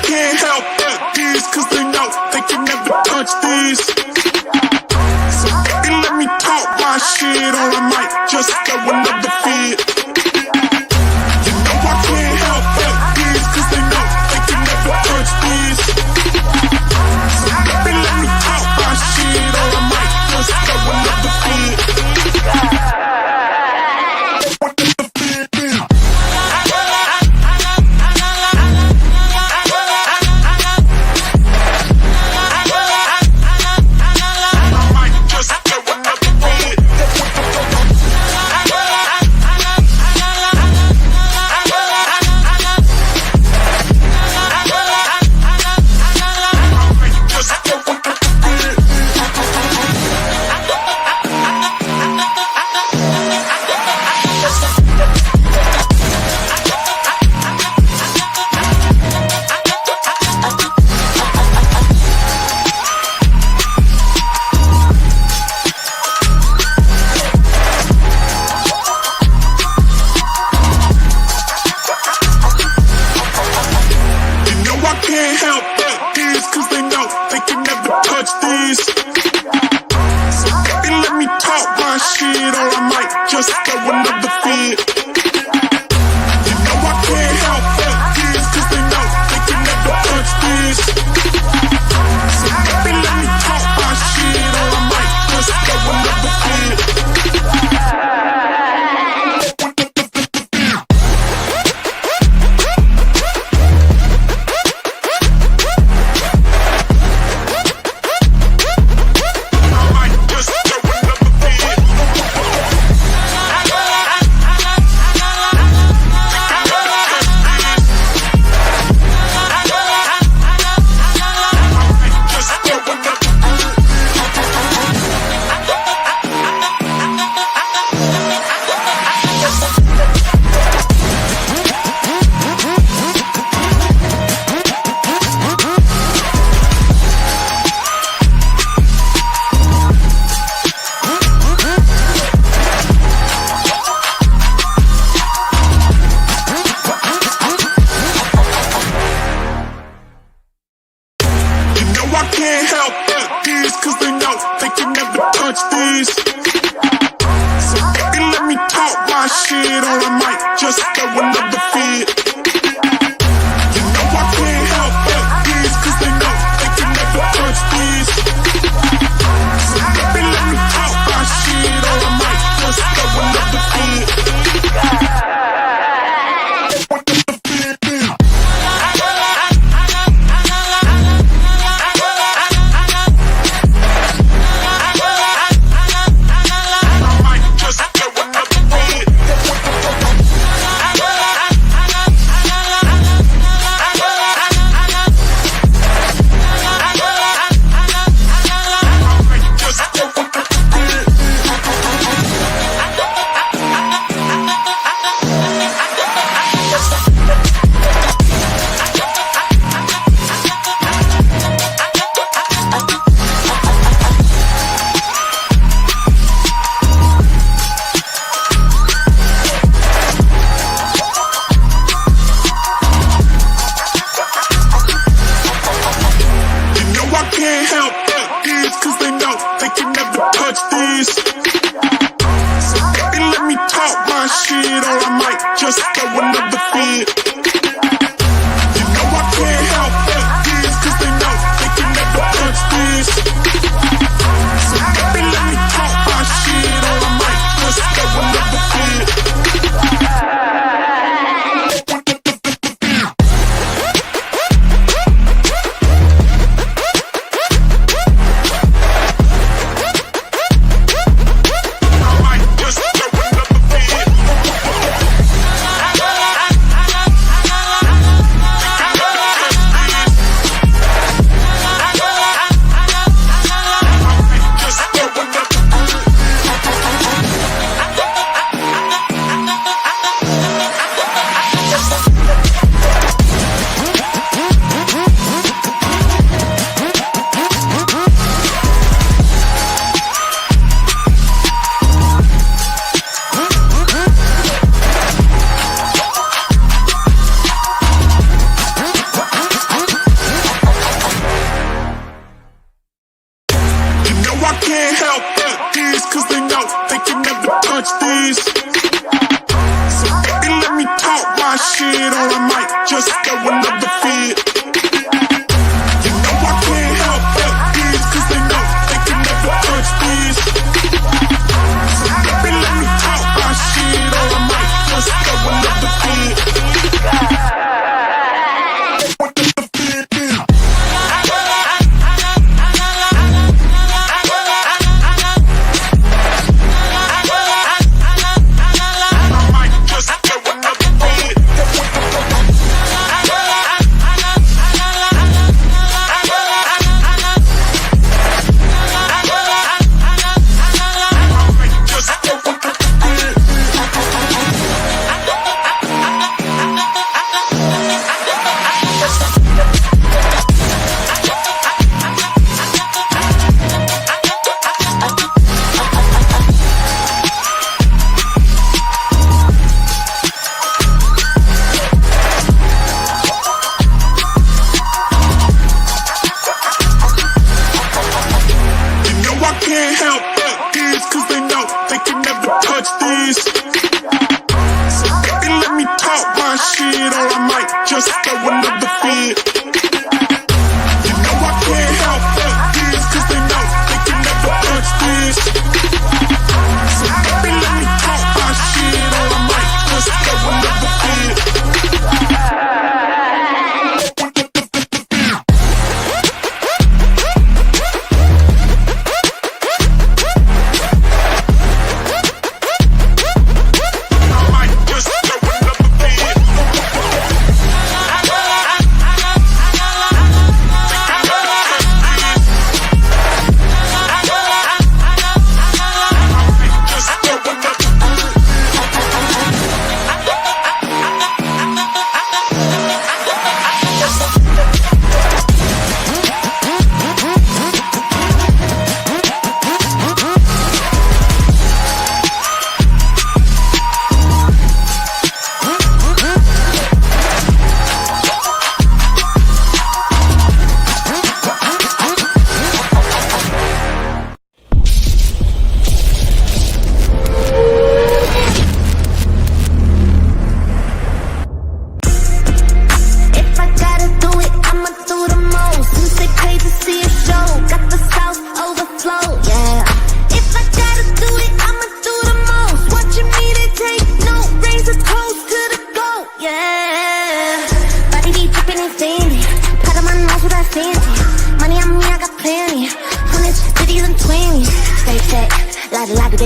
can't help but these, cause they know they can never touch these. So baby, let me talk my shit, or I might just go another fit. You know I can't help but these, cause they know they can never touch these. So baby, let me talk my shit, or I might just go another fit.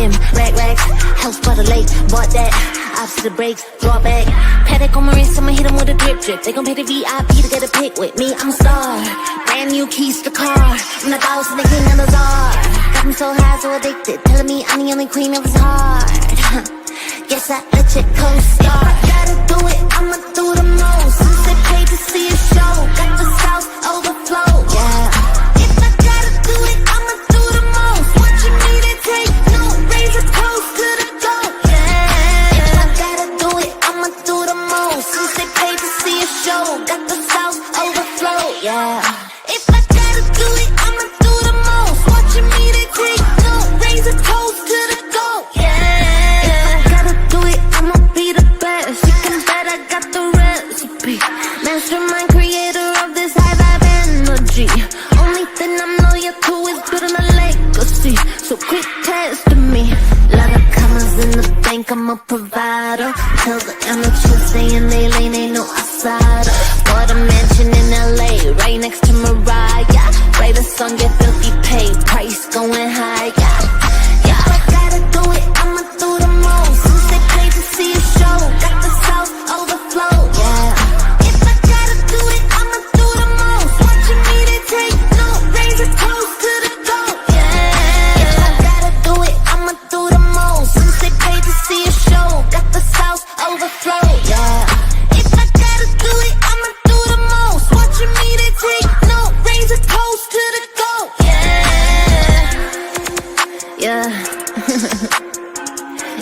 M, racks, house by the lake, bought that. Ops to the brakes, draw back. Paddock on Marine, someone hit him with a drip. They gon' pay the VIP to get a pic with me. I'm a star. Brand new keys to the car. I'm the boss and the king of the czar. Got me so high, so addicted. Telling me I'm the only queen, it was hard. Guess I let you co-star. If I gotta do it, I'ma do the most. Since they paid to see a show, got the sauce overflow. Yeah. If I gotta do it, I'ma do the most. What you need to take, no razor toast to the goat. Yeah. If I gotta do it, I'ma do the most. Since they paid to see a show, got the sauce overflow. Yeah. If I gotta do it, I'ma do the most. What you need to take, no razor toast to the goat. Yeah. Mastermind creator of this high vibe energy. Only thing I'm loyal to is building a legacy. So quit testing me. Lot of commas in the bank, I'm a provider. Tell the amateurs stay in their lane, ain't no outsider. Bought a mansion in LA, right next to Mariah. Write a song, get filthy paid, price going high. Yeah, if I gotta do it, I'ma do the most. Since they paid to see a show, got the sauce overflow. Yeah.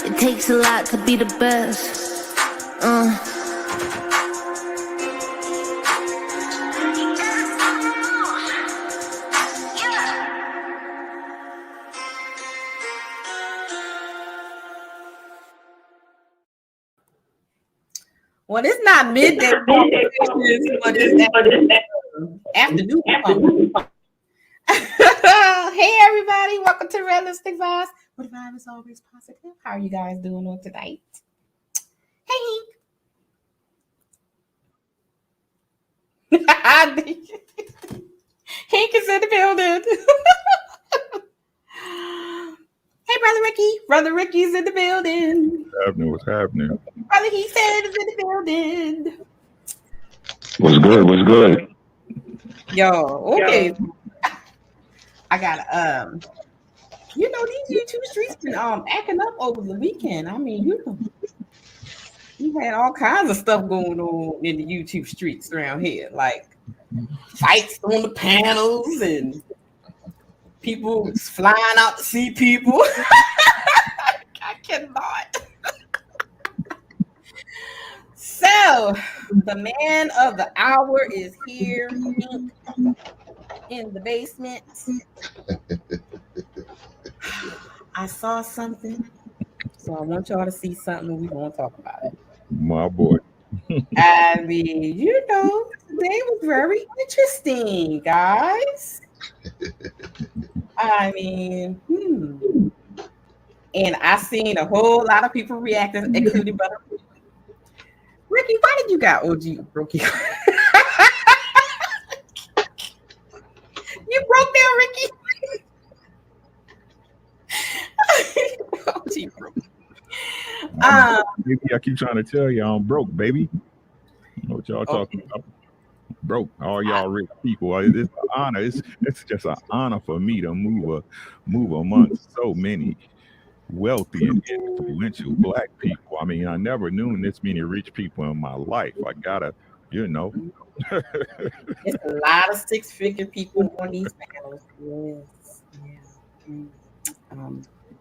It takes a lot to be the best. Well, it's not midday, but it's afternoon. Hey, everybody. Welcome to Realistic Vibes, where the vibe is always positive. How are you guys doing on tonight? Hey, Hank. Hank is in the building. Hey, Brother Ricky. Brother Ricky's in the building. What's happening? Brother He said is in the building. What's good? Yo, okay. I got these YouTube streets been acting up over the weekend. I mean, you had all kinds of stuff going on in the YouTube streets around here, like fights on the panels and people flying out to see people. I cannot. So the man of the hour is here in the basement. I saw something, so I want y'all to see something. We're gonna talk about it. My boy. I mean, today was very interesting, guys. I mean, and I seen a whole lot of people reacting, including Brother Ricky. Why did you got OG Ricky? You broke down, Ricky. OG broke. Baby, I keep trying to tell you I'm broke, baby. You know what y'all talking about? Broke. All y'all rich people. It's an honor. It's just an honor for me to move amongst so many wealthy and influential Black people. I mean, I never knew this many rich people in my life. I gotta, It's a lot of six-figure people on these panels. Yes. Yeah.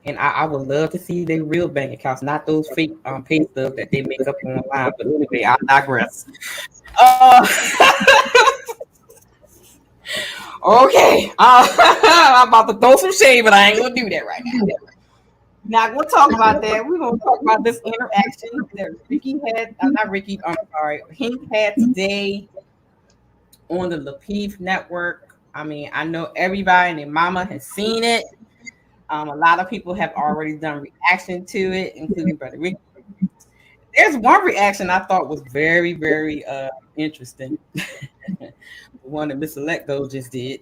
And I would love to see their real bank accounts, not those fake pay stubs that they make up online. But anyway, I digress. Okay. I'm about to throw some shade, but I ain't gonna do that right now. Now we'll talk about that. We're gonna talk about this interaction that Hank had today on the LAPEEF network. I mean, I know everybody and their mama has seen it. A lot of people have already done reaction to it, including Brother Ricky. There's one reaction I thought was very, very interesting. The one that Miss Electo just did.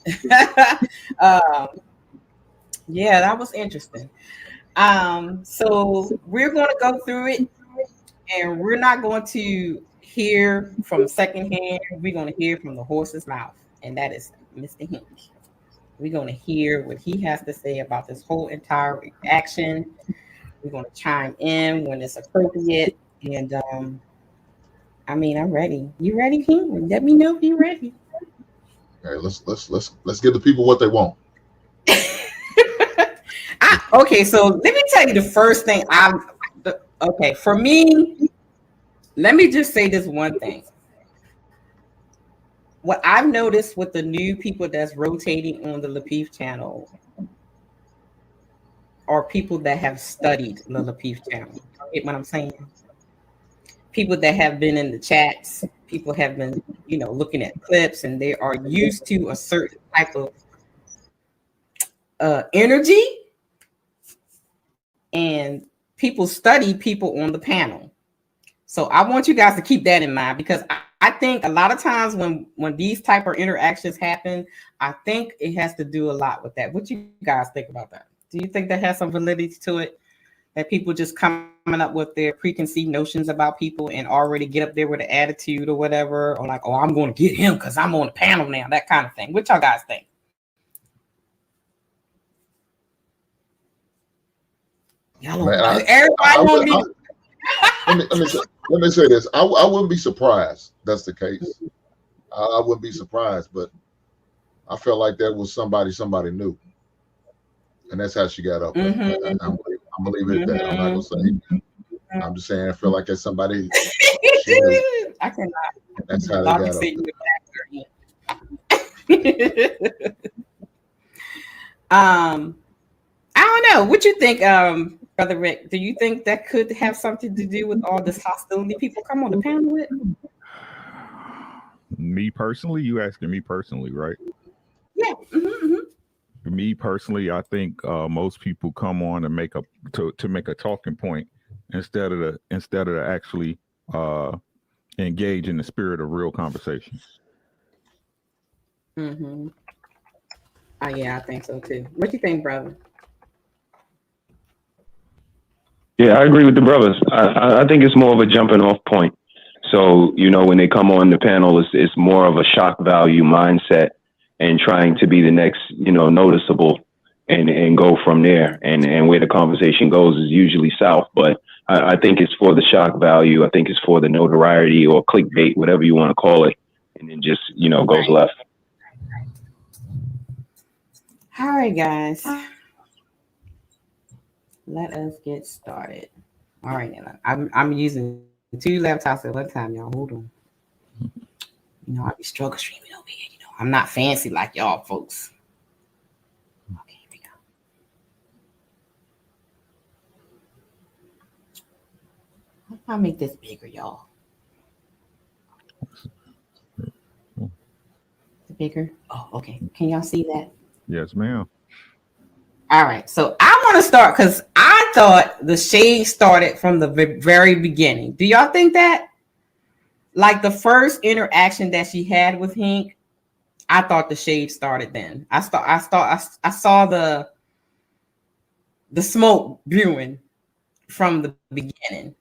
Yeah, that was interesting. So we're going to go through it, and we're not going to hear from secondhand. We're going to hear from the horse's mouth, and that is Mr. Hink. We're going to hear what he has to say about this whole entire reaction. We're going to chime in when it's appropriate, and I mean, I'm ready. You ready, Hink? Let me know if you're ready. All right, let's give the people what they want. Okay, so let me tell you the first thing. Okay, for me, let me just say this one thing. What I've noticed with the new people that's rotating on the LAPEEF channel are people that have studied the LAPEEF channel. You get what I'm saying? People that have been in the chats, people have been, looking at clips, and they are used to a certain type of energy, and people study people on the panel. So I want you guys to keep that in mind, because I think a lot of times when these type of interactions happen, I think it has to do a lot with that. What you guys think about that? Do you think that has some validity to it? That people just coming up with their preconceived notions about people and already get up there with an attitude or whatever, or like, oh, I'm going to get him because I'm on the panel now, that kind of thing. What y'all guys think? Everybody let me say this. I wouldn't be surprised that's the case. I wouldn't be surprised, but I felt like that was somebody knew, and that's how she got up. I'm gonna leave it at that. I'm not gonna say. I'm just saying I feel like that's somebody. I cannot. That's how they got up. I don't know. What you think, Brother Rick? Do you think that could have something to do with all this hostility people come on the panel with? Me personally, you asking me personally, right? Yeah. Me personally, I think most people come on to make a talking point instead of actually engage in the spirit of real conversation. Oh yeah, I think so too. What you think, brother? Yeah, I agree with the brothers. I think it's more of a jumping off point. So, when they come on the panel, it's more of a shock value mindset and trying to be the next, noticeable and go from there. And where the conversation goes is usually south. But I think it's for the shock value. I think it's for the notoriety or clickbait, whatever you want to call it. And then just, goes left. All right, guys. Let us get started. All right, now I'm using 2 laptops at one time, y'all. Hold on. I be struggle streaming over here. I'm not fancy like y'all folks. Okay, here we go. I'll make this bigger, y'all. Bigger? Oh, okay. Can y'all see that? Yes, ma'am. All right, so I want to start because I thought the shade started from the very beginning. Do y'all think that? Like the first interaction that she had with Hink, I thought the shade started then. I saw the smoke brewing from the beginning.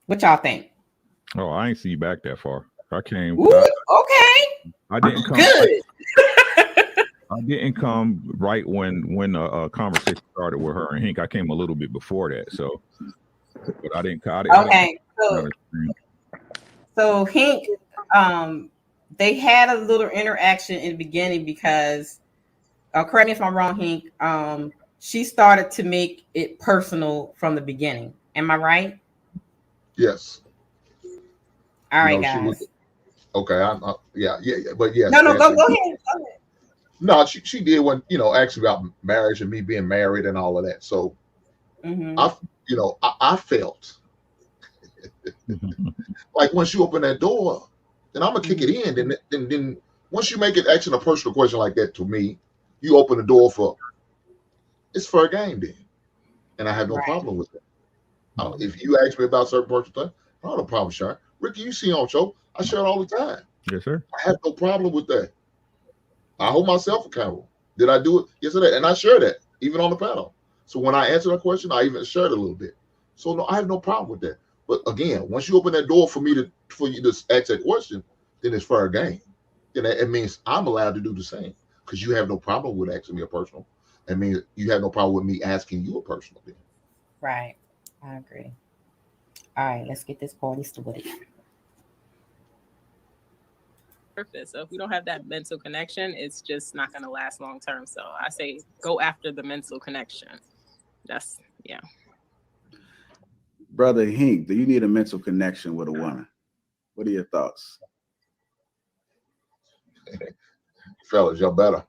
What y'all think? Oh, I ain't see you back that far. I came. Ooh, okay. I didn't come. Good. I didn't come right when a conversation started with her and Hink. I came a little bit before that, so. But I didn't. Okay. So Hink, they had a little interaction in the beginning because, correct me if I'm wrong, Hink. She started to make it personal from the beginning. Am I right? Yes. All right, guys. Okay. Yeah. But yes. No. Go ahead. No, she did when asked about marriage and me being married and all of that. So, I felt like once you open that door, then I'm gonna kick it in. Then once you make it actually a personal question like that to me, you open the door for it's fair game then, and I have no problem with it. If you ask me about certain personal things, I don't have no problem sharing. Ricky, you see on show, I share it all the time. Yes, sir. I have no problem with that. I hold myself accountable. Did I do it? Yes, I did. And I share that even on the panel. So when I answer that question, I even shared a little bit. So no, I have no problem with that. But again, once you open that door for you to ask that question, then it's fair game. Then it means I'm allowed to do the same because you have no problem with asking me a personal. I mean, you have no problem with me asking you a personal thing. Right. I agree. All right, let's get this party started. Surface. So if we don't have that mental connection, it's just not going to last long term. So I say go after the mental connection. That's yeah. Brother Hink, do you need a mental connection with a woman? What are your thoughts? Fellas, y'all better.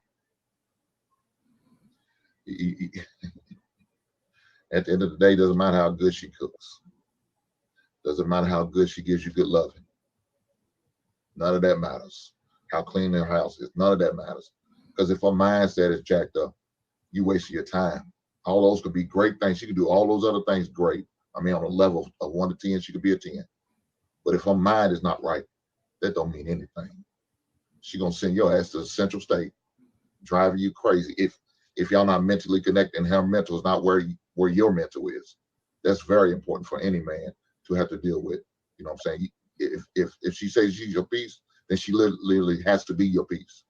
At the end of the day, doesn't matter how good she cooks. Doesn't matter how good she gives you good loving. None of that matters. How clean her house is. None of that matters. Because if her mindset is jacked up, you wasting your time. All those could be great things. She could do all those other things great. I mean, on a level of 1 to 10, she could be a 10. But if her mind is not right, that don't mean anything. She gonna send your ass to the central state, driving you crazy. If y'all not mentally connected and her mental is not where your mental is, that's very important for any man to have to deal with. You know what I'm saying? If she says she's your piece, then she literally has to be your piece.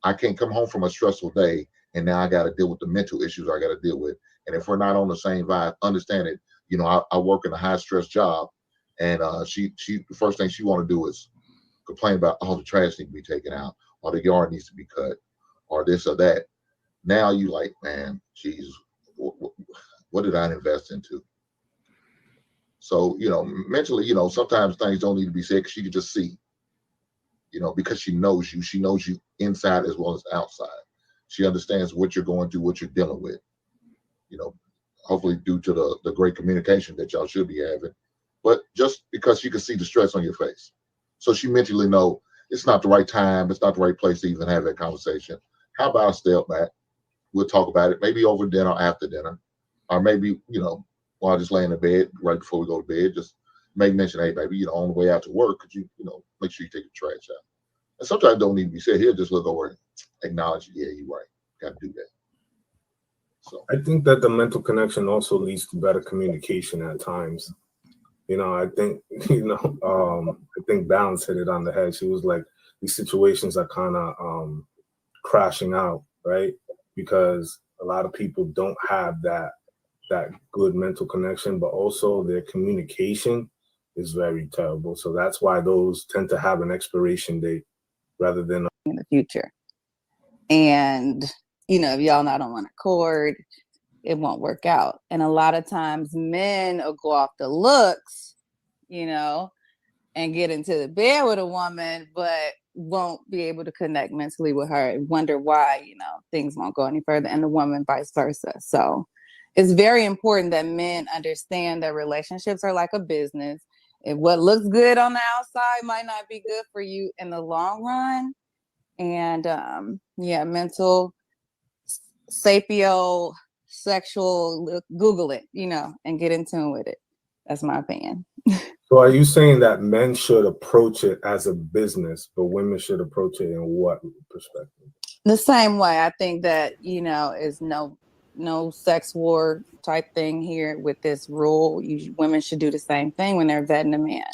I can't come home from a stressful day and now I got to deal with the mental issues I got to deal with. And if we're not on the same vibe, understand it. You know, I work in a high stress job, and she the first thing she want to do is complain about, oh, the trash needs to be taken out, or the yard needs to be cut, or this or that. Now you like, man, geez, what did I invest into? So, you know, mentally, you know, sometimes things don't need to be said because she can just see, you know, because she knows you. She knows you inside as well as outside. She understands what you're going through, what you're dealing with, you know, hopefully due to the great communication that y'all should be having. But just because she can see the stress on your face. So she mentally know it's not the right time, it's not the right place to even have that conversation. How about I step back? We'll talk about it, maybe over dinner, after dinner, or maybe, you know, while I just lay in the bed right before we go to bed, just make mention, hey, baby, you know, on the way out to work, could you, you know, make sure you take the trash out. And sometimes it don't need to be said here, just look over and acknowledge, yeah, you're right, got to do that. So I think that the mental connection also leads to better communication at times. You know, I think, you know, I think Balance hit it on the head. She was like, these situations are kind of crashing out, right? Because a lot of people don't have that good mental connection, but also their communication is very terrible. So that's why those tend to have an expiration date rather than in the future. And, you know, if y'all not on one accord, it won't work out. And a lot of times men will go off the looks, you know, and get into the bed with a woman, but won't be able to connect mentally with her and wonder why, you know, things won't go any further, and the woman vice versa. So it's very important that men understand that relationships are like a business. And what looks good on the outside might not be good for you in the long run. And yeah, mental, sapiosexual, Google it, you know, and get in tune with it. That's my opinion. So are you saying that men should approach it as a business, but women should approach it in what perspective? The same way. I think that, you know, is no sex war type thing here with this rule. Women should do the same thing when they're vetting a man.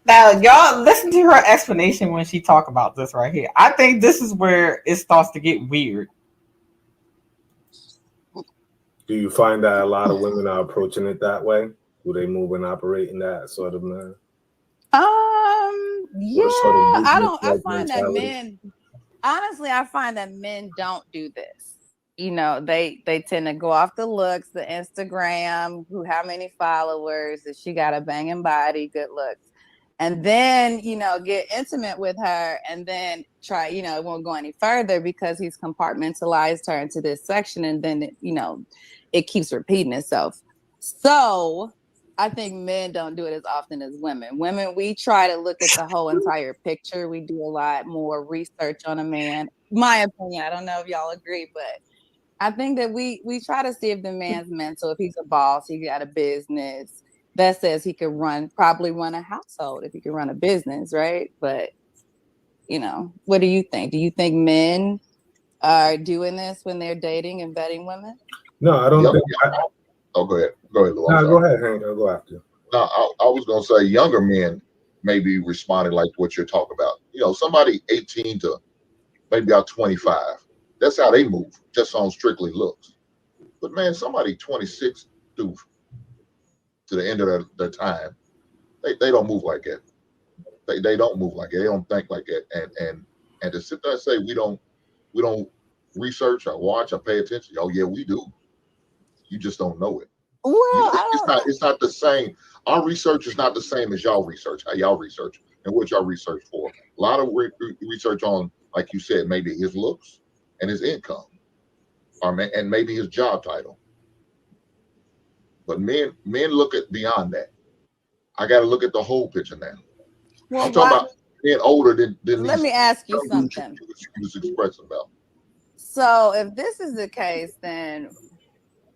Now, y'all listen to her explanation when she talk about this right here. I think this is where it starts to get weird. Do you find that a lot of women are approaching it that way? Do they move and operate in that sort of manner? Yeah, sort of I find that men, honestly, I find that men don't do this. You know, they tend to go off the looks, the Instagram, how many followers, if she got a banging body, good looks. And then, you know, get intimate with her and then try, you know, it won't go any further because he's compartmentalized her into this section. And then, you know, it keeps repeating itself. So I think men don't do it as often as women. Women, we try to look at the whole entire picture. We do a lot more research on a man. My opinion, I don't know if y'all agree, but I think that we try to see if the man's mental, if he's a boss, he got a business. That says he could probably run a household if he could run a business, right? But, you know, what do you think? Do you think men are doing this when they're dating and vetting women? No, I don't think. Oh, go ahead. Go ahead, Lou. No, go ahead, Hank. I'll go after you. No, I was going to say younger men may be responding like what you're talking about. You know, somebody 18 to maybe about 25. That's how they move, just on strictly looks. But man, somebody 26 to the end of their time, they don't move like that. They don't move like that. They don't think like that. And to sit there and say we don't research or watch or pay attention. Oh yeah, we do. You just don't know it. Well, it's not the same. Our research is not the same as y'all research. How y'all research and what y'all research for. A lot of research on, like you said, maybe his looks and his income, and maybe his job title. But men look at beyond that. I got to look at the whole picture now. Well, I'm talking about being older than let me ask you something. You was expressing about. So if this is the case, then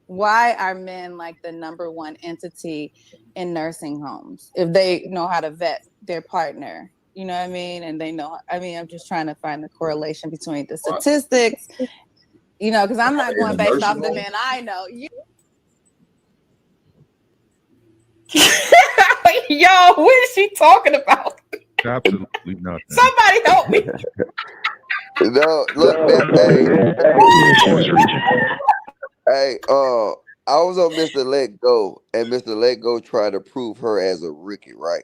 why are men like the number one entity in nursing homes if they know how to vet their partner? You know what I mean? And they know, I mean, I'm just trying to find the correlation between the statistics, you know, because I'm not going based off the men I know. Yo, what is she talking about? Absolutely nothing. Somebody help me. No, look, hey, I was on Mr. Let Go, and Mr. Let Go tried to prove her as a rookie, right?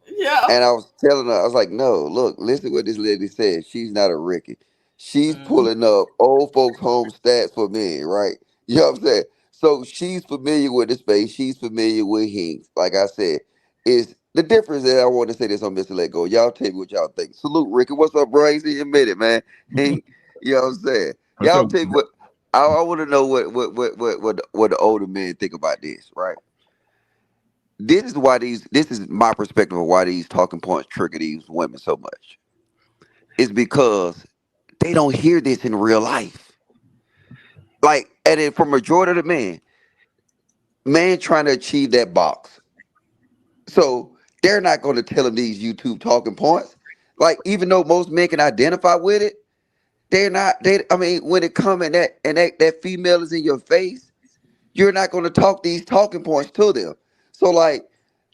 Yeah. And I was telling her, I was like, no, look, listen to what this lady said. She's not a rookie. She's pulling up old folks' home stats for men, right? You know what I'm saying? So she's familiar with the space. She's familiar with Hinks. Like I said, is the difference that I want to say this on Mr. Let Go. Y'all tell me what y'all think. Salute, Ricky. What's up, bro? He said you admit it, man. Hink. You know what I'm saying? Y'all tell me what I want to know what the older men think about this, right? This is my perspective of why these talking points trigger these women so much. It's because they don't hear this in real life. Like, and then for majority of the man trying to achieve that box. So they're not going to tell them these YouTube talking points. Like, even though most men can identify with it, I mean, when it come in that female is in your face, you're not going to talk these talking points to them. So like,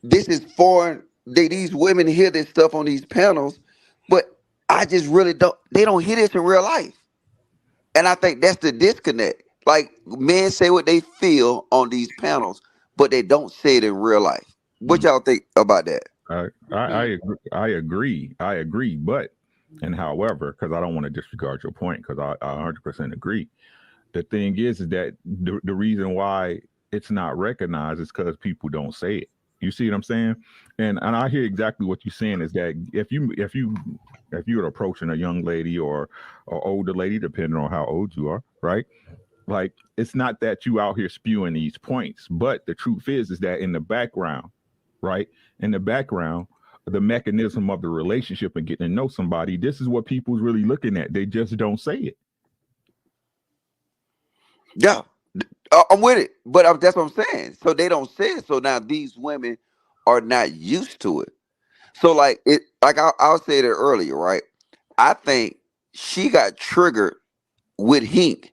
this is foreign. These women hear this stuff on these panels, but I just really they don't hear this in real life. And I think that's the disconnect. Like, men say what they feel on these panels, but they don't say it in real life. What y'all think about that? I agree. But, and however, because I don't want to disregard your point, because I 100% agree. The thing is that the reason why it's not recognized is because people don't say it. You see what I'm saying? And I hear exactly what you're saying is that if you're approaching a young lady or older lady, depending on how old you are, right? Like, it's not that you out here spewing these points, but the truth is that in the background, right? In the background, the mechanism of the relationship and getting to know somebody, this is what people's really looking at. They just don't say it. Yeah, I'm with it, but that's what I'm saying. So they don't say it. So now these women are not used to it. So like I'll say it earlier, right? I think she got triggered with Hink,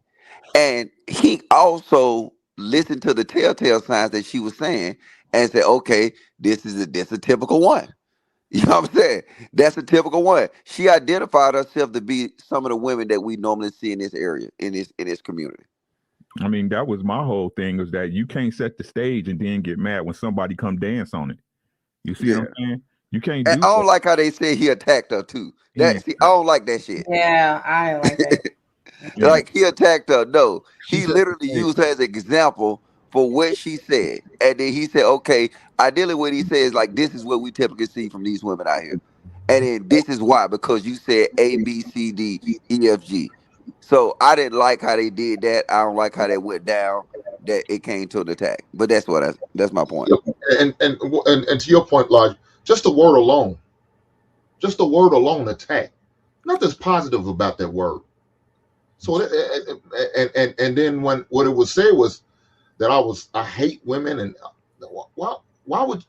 and Hink also listened to the telltale signs that she was saying and said, okay, this is a typical one. You know what I'm saying? That's a typical one. She identified herself to be some of the women that we normally see in this area, in this community. I mean, that was my whole thing, is that you can't set the stage and then get mad when somebody come dance on it. You see what I'm saying? You can't do I don't like how they say he attacked her too. I don't like that shit. Yeah, I like that. Like, he attacked her. No, he literally used her as an example for what she said. And then he said, okay, ideally what he says, like, this is what we typically see from these women out here. And then this is why, because you said A, B, C, D, E, F, G. So I didn't like how they did that. I don't like how that went down, that it came to an attack. But that's my point. And to your point, Lodge, just the word alone, attack. Nothing's positive about that word. So and then when what it was said was that I hate women, and why would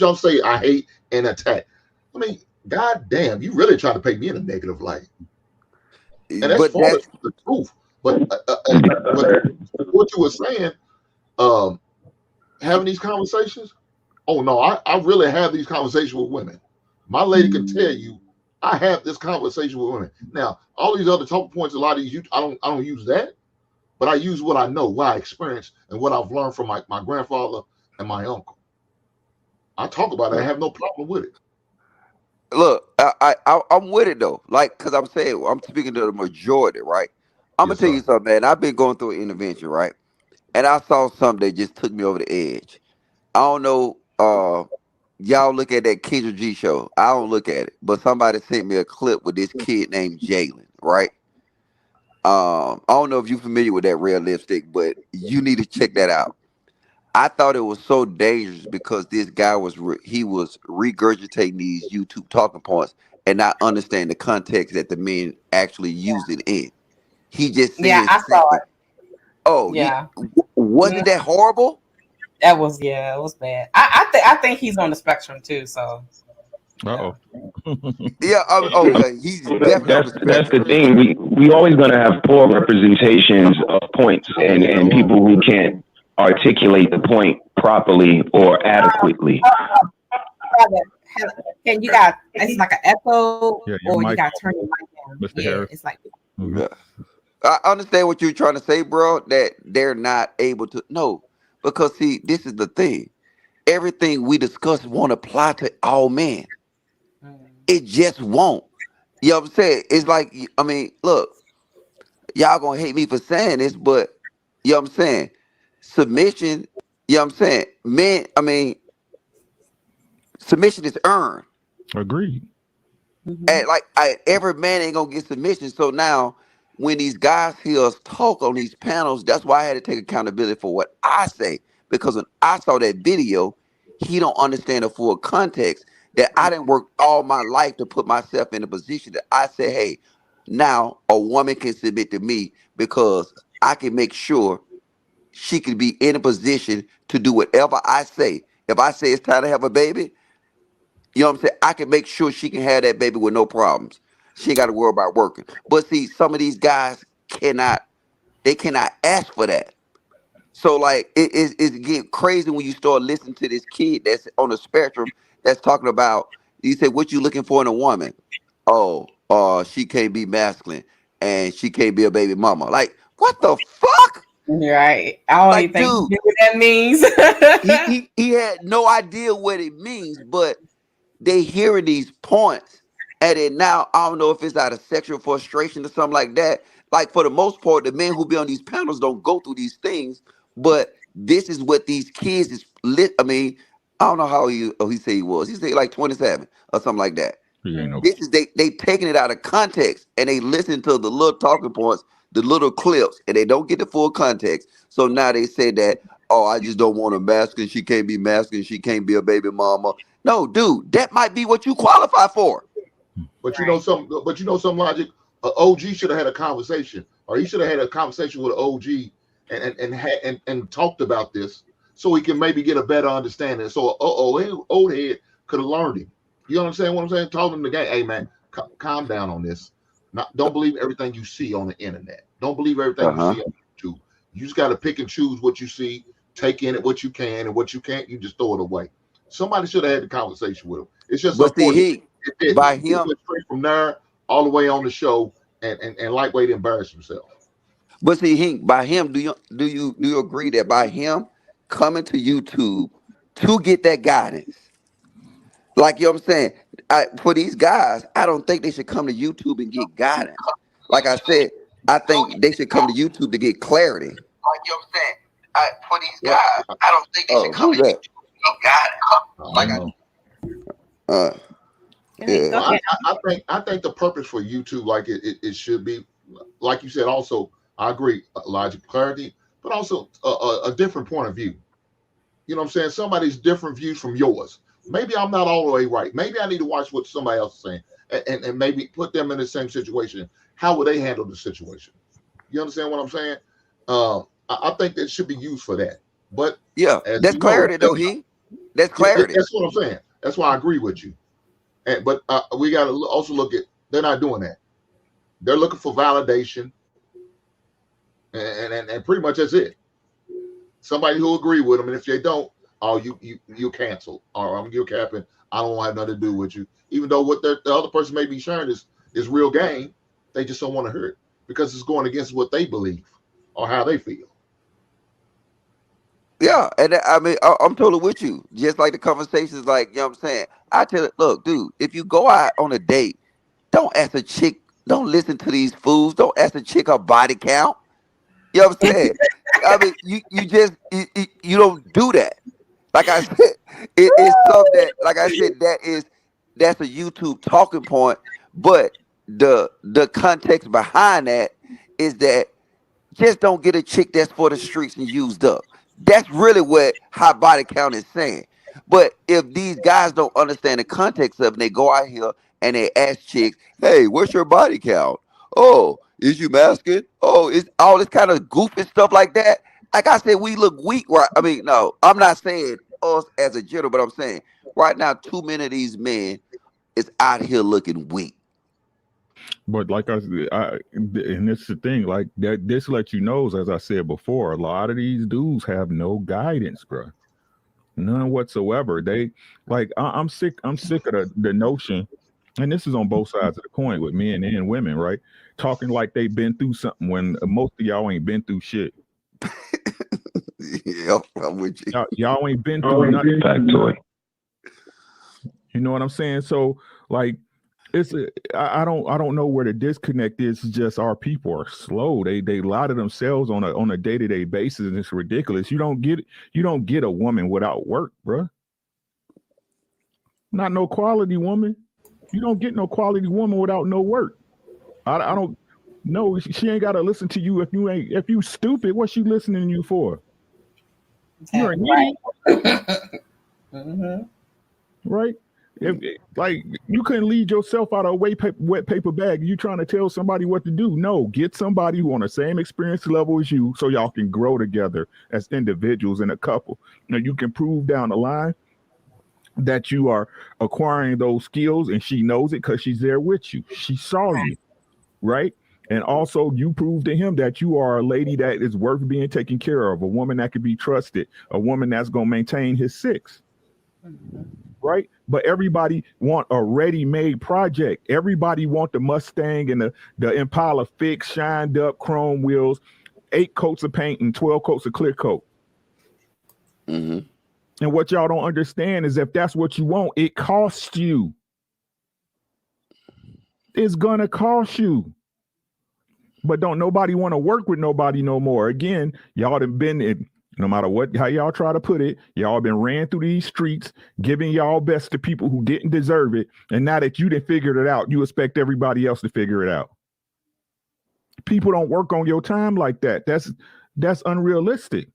y'all say I hate and attack? I mean, god damn, you really try to paint me in a negative light. and that's but far that's the truth. But what you were saying, having these conversations. Oh no, I really have these conversations with women. My lady can tell you I have this conversation with women. Now, all these other talking points, a lot of these, I don't use that, but I use what I know, what I experienced, and what I've learned from my grandfather and my uncle. I talk about it. I have no problem with it. look. I'm with it though. Like, cause I'm saying I'm speaking to the majority, right? I'm gonna Yes, tell you sir. something, man. I've been going through an intervention, right? And I saw something that just took me over the edge. I don't know. Y'all look at that Kendra G show. I don't look at it, but somebody sent me a clip with this kid named Jalen, right? I don't know if you're familiar with that red lipstick, but you need to check that out. I thought it was so dangerous because this guy he was regurgitating these YouTube talking points and not understanding the context that the men actually used it in. He just Yeah, saying I saw something. it. Oh, Yeah. wasn't that horrible? That was it was bad. I think he's on the spectrum too. So Oh, Yeah. Yeah. He's definitely on the That's the spectrum. thing. We always gonna have poor representations of points and people who can't articulate the point properly or adequately. can you got it's like an echo yeah, your or you mic, got to turn your mic down. Mr. Yeah, Harris. it's like Mhm. Yeah. I understand what you're trying to say, bro. That they're not able to. No, because see, this is the thing. Everything we discuss won't apply to all men. It just won't. You know what I'm saying? It's like, I mean, look, y'all gonna hate me for saying this, but you know what I'm saying? Submission, you know what I'm saying? Men, I mean, submission is earned. Agreed. And like every man ain't gonna get submission. So now when these guys hear us talk on these panels, that's why I had to take accountability for what I say. Because when I saw that video, he don't understand the full context that I didn't work all my life to put myself in a position that I say, hey, now a woman can submit to me because I can make sure she can be in a position to do whatever I say. If I say it's time to have a baby, you know what I'm saying? I can make sure she can have that baby with no problems. She ain't got to worry about working. But see, some of these guys cannot ask for that. So like it's getting crazy when you start listening to this kid that's on the spectrum that's talking about, you say, what you looking for in a woman? Oh, she can't be masculine and she can't be a baby mama. Like, what the fuck? right. I don't Like, even think dude, you know what that means. he had no idea what it means, but they hearing these points, and then now I don't know if it's out of sexual frustration or something like that. Like, for the most part, the men who be on these panels don't go through these things, but this is what these kids is lit. I mean, I don't know how he said he was. He said like 27 or something like that. He ain't no. This is they taking it out of context and they listen to the little talking points, the little clips, and they don't get the full context. So now they say that, oh, I just don't want a masculine. She can't be masculine. She can't be a baby mama. No, dude, that might be what you qualify for. But you know some. But you know some logic. OG should have had a conversation, or he should have had a conversation with OG and talked about this, so he can maybe get a better understanding. So old head could have learned him. You understand what I'm saying? Told him the game, hey man, calm down on this. Don't believe everything you see on the internet. Don't believe everything you see on YouTube. You just got to pick and choose what you see. Take in it what you can, and what you can't, you just throw it away. Somebody should have had the conversation with him. It's just But see, unfortunate. It didn't. by He him, went straight from there all the way on the show and lightweight embarrassed himself. but see, by him, do you agree that by him coming to YouTube to get that guidance? Like, you know what I'm saying? For these guys, I don't think they should come to YouTube and get guidance. Like I said, I think they should come to YouTube to get clarity. Like, you know what I'm saying? For these guys, I don't think they should come to YouTube to get guidance. Like, yeah. Well, I think the purpose for YouTube, like it should be, like you said. Also, I agree, logic, clarity, but also a different point of view. You know what I'm saying? Somebody's different views from yours. Maybe I'm not all the way right. Maybe I need to watch what somebody else is saying and maybe put them in the same situation. How would they handle the situation? You understand what I'm saying? I think that should be used for that. But yeah, that's clarity, though. That's clarity. That's what I'm saying. That's why I agree with you. But we got to also look at, they're not doing that. They're looking for validation, and pretty much that's it. Somebody who agree with them, and if they don't, oh, you cancel, or you're capping. I don't have nothing to do with you. Even though what the other person may be sharing is real game, they just don't want to hear it because it's going against what they believe or how they feel. Yeah, and I mean, I'm totally with you. Just like the conversations, like, you know what I'm saying? I tell it, look, dude, if you go out on a date, don't ask a chick, don't listen to these fools, don't ask a chick her body count. You know what I'm saying? I mean, you don't do that. Like I said, it's something that, like I said, that's a YouTube talking point, but the context behind that is that just don't get a chick that's for the streets and used up. That's really what high body count is saying. But if these guys don't understand the context of it, they go out here and they ask chicks, hey, what's your body count? Oh, is you masking? Oh, it's all this kind of goofy stuff like that. Like I said, we look weak, right? I mean, no, I'm not saying us as a general, but I'm saying right now, too many of these men is out here looking weak. But like I said, and it's the thing, like that. This lets you know, as I said before, a lot of these dudes have no guidance, bro, none whatsoever. They like, I'm sick of the notion, and this is on both sides of the coin with men and women, right? Talking like they've been through something when most of y'all ain't been through shit. Yep, I'm with you. Y'all ain't been through nothing. Factoid. You know what I'm saying? So like, I don't know where the disconnect is. It's just our people are slow. They lie to themselves on a day-to-day basis, and it's ridiculous. You don't get a woman without work, bro. Not no quality woman. You don't get no quality woman without no work. I don't know. She ain't gotta listen to you if you stupid. What's she listening to you for? You're an idiot. Mm-hmm. Right? Like you couldn't lead yourself out of a wet paper bag. You trying to tell somebody what to do? No, get somebody who on the same experience level as you, so y'all can grow together as individuals in a couple. Now you can prove down the line that you are acquiring those skills, and she knows it because she's there with you. She saw you, right? And also you prove to him that you are a lady that is worth being taken care of, a woman that can be trusted, a woman that's gonna maintain his six. Right? But everybody want a ready-made project. Everybody want the Mustang and the Impala fixed, shined up, chrome wheels, 8 coats of paint and 12 coats of clear coat. Mm-hmm. And what y'all don't understand is if that's what you want, it costs you. It's gonna cost you. But don't nobody want to work with nobody no more. Again, y'all done been in. No matter how y'all try to put it, y'all been ran through these streets, giving y'all best to people who didn't deserve it. And now that you done figured it out, you expect everybody else to figure it out. People don't work on your time like that. That's unrealistic.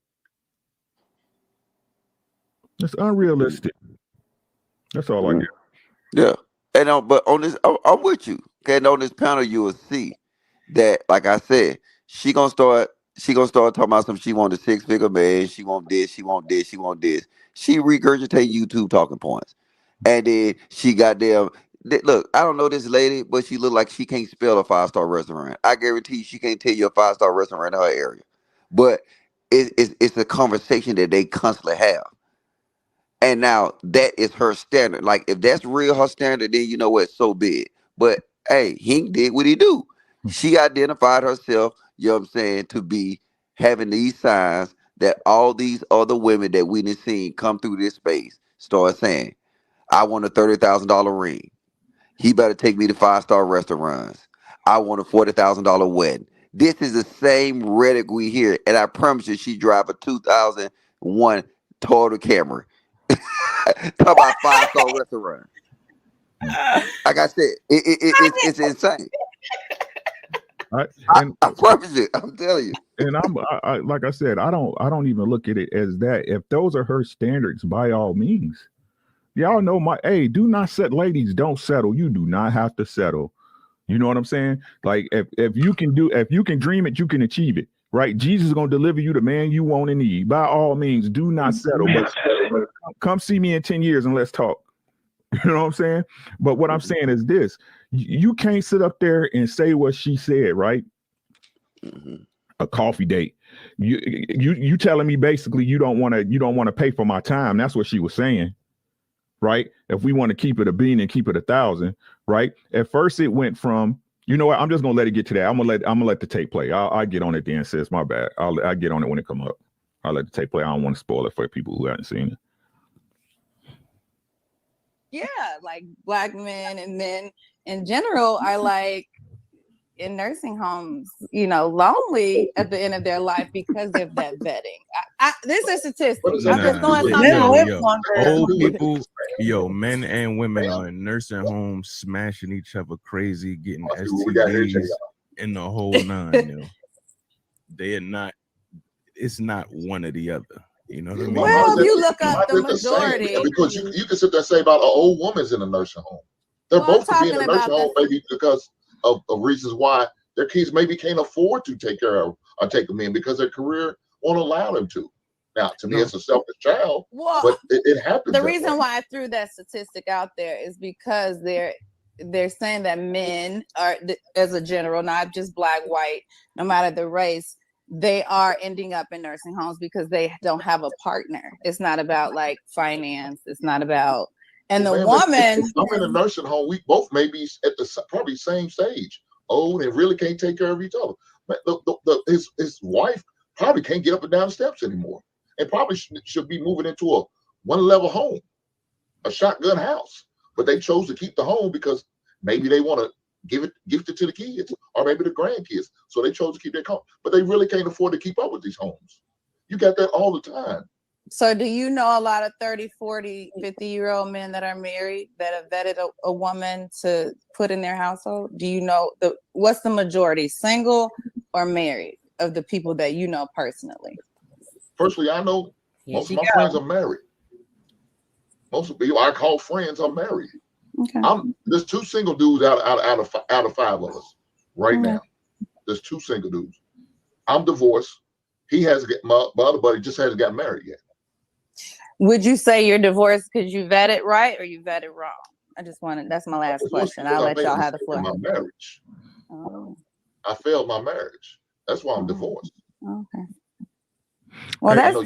That's unrealistic. That's all I get. Yeah. And but on this, I'm with you. Okay, and on this panel, you will see that, like I said, she gonna start talking about something. She want a 6-figure man. She want this. She want this. She want this. She regurgitate YouTube talking points, and then she got them. Look, I don't know this lady, but she look like she can't spell a 5-star restaurant. I guarantee you, she can't tell you a 5-star restaurant in her area. But it's a conversation that they constantly have, and now that is her standard. Like if that's real her standard, then you know what, so be it. But hey, he did what he do. She identified herself, you know what I'm saying, to be having these signs that all these other women that we done seen come through this space start saying, I want a $30,000 ring. He better take me to 5-star restaurants. I want a $40,000 wedding. This is the same rhetoric we hear, and I promise you, she drive a 2001 Toyota Camry. Talk about 5-star restaurant. Like I said, it's insane. I promise you, I'm telling you. And I like I said, I don't even look at it as that. If those are her standards, by all means, y'all know do not set, ladies, don't settle. You do not have to settle. You know what I'm saying? Like if you can dream it, you can achieve it, right? Jesus is gonna deliver you the man you want and need. By all means, do not settle. But come see me in 10 years and let's talk. You know what I'm saying? But what I'm saying is this: you can't sit up there and say what she said, right? A coffee date. You telling me basically you don't want to pay for my time. That's what she was saying, right? If we want to keep it a bean and keep it 1,000, right? At first it went from, you know what? I'm just gonna let it get to that. I'm gonna let the tape play. I'll get on it then, sis. My bad. I'll get on it when it come up. I'll let the tape play. I don't want to spoil it for people who haven't seen it. Yeah, like Black men and men in general are like in nursing homes, you know, lonely at the end of their life because of that vetting. This is statistics. I'm just throwing something out. Old people, men and women are in nursing homes, smashing each other crazy, getting STDs in the whole nine. They are not. It's not one or the other. You know what I mean? Well, if you look up the majority, because you can sit there and say about an old woman's in a nursing home. They're both to be in a nursing home maybe because of reasons why their kids maybe can't afford to take care of or take them in because their career won't allow them to. Now, to me, it's a selfish child, but it happens. The reason why I threw that statistic out there is because they're saying that men are, as a general, not just Black, white, no matter the race, they are ending up in nursing homes because they don't have a partner. It's not about like finance. It's not about, and the woman. I'm in a nursing home. We both may be at the probably same stage, old and really can't take care of each other. His wife probably can't get up and down the steps anymore, and probably should be moving into a one-level home, a shotgun house. But they chose to keep the home because maybe they want to gift it to the kids or maybe the grandkids. So they chose to keep their home, but they really can't afford to keep up with these homes. You got that all the time. So do you know a lot of 30, 40, 50-year-old men that are married that have vetted a woman to put in their household? Do you know what's the majority, single or married, of the people that you know personally? Personally, I know most of my friends are married. Most of the people I call friends are married. Okay. There's 2 single dudes out of 5 of us right now. There's 2 single dudes. I'm divorced. He has my other buddy just hasn't got married yet. Would you say you're divorced because you vetted right or you vetted wrong? I just wanted, that's my last question. I'll let y'all have the floor. My marriage. Oh. I failed my marriage. That's why I'm divorced. Okay. Well, that's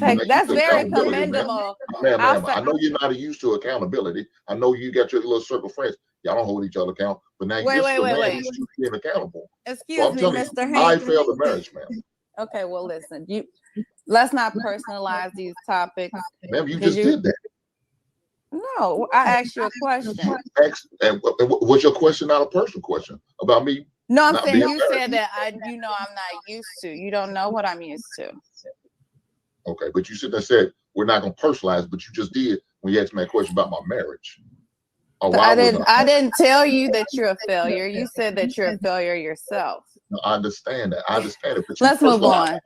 very commendable. Ma'am, I know you're not used to accountability. I know you got your little circle of friends. Y'all don't hold each other accountable. But now you're being accountable. Excuse me, Mr. Hank. I failed the marriage, ma'am. Okay, well, listen. Let's not personalize these topics. Ma'am, you just did that. No, I asked you a question. And was your question not a personal question about me? No, I'm saying you said that I'm not used to. You don't know what I'm used to. Okay, but you said we're not going to personalize, but you just did when you asked me a question about my marriage. I didn't tell you that you're a failure. You said that you're a failure yourself. No, I understand that. I understand it. But let's move on.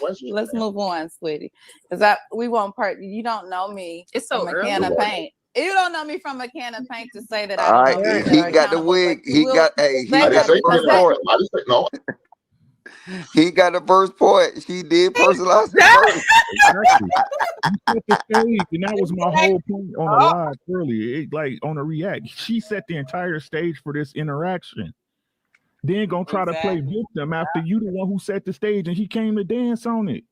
Let's move on, sweetie. Because we won't you don't know me. It's so from a can of paint. You don't know me from a can of paint to say that all right, he got the wig. He got the first point. I just say no. He got the first point. She did personalize it first. And that was my whole point on the live earlier. Like on the react, she set the entire stage for this interaction. Then gonna try to play victim after you the one who set the stage and he came to dance on it.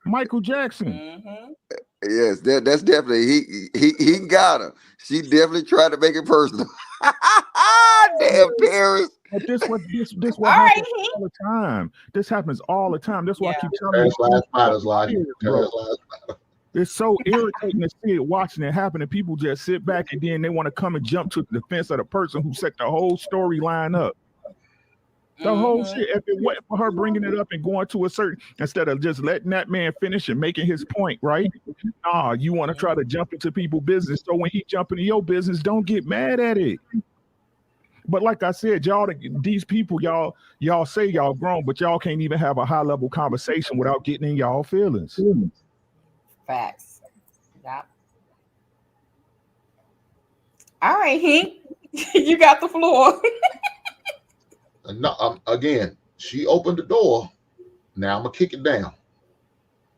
Michael Jackson. Yes, that's definitely he got her. She definitely tried to make it personal. Damn Paris. But this what happens all the time. This happens all the time. That's why I keep telling you. It's so irritating to see it, watching it happen, and people just sit back and then they want to come and jump to the defense of the person who set the whole storyline up. The whole shit. If it wasn't for her bringing it up and going to a certain, instead of just letting that man finish and making his point, right? Nah, you want to try to jump into people's business. So when he jump into your business, don't get mad at it. But like I said, these people, y'all say y'all grown, but y'all can't even have a high level conversation without getting in y'all feelings. Facts. Yep. All right, Hank, you got the floor. No, again, she opened the door. Now I'm gonna kick it down.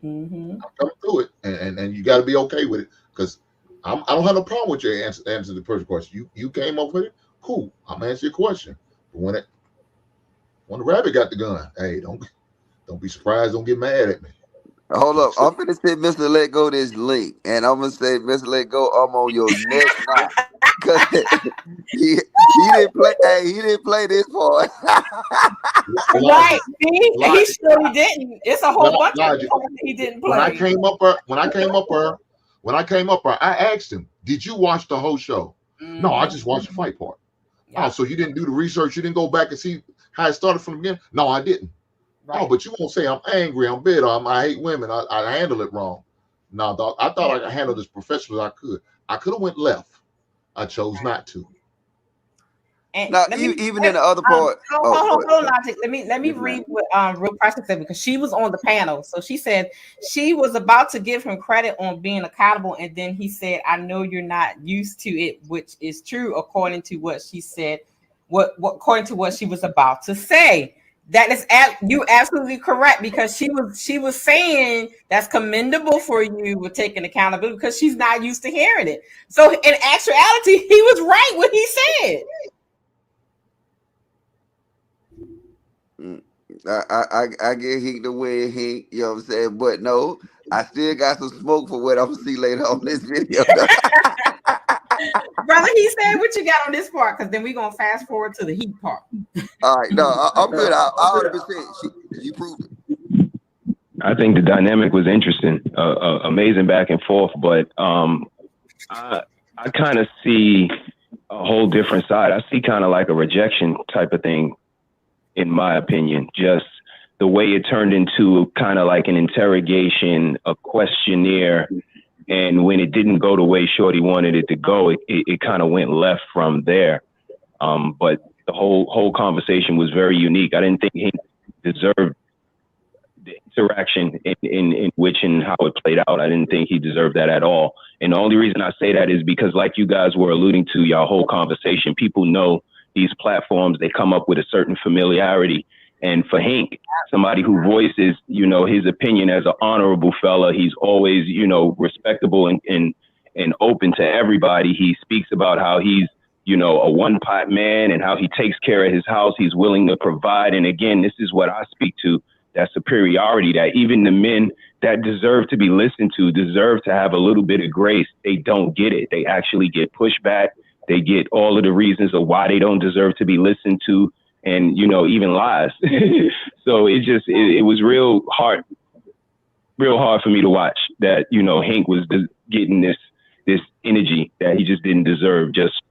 I'm coming through it, and you got to be okay with it, because I don't have no problem with your answer the first question. You came up with it. Cool. I'm gonna answer your question. But when the rabbit got the gun, hey, don't be surprised. Don't get mad at me. Hold up. I'm gonna say Mr. Let Go this link. And I'm gonna say, Mr. Let Go, I'm on your neck now. Cause he didn't play. Hey, he didn't play this part. Right? He surely didn't. It's a whole bunch of parts he didn't play. When I came up there, I asked him, "Did you watch the whole show?" No, I just watched the fight part. Oh, so you didn't do the research? You didn't go back and see how it started from the beginning? No, I didn't. Right. Oh, but you won't say I'm angry, I'm bitter, I hate women, I handle it wrong. No, dog, I thought I handled this professional as I could. I could have went left. I chose not to. And now, even in the other part. Hold on, Logic. Let me read what Real Precious said, because she was on the panel. So she said she was about to give him credit on being accountable, and then he said, "I know you're not used to it," which is true according to what she said. According to what she was about to say. That is you absolutely correct, because she was saying that's commendable for you with taking accountability, because she's not used to hearing it. So in actuality, he was right what he said. I get Hink the way Hink, you know what I'm saying? But no, I still got some smoke for what I'm gonna see later on this video. Brother, he said what you got on this part, because then we're gonna fast forward to the heat part. All right, no, I'm good. I 100%. You proved it. I think the dynamic was interesting, amazing back and forth, but I kind of see a whole different side. I see kind of like a rejection type of thing, in my opinion. Just the way it turned into kind of like an interrogation, a questionnaire. And when it didn't go the way Shorty wanted it to go, it kind of went left from there. But the whole conversation was very unique. I didn't think he deserved the interaction in which and how it played out. I didn't think he deserved that at all. And the only reason I say that is because, like you guys were alluding to, y'all whole conversation, people know these platforms, they come up with a certain familiarity. And for Hank, somebody who voices, his opinion as an honorable fella, he's always, respectable and open to everybody. He speaks about how he's, a one-pot man and how he takes care of his house. He's willing to provide. And again, this is what I speak to, that superiority, that even the men that deserve to be listened to deserve to have a little bit of grace. They don't get it. They actually get pushback. They get all of the reasons of why they don't deserve to be listened to. And, even lies. So it was real hard for me to watch that, Hank was getting this energy that he just didn't deserve just,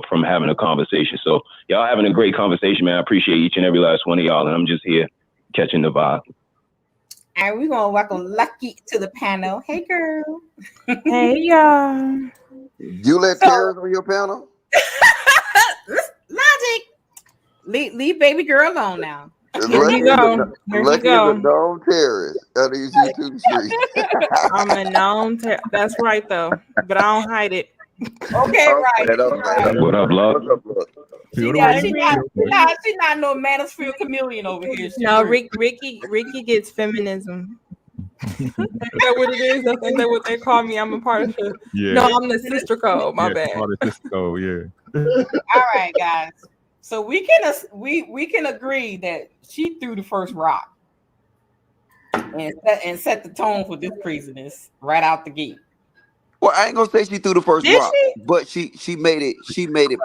from having a conversation. So y'all having a great conversation, man. I appreciate each and every last one of y'all. And I'm just here catching the vibe. And we're going to welcome Lucky to the panel. Hey, girl. Hey, y'all. You let Terrence on your panel? Logic. Leave baby girl alone now. Here you go. Known terrorist of these YouTube streets. I'm a known terrorist. That's right, though. But I don't hide it. Okay, right. What up, love? She's not no manosphere chameleon over here. No, Ricky gets feminism. Is that what it is? I think that's what they call me. I'm a part of the. Yeah. No, I'm the sister code. My bad. Part of sister code, yeah. All right, guys. So we can agree that she threw the first rock and set the tone for this craziness right out the gate. Well, I ain't gonna say she threw the first rock, but she made it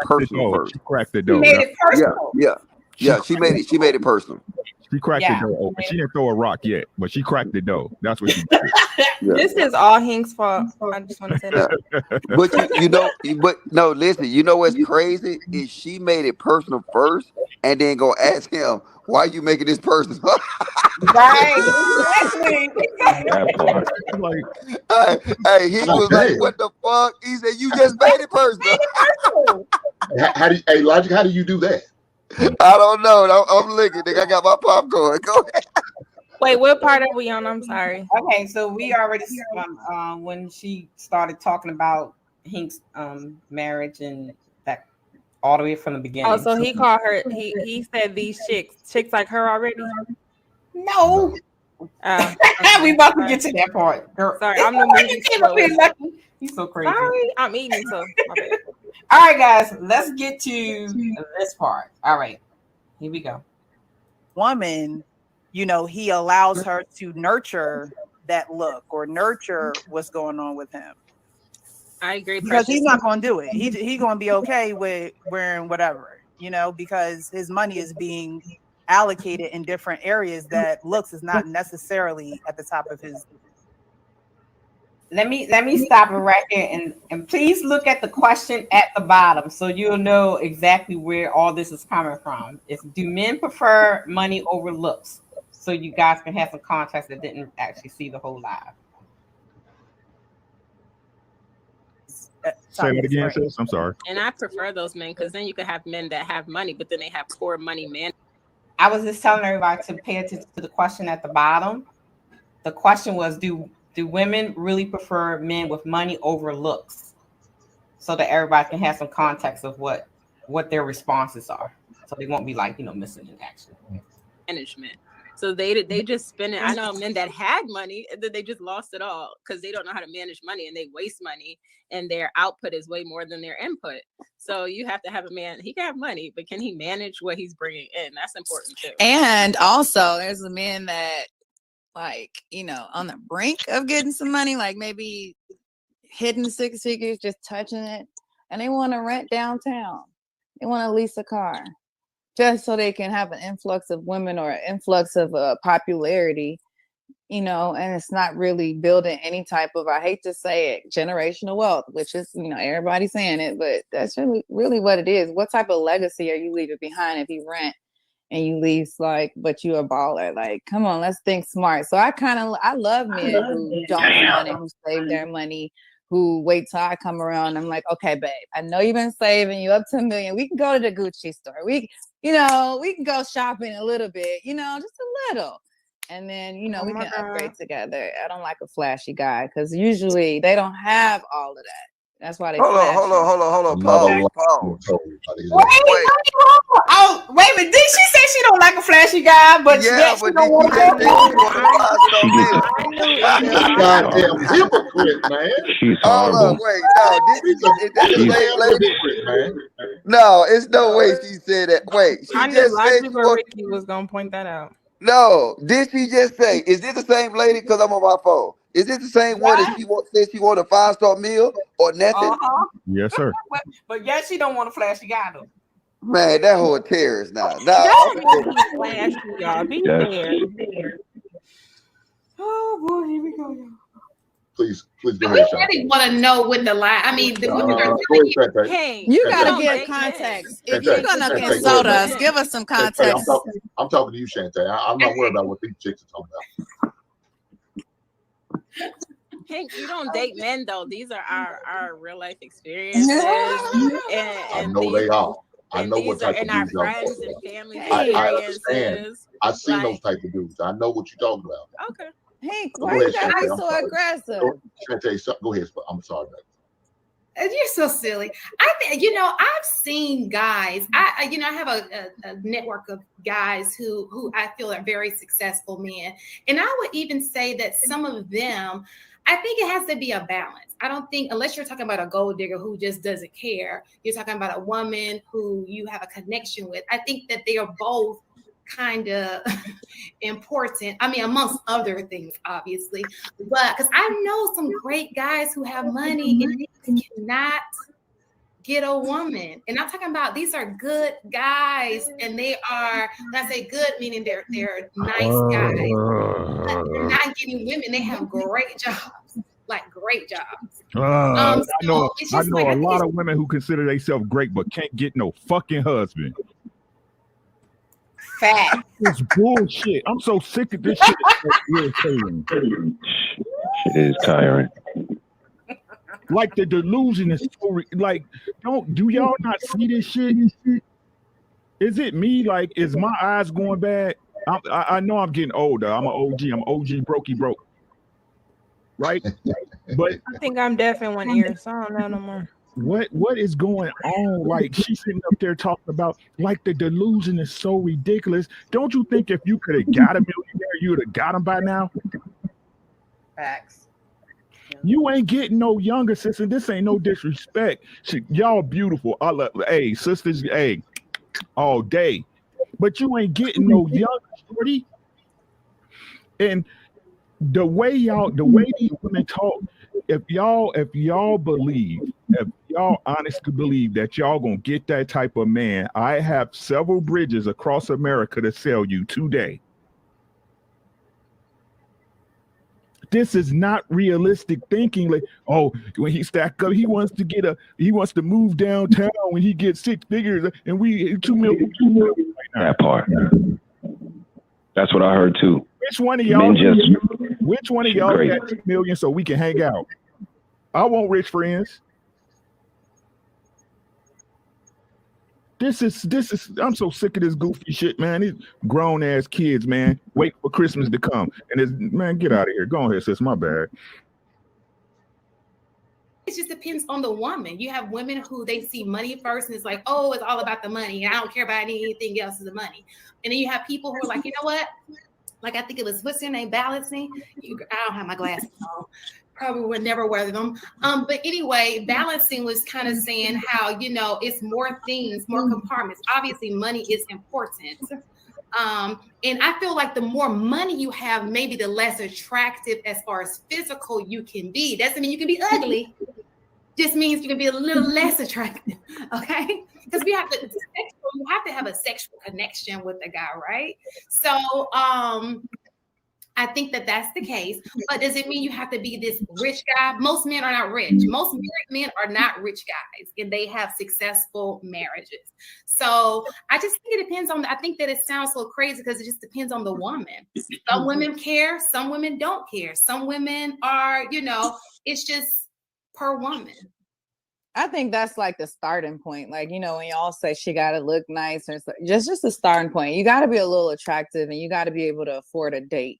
personal first. She cracked the door. She made it personal. Yeah. She made it personal. She cracked the door open. She didn't throw a rock yet, but she cracked the door. That's what she did. This is all Hank's fault. I just want to say that. But listen, you know what's crazy is she made it personal first and then go ask him, why are you making this personal? Right. Hey, he was like, what the fuck? He said, you just made it personal. Logic, how do you do that? I don't know. I'm licking. Nigga, I got my popcorn. Go ahead. Wait, what part are we on? I'm sorry. Okay, so we already when she started talking about Hank's marriage and that all the way from the beginning. Oh, so he called her. He said these chicks like her already. No. We about to get to that part. Girl. Sorry, I'm the movie. He's so crazy. Sorry, I'm eating, so my bad. All right, guys, let's get to this part. All right, here we go. Woman, you know, he allows her to nurture that look or nurture what's going on with him. I agree. Because he's not going to do it. He's going to be okay with wearing whatever, you know, because his money is being allocated in different areas that looks is not necessarily at the top of his. Let me stop it right here and please look at the question at the bottom so you'll know exactly where all this is coming from. It's, do men prefer money over looks? So you guys can have some context that didn't actually see the whole live. Say it again, sis. I'm sorry. And I prefer those men because then you could have men that have money, but then they have poor money men. I was just telling everybody to pay attention to the question at the bottom. The question was, do women really prefer men with money over looks? So that everybody can have some context of what their responses are. So they won't be like, you know, missing in action. Management. So they just spend it. I know men that had money and then they just lost it all because they don't know how to manage money and they waste money and their output is way more than their input. So you have to have a man, he can have money, but can he manage what he's bringing in? That's important too. And also there's a man that, like, you know, on the brink of getting some money, like maybe hitting 6 figures, just touching it, and they want to rent downtown. They want to lease a car just so they can have an influx of women or an influx of popularity, you know, and it's not really building any type of, I hate to say it, generational wealth, which is, you know, everybody's saying it, but that's really what it is. What type of legacy are you leaving behind if you rent and you lease, like, but you're a baller? Like, come on, let's think smart. So I love men who don't want it, who save their money, who wait till I come around. I'm like, okay, babe, I know you've been saving, you up to $1 million. We can go to the Gucci store. We can go shopping a little bit, you know, just a little. And then, you know, we can upgrade together. I don't like a flashy guy because usually they don't have all of that. That's why they Hold on. Pause. Wait a minute. Did she say she don't like a flashy guy? But yeah, but don't want Goddamn hypocrite, man. She's Hold on, wait, no, it's no way she said that. Wait, she I knew just said Ricky was gonna point that out. No, did she just say? Is this the same lady? Because I'm on my phone. Is this the same one that said she want a 5-star meal or nothing? Yes, sir. But yet she don't want a flashy guy though. Man, that whole terrorist now. Flashy, y'all. Be fair. Oh boy, here we go, y'all. Please go We ahead. really want to know what the line. I mean, the women are really. Hey, you gotta give context. If you're gonna insult us, give us some context. I'm talking to you, Shantae. I'm not worried about what these chicks are talking about. Hey, you don't date men though. These are our real life experiences. I know they are. I know what type of dudes our are. friends and family I understand. experiences. I've seen those type of dudes. I know what you're talking about. Okay. Hey, why you gotta be so aggressive? Shantae, go ahead. I'm sorry, man. You're so silly. I think, you know, I've seen guys. I have a network of guys who I feel are very successful men, and I would even say that some of them, I think it has to be a balance. I don't think, unless you're talking about a gold digger who just doesn't care, you're talking about a woman who you have a connection with. I think that they are both kind of important. I mean, amongst other things, obviously, but because I know some great guys who have money and they cannot get a woman. And I'm talking about, these are good guys, and they are, when I say good, meaning they're nice guys, but they're not getting women. They have great jobs, like great jobs. I know a lot of women who consider themselves great but can't get no fucking husband. Fact. It's bullshit. I'm so sick of this shit. Shit is tiring. Like the delusion is so like, do y'all not see this shit? Is it me? Like, is my eyes going bad? I know I'm getting older. I'm an OG. I'm OG brokey broke. Right? But I think I'm deaf in one ear, so I don't know no more. What is going on? Like, she's sitting up there talking about, like, the delusion is so ridiculous. Don't you think if you could have got a millionaire, you would have got him by now? Facts. You ain't getting no younger, sister. This ain't no disrespect. Y'all beautiful. I love, hey, sisters, hey, all day. But you ain't getting no younger, shorty. And the way these women talk, if y'all honestly believe that y'all gonna get that type of man, I have several bridges across America to sell you today. This is not realistic thinking. Like, oh, when he stack up, he wants to move downtown when he gets 6 figures, and we 2 million. That part. That's what I heard too. Which one of y'all got 2 million so we can hang out? I want rich friends. This is I'm so sick of this goofy shit, man. These grown ass kids, man, wait for Christmas to come. And it's, man, get out of here. Go ahead, sis. My bad. It just depends on the woman. You have women who they see money first and it's like, oh, it's all about the money. And I don't care about anything else is the money. And then you have people who are like, you know what? Like, I think it was, what's your name? Balancing. I don't have my glasses on. Probably would never wear them. But anyway, Balancing was kind of saying how, you know, it's more things, more compartments. Obviously, money is important. And I feel like the more money you have, maybe the less attractive as far as physical you can be. Doesn't mean you can be ugly. Just means you can be a little less attractive. Okay. Because you have to have a sexual connection with the guy, right? So, I think that that's the case, but does it mean you have to be this rich guy? Most men are not rich. Most married men are not rich guys, and they have successful marriages. So I just think it depends on, I think that it sounds so crazy because it just depends on the woman. Some women care, some women don't care. Some women are, you know, it's just per woman. I think that's like the starting point. Like, you know, when y'all say she got to look nice, or just a starting point. You got to be a little attractive and you got to be able to afford a date.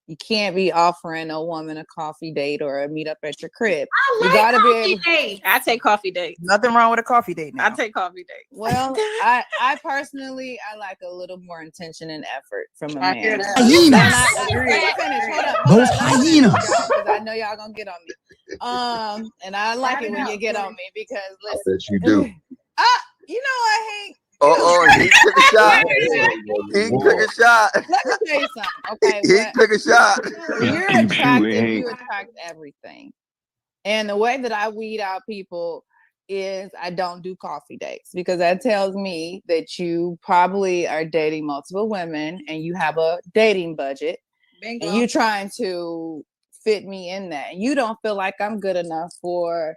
You can't be offering a woman a coffee date or a meet up at your crib. I like coffee dates. I take coffee dates. Nothing wrong with a coffee date now. I take coffee dates. Well, I personally, I like a little more intention and effort from a man. Those hyenas. Because I know y'all gonna get on me. And I like it when you get on me because listen. I bet you do. You know I hate. He took a shot. He took a shot. Let me tell you something. Okay, he took a shot. When you're attractive, you attract everything. And the way that I weed out people is I don't do coffee dates because that tells me that you probably are dating multiple women and you have a dating budget. Bingo. And you're trying to fit me in that. And you don't feel like I'm good enough for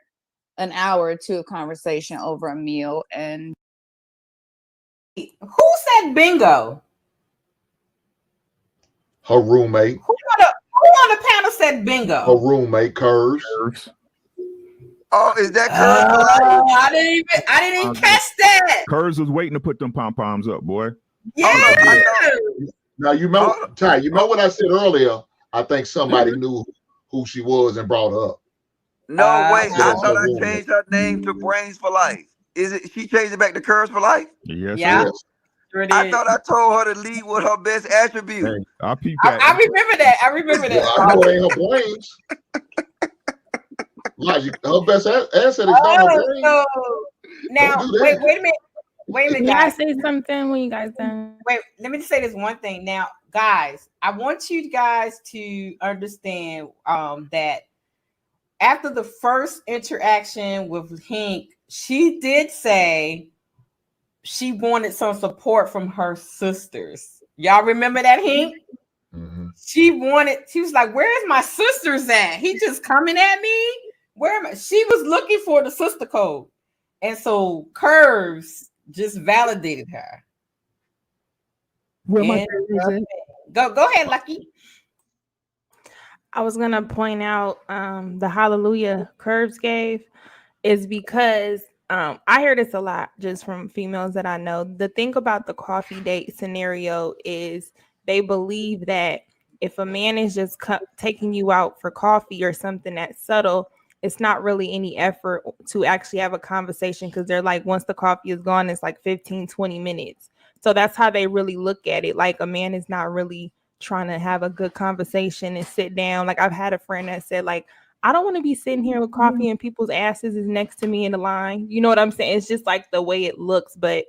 an hour or two of conversation over a meal. And who said bingo? Her roommate. Who on the panel said bingo? Her roommate, Curves. Oh, is that Curves? I didn't even catch that. Curves was waiting to put them pom-poms up, boy. Yeah. Now you know, Ty, you know what I said earlier? I think somebody knew who she was and brought her up. No, wait. I thought I changed her name to Brains for Life. Is it? She changed it back to Curves for Life? Yes. Yeah. Yes. Sure I thought I told her to lead with her best attribute. Hey, I remember that. I remember that. Well, I know it ain't her brains. Her best asset is not her brains. So now, wait a minute. Can Guys. I say something when you guys done? Wait, let me just say this one thing. Now, guys, I want you guys to understand that after the first interaction with Hank, she did say she wanted some support from her sisters. Y'all remember that, Hank? Mm-hmm. She was like, where's my sisters at? He just coming at me? Where am I? She was looking for the sister code. And so Curves just validated her. Go ahead, Lucky. I was gonna point out the hallelujah Curves gave is because I hear this a lot just from females that I know. The thing about the coffee date scenario is they believe that if a man is just taking you out for coffee or something that's subtle, it's not really any effort to actually have a conversation because they're like, once the coffee is gone, it's like 15, 20 minutes. So that's how they really look at it. Like a man is not really trying to have a good conversation and sit down. Like I've had a friend that said, like, I don't want to be sitting here with coffee and people's asses is next to me in the line. You know what I'm saying? It's just like the way it looks, but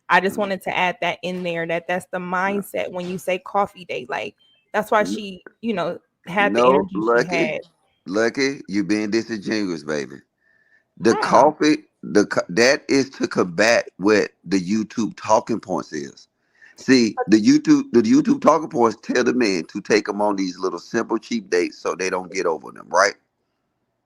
I just wanted to add that in there, that's the mindset when you say coffee date. Like, that's why she, had the No, energy she had. Lucky, you being disingenuous, baby. The How? coffee, that is to combat what the YouTube talking points is. See, the YouTube talking points tell the men to take them on these little simple cheap dates so they don't get over them, right?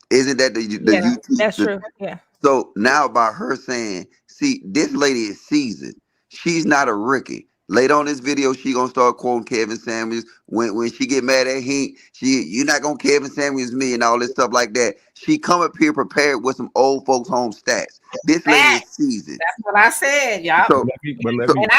Isn't that the Yeah, YouTube? that's true. Yeah. So now by her saying, see, this lady is seasoned. She's not a rookie. Later on this video, she gonna start quoting Kevin Samuels. When she get mad at Hink, you're not gonna Kevin Samuels me and all this stuff like that. She come up here prepared with some old folks home stats. This lady is seasoned. That's what I said, y'all. So, And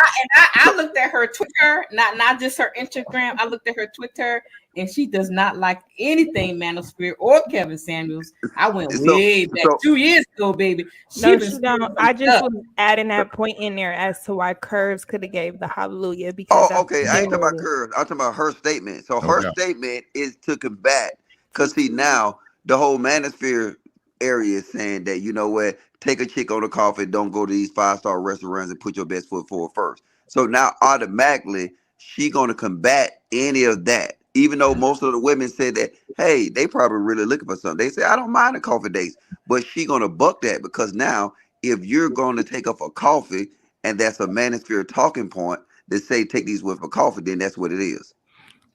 I looked at her Twitter, not just her Instagram. I looked at her Twitter, and she does not like anything Manosphere or Kevin Samuels. I went way back 2 years ago, baby. No, she don't. I just was adding that point in there as to why Curves could have gave the hallelujah. Because okay, I ain't talking about Curves. I'm talking about her statement. So her statement is to combat, because see, now the whole Manosphere area is saying that, you know what, take a chick on a coffee, don't go to these 5-star restaurants and put your best foot forward first. So now automatically she gonna combat any of that. Even though most of the women said that, hey, they probably really looking for something. They say, I don't mind the coffee dates, but she gonna buck that, because now if you're going to take up a coffee and that's a Manosphere talking point that say take these with for coffee, then that's what it is.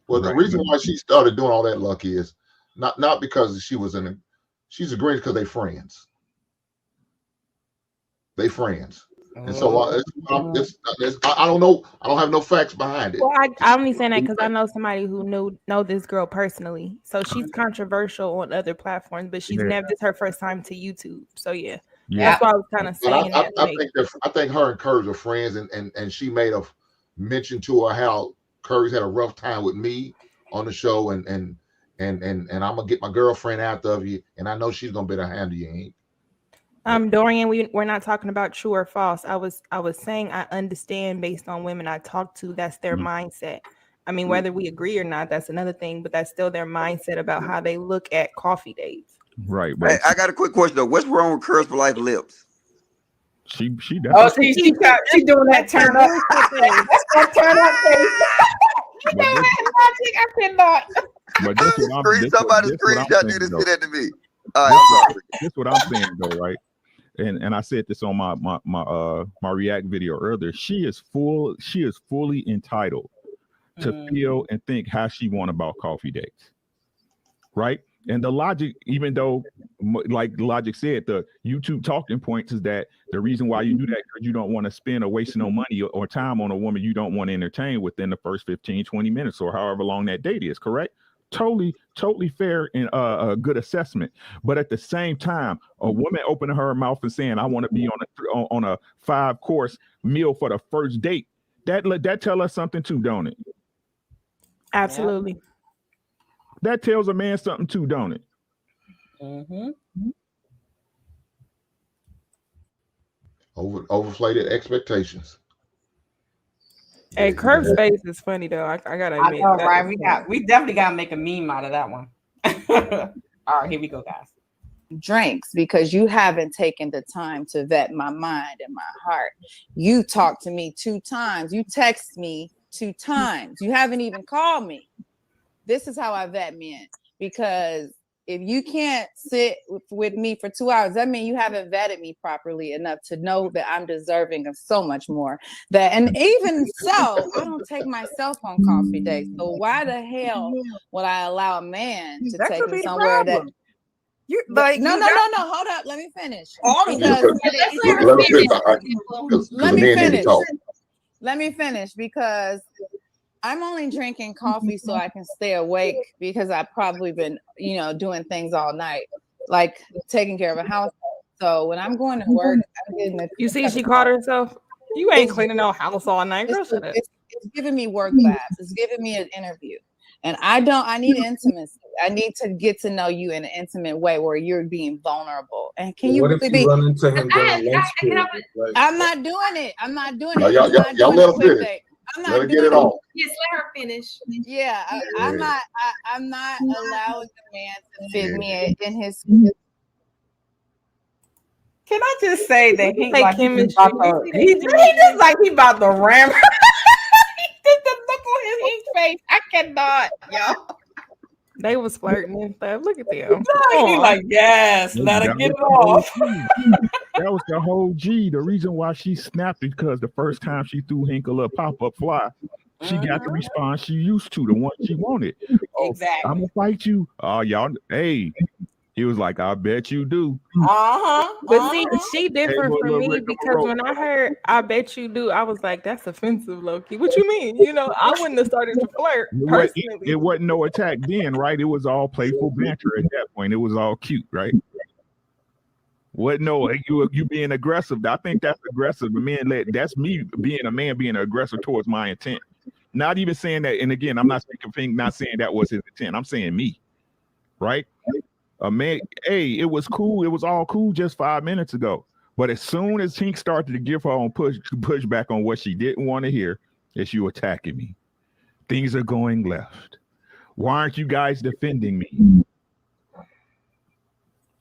Well, the reason why she started doing all that, Lucky, is not because she's agreeing, because they friends. They friends. And so I don't know. I don't have no facts behind it. Well, I'm only saying that because I know somebody who know this girl personally. So she's controversial on other platforms, but she's never, this her first time to YouTube. So yeah. That's why I was kind of saying that. I think her and Curves are friends, and she made a mention to her how Curves had a rough time with me on the show, and I'm gonna get my girlfriend after of you, and I know she's gonna better handle you. Dorian, we're not talking about true or false. I was saying I understand based on women I talk to, that's their mindset. I mean, whether we agree or not, that's another thing, but that's still their mindset about how they look at coffee dates. Right. Hey, I got a quick question though. What's wrong with Curves for Life lips? She doing that turn up. That's that turn up face. I cannot. But this somebody screenshot that and send that to me. This what I'm saying though, right? And I said this on my React video earlier. She is fully entitled to feel and think how she want about coffee dates, right? And the logic, even though, like Logic said, the YouTube talking points is that the reason why you do that because you don't want to spend or waste no money or time on a woman you don't want to entertain within the first 15, 20 minutes or however long that date is, correct? Totally fair and a good assessment. But at the same time, a woman opening her mouth and saying, I want to be on a 5-course meal for the first date, that tell us something too, don't it? Absolutely. That tells a man something too, don't it? Overinflated expectations. Hey, Curve's face is funny though. I gotta admit. All right, we definitely gotta make a meme out of that one. All right, here we go, guys. Drinks, because you haven't taken the time to vet my mind and my heart. You talked to me 2 times. You text me 2 times. You haven't even called me. This is how I vet men, because if you can't sit with me for 2 hours, that means you haven't vetted me properly enough to know that I'm deserving of so much more. And even so, I don't take myself on coffee dates. So why the hell would I allow a man to take me somewhere that you like? No. Hold up. Let me finish. Let me finish because I'm only drinking coffee so I can stay awake, because I've probably been, doing things all night, like taking care of a household. So when I'm going to work, I'm getting you see, she caught herself. You ain't cleaning no house all night. Girl, it's giving me work vibes. It's giving me an interview. And I need intimacy. I need to get to know you in an intimate way where you're being vulnerable. And can you really be? Run into him during lunch period? I'm not doing it. I'm not doing it. Y'all let him finish. I'm Let not her get it doing off. Yes, let her finish. Yeah, I'm not. I'm not allowing the man to fit me in his. Can I just say that he Like like chemistry. he just like he about to ram her. Just the look on his face. I cannot, y'all. They was flirting and stuff. Look at them. He like, yes, let her get it off. That was the whole G. The reason why she snapped is because the first time she threw Hinkle a pop-up fly, she got the response she used to, the one she wanted. Oh, Exactly. I'm gonna fight you. Oh, y'all, hey. He was like, I bet you do. But see, she different Hey, from look, me Rick, because when I heard I bet you do, I was like, that's offensive, Loki. What you mean? You know, I wouldn't have started to flirt personally. It wasn't no attack then, right? It was all playful banter at that point. It was all cute, right? What no, you being aggressive. I think that's aggressive. That's me being a man being aggressive towards my intent. Not even saying that, and again, I'm not saying that was his intent. I'm saying me, right? A man, hey, it was cool. It was all cool just 5 minutes ago. But as soon as Tink started to give her own push back on what she didn't want to hear, is you attacking me. Things are going left. Why aren't you guys defending me?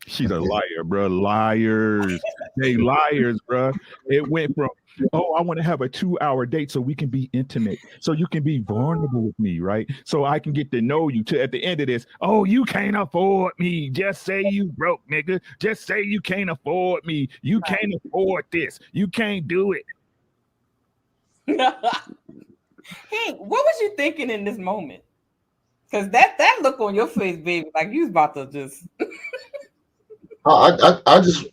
She's a liar, bro. Liars. They liars, bro. It went from, oh, I want to have a 2-hour date so we can be intimate, so you can be vulnerable with me, right? So I can get to know you. To at the end of this, oh, you can't afford me. Just say you broke, nigga. Just say you can't afford me. You can't afford this. You can't do it. Hank, what was you thinking in this moment? Because that look on your face, baby, like you was about to just. I just,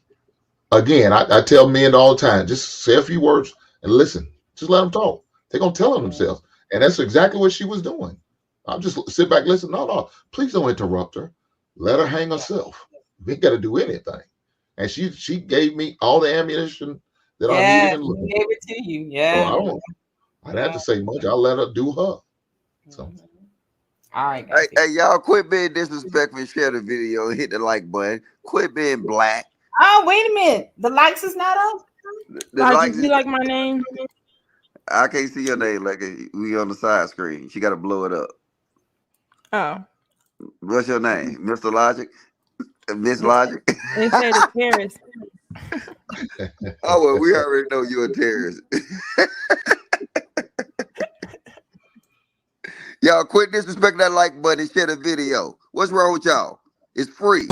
again, I tell men all the time, just say a few words and listen. Just let them talk. They're going to tell on themselves. And that's exactly what she was doing. I'm just sit back, listen. No, please don't interrupt her. Let her hang herself. We ain't got to do anything. And she gave me all the ammunition that I needed. And she gave it to you. Yeah. So I didn't have to say much. I'll let her do her. So. All right, guys. Hey, y'all quit being disrespectful and share the video and hit the like button. Quit being black. Oh, wait a minute. The likes is not up. Did you like my name? I can't see your name like we on the side screen. She got to blow it up. Oh. What's your name? Mr. Logic? Miss Logic? They said it's Paris. Oh, well, we already know you're a terrorist. Y'all quit disrespecting that like button and share the video. What's wrong with y'all? It's free.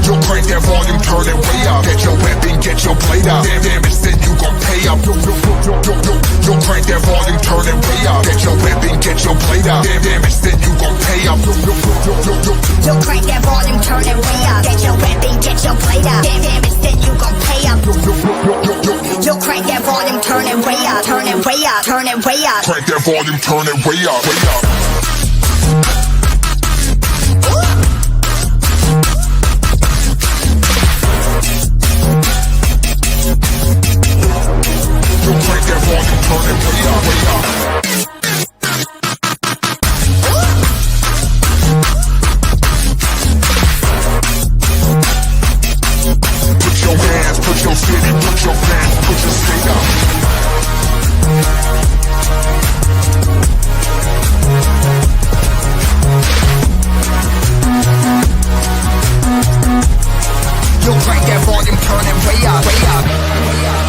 Yo, crank that volume, turn it way up. Get your weapon, get your blade up. Damage, then you gon' pay up. Yo, crank that volume, turn it way up. Get your weapon, get your blade up. Damage, then you gon' pay up. Yo, crank that volume, turn it way up. Get your weapon, get your blade up. Damage, then you gon' pay up. Yo, crank that volume, turn it way up. Turn it way up. Turn it way up. Crank that volume, turn it way up. Way up. Put your hands, put your city, put your fans, put your state up. Yo, crank that volume, turn it way up, way up, way up.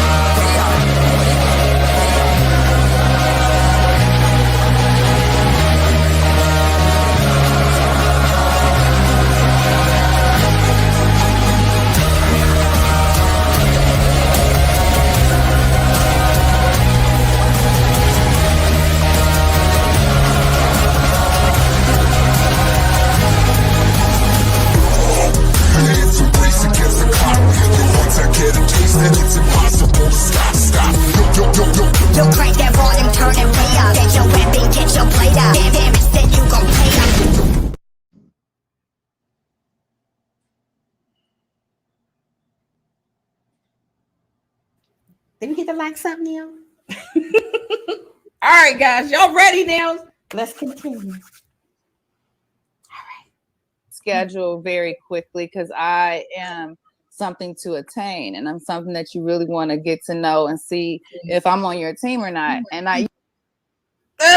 Hands and race against the clock. Once I get a taste, then it's impossible to stop. Yo, crank that volume, turn it way up. Get your weapon, get your blade up. Damage, then you gon' pay up. Did we get the likes up now? All right, guys, y'all ready now? Let's continue. Schedule very quickly because I am something to attain, and I'm something that you really want to get to know and see if I'm on your team or not. And I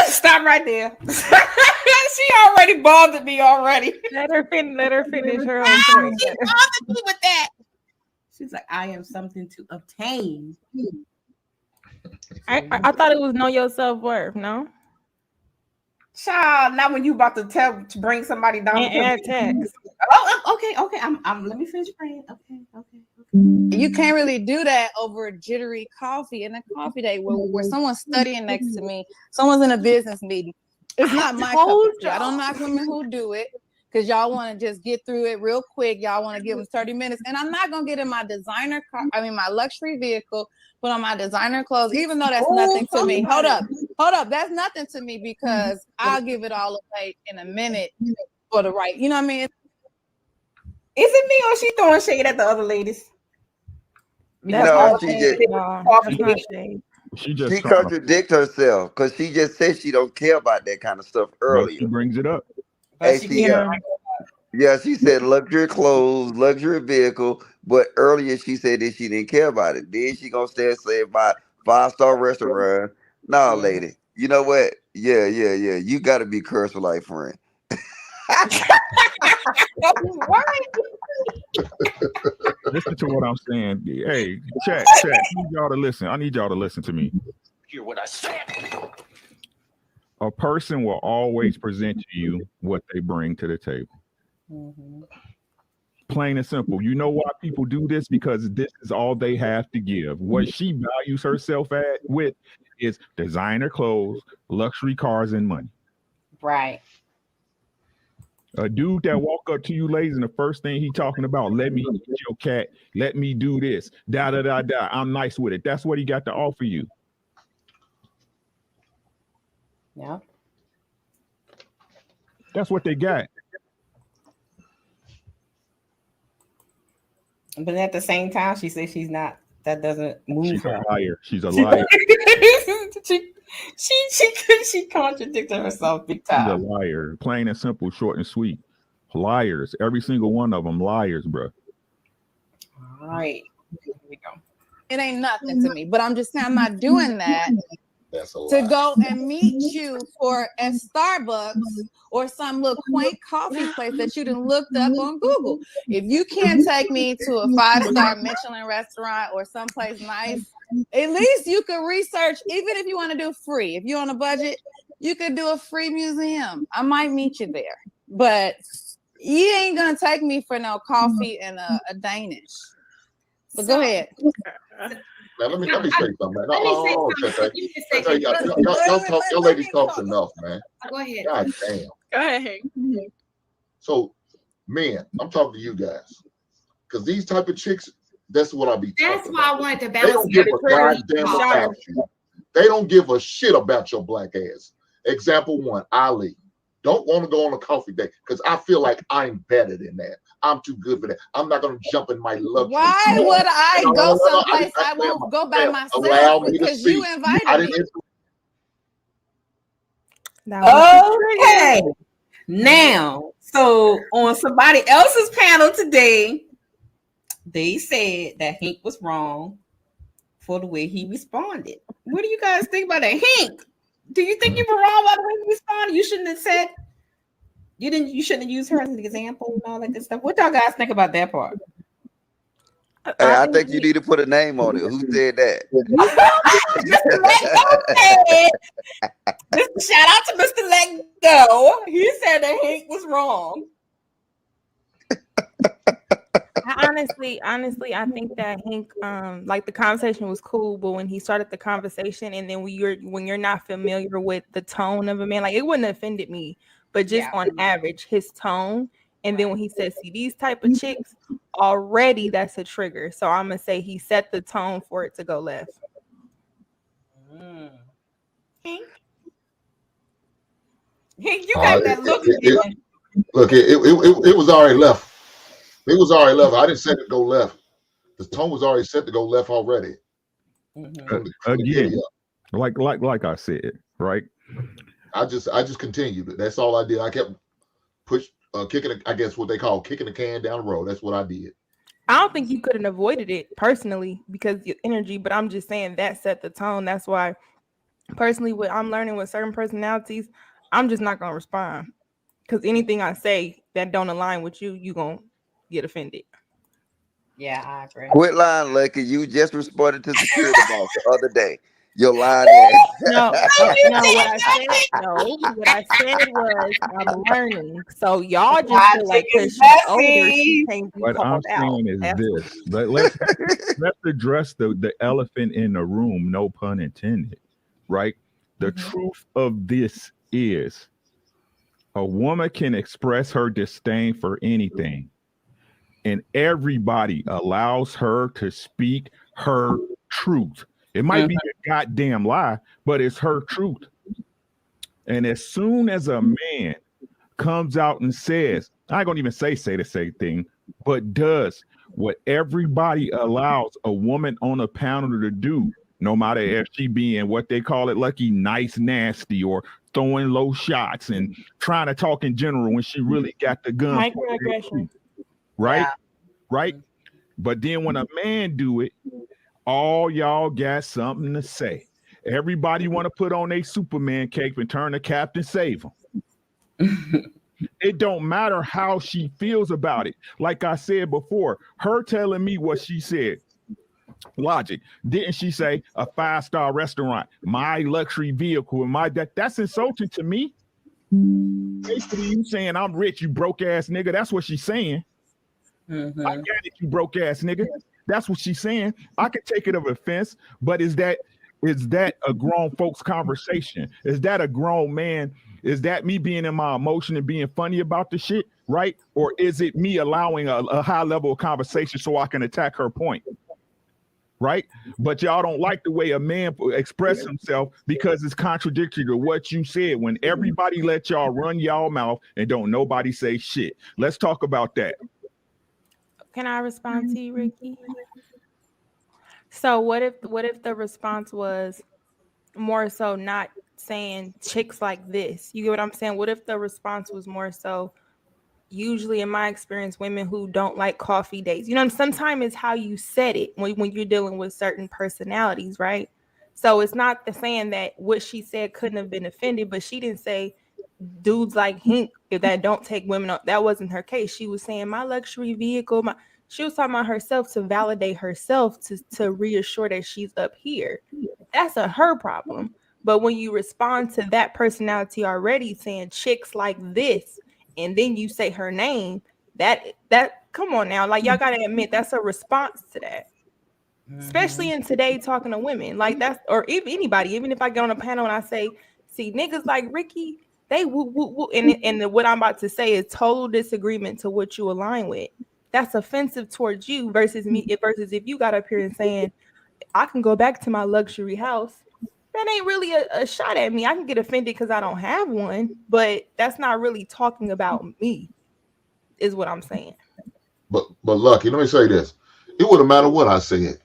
stop right there. She already bothered me already. Let her finish her own point. She bothered me with that. She's like, I am something to obtain. I thought it was know your self-worth, no? Child, not when you about to bring somebody down. And text. Oh, okay. I'm let me finish praying. Okay. You can't really do that over a jittery coffee in a coffee day where someone's studying next to me, someone's in a business meeting. It's not my cup of tea. I don't knock women who do it because y'all want to just get through it real quick. Y'all want to give them 30 minutes. And I'm not going to get in my designer car, my luxury vehicle, put on my designer clothes, even though that's nothing to me. Hold up. That's nothing to me because I'll give it all away in a minute for the right. You know what I mean? Is it me or she throwing shade at the other ladies? She contradicts herself because she just said she don't care about that kind of stuff earlier. She brings it up. And she said luxury clothes, luxury vehicle, but earlier she said that she didn't care about it. Then she gonna stay and say about 5-star restaurant. No, lady. You know what? Yeah. You gotta be cursed with like friend. Listen to what I'm saying. Hey, chat. I need y'all to listen. I need y'all to listen to me. Hear what I said. A person will always present to you what they bring to the table. Plain and simple. You know why people do this? Because this is all they have to give. What she values herself with is designer clothes, luxury cars, and money. Right. A dude that walk up to you ladies and the first thing he talking about, let me eat your cat, let me do this, da. I'm nice with it. That's what he got to offer you. Yeah. That's what they got. But at the same time, she says she's not. That doesn't move her. She's a liar. She contradicted herself big time. She's a liar. Plain and simple, short and sweet. Liars. Every single one of them liars, bro. All right. Here we go. It ain't nothing to me, but I'm just saying I'm not doing that to go and meet you at Starbucks or some little quaint coffee place that you done looked up on Google. If you can't take me to a 5-star Michelin restaurant or someplace nice, at least you could research, even if you want to do free. If you're on a budget, you could do a free museum. I might meet you there, but you ain't gonna take me for no coffee and a Danish. But go ahead. Now, let me say something, man. Y'all ladies talk enough, man. Go ahead. God damn. Go ahead. So, men, I'm talking to you guys, because these type of chicks, that's what I be talking That's why about. I wanted to They balance. don't give a goddamn about you. They don't give a shit about your black ass. Example one, Ali. Don't want to go on a coffee date because I feel like I'm better than that. I'm too good for that. I'm not going to jump in my luxury. Why would I go someplace I won't go by myself because you invited me? Okay. Now, so on somebody else's panel today, they said that Hank was wrong for the way he responded. What do you guys think about that? Hank, do you think you were wrong about the way you responded? You shouldn't have said you shouldn't have used her as an example and all that good stuff. What y'all guys think about that part? Hey, I think you need to put a name on it. Who said that? Shout out to Mr. Let Go. He said that Hank was wrong. Honestly, I think that Hank, like the conversation was cool, but when he started the conversation, and then when you're not familiar with the tone of a man, like it wouldn't have offended me, but just on average, his tone, and then when he said, "See these type of chicks," already that's a trigger. So I'm gonna say he set the tone for it to go left. Hank, you got that look. Look, it was already left. It was already left. I didn't set it to go left. The tone was already set to go left already. Again, like I said, right? I just continued. That's all I did. I kept kicking. I guess what they call kicking the can down the road. That's what I did. I don't think you could have avoided it personally because your energy, but I'm just saying that set the tone. That's why personally what I'm learning with certain personalities, I'm just not gonna respond. Because anything I say that don't align with you, you gonna get offended. Yeah, I agree. Quit lying, Lucky. You just responded to security boss the other day. Your lying ass. No, what I said was I'm learning. So y'all just feel like because she's older, she can't be What I'm called out. saying is this. Let's address the elephant in the room, no pun intended. Right? The truth of this is a woman can express her disdain for anything, and everybody allows her to speak her truth. It might be a goddamn lie, but it's her truth. And as soon as a man comes out and says, I ain't gonna even say the same thing, but does what everybody allows a woman on a panel to do, no matter if she being what they call it, Lucky, nice, nasty, or throwing low shots and trying to talk in general when she really got the gun. Microaggression. Right? Yeah. Right? But then when a man do it, all y'all got something to say. Everybody want to put on a Superman cape and turn the Captain Save him. It don't matter how she feels about it. Like I said before, her telling me what she said. Logic. Didn't she say a 5-star restaurant, my luxury vehicle, and that's insulting to me? Basically, you saying I'm rich, you broke ass nigga. That's what she's saying. I got it, you broke ass nigga. That's what she's saying. I could take it of offense, but is that a grown folks conversation? Is that a grown man? Is that me being in my emotion and being funny about the shit, right? Or is it me allowing a high level of conversation so I can attack her point, right? But y'all don't like the way a man express himself because it's contradictory to what you said when everybody let y'all run y'all mouth and don't nobody say shit. Let's talk about that. Can I respond to you, Ricky? So what if the response was more so not saying chicks like this? You get what I'm saying? What if the response was more so, usually in my experience, women who don't like coffee dates, you know, sometimes it's how you said it when you're dealing with certain personalities, right? So it's not the saying that what she said couldn't have been offended, but she didn't say dudes like Hink if that don't take women up. That wasn't her case. She was saying my luxury vehicle, she was talking about herself to validate herself, to reassure that she's up here. That's her problem. But when you respond to that personality already saying chicks like this, and then you say her name, that come on now, like y'all gotta admit that's a response to that. Especially in today talking to women, like that's, or even anybody, even if I get on a panel and I say, see niggas like Ricky, they woo woo woo, and what I'm about to say is total disagreement to what you align with. That's offensive towards you versus me. Versus if you got up here and saying, I can go back to my luxury house, that ain't really a shot at me. I can get offended because I don't have one, but that's not really talking about me, is what I'm saying. But Lucky, let me say this. It wouldn't matter what I said.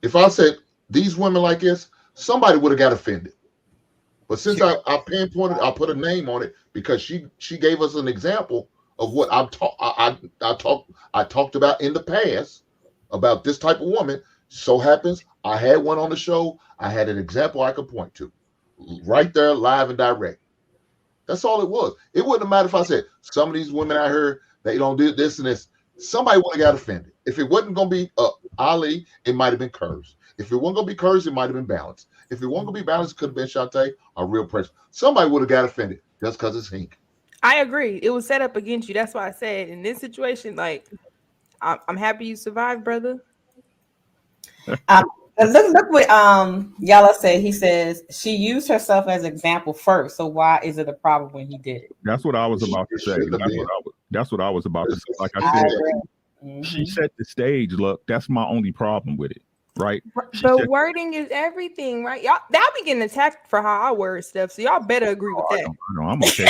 If I said these women like this, somebody would have got offended. But since I pinpointed, I put a name on it because she gave us an example of what I talked about in the past about this type of woman. So happens I had one on the show. I had an example I could point to right there, live and direct. That's all it was. It wouldn't matter if I said some of these women out here, they don't do this and this. Somebody would have got offended. If it wasn't going to be Ali, it might have been Kurz. If it wasn't going to be Kurz, it might have been Balance. If it wasn't going to be Balance, it could have been Shantae or Real Pressure. Somebody would have got offended just because it's Hink. I agree. It was set up against you. That's why I said in this situation, like, I'm happy you survived, brother. Look what Yala said. He says she used herself as example first. So why is it a problem when he did it? That's what I was about to say. That's what I was about to say. Like I said, she set the stage. Look, that's my only problem with it. Right? But wording is everything, right? Y'all be getting attacked for how I word stuff, so y'all better agree with that. No, I'm okay.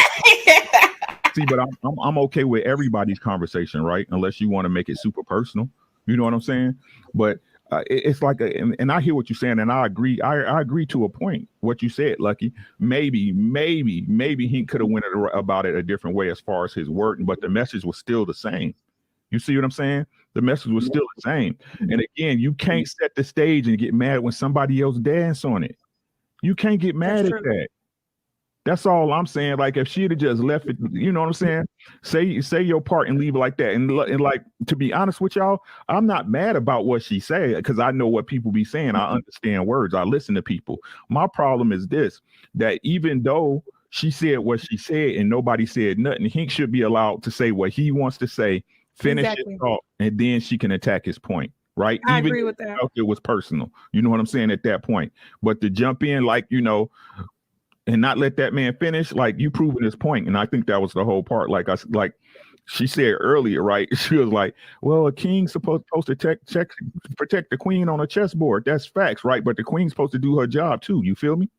See, but I'm okay with everybody's conversation, right? Unless you want to make it super personal. You know what I'm saying? But it's like, and I hear what you're saying, and I agree. I agree to a point. What you said, Lucky. Maybe he could have went about it a different way as far as his wording, but the message was still the same. You see what I'm saying? The message was still the same. And again, you can't set the stage and get mad when somebody else dance on it. You can't get mad at that. That's all I'm saying. Like if she'd have just left it, you know what I'm saying? Say your part and leave it like that. And like, to be honest with y'all, I'm not mad about what she said because I know what people be saying. I understand words. I listen to people. My problem is this, that even though she said what she said and nobody said nothing, he should be allowed to say what he wants to say, finish his thought, and then she can attack his point. Right? I Even agree with that. If it was personal. You know what I'm saying at that point. But to jump in like, you know, and not let that man finish, like you proving his point. And I think that was the whole part. Like she said earlier, right? She was like, well, a king's supposed to protect the queen on a chessboard. That's facts, right? But the queen's supposed to do her job too. You feel me?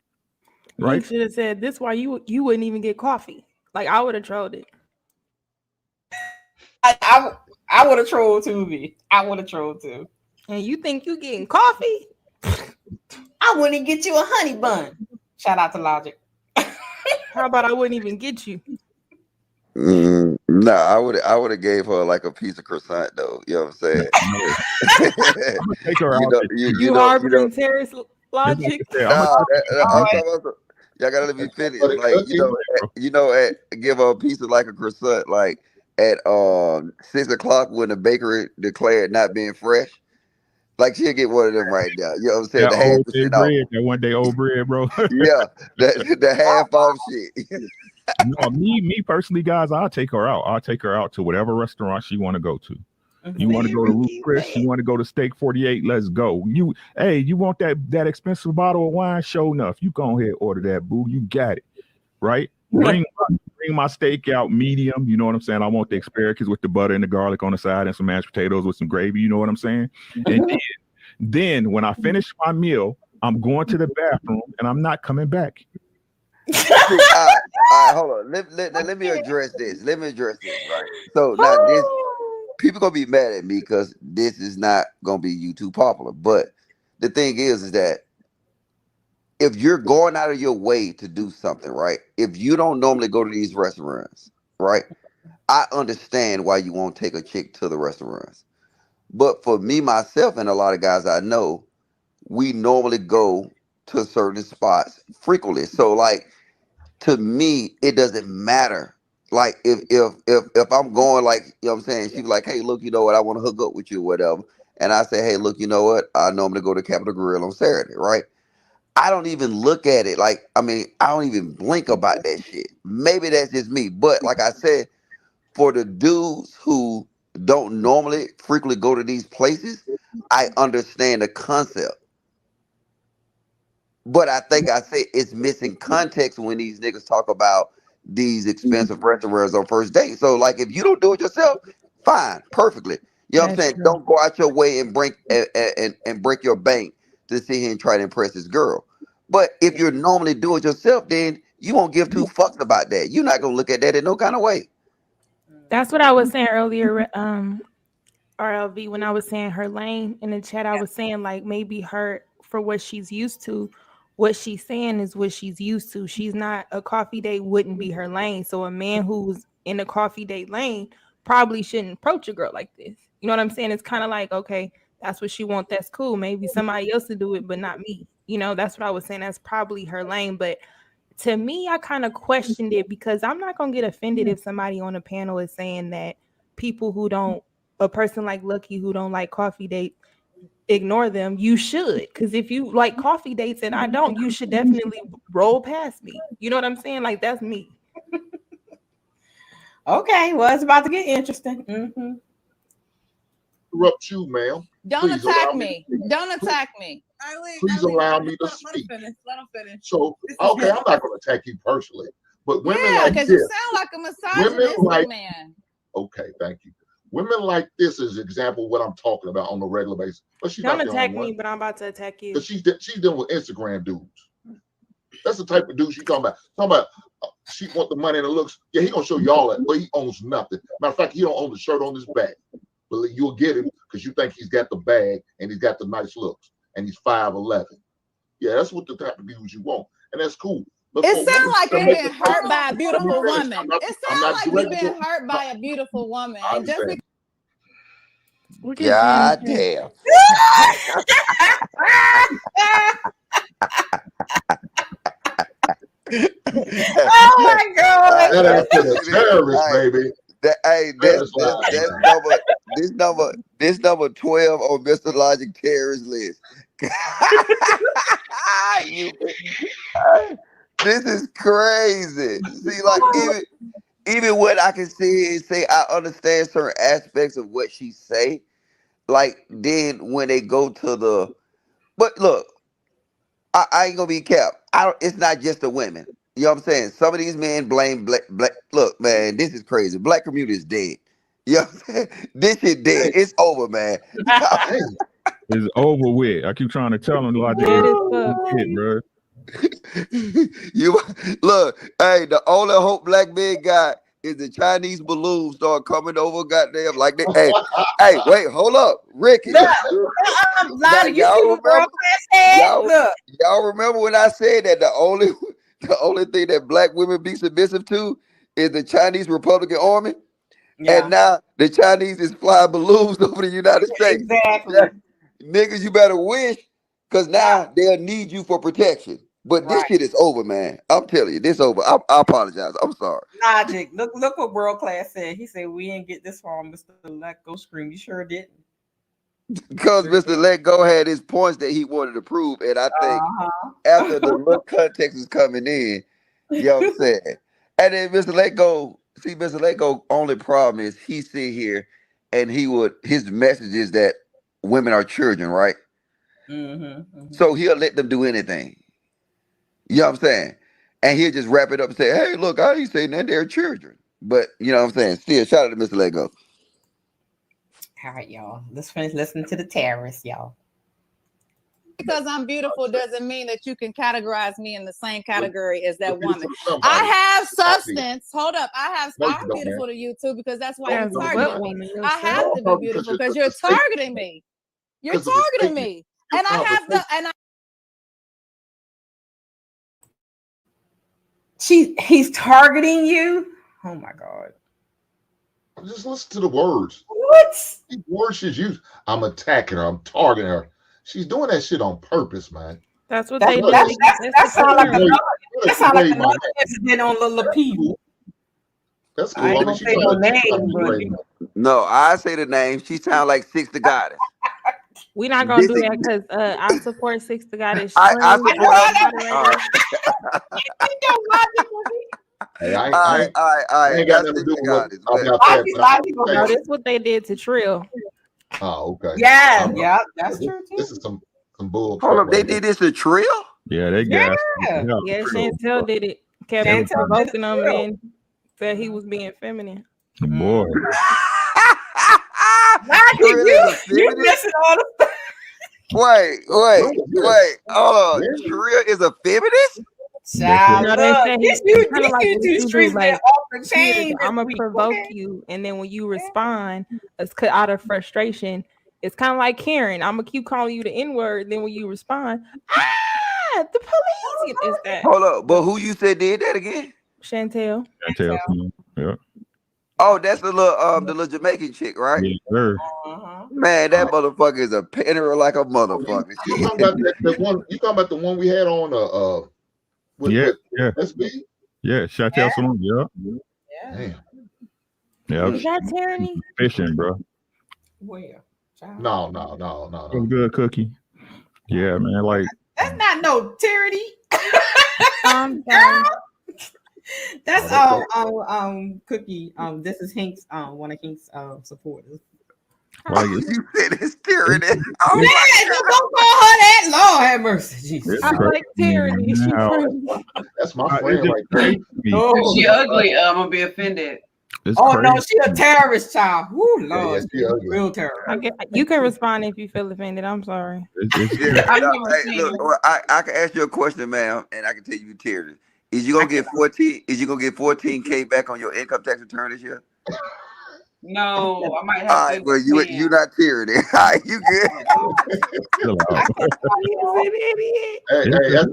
Right? You should have said this why you wouldn't even get coffee. Like I would have trolled it. I would have trolled too, V. I would have trolled too. And you think you getting coffee? I wouldn't get you a honey bun. Shout out to Logic. How about I wouldn't even get you? No, I would have gave her like a piece of croissant though. You know what I'm saying? I'm gonna take her out. You harboring terrorist logic? Y'all gotta let me finish. Like give her a piece of like a croissant, like at 6 o'clock when the bakery declared not being fresh. Like she'll get one of them right now. You know what I'm saying? That old day bread, that one day old bread, bro. Yeah, the half off shit. No, me personally, guys, I'll take her out. I'll take her out to whatever restaurant she want to go to. You want to go to Ruth Chris? You want to go to Steak 48? Let's go. You want that expensive bottle of wine? Show enough. You go ahead, order that, boo. You got it, right? Bring my steak out medium. You know what I'm saying? I want the asparagus with the butter and the garlic on the side and some mashed potatoes with some gravy. You know what I'm saying? And then when I finish my meal, I'm going to the bathroom and I'm not coming back. All right, hold on. Let me address this. Right. So now this people gonna be mad at me because this is not gonna be YouTube popular. But the thing is that if you're going out of your way to do something, right? If you don't normally go to these restaurants, right? I understand why you won't take a chick to the restaurants. But for me, myself, and a lot of guys I know, we normally go to certain spots frequently. So like, to me, it doesn't matter. Like if I'm going, like, you know what I'm saying, she's like, hey, look, you know what, I want to hook up with you or whatever. And I say, hey, look, you know what, I normally go to Capitol Grill on Saturday, right? I don't even look at it like, I don't even blink about that shit. Maybe that's just me. But like I said, for the dudes who don't normally frequently go to these places, I understand the concept. But I think I say it's missing context when these niggas talk about these expensive restaurants on first date. So like, if you don't do it yourself, fine, perfectly. You know what I'm saying? Don't go out your way and break your bank to sit here and try to impress this girl. But if you normally do it yourself, then you won't give two fucks about that. You're not gonna look at that in no kind of way. That's what I was saying earlier, RLV, when I was saying her lane in the chat. I was saying like maybe her, for what she's used to, what she's saying is what she's used to. She's not, a coffee date wouldn't be her lane. So a man who's in a coffee date lane probably shouldn't approach a girl like this. You know what I'm saying? It's kind of like, okay, that's what she wants. That's cool. Maybe somebody else to do it, but not me. You know, that's what I was saying. That's probably her lane. But to me, I kind of questioned it because I'm not going to get offended if somebody on the panel is saying that people who don't, a person like Lucky who don't like coffee dates, ignore them. You should, because if you like coffee dates and I don't, you should definitely roll past me. You know what I'm saying? Like, that's me. Okay, well, it's about to get interesting. Interrupt you, ma'am. Don't attack me. Don't attack me. Please allow me to speak. Let him finish. So, okay, I'm not going to attack you personally, but women like because this, you sound like a misogynistic man. Okay, thank you. Women like this is an example of what I'm talking about on a regular basis. But she's Don't attack me, but I'm about to attack you. Because she's dealing with Instagram dudes. That's the type of dude she's talking about. She want the money and the looks. Yeah, he gonna show you all that, but he owns nothing. Matter of fact, he don't own the shirt on his back. But you'll get him because you think he's got the bag and he's got the nice looks and he's 5'11". Yeah, that's what the type of dudes you want, and that's cool. But it sounds like you're being hurt by a beautiful woman. It sounds like you're being hurt by a beautiful woman. And just God damn. Oh my God! That ain't for the terrorists, baby. This number 12 on Mr. Logic terrorist list. This is crazy. See, like even what I can see is say I understand certain aspects of what she say. Like then when they go to the, but look, I ain't gonna be kept. It's not just the women. You know what I'm saying? Some of these men blame black. Look, man, this is crazy. Black community is dead. You know what I'm saying? This shit dead. It's over, man. It's over with. I keep trying to tell them, like, shit, bro. You look, hey, the only hope black men got is the Chinese balloons start coming over, goddamn, like they. Hey, wait, hold up, Ricky. Y'all remember when I said that the only thing that black women be submissive to is the Chinese Republican Army, and now the Chinese is flying balloons over the United States. Exactly, niggas, you better wish, because now they'll need you for protection. But this shit is over, man. I'm telling you, this over. I apologize. I'm sorry. Logic. Look what World Class said. He said we didn't get this far, Mr. Let Go Scream. You sure didn't. Because Mr. Let Go had his points that he wanted to prove, and I think after the little context is coming in, you know what I'm saying? And then Mr. Let Go, Mr. Let Go only problem is he sit here and his message is that women are children, right? So he'll let them do anything. You know what I'm saying? And he'll just wrap it up and say, hey, look, I ain't saying that they're children. But you know what I'm saying? Still, shout out to Mr. Let Go. All right, y'all. Let's finish listening to the terrorists, y'all. Because I'm beautiful doesn't mean that you can categorize me in the same category as that woman. I have substance. Hold up. I'm beautiful to you too, because that's why you're targeting me. I have to be beautiful because you're targeting me. You're targeting me. And I have he's targeting you. Oh my God. Just listen to the words. What? These words she's used. I'm attacking her. I'm targeting her. She's doing that shit on purpose, man. That's what they do. That sounds like another incident on LAPEEF. That's cool. I ain't gonna say no name, but no, I say the name. She sound like Six the Goddess. We're not gonna do that because I support Six the Goddess. I support Hey, I ain't got nothing to do with it. No, this is what they did to Trill. Oh, okay. Yeah, that's true too. This is some bull. Hold up, they did this to Trill? Yeah, they got. Yeah, Chantel did it. Kept provoking him and said he was being feminine. Boy. You missing all the stuff. Wait. Hold on. Trill is a feminist? Child, I'm gonna provoke you, and then when you respond, it's out of frustration. It's kind of like Karen. I'm gonna keep calling you the N-word. Then when you respond, the police is that. Hold up, but who you said did that again? Chantel. Yeah. Oh, that's the little Jamaican chick, right? Yeah, sir. Man, that motherfucker is a penner like a motherfucker. You talking about the one we had on yeah. SB? Yeah, Chantel Salon. Yeah. Yeah. Is that tyranny? Fishing, bro. Where? No. Good cookie. Yeah, man. Like that's not no tyranny. Girl. That's Cookie. This is Hank's one of Hank's supporters. Like you said, it's tyranny. Oh man, don't call her that. Lord have mercy, Jesus. I like tyranny. That's my friend right there. Oh, she ugly. I'm gonna be offended. No, she a terrorist child. Woo, Lord, real terrorist. Okay, you can respond if you feel offended. I'm sorry. I can ask you a question, ma'am, and I can tell you tyranny. Is you gonna get 14? Is you gonna get 14K back on your income tax return this year? No, I might have. All right, but you not tyranny. All right, you good? Hey, that's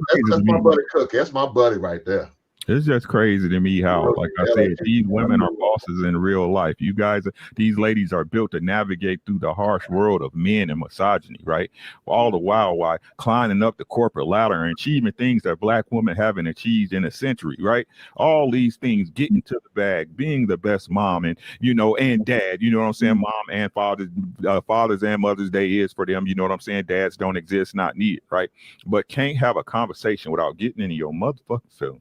my buddy Cookie. That's my buddy right there. It's just crazy to me how, like I said, these women are bosses in real life. You guys, these ladies are built to navigate through the harsh world of men and misogyny, right? All the while climbing up the corporate ladder and achieving things that black women haven't achieved in a century, right? All these things, getting to the bag, being the best mom and, and dad, you know what I'm saying? Mom and Father's and Mother's Day is for them, you know what I'm saying? Dads don't exist, not needed, right? But can't have a conversation without getting into your motherfucking feelings.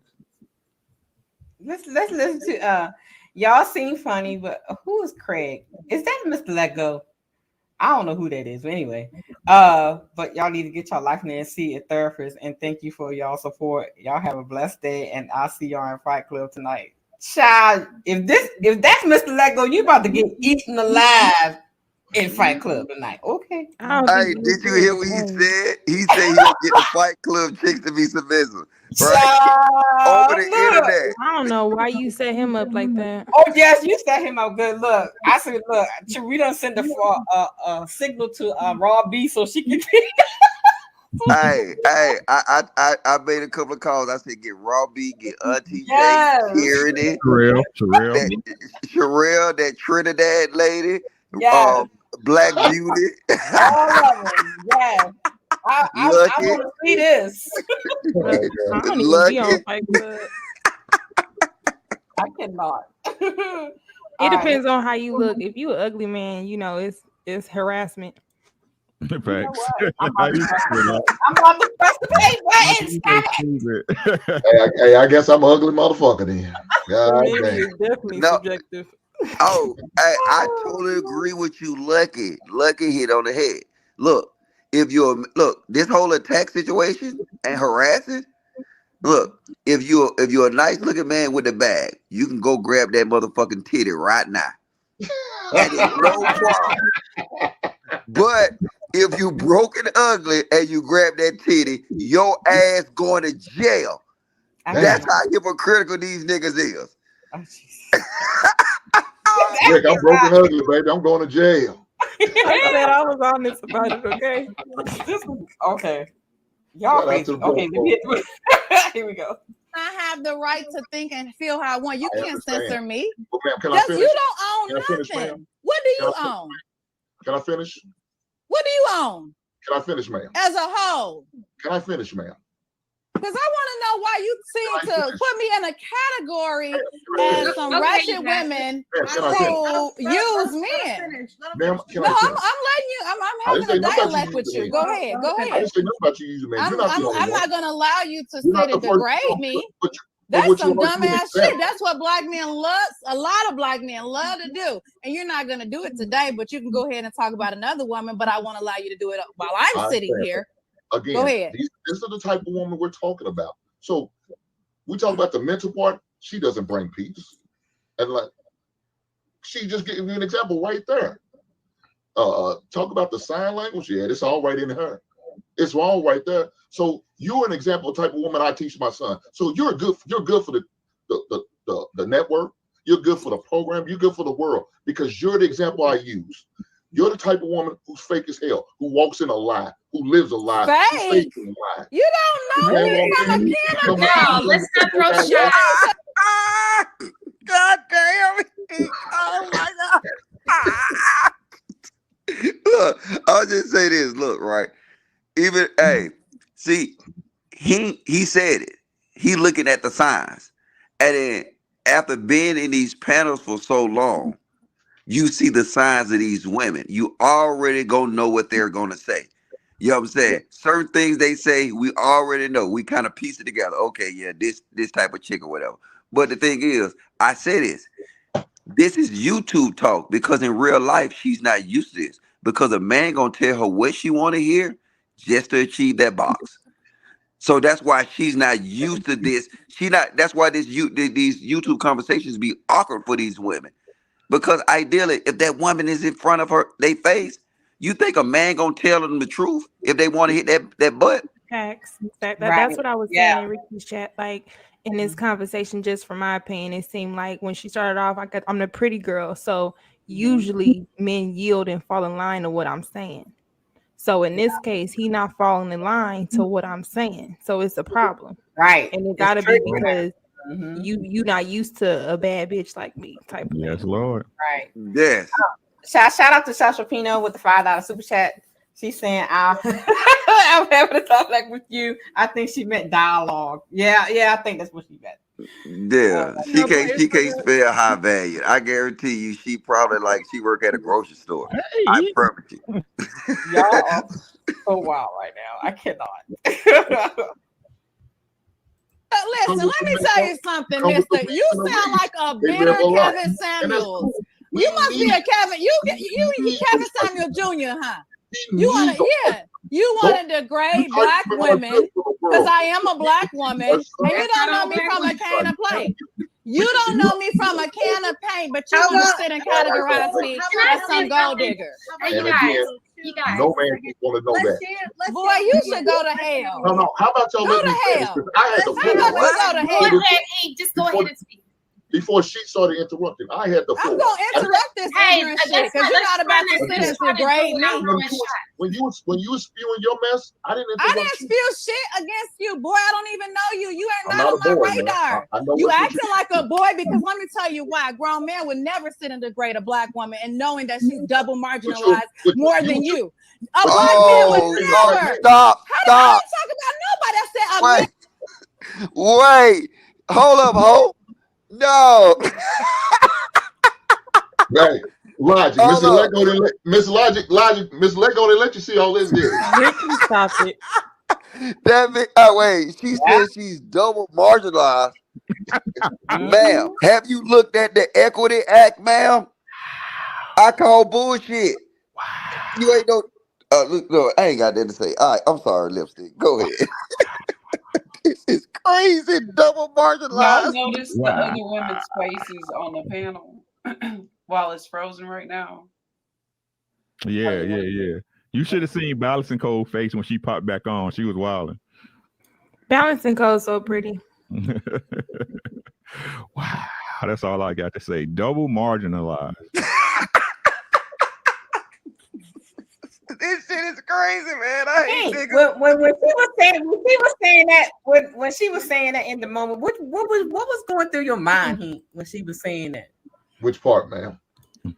Let's listen to y'all seem funny, but who is Craig? Is that Mr. Let Go? I don't know who that is, but anyway. But y'all need to get y'all life and see a therapist, and thank you for y'all support. Y'all have a blessed day, and I'll see y'all in Fight Club tonight. Child, if that's Mr. Let Go, you about to get eaten alive in Fight Club tonight. Okay. Hey, did you hear what he said? He said he'll get the Fight Club chicks to be submissive. Right? Over the internet. I don't know why you set him up like that. Oh yes, you set him up good. Look, I said, look, we done send a signal to Raw B so she can. Hey, I made a couple of calls. I said, get Raw B, get Auntie J, Tyranny, Sherelle, that Trinidad lady, Black Beauty. All of them, yes. I want to see this. I don't even be on Fight Club. I cannot. It depends on how you look. If you an ugly man, it's harassment. Facts. I'm about to press the pay button. Hey, I guess I'm an ugly motherfucker then. It's definitely subjective. Oh, I totally agree with you, Lucky. Lucky hit on the head. Look, this whole attack situation and harassing. Look, if you're a nice looking man with a bag, you can go grab that motherfucking titty right now. And it's no problem. But if you broke and ugly and you grab that titty, your ass going to jail. That's how hypocritical these niggas is. Rick, I'm broken ugly, baby. I'm going to jail. I said I was honest about it, okay? Okay. Y'all crazy. Okay, here we go. I have the right to think and feel how I want. You can't censor me. Well, ma'am, can I finish? You don't own Can I finish, nothing. ma'am? What do you own? Can I finish? What do you own? Can I finish, ma'am? As a whole. Can I finich, ma'am? Because I want to know why you seem to put me in a category as some wretched women who use men. Ma'am, I'm letting you. I'm having a dialect with you. Go ahead. Go ahead. I didn't say nothing about you using men. I'm not going to allow you to say to degrade me. That's That's some dumbass shit. That's what black men love. A lot of black men love to do. And you're not going to do it today, but you can go ahead and talk about another woman. But I want to allow you to do it while I'm sitting here. Again, go ahead. This is the type of woman we're talking about. So we talk about the mental part. She doesn't bring peace. And like, she just gave you an example right there. Talk about the sign language. Yeah, it's all right in her. It's all right there. So you're an example of the type of woman I teach my son. So you're good for the network. You're good for the program. You're good for the world because you're the example I use. You're the type of woman who's fake as hell, who walks in a lie, who lives a lie. Fake. You don't know me from a can of no, let's not throw shots. God damn it. Oh my God. Look, I'll just say this. Look, right. Even see, he said it. He looking at the signs. And then after being in these panels for so long, you see the signs of these women. You already gonna know what they're gonna say. You know what I'm saying? Certain things they say, we already know. We kind of piece it together. Okay, yeah, this type of chick or whatever. But the thing is, I say this is YouTube talk because in real life, she's not used to this. Because a man gonna tell her what she wanna hear just to achieve that box. So that's why she's not used to this. That's why these YouTube conversations be awkward for these women. Because ideally, if that woman is in front of they face, you think a man gonna tell them the truth if they want to hit that butt? Facts. That's what I was saying in Ricky's chat. Like in this conversation, just from my opinion, it seemed like when she started off, I'm the pretty girl. So usually men yield and fall in line to what I'm saying. So in this case, he not falling in line to what I'm saying. So it's a problem. Right. And it gotta be because You not used to a bad bitch like me type of Yes, thing. Lord. Right. Yes. Shout out to Sasha Pino with the $5 super chat. She's saying, I'm having to talk like with you. I think she meant dialogue. Yeah, I think that's what she meant. Yeah, she can't spell high value. I guarantee you, she probably she work at a grocery store. I promise you. Y'all are so wild right now. I cannot. Listen, let me tell you something, mister. You sound like a bitter Kevin Samuels. You must be a Kevin. You Kevin Samuel Jr., huh? You want to degrade black women because I am a black woman, and you don't know me from a can of paint. You don't know me from a can of paint, but you want to sit and categorize me as some gold digger. And again, no man is going to know that. Boy, you should go to hell. No. How about y'all let me finish? I had the floor. How about you go to hell? Just go ahead and speak. Before she started interrupting, I had the floor. I'm gonna interrupt this ignorant shit because you're not about to sit and degrade me. When you was spewing your mess, I didn't interrupt. I didn't spew shit against you, boy. I don't even know you. You ain't I'm not on not a my boy, radar. I know You what acting like a boy because let me tell you why. A grown man would never sit and degrade a black woman and knowing that she's double marginalized more than you. A black man would never. Stop. How do you talk about nobody? I said a man. Wait. Hold up, ho. No. Right. Logic. Mr. Lego didn't let Miss Logic, Miss Lego didn't let you see all this, did he? Stop it. Wait. She said she's double marginalized. Ma'am, have you looked at the Equity Act, ma'am? I call bullshit. You ain't no. Look, no, I ain't got that to say. All right, I'm sorry, Lipstick. Go ahead. This is crazy. Double marginalized. Y'all notice the other women's faces on the panel while it's frozen right now. Yeah. You should have seen Balancing Cole's face when she popped back on. She was wilding. Balancing Cole's so pretty. Wow, that's all I got to say. Double marginalized. This shit is crazy, man. I hate niggas. When she was saying that in the moment, what was going through your mind when she was saying that? Which part, ma'am?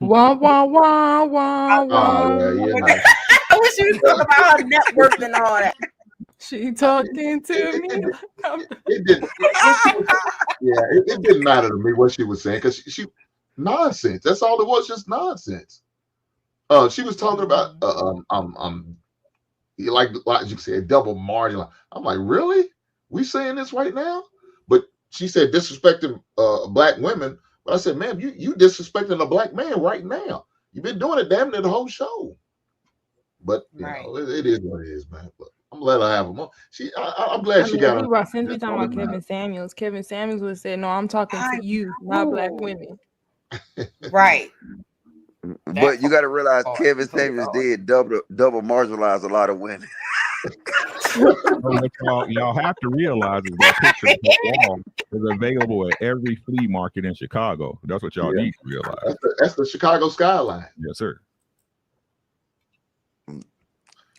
Wah wah wah wah wah. Nice. When she was talking about her network and all that. She talking to me. It didn't matter to me what she was saying because she nonsense. That's all it was, just nonsense. She was talking about like you said, double margin. I'm like, really? We saying this right now? But she said disrespecting black women. But I said, ma'am, you disrespecting a black man right now. You've been doing it damn near the whole show. But you know, it is what it is, man. But I'm glad I have them on. I'm glad she got. Since we talking about Kevin Samuels would say, "No, I'm talking to you, not black women." Right. But you got to realize Kevin Samuels did double marginalize a lot of women. Y'all have to realize is that picture of the wall is available at every flea market in Chicago. That's what y'all need to realize. That's the Chicago skyline. Yes, sir.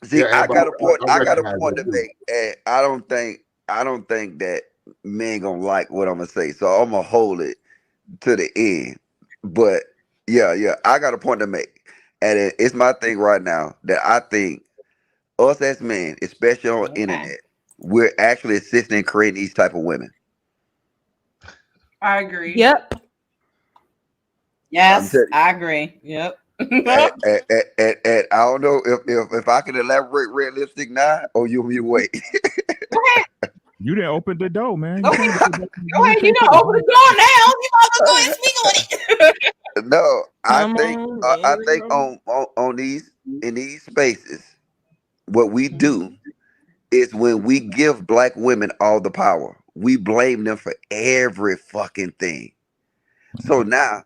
See, I got a point to make, and I don't think that men gonna like what I'm gonna say, so I'm gonna hold it to the end. But yeah, I got a point to make, and it's my thing right now that I think us as men, especially on the internet, we're actually assisting in creating these type of women. I agree. Yep. Yes, I agree. Yep. and I don't know if I can elaborate Red Lipstick now, or you wait. You didn't open the door, man. Go ahead, you don't open the door now. You might as well go ahead and speak on it. No, I think on these in these spaces, what we do is when we give black women all the power, we blame them for every fucking thing. So now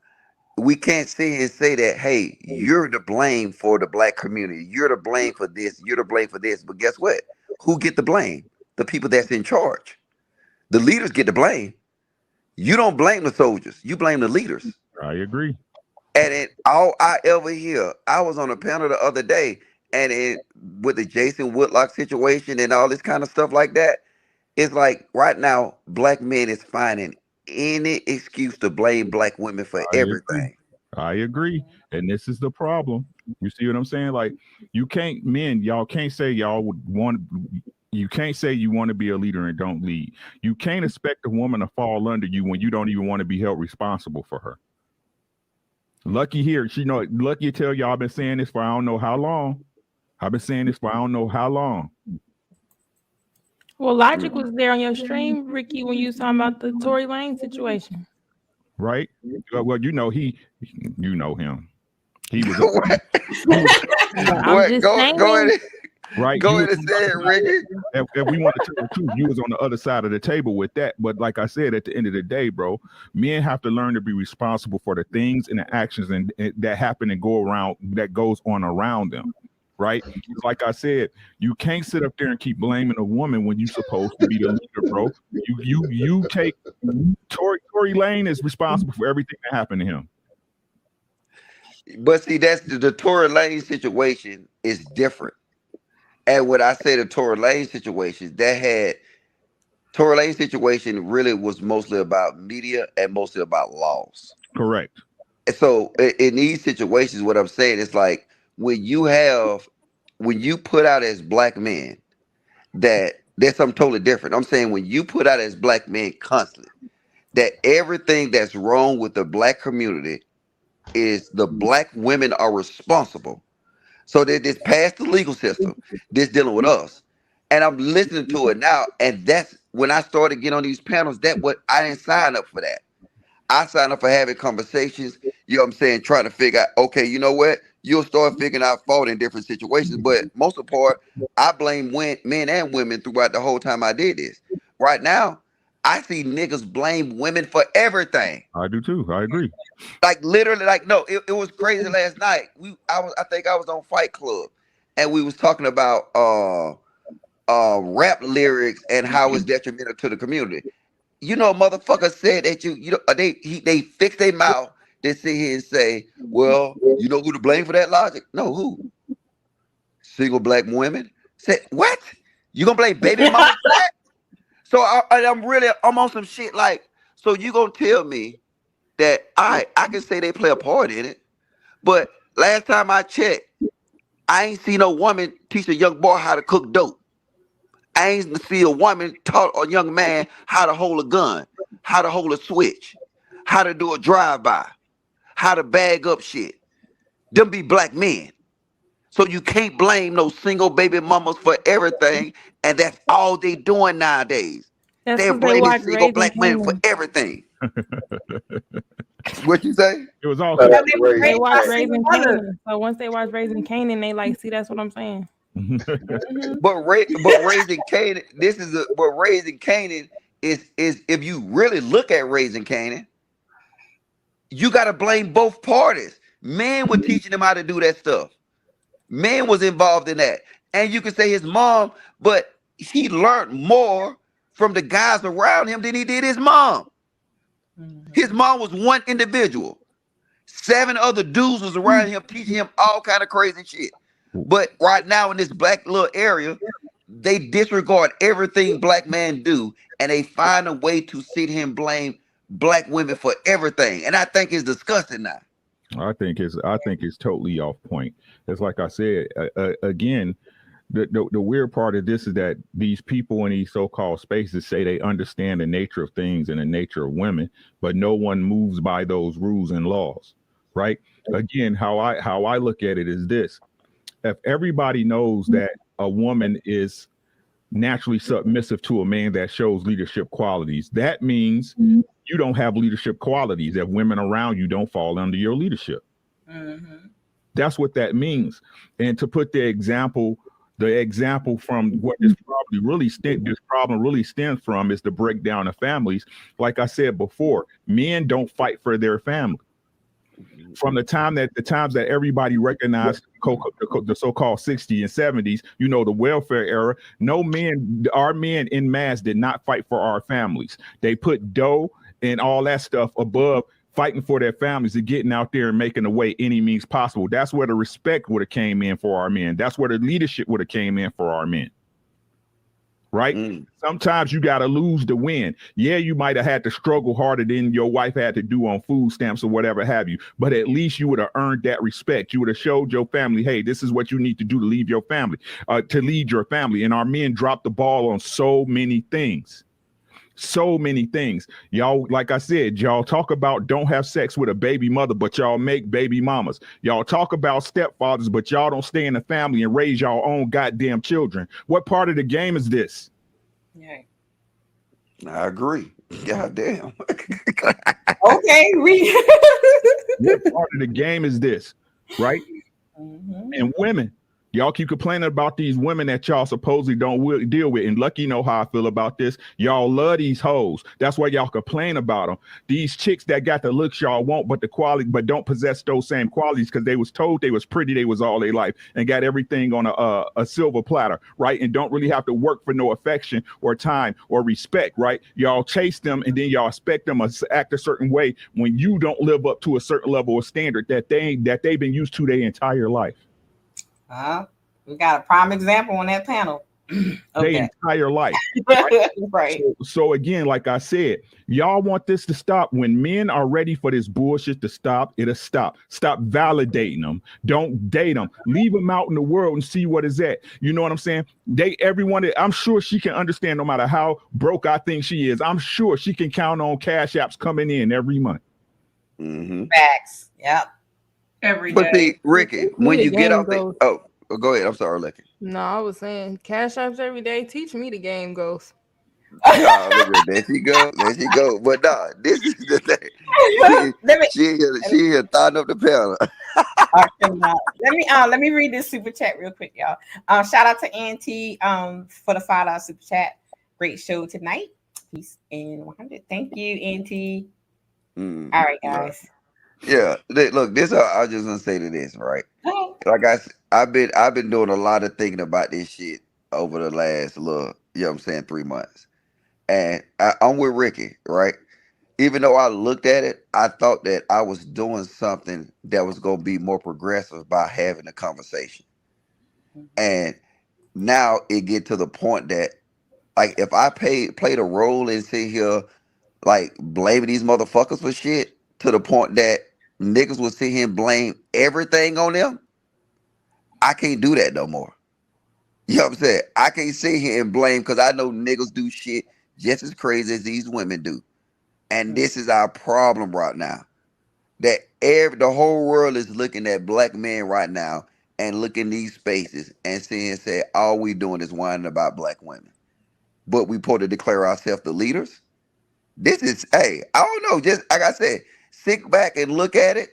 we can't sit here and say that, hey, you're to blame for the black community. You're to blame for this. You're to blame for this. But guess what? Who get the blame? The people that's in charge. The leaders get the blame. You don't blame the soldiers. You blame the leaders. I agree. And all I ever hear, I was on a panel the other day, and with the Jason Woodlock situation and all this kind of stuff like that, it's like right now, black men is finding any excuse to blame black women for everything. I agree. And this is the problem. You see what I'm saying? Like, you can't, men, y'all can't say y'all would want, you can't say you want to be a leader and don't lead. You can't expect a woman to fall under you when you don't even want to be held responsible for her. Lucky here, lucky to tell y'all I've been saying this for I don't know how long. I've been saying this for I don't know how long. Well, Logic was there on your stream, Ricky, when you was talking about the Tory Lane situation. Right? Well, you know him. He was. I'm just saying. Go ahead. Right. Go ahead and say it, Ricky. If we want to tell the truth, you was on the other side of the table with that. But like I said, at the end of the day, bro, men have to learn to be responsible for the things and the actions and that happen and go around, that goes on around them. Right? Like I said, you can't sit up there and keep blaming a woman when you're supposed to be the leader, bro. You take Tory Lane is responsible for everything that happened to him. But see, that's the Tory Lane situation is different. And what I say the Tory Lane situation, Tory Lane situation really was mostly about media and mostly about laws. Correct. And so in these situations, what I'm saying is like when you put out as black men that there's something totally different. I'm saying when you put out as black men constantly that everything that's wrong with the black community is the black women are responsible. So they just passed the legal system, this dealing with us. And I'm listening to it now. And that's when I started getting on these panels, I didn't sign up for that. I signed up for having conversations, you know what I'm saying, trying to figure out, okay, you know what? You'll start figuring out fault in different situations. But most of the part, I blame men and women throughout the whole time I did this. Right now, I see niggas blame women for everything. I do too. I agree. Like literally, like no, it was crazy last night. I think I was on Fight Club, and we was talking about rap lyrics and how it's detrimental to the community. You know, motherfucker said that they fix their mouth. They sit here and say, well, you know who to blame for that logic? No, who? Single black women. Said what? You gonna blame baby mama for that? So I'm on some shit like, so you gonna tell me that I can say they play a part in it, but last time I checked, I ain't seen no woman teach a young boy how to cook dope. I ain't see a woman taught a young man how to hold a gun, how to hold a switch, how to do a drive-by, how to bag up shit. Them be black men. So you can't blame no single baby mamas for everything, and that's all they doing nowadays. They're blaming single black men for everything. What you say? It was all they watch Raising Kanan. So once they watch Raising Kanan, they like, see, that's what I'm saying. But Raising Kanan, Raising Kanan is if you really look at Raising Kanan, you got to blame both parties. Men were teaching him how to do that stuff. Man was involved in that. And you can say his mom, but he learned more from the guys around him than he did his mom. His mom was one individual. 7 other dudes was around him teaching him all kind of crazy shit. But right now in this black little area, they disregard everything black men do, and they find a way to sit here and blame black women for everything. And I think it's disgusting now. I think it's totally off point. It's like I said again. The weird part of this is that these people in these so-called spaces say they understand the nature of things and the nature of women, but no one moves by those rules and laws, right? Again, how I look at it is this: if everybody knows that a woman is naturally submissive to a man that shows leadership qualities, that means you don't have leadership qualities if women around you don't fall under your leadership. That's what that means. And to put the example from what this problem really stems from is the breakdown of families. Like I said before, men don't fight for their family. From the times that everybody recognized the so-called 60s and 70s, you know, the welfare era, our men en masse did not fight for our families. They put dough and all that stuff above fighting for their families and getting out there and making a way any means possible. That's where the respect would have came in for our men. That's where the leadership would have came in for our men. right? Sometimes you got to lose to win. Yeah, you might have had to struggle harder than your wife had to do on food stamps or whatever have you, but at least you would have earned that respect. You would have showed your family, hey, this is what you need to do to lead your family, to lead your family. And our men dropped the ball on so many things. So many things. Y'all, like I said, y'all talk about don't have sex with a baby mother, but y'all make baby mamas. Y'all talk about stepfathers, but y'all don't stay in the family and raise y'all own goddamn children. What part of the game is this? Yeah. I agree. God damn. Okay, what part of the game is this, right? And women, y'all keep complaining about these women that y'all supposedly don't deal with. And Lucky know how I feel about this. Y'all love these hoes. That's why y'all complain about them. These chicks that got the looks y'all want, but the quality, but don't possess those same qualities because they was told they was pretty, they was all their life, and got everything on a silver platter, right? And don't really have to work for no affection or time or respect, right? Y'all chase them and then y'all expect them to act a certain way when you don't live up to a certain level of standard that they've been used to their entire life. We got a prime example on that panel. Their entire life. Right. So again, like I said, y'all want this to stop. When men are ready for this bullshit to stop, it'll stop. Stop validating them. Don't date them. Leave them out in the world and see what is at. You know what I'm saying? Everyone, I'm sure she can understand no matter how broke I think she is. I'm sure she can count on cash apps coming in every month. Facts. Yep. Every But day. see, Ricky, when you get off the go ahead. I'm sorry, Lucky. No, I was saying cash apps every day. Teach me the game goes. Oh, look at there she go. There she go. But nah, this is the thing. She here thotting up the panel. Let me read this super chat real quick, y'all. Shout out to Auntie for the $5 super chat. Great show tonight. Peace and 100. Thank you, Auntie. All right, guys. Yeah, look, this I was just gonna say to this, right? Like I've been doing a lot of thinking about this shit over the last 3 months. And I'm with Ricky, right? Even though I looked at it, I thought that I was doing something that was gonna be more progressive by having a conversation. And now it get to the point that like if I played a role and sit here like blaming these motherfuckers for shit to the point that niggas will sit here and blame everything on them, I can't do that no more. You know what I'm saying? I can't sit here and blame because I know niggas do shit just as crazy as these women do. And this is our problem right now. That the whole world is looking at black men right now and looking these spaces and say, all we doing is whining about black women. But we supposed to declare ourselves the leaders. This is, hey, I don't know. Just like I said, sit back and look at it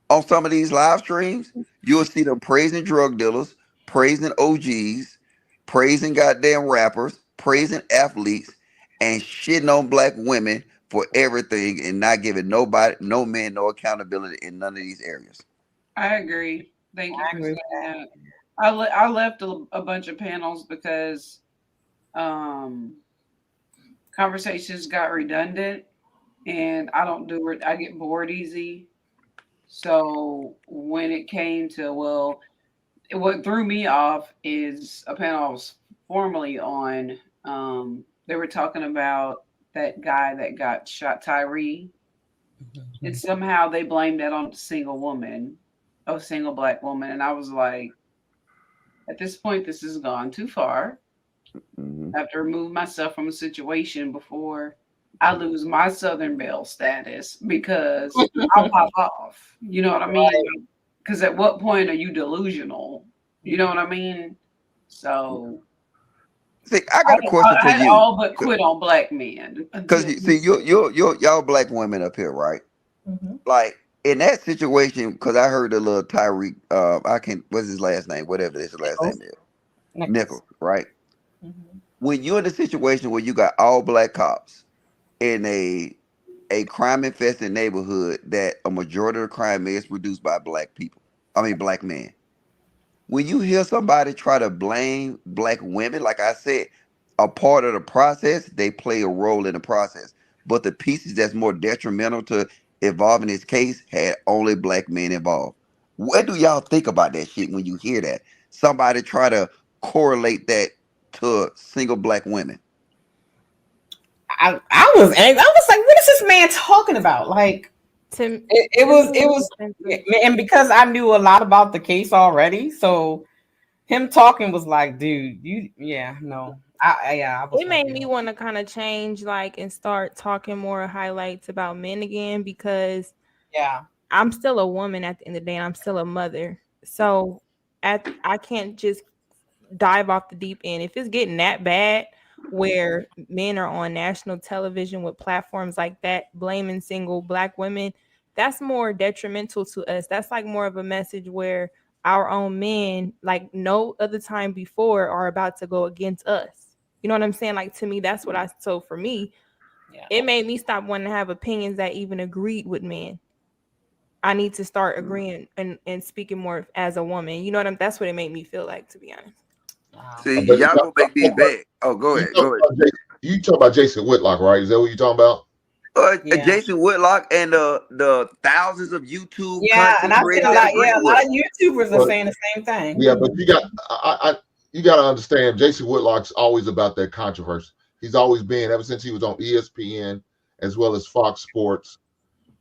on some of these live streams. You'll see them praising drug dealers, praising OGs, praising goddamn rappers, praising athletes, and shitting on black women for everything and not giving no man, no accountability in none of these areas. I agree. Thank you for saying that. I left a bunch of panels because conversations got redundant and I don't do it. I get bored easy. So when it came to, what threw me off is a panel I was formerly on. They were talking about that guy that got shot, Tyree. And somehow they blamed that on a single black woman. And I was like, at this point, this has gone too far. I have to remove myself from a situation before I lose my Southern Belle status because I'll pop off. You know what I mean? Because at what point are you delusional? You know what I mean? So, see, I got a question for you. All but quit on black men. Because see, y'all black women up here, right? Like in that situation, because I heard the little Tyreek, what's his last name? Whatever his last name is, Nichols, right? When you're in a situation where you got all black cops in a crime infested neighborhood that a majority of the crime is produced by black men. When you hear somebody try to blame black women, like I said, a part of the process, they play a role in the process. But the pieces that's more detrimental to evolving this case had only black men involved. What do y'all think about that shit when you hear that? Somebody try to correlate that to single black women? I was angry. I was like, what is this man talking about? Like, it was, and because I knew a lot about the case already, so him talking was like, dude, I was. It made me want to kind of change, like, and start talking more highlights about men again, because I'm still a woman at the end of the day, and I'm still a mother. So I can't just dive off the deep end. If it's getting that bad where men are on national television with platforms like that blaming single black women, that's more detrimental to us. That's like more of a message where our own men, like no other time before, are about to go against us. You know what I'm saying? Like, to me, that's what so for me, it made me stop wanting to have opinions that even agreed with men. I need to start agreeing and speaking more as a woman. You know what that's what it made me feel like, to be honest. See, y'all gonna make me bad. Oh, go ahead. You talk about Jason Whitlock, right? Is that what you're talking about? Jason Whitlock and the thousands of YouTube and I feel like a lot of YouTubers are saying the same thing. Yeah, but you got to understand, Jason Whitlock's always about that controversy. He's always been ever since he was on ESPN as well as Fox Sports,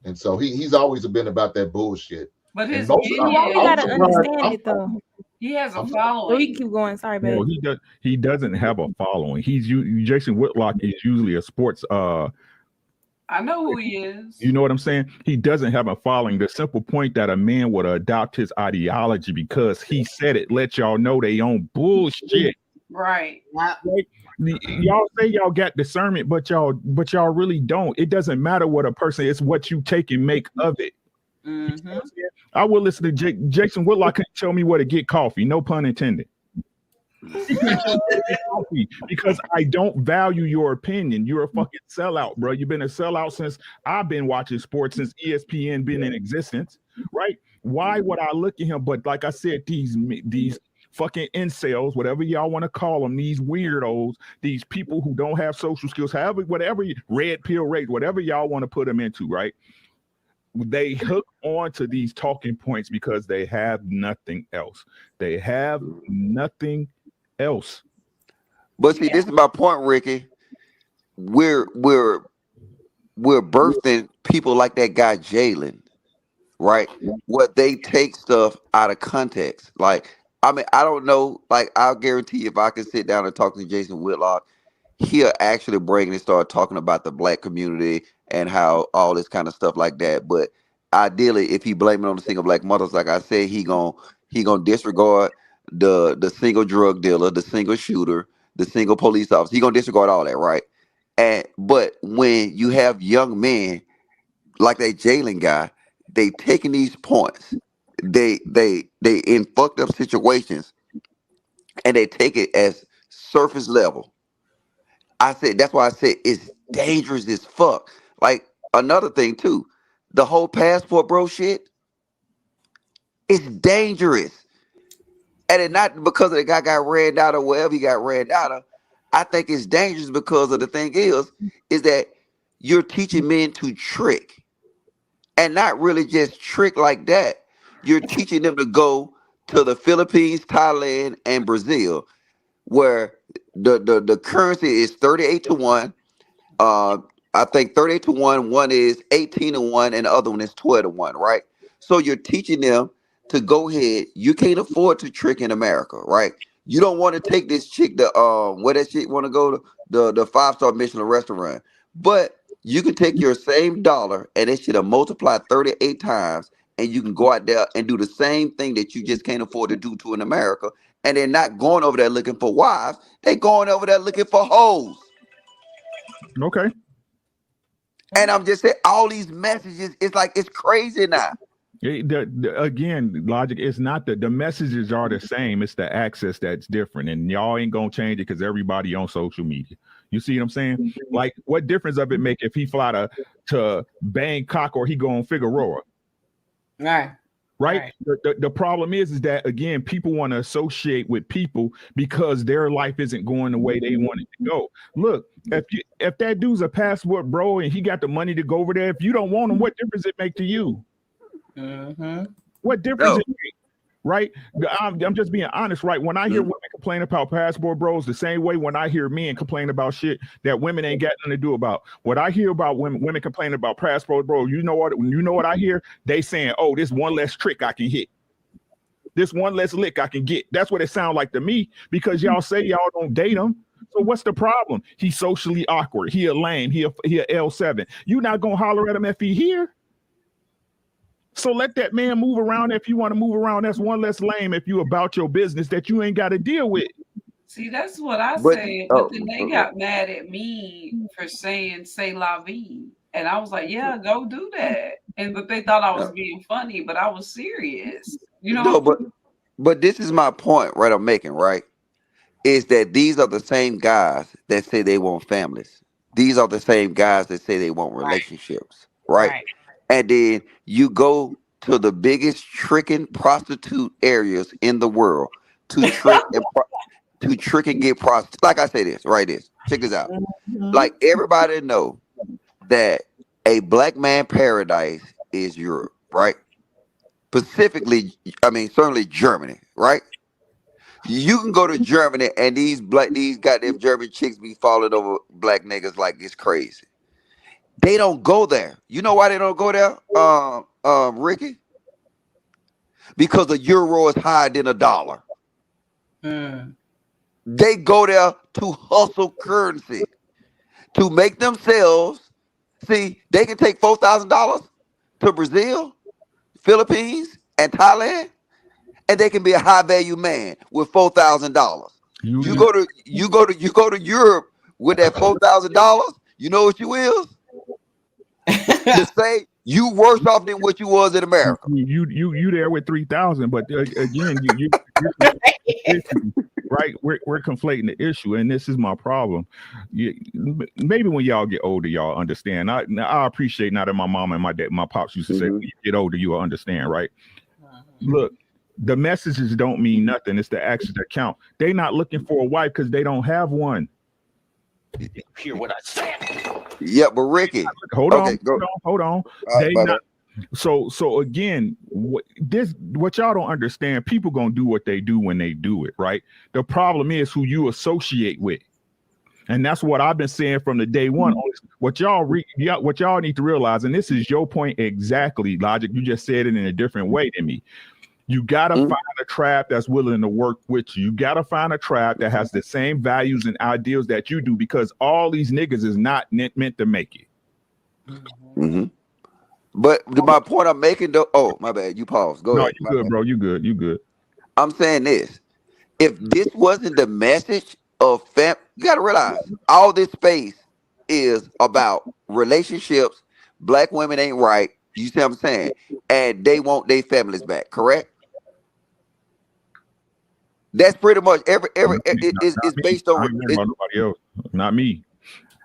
and so he's always been about that bullshit. But his we gotta understand it though. He has a following. We keep going. Sorry, babe. No, he doesn't have a following. Jason Whitlock is usually a sports. I know who he is. You know what I'm saying? He doesn't have a following. The simple point that a man would adopt his ideology because he said it, let y'all know they own bullshit. Right. Y'all say y'all got discernment, but y'all really don't. It doesn't matter what a person is, what you take and make of it. Mm-hmm. I will listen to Jason Whitlock. Couldn't tell me where to get coffee. No pun intended. Because I don't value your opinion. You're a fucking sellout, bro. You've been a sellout since I've been watching sports, since ESPN been in existence, right? Why would I look at him? But like I said, these fucking incels, whatever y'all want to call them, these weirdos, these people who don't have social skills, whatever red pill race, whatever y'all want to put them into, right? They hook on to these talking points because they have nothing else. They have nothing else. But see, this is my point, Ricky. We're birthing people like that guy Jalen, right? What they take stuff out of context. Like, I mean, I don't know. Like, I'll guarantee if I can sit down and talk to Jason Whitlock, he'll actually break and start talking about the black community and how all this kind of stuff like that. But ideally, if he blame it on the single black mothers, like I said, he gonna disregard the single drug dealer, the single shooter, the single police officer. He gonna disregard all that, right? But when you have young men like that Jalen guy, they taking these points, they in fucked up situations, and they take it as surface level. I said that's why I said it's dangerous as fuck. Like, another thing too, the whole passport bro shit, it's dangerous. And it not because the guy got ran out or wherever he got ran out of. I think it's dangerous because of the thing is that you're teaching men to trick. And not really just trick like that. You're teaching them to go to the Philippines, Thailand, and Brazil, where the currency is 38-1. I think 38-1. One is 18-1, and the other one is 12-1. Right. So you're teaching them to go ahead. You can't afford to trick in America, right? You don't want to take this chick to where that chick want to go to the 5-star Michelin restaurant, but you can take your same dollar and it should have multiplied 38 times, and you can go out there and do the same thing that you just can't afford to do to in America. And they're not going over there looking for wives; they're going over there looking for hoes. Okay. And I'm just saying, all these messages, it's like it's crazy now. Again, logic is not the messages are the same. It's the access that's different, and y'all ain't gonna change it because everybody on social media. You see what I'm saying? Like, what difference does it make if he fly to Bangkok or he go on Figueroa? Right. The problem is that, again, people want to associate with people because their life isn't going the way they want it to go. Look, if that dude's a passport bro and he got the money to go over there, if you don't want him, what difference it make to you? Mm-hmm. What difference it make? right? I'm just being honest, right? When I hear women complain about passport bros, the same way when I hear men complain about shit that women ain't got nothing to do about. What I hear about women complaining about passport bros, you know what I hear? They saying, "Oh, this one less trick I can hit. This one less lick I can get." That's what it sounds like to me, because y'all say y'all don't date him. So what's the problem? He's socially awkward. He a lame. He a L7. You not gonna holler at him if he here. So let that man move around if you want to move around. That's one less lame if you about your business that you ain't got to deal with. See, that's what I said, but then they got mad at me for saying "say la vie," and I was like, "Yeah, go do that." But they thought I was being funny, but I was serious. You know? No, but this is my point, right? I'm making, right? Is that these are the same guys that say they want families. These are the same guys that say they want relationships, right? And then you go to the biggest tricking prostitute areas in the world to trick and get prostitutes. Like I say this, right? Check this out. Like everybody know that a black man paradise is Europe, right? Specifically, certainly Germany, right? You can go to Germany and these goddamn German chicks be falling over black niggas like it's crazy. They don't go there. You know why they don't go there, Ricky? Because the euro is higher than a dollar. They go there to hustle currency, to make themselves. See, they can take $4,000 to Brazil, Philippines, and Thailand, and they can be a high value man with $4,000. You go to Europe with that $4,000. You know what you is? To say you worse off than what you was in America. You there with 3,000, but again, right? We're conflating the issue, and this is my problem. Maybe when y'all get older, y'all understand. I appreciate now that my mom and my pops used to say, when you get older, you will understand, right? Look, the messages don't mean nothing. It's the actions that count. They not looking for a wife because they don't have one. Hear what I said? Yeah, but Ricky, hold on. They not. So again, what y'all don't understand? People gonna do what they do when they do it, right? The problem is who you associate with, and that's what I've been saying from the day one. What y'all need to realize, and this is your point exactly, Logic. You just said it in a different way than me. You gotta find a tribe that's willing to work with you. You gotta find a tribe that has the same values and ideals that you do, because all these niggas is not meant to make it. But my point I'm making, though. Oh, my bad. You pause. Go ahead. You good, bro. You good. I'm saying this. If this wasn't the message of you gotta realize all this space is about relationships. Black women ain't right. You see what I'm saying? And they want their families back. Correct? That's pretty much it's based on. I ain't worried about nobody else, not me.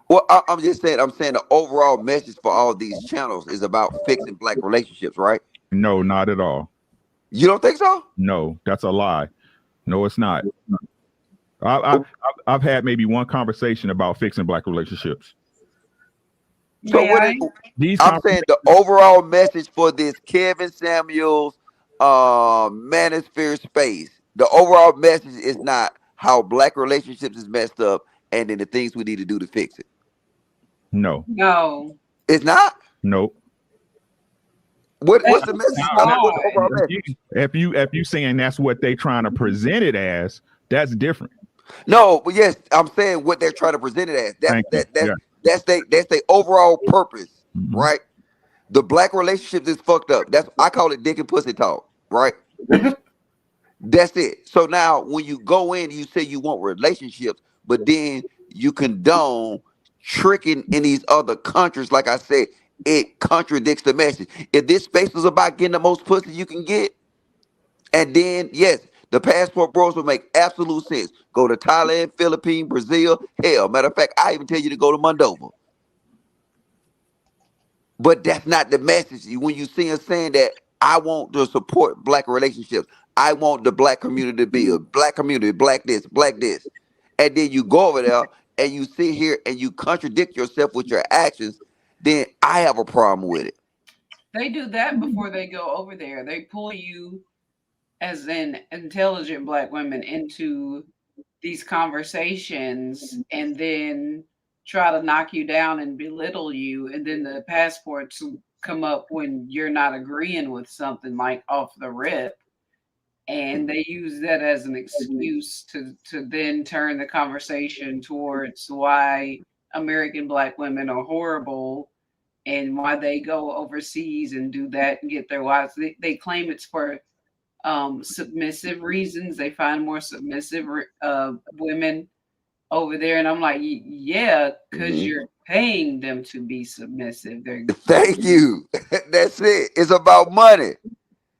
Well, I'm just saying. I'm saying the overall message for all these channels is about fixing black relationships, right? No, not at all. You don't think so? No, that's a lie. No, it's not. I've had maybe one conversation about fixing black relationships. So I'm saying the overall message for this Kevin Samuels manosphere space, the overall message is not how black relationships is messed up and then the things we need to do to fix it. No. It's not? Nope. What's the message? What's the overall message? If you saying that's what they trying to present it as, that's different. No, but yes, I'm saying what they're trying to present it as. That's their overall purpose, right? The black relationships is fucked up. I call it dick and pussy talk, right? That's it. So now when you go in, you say you want relationships, but then you condone tricking in these other countries. Like I said, it contradicts the message. If this space was about getting the most pussy you can get, and then yes, the passport bros will make absolute sense. Go to Thailand, Philippines, Brazil. Hell, matter of fact, I even tell you to go to Moldova. But that's not the message. When you see us saying that, I want to support black relationships. I want the black community to be a black community, black this. And then you go over there and you sit here and you contradict yourself with your actions, then I have a problem with it. They do that before they go over there. They pull you as in intelligent Black women into these conversations and then try to knock you down and belittle you, and then the passports come up when you're not agreeing with something like off the rip, and they use that as an excuse to then turn the conversation towards why American Black women are horrible and why they go overseas and do that and get their wives. They claim it's for submissive reasons. They find more submissive women over there, and I'm like, yeah, because Mhm. you're paying them to be submissive. They're Thank you. That's it. It's about money.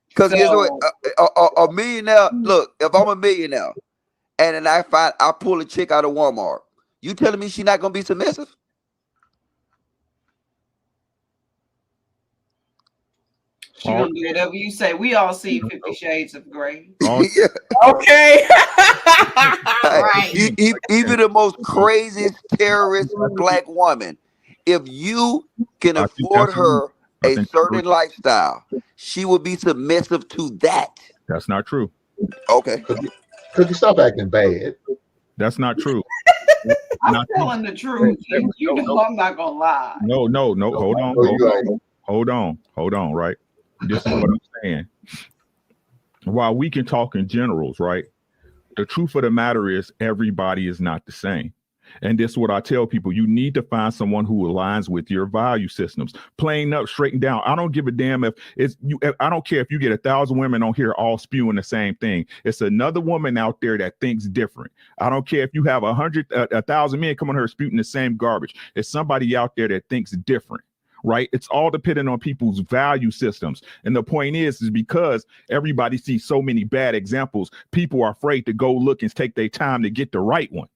Because guess what? so A millionaire. Look, if I'm a millionaire and then I pull a chick out of Walmart, you telling me she not gonna be submissive? she gonna do whatever you say. We all see 50 Shades of Grey. Yeah. Okay. Right. Even the most craziest terrorist Black woman, if you can I think afford that's true. her I a think certain lifestyle, she will be submissive to that. that's not true. Okay. Cookie, stop acting bad. That's not true. I'm Not true. telling the truth. You know I'm not gonna lie. No. Hold on. No, you ain't. Hold on. Right. This is what I'm saying. While we can talk in generals, right? The truth of the matter is everybody is not the same. And this is what I tell people. You need to find someone who aligns with your value systems. Plain up, straight and down. I don't give a damn if it's you. I don't care if you get 1,000 women on here all spewing the same thing. It's another woman out there that thinks different. I don't care if you have 1,000 men coming here spewing the same garbage. It's somebody out there that thinks different. Right? It's all dependent on people's value systems. And the point is because everybody sees so many bad examples, people are afraid to go look and take their time to get the right one.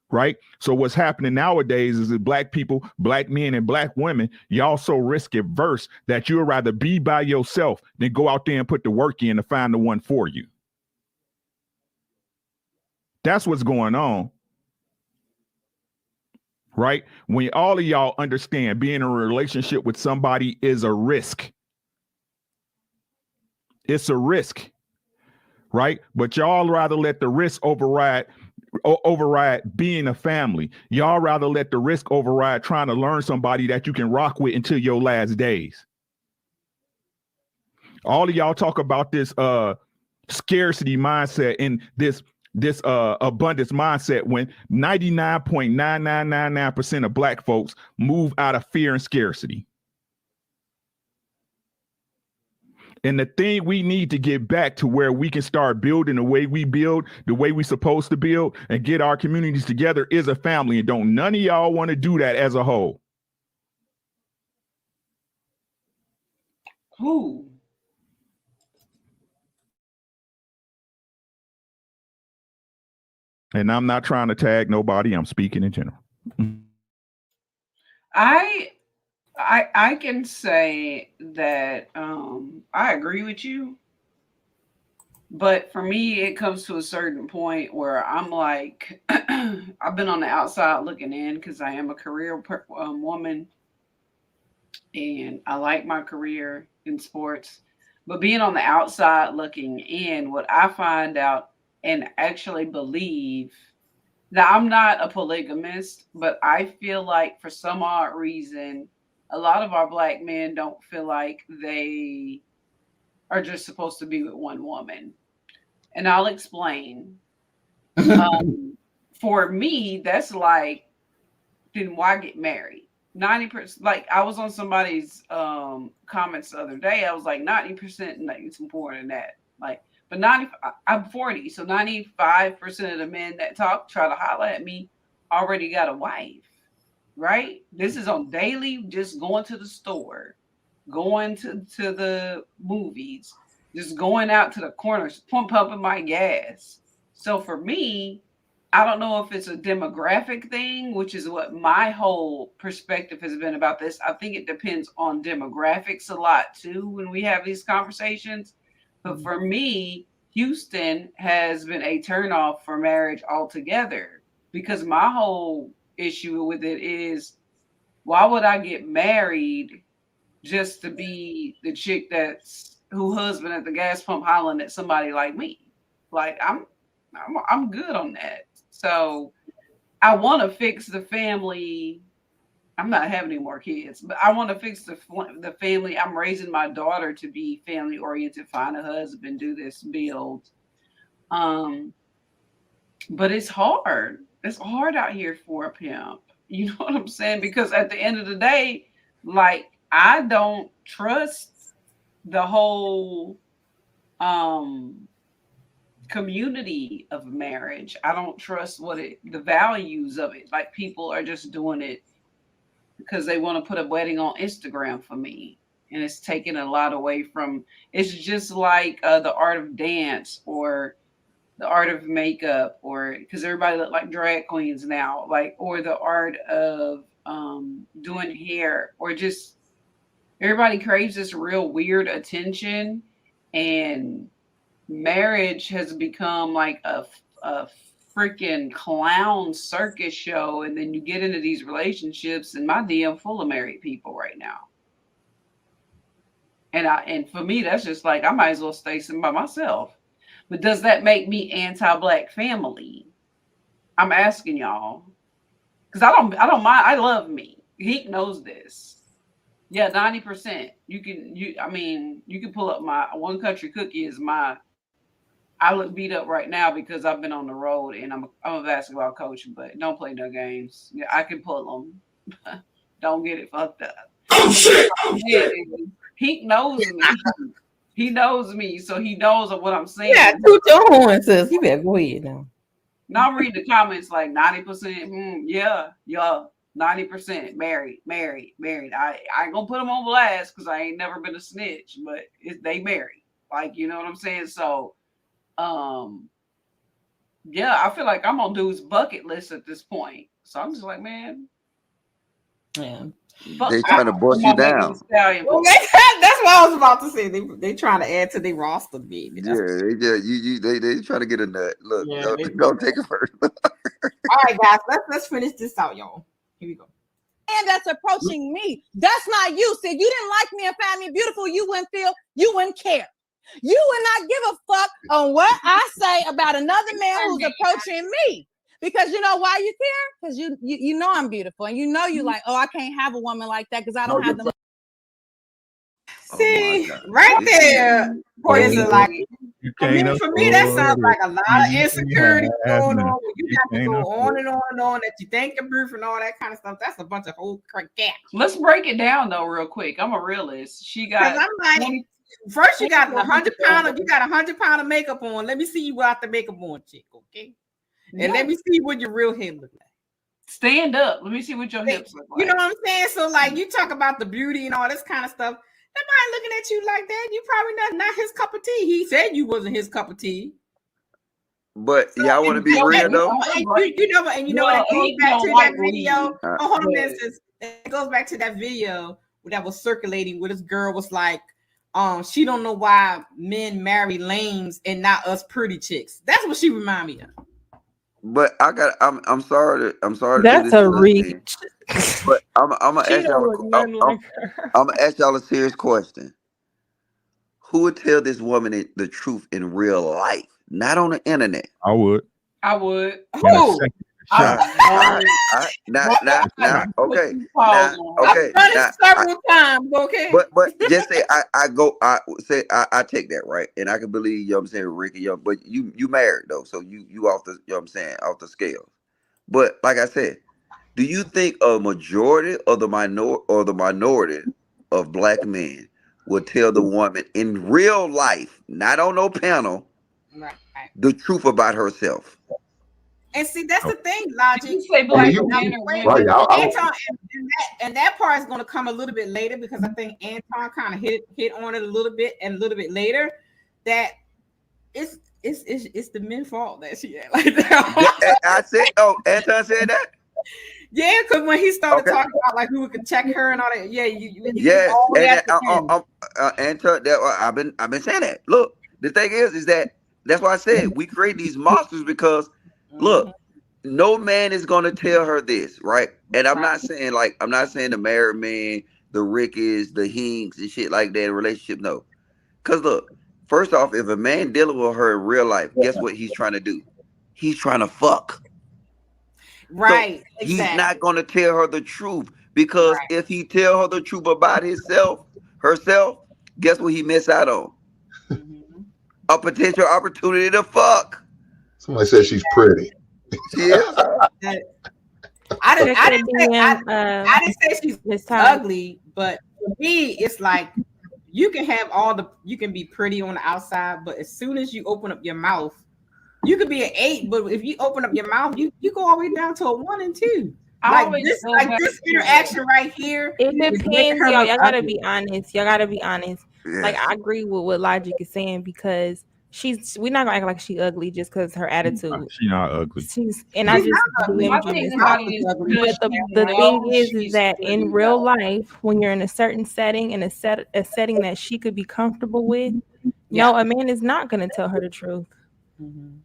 Right? So what's happening nowadays is that Black people, Black men and Black women, y'all so risk averse that you'd rather be by yourself than go out there and put the work in to find the one for you. That's what's going on. Right? When all of y'all understand being in a relationship with somebody is a risk. It's a risk. Right? But y'all rather let the risk override being a family. Y'all rather let the risk override trying to learn somebody that you can rock with until your last days. All of y'all talk about this scarcity mindset and this abundance mindset when 99.9999% of Black folks move out of fear and scarcity. And the thing we need to get back to where we can start building the way we build, the way we supposed to build, and get our communities together is a family. And don't none of y'all want to do that as a whole. Who? And I'm not trying to tag nobody. I'm speaking in general. I can say that I agree with you, but for me, it comes to a certain point where I'm like, I've been on the outside looking in because I am a career woman, and I like my career in sports. But being on the outside looking in, what I find out and actually believe. Now, I'm not a polygamist, but I feel like for some odd reason, a lot of our Black men don't feel like they are just supposed to be with one woman. And I'll explain. For me, that's like, then why get married? 90%, like I was on somebody's comments the other day. I was like, 90%, like, it's more than that. Like, but I'm 40, so 95% of the men that try to holler at me already got a wife, right? This is on daily, just going to the store, going to the movies, just going out to the corners, pumping my gas. So for me, I don't know if it's a demographic thing, which is what my whole perspective has been about this. I think it depends on demographics a lot too when we have these conversations. But for me, Houston has been a turnoff for marriage altogether because my whole issue with it is, why would I get married just to be the chick that's who husband at the gas pump hollering at somebody like me. Like I'm good on that. So I want to fix the family. I'm not having any more kids, but I want to fix the family. I'm raising my daughter to be family oriented, find a husband, do this, build. But it's hard. It's hard out here for a pimp. You know what I'm saying? Because at the end of the day, like I don't trust the whole community of marriage. I don't trust the values of it. Like people are just doing it because they want to put a wedding on Instagram for me. And it's taking a lot away from, it's just like the art of dance or the art of makeup, or because everybody look like drag queens now, like, or the art of doing hair, or just everybody craves this real weird attention, and marriage has become like a freaking clown circus show. And then you get into these relationships, and my DM full of married people right now. And for me, that's just like, I might as well stay sitting by myself. But does that make me anti-Black family? I'm asking y'all. Because I don't mind. I love me. He knows this. Yeah, 90%. You can pull up my One Country Cookie is my, I look beat up right now because I've been on the road and I'm a basketball coach, but don't play no games. Yeah, I can pull them. Don't get it fucked up. Oh shit! He knows me. He knows me, so he knows what I'm saying. Yeah, toot your horn, sis. You better go ahead now. Now I'm reading the comments like 90%. Yeah, 90% married. I ain't gonna put them on blast because I ain't never been a snitch, but they married. Like, you know what I'm saying? So, yeah, I feel like I'm on dude's bucket list at this point. So I'm just like, man, yeah. They trying to bust you down. Well, that's what I was about to say. They trying to add to their roster, baby. They trying to get a nut. Look, Yeah, don't take it first. All right, guys, let's finish this out, y'all. Here we go. And that's approaching me. That's not you. See, you didn't like me and find me beautiful. You wouldn't care. You would not give a fuck on what I say about another man who's approaching me. Because you know why you care? Because you know I'm beautiful, and you know you like, oh, I can't have a woman like that because I don't have the. See, right there, poison like. For me, that sounds like a lot of insecurity going on. You have to go on and on and on that you think you're beautiful and all that kind of stuff. That's a bunch of whole crap. Let's break it down though, real quick. I'm a realist. She got. I'm like, first you got 100 pound. You got 100 pound of makeup on. Let me see you without the makeup on, chick. Okay. And let me see what your real head look like. Stand up. Let me see what your hips look like. You know what I'm saying? So, like, you talk about the beauty and all this kind of stuff. Nobody looking at you like that. You probably not his cup of tea. He said you wasn't his cup of tea. But so, y'all want to be real though. You know what? And you know what? It goes back to that video. Oh, hold on, this. It goes back to that video that was circulating where this girl was like, she don't know why men marry lames and not us pretty chicks. That's what she remind me of. But I'm sorry to that's a reach. But I'm gonna ask y'all I'm gonna ask y'all a serious question. Who would tell this woman the truth in real life, not on the internet? I would. Who? Now, okay. I've done it several times, okay. But just say I take that, right, and I can believe, you know what I'm saying, Ricky, but you married though, so you off the, you know what I'm saying, off the scale. But like I said, do you think a majority of the minority of Black men would tell the woman in real life, not on no panel, the truth about herself? And see, that's the thing, Logic. You say Black men or women. Anton, and that part is going to come a little bit later because I think Anton kind of hit on it a little bit and a little bit later that it's the men's fault that she had like that. I said, Anton said that. Yeah, because when he started talking about like who could check her and all that, Anton, I've been saying that. Look, the thing is that that's why I said we create these monsters because look, no man is gonna tell her this, right? And I'm not saying the married man, the Rickies, the Hinks and shit like that in relationship, no. Because look, first off, if a man dealing with her in real life, guess what he's trying to do? He's trying to fuck. Right. So he's Exactly. not going to tell her the truth, because Right. if he tell her the truth about herself, guess what he miss out on? Mm-hmm. A potential opportunity to fuck. Somebody said she's pretty. She is. I Check didn't your say DM, I didn't say she's this time. ugly, but for me, it's like you can have you can be pretty on the outside, but as soon as you open up your mouth, you could be an 8, but if you open up your mouth, you go all the way down to a 1 and 2. Like this interaction right here. It is making depends, her y'all. look Y'all gotta ugly. be honest. Y'all gotta be honest. Like Yes. I agree with what Logic is saying, because we're not gonna act like she ugly just because her attitude. She not ugly. And I just My thing about it is, but the thing is that in real life, when you're in a certain setting, in a setting that she could be comfortable with, no, a man is not gonna tell her the truth. Mm-hmm.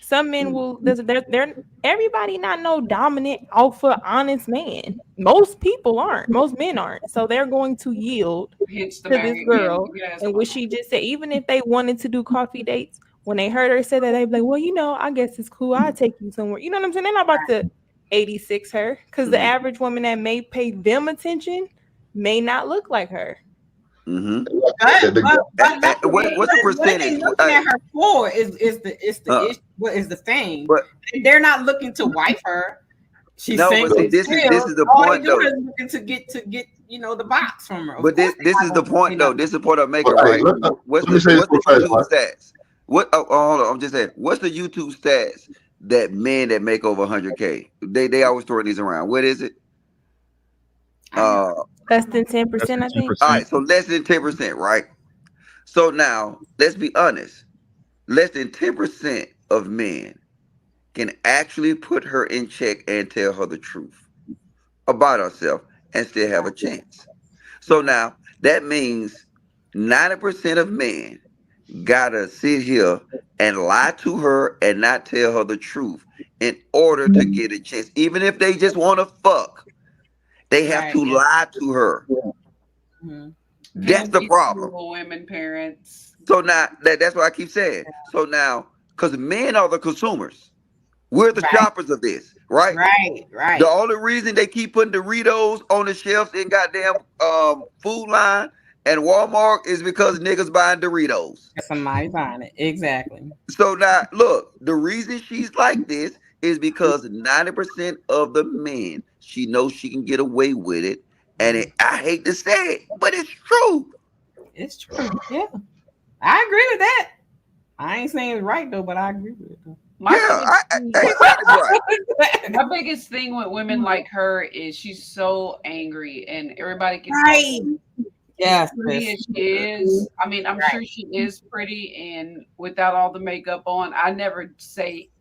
Some men will. They're everybody not no dominant, alpha, honest man. Most people aren't. Most men aren't. So they're going to yield to this girl. And what she just said, even if they wanted to do coffee dates, when they heard her say that, they'd be like, "Well, I guess it's cool. I'll take you somewhere." You know what I'm saying? They're not about to 86 her, because the average woman that may pay them attention may not look like her. Mm-hmm. But What's the percentage? What they looking at her for is the issue. What is the thing? But they're not looking to wife her. She's no, single. but see, this is the all point, they do though. is looking to get the box from her. Of But this course they is not the gonna point, say though. nothing. This is the point I'm making, Okay, right? let me say this real fast, YouTube stats? What? Oh, hold on. I'm just saying. What's the YouTube stats that men that make over 100K? They always throwing these around. What is it? Less than 10%, I think. All right, so less than 10%, right? So now let's be honest. Less than 10% of men can actually put her in check and tell her the truth about herself and still have a chance. So now that means 90% of men gotta sit here and lie to her and not tell her the truth in order to get a chance. Even if they just want to fuck, they have to lie to her. Mm-hmm. That's the problem. Women, parents. So now that's what I keep saying. So now, because men are the consumers, we're the shoppers of this, right? Right. The only reason they keep putting Doritos on the shelves in goddamn Food Line and Walmart is because niggas buying Doritos. Somebody buying it. Exactly. So now, look, the reason she's like this is because 90% of the men, she knows she can get away with it. And I hate to say it, but it's true. It's true. Yeah. I agree with that. I ain't saying it's right, though, but I agree with it, though. My biggest thing with women like her is she's so angry, and everybody can see as pretty as she is. I mean, I'm sure she is pretty, and without all the makeup on, I never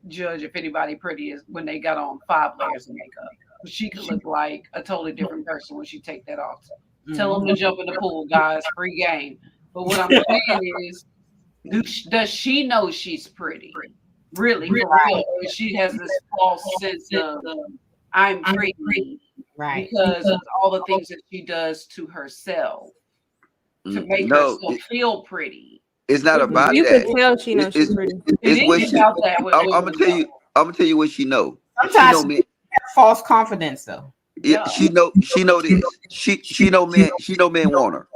judge if anybody pretty is when they got on 5 layers of makeup. She could look like a totally different person when she take that off. Tell them to jump in the pool, guys. Free game. But what I'm saying is, does she know she's pretty? Really, for real? She has this false sense of I'm pretty, right? Because of all the things that she does to herself to make herself feel pretty. It's not about you that. can tell she knows she's pretty. It's what she. about that. I'm gonna tell you. I'm gonna tell you what she know. Sometimes she know she has false confidence, though. Yeah, she know this. She know men. She know men want her.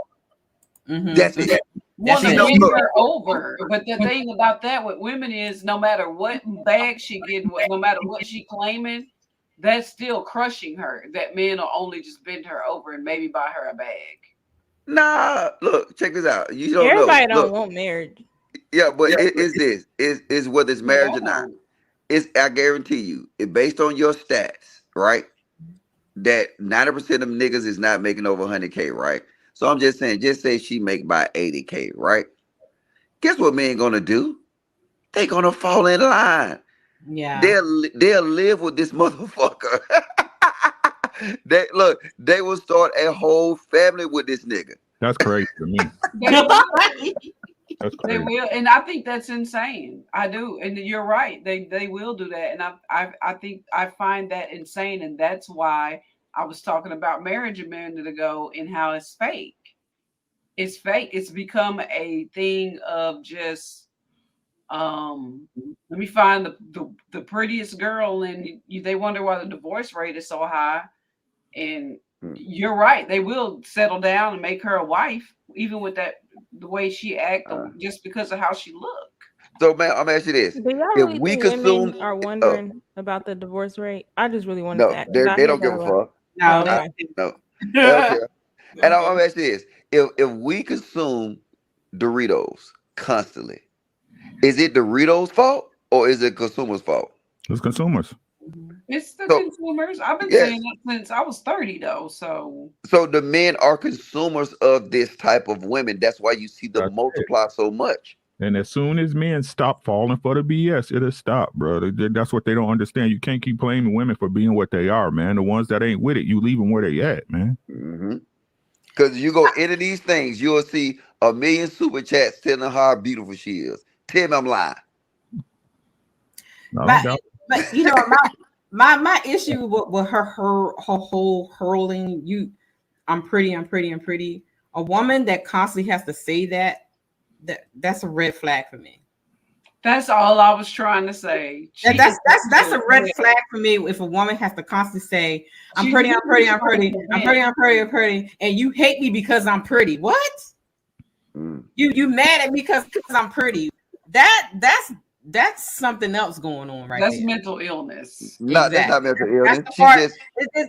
Mm-hmm. That's it. Want She to know win look. her over, but the thing about that with women is, no matter what bag she get, no matter what she claiming, that's still crushing her. That men will only just bend her over and maybe buy her a bag. Nah, look, check this out. You don't Everybody know. don't want marriage. Yeah, but it's whether it's marriage or not. I guarantee you, it based on your stats, right? That 90% of niggas is not making over 100K, right? So I'm just saying, just say she make by 80K, right? Guess what men gonna do? They gonna fall in line. Yeah. They'll live with this motherfucker. They will start a whole family with this nigga. That's crazy to me. That's They crazy. will, and I think that's insane. I do, and you're right. They will do that, and I think I find that insane, and that's why I was talking about marriage a minute ago and how it's fake. it's fake. It's become a thing of just let me find the prettiest girl, and they wonder why the divorce rate is so high. And you're right, they will settle down and make her a wife, even with the way she act, just because of how she look. So, man, I'm asking you this: Do y'all if really we think consume, women are wondering about the divorce rate? I just really wanted no, to ask. 'Cause I they hear don't give that a a lot. fuck. No, Oh, okay. No, they don't care. And I'm asking you this: if we consume Doritos constantly, is it Doritos' fault or is it consumers' fault? It's consumers. It's the So, consumers. I've been yes. saying that since I was 30, though. So The men are consumers of this type of women. That's why you see them That's it. multiply so much. And as soon as men stop falling for the BS, it'll stop, bro. That's what they don't understand. You can't keep blaming women for being what they are, man. The ones that ain't with it, you leave them where they at, man. Because you go into these things, you'll see a million super chats telling her how beautiful she is. Tell me I'm lying. No, But you know, my issue with her whole hurling I'm pretty. A woman that constantly has to say that's a red flag for me. that's all I was trying to say. That's a red flag for me if a woman has to constantly say, I'm pretty, and you hate me because I'm pretty. What? You mad at me because I'm pretty. That's something else going on right That's there. mental illness. No, that's not mental illness. That's the part.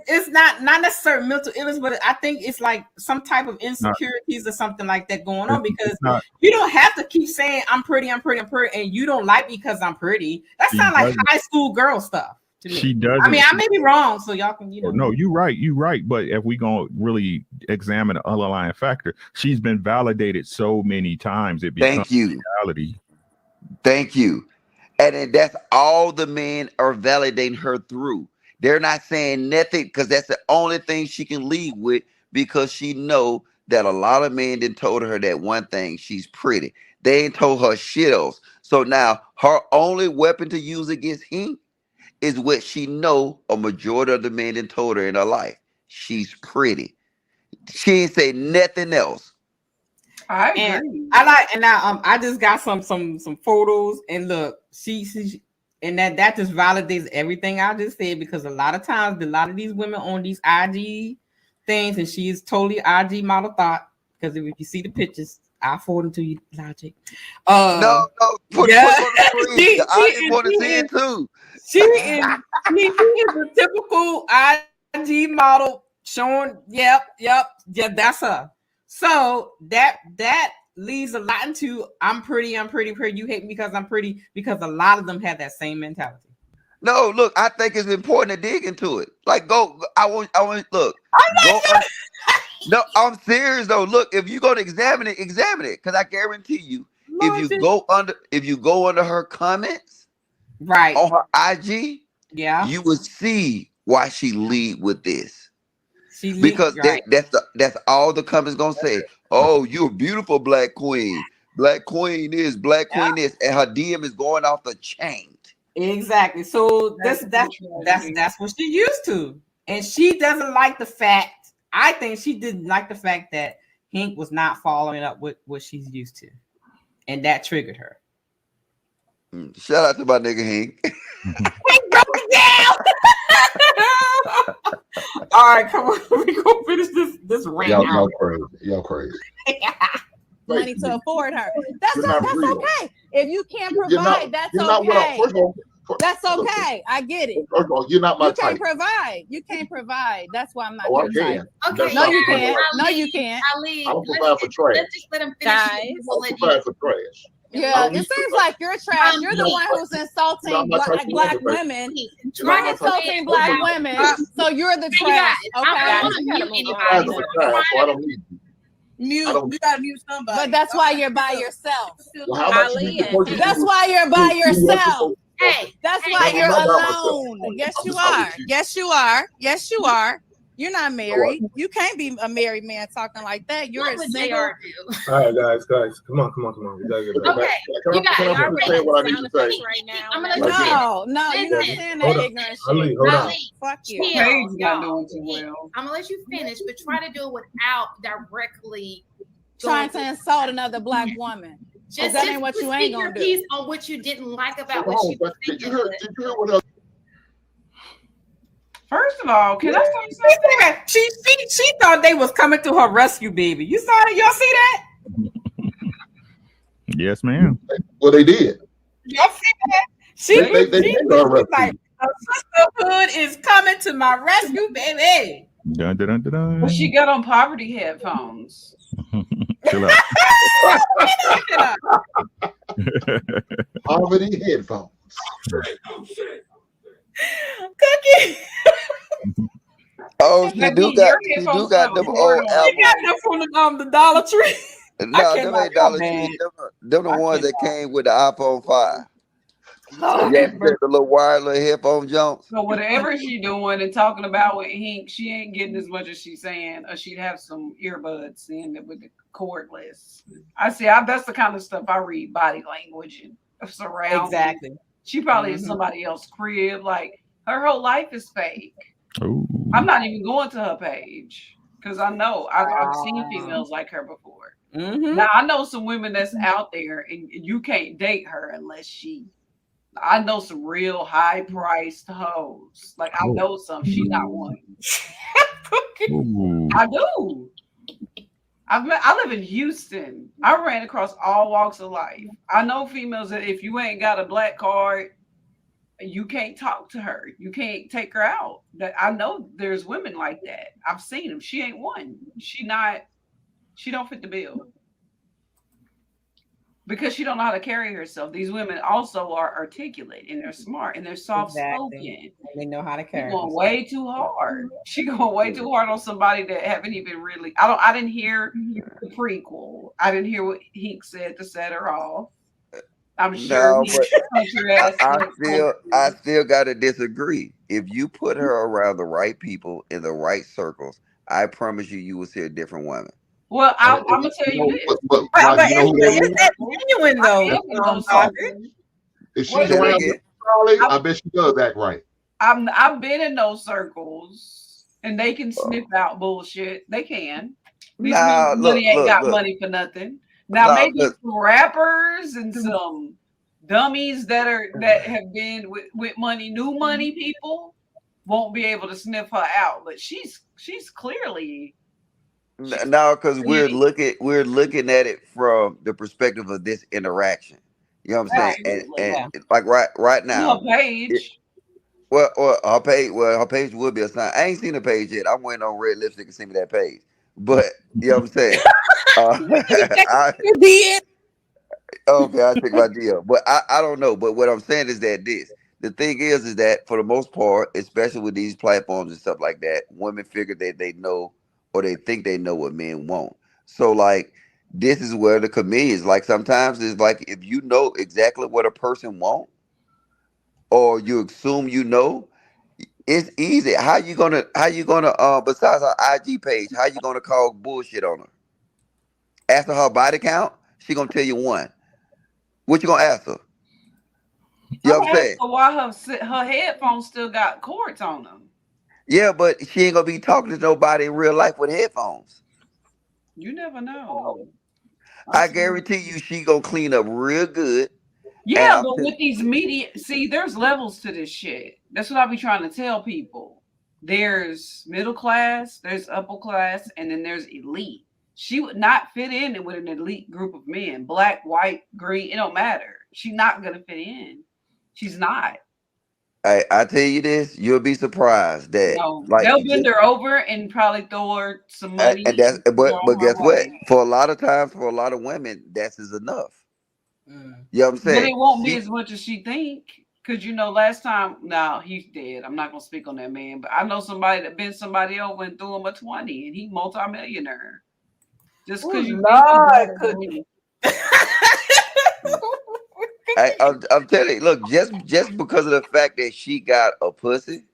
It's not necessarily mental illness, but I think it's like some type of insecurities or something like that going on, because you don't have to keep saying I'm pretty, and you don't like me because I'm pretty. That sounds like high school girl stuff to me. She doesn't. I mean, I may be wrong, so y'all can, No, you're right. But if we gonna really examine the underlying factor, she's been validated so many times it becomes reality. Thank you. And then that's all the men are validating her through. They're not saying nothing because that's the only thing she can lead with, because she know that a lot of men done told her that one thing, she's pretty. They ain't told her shit else. So now her only weapon to use against him is what she know a majority of the men done told her in her life. She's pretty. She ain't say nothing else. I agree. And I like, and now I just got some photos, and look, she and that just validates everything I just said, because a lot of times a lot of these women on these IG things, and she is totally IG model thought, because if you see the pictures, I'll forward them to you, Logic. No, put yeah. I want to see it too. She is a typical IG model showing, yep, that's her. So that leads a lot into I'm pretty. You hate me because I'm pretty, because a lot of them have that same mentality. No, look, I think it's important to dig into it. Like, I want look. No, I'm serious though. Look, if you go to examine it, because I guarantee you, if you go under her comments, right, on her IG, yeah, you will see why she lead with this. Because that's all the comments gonna say. Oh, you're a beautiful black queen. Black queen is, black queen is, and her DM is going off the chain. Exactly. So that's what she used to, and she doesn't like the fact. I think she didn't like the fact that Hank was not following up with what she's used to, and that triggered her. Shout out to my nigga Hank. Hank broke it down. All right, come on, we go finish this rant. Y'all crazy. Money to afford her. That's okay. If you can't provide, that's okay. That's okay. I get it. First of all, you're not my type. You can't provide. That's why I'm not your type. Okay. No, you can't. No, you can't. I don't provide for trash. Let's just let him finish. I don't provide for trash. Yeah, it seems like you're trash. You're the one who's insulting black women. You're insulting black women, so you're the trash. Okay. I don't need you. You gotta mute somebody. But that's why you're by yourself. Well, that's why you're by yourself. Hey, that's why you're alone. Yes, you are. Yes, you are. Yes, you are. You're not married. You can't be a married man talking like that. You're a single. All right, guys, come on. We gotta get it. Okay, you guys are saying what I need to say right now. I'm gonna no, you're not saying that ignorant shit. Hold on. Fuck you. Paige not doing too well. I'm gonna let you finish, but try to do it without directly trying to insult another black woman. Just that ain't what you ain't gonna do. Piece on what you didn't like about what she was did you hear what else? First of all, can I say something? She thought they was coming to her rescue, baby. You saw it? Y'all see that? Yes, ma'am. Well, they did. Y'all see that? She was like, a sisterhood is coming to my rescue, baby. Dun, dun, dun, dun, dun. Well, she got on poverty headphones. Chill out. Poverty headphones. Cookie. Oh, she do got them old She got them from the Dollar Tree. No, them ain't Dollar Tree. Them the ones that came with the iPhone 5. Yeah, the little wireless headphone jumps. So whatever she doing and talking about with Hink, she ain't getting as much as she's saying, or she'd have some earbuds in it with the cordless. That's the kind of stuff I read, body language and surround. Exactly. She probably is somebody else's crib. Like her whole life is fake. Ooh. I'm not even going to her page because I know I've seen females like her before. Now I know some women that's out there, and you can't date her unless she. I know some real high priced hoes. Like I know some. She not one. I do. I live in Houston. I ran across all walks of life. I know females that if you ain't got a black card, you can't talk to her. You can't take her out. That I know there's women like that. I've seen them. She ain't one. She don't fit the bill. Because she don't know how to carry herself. These women also are articulate and they're smart and they're soft spoken. Exactly. They know how to carry. She's going way too hard. She going way too hard on somebody that haven't even really. I didn't hear the prequel. I didn't hear what Hink said to set her off. I'm sure. No, but I still gotta disagree. If you put her around the right people in the right circles, I promise you will see a different woman. Well, I'm gonna tell you this. But is that genuine though? If she's around Charlie, I bet she does act right. I've been in those circles, and they can sniff out bullshit. They can. These money ain't got money for nothing. Now maybe some rappers and some dummies that have been with money, new money people won't be able to sniff her out. But she's clearly. No, because we're looking at it from the perspective of this interaction. You know what I'm saying? And like right now, her page. Her page would be a sign. I ain't seen the page yet. I'm waiting on red lipstick to send me that page. But you know what I'm saying? You did. Okay, I take my deal. But I don't know. But what I'm saying is that the thing is that for the most part, especially with these platforms and stuff like that, women figure that they know or they think they know what men want. So like this is where the comedians, like sometimes it's like if you know exactly what a person wants or you assume you know, it's easy. How you gonna besides her IG page, how you gonna call bullshit on her? Ask her body count, she gonna tell you one. What you gonna ask her? You know what I'm saying? Why her headphones still got cords on them? Yeah, but she ain't gonna be talking to nobody in real life with headphones. You never know. I guarantee you she gonna clean up real good. Yeah, but with these media, see, there's levels to this shit. That's what I be trying to tell people. There's middle class, there's upper class, and then there's elite. She would not fit in with an elite group of men. Black, white, green, it don't matter. She's not gonna fit in. She's not. I tell you this, you'll be surprised that they'll bend her over and probably throw her some money. And that's but guess what? For a lot of times, for a lot of women, that's enough. You know what I'm saying? But it won't be as much as she think. Because last time, he's dead. I'm not gonna speak on that man, but I know somebody that bent somebody over and threw him a 20, and he multimillionaire. Just because you I'm telling you, look, just because of the fact that she got a pussy,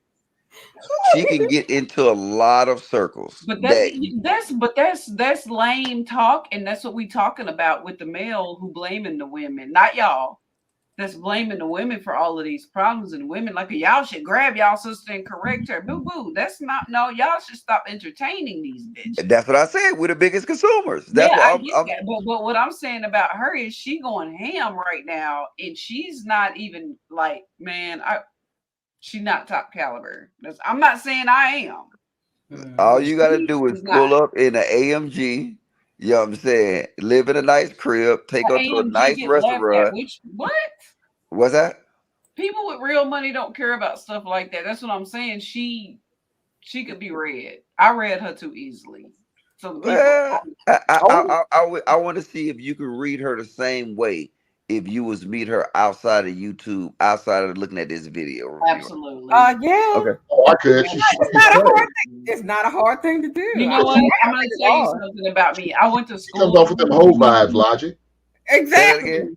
she can get into a lot of circles. But that's lame talk, and that's what we talking about with the male who blaming the women, not y'all. that's blaming the women for all of these problems, and women like y'all should grab y'all sister and correct her. Boo boo. That's not no. Y'all should stop entertaining these bitches. That's what I said. We're the biggest consumers. That's Yeah, I what get that. But what I'm saying about her is she going ham right now, and she's not even like, man, she's not top caliber. I'm not saying I am. All you gotta do is pull up in an AMG. You know what I'm saying? Live in a nice crib. Take her to a AMG nice get laughed at. restaurant. What? What's that? People with real money don't care about stuff like that. That's what I'm saying. She could be read. I read her too easily. So Well, I want to see if you can read her the same way if you was meet her outside of YouTube, outside of looking at this video review. Absolutely. Yeah. Okay. Oh, I could. It's not a hard thing. It's not a hard thing to do. You know what? I'm gonna tell you something about me. I went to school. Comes off with them whole vibes, Logic. Exactly.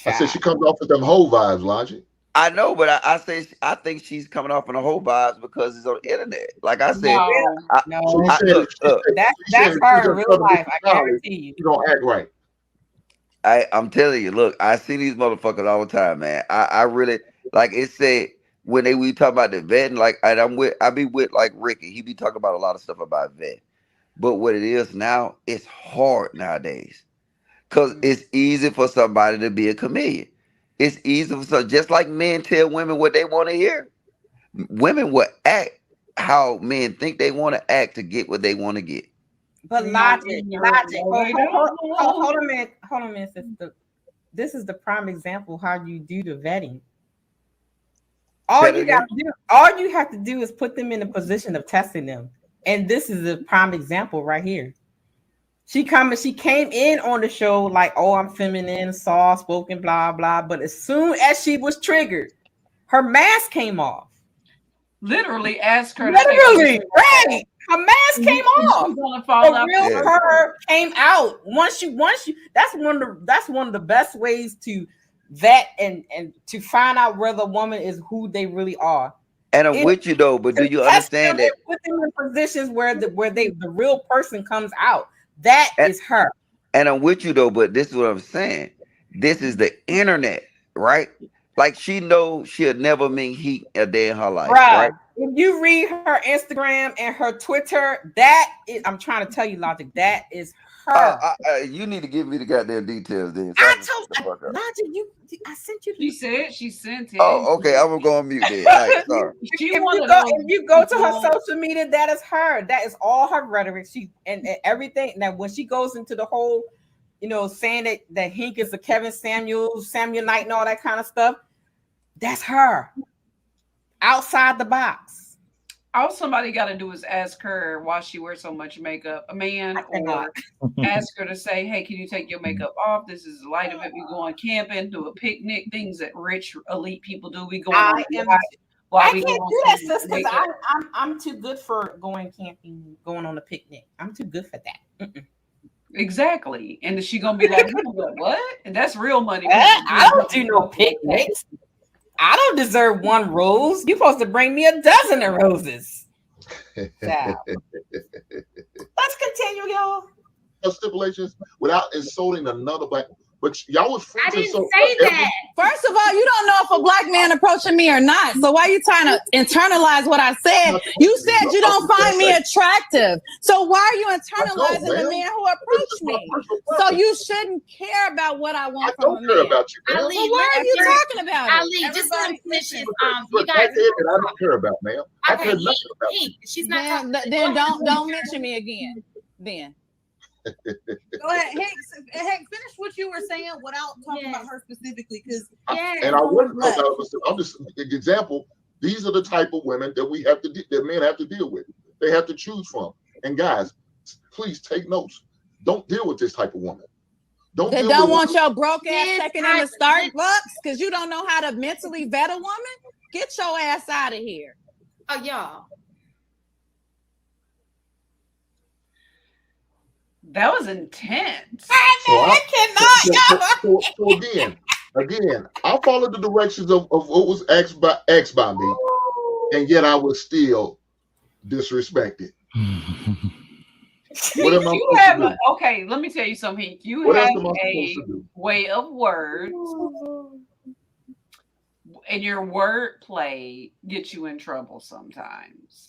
I said she comes off with them whole vibes, Logic. I know, but I think she's coming off in the whole vibes because it's on the internet. Like I said, that's her in real life. I guarantee you. You don't act right. I'm telling you, look, I see these motherfuckers all the time, man. I really like it said when we talk about the vetting, like I be with like Ricky, he be talking about a lot of stuff about vet. But what it is now, it's hard nowadays. Because it's easy for somebody to be a chameleon. It's easy for just like men tell women what they want to hear. Women will act how men think they want to act to get what they want to get. But logic. Hold a minute, sister. This is the prime example how you do the vetting. All you have to do is put them in a position of testing them. And this is a prime example right here. She came in on the show like, oh, I'm feminine, soft spoken, blah, blah. But as soon as she was triggered, her mask came off. Literally asked her. Literally, right. Her mask came off. She's gonna fall the real her came out. Once you that's one of the best ways to vet and to find out whether a woman is who they really are. And I'm with you though, but do you understand that? Put them in positions where the real person comes out. That is her. And I'm with you though, but this is what I'm saying. This is the internet, right? Like she knows she'll never meet heat a day in her life, right? If you read her Instagram and her Twitter, that is, I'm trying to tell you, Logic, that is her. You need to give me the goddamn details then. I told Logic, I sent you. She sent it. Oh, okay. I'm gonna go on mute then. All right, sorry. If you go to her social media, that is her. That is all her rhetoric. And everything. Now, when she goes into the whole, saying that Hink is a Kevin Samuel Knight, and all that kind of stuff, that's her. Outside the box. All somebody got to do is ask her why she wears so much makeup. A man, or ask her to say, "Hey, can you take your makeup off? This is the light of it. We going camping, do a picnic, things that rich elite people do. We going on I can't do that, sis, because I'm too good for going camping, going on a picnic. I'm too good for that. Exactly. And is she gonna be like, what? And that's real money. I don't do no picnics. I don't deserve one rose. You're supposed to bring me a dozen of roses. Let's continue, y'all. Stipulations without insulting another black. But y'all was I didn't say that. First of all, you don't know if a black man approaching me or not. So why are you trying to internalize what I said? You said you don't find me attractive. So why are you internalizing the man who approached me? So you shouldn't care about what I want from a man. About you, Ali, well, why are you talking about it? Ali, just let me finish this. You guys, I don't care about, ma'am. I care nothing about you. She's not. Then don't mention me again. Then. Go ahead, Hank, finish what you were saying without talking about her specifically, because and I wouldn't. I'm just an example. These are the type of women that men have to deal with. They have to choose from. And guys, please take notes. Don't deal with this type of woman. They don't want your broke ass checking in the Starbucks because you don't know how to mentally vet a woman. Get your ass out of here. Oh, y'all. That was intense. So again, I followed the directions of what was asked by me, and yet I was still disrespected. What am I You supposed have to do? okay. Let me tell you something. Hank. You What else have am I supposed a to do? way of words, and your wordplay gets you in trouble sometimes.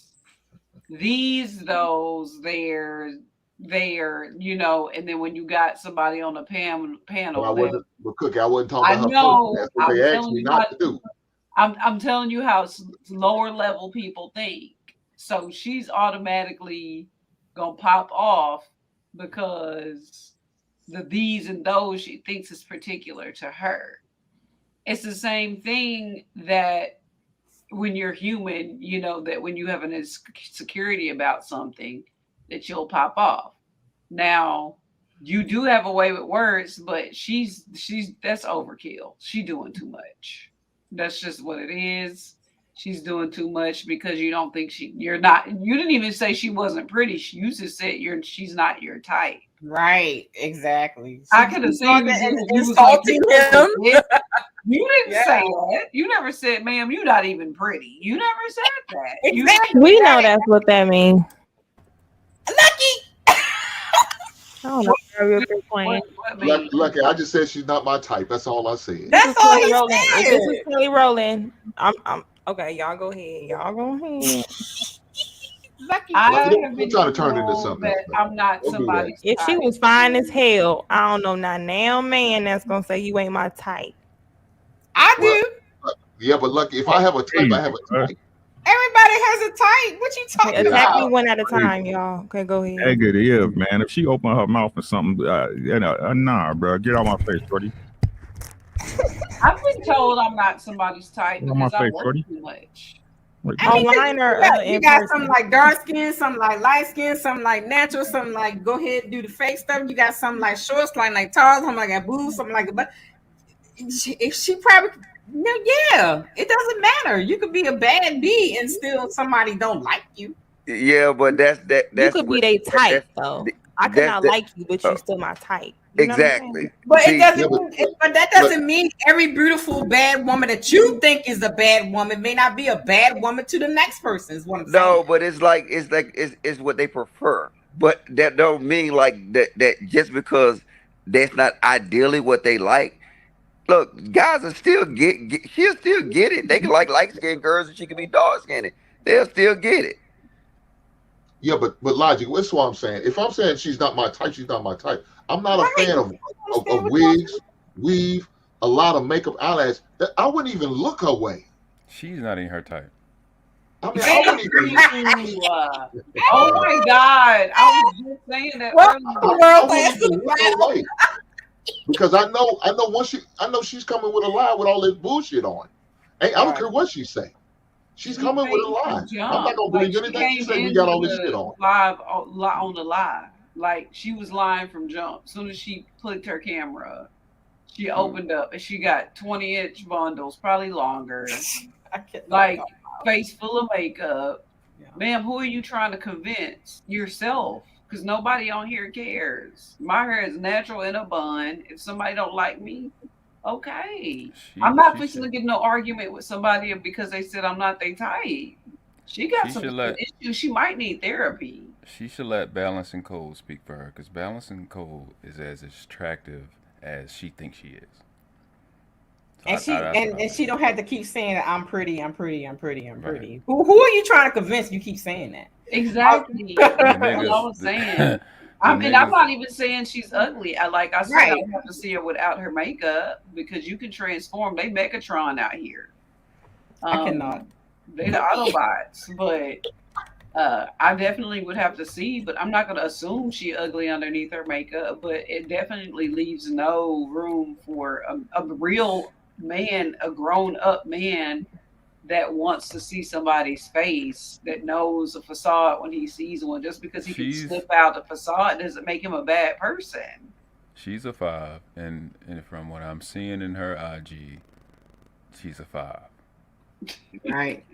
These, those, theirs, there, you know, and then when you got somebody on the panel But I that wasn't, but Cookie, I wasn't talking I about her know, person. That's what I'm they asked telling me you not how to do. I'm telling you how lower level people think. So she's automatically gonna pop off because the these and those she thinks is particular to her. It's the same thing that when you're human, you know, that when you have an insecurity about something, that you'll pop off. Now, you do have a way with words, but she's that's overkill. She doing too much. That's just what it is. She's doing too much because you don't think you're not. You didn't even say she wasn't pretty. You just said she's not your type. Right, exactly. I could have seen you insulting him. You didn't Yeah. say that. You never said, ma'am, you're not even pretty. You never said that. Exactly. We know that's what that means. Lucky. I don't know how you're playing. Lucky, I just said she's not my type. That's all I said. That's all he rolling. If said. this is Kelly rolling, I'm okay. Y'all go ahead. Y'all go ahead. Lucky. I Lucky, have don't been try to turn it into told something that else. I'm not Don't do somebody's If she type. was fine as hell, I don't know now. Now man that's gonna say you ain't my type. I Well, do. yeah, but Lucky, if I have a type, I have a type. Everybody has a type. What you talking Okay, attack me about? one at a time, y'all. Okay, go ahead. Negative, man. If she open her mouth or something, nah, bro, get out my face, shorty. I've been told I'm not somebody's type Get out my because I face, work shorty. too much. Online or You in got person? some like dark skin, some like light skin, some like natural, some like go ahead and do the fake stuff. You got some like short, some like tall, some like a boobs, something like a butt. If she probably yeah, it doesn't matter. You could be a bad bee and still somebody don't like you. Yeah, but that's You could be their type though. I could not like you, but you still my type. You know what I'm exactly. saying? But See, it doesn't. But that doesn't mean every beautiful bad woman that you think is a bad woman may not be a bad woman to the next person. Is what I'm saying. no, but it's what they prefer. But that don't mean like that just because that's not ideally what they like. Look, guys will still she'll still get it. They can like light skinned girls and she can be dark skinned. They'll still get it. Yeah, but Logic, that's what I'm saying. If I'm saying she's not my type, she's not my type. I'm not a fan of wigs, weave, a lot of makeup, eyelashes. I wouldn't even look her way. She's not in her type. I mean, I wouldn't even. Oh my God! I was just saying that. I wouldn't even look her way. Because I know she's coming with a lie with all this bullshit on. Hey, I don't care what she say. She's coming with a lie. I'm not gonna believe anything she say. We got all this shit on. Live on the lie. Like she was lying from jump. As soon as she clicked her camera, she opened up and she got 20-inch bundles, probably longer. Like face full of makeup. Yeah. Ma'am, who are you trying to convince? Yourself. Because nobody on here cares. My hair is natural in a bun. If somebody don't like me, okay. I'm not fixing to get no argument with somebody because they said I'm not their type. She got some issues. She might need therapy. She should let Balance and Cole speak for her because Balance and Cole is as attractive as she thinks she is. So and she don't have to keep saying that I'm pretty. Right. Who are you trying to convince? You keep saying that. Exactly. That's what I was saying. I mean, I'm not even saying she's ugly. I said, I would have to see her without her makeup because you can transform. They Megatron out here. I cannot. They're the Autobots, but I definitely would have to see. But I'm not going to assume she ugly underneath her makeup. But it definitely leaves no room for a real man, a grown-up man that wants to see somebody's face, that knows a facade when he sees one. Just because he can slip out the facade doesn't make him a bad person. She's a 5, and from what I'm seeing in her IG, she's a 5. Right.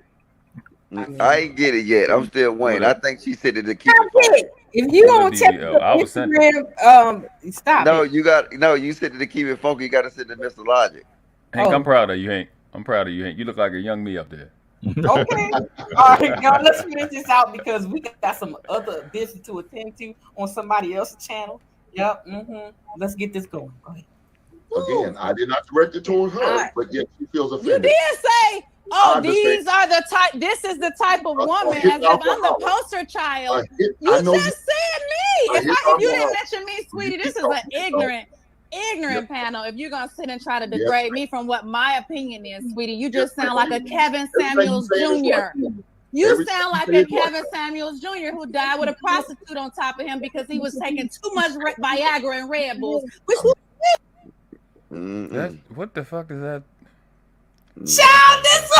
I ain't get it yet. I'm still waiting. I think she said it to keep it. If you don't tell Instagram, stop. No, you said it to keep it funky. You got to send to Mr. Logic. Hank, I'm proud of you, Hank. I'm proud of you, Hank. You look like a young me up there. Okay. All right, y'all, let's finish this out because we got some other business to attend to on somebody else's channel. Yep. Let's get this going. Go ahead. Again, I did not direct it towards her, but yet she feels You offended. did say, "Oh, these are the type. This is the type of woman." As if I'm the poster child. You just said me. If you didn't mention me, sweetie, this is an ignorant panel. If you're gonna sit and try to degrade me from what my opinion is, sweetie, you just sound like a Kevin Samuels Jr. You sound like a Kevin Samuels Jr. who died with a prostitute on top of him because he was taking too much Viagra and Red Bulls. Which what the fuck is that? Child, this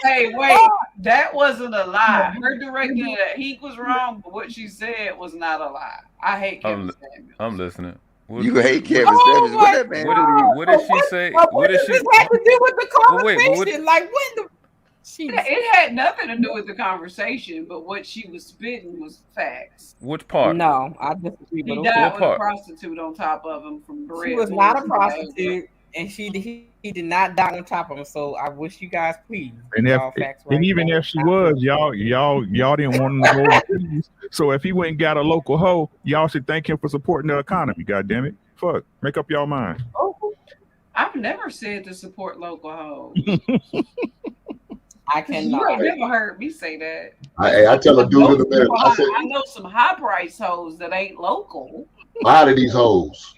Hey, wait, that wasn't a lie. Her directing that he was wrong, but what she said was not a lie. I hate Kevin Samuels. I'm listening. You hate Kevin Samuels. What that man? What did she say? What did she? This had to do with the conversation? Like when the it had nothing to do with the conversation, but what she was spitting was facts. Which part? No, I disagree. He died with a prostitute on top of him from Red She was Bulls not a and prostitute, and he did not die on top of him. So I wish you guys please. And even if she was, y'all didn't want him to go overseas. So if he went and got a local hoe, y'all should thank him for supporting the economy. God damn it! Fuck, make up y'all mind. I've never said to support local hoes. I cannot. You ain't never heard me say that. I tell a dude in the minute. I know some high price hoes that ain't local. A lot of these hoes.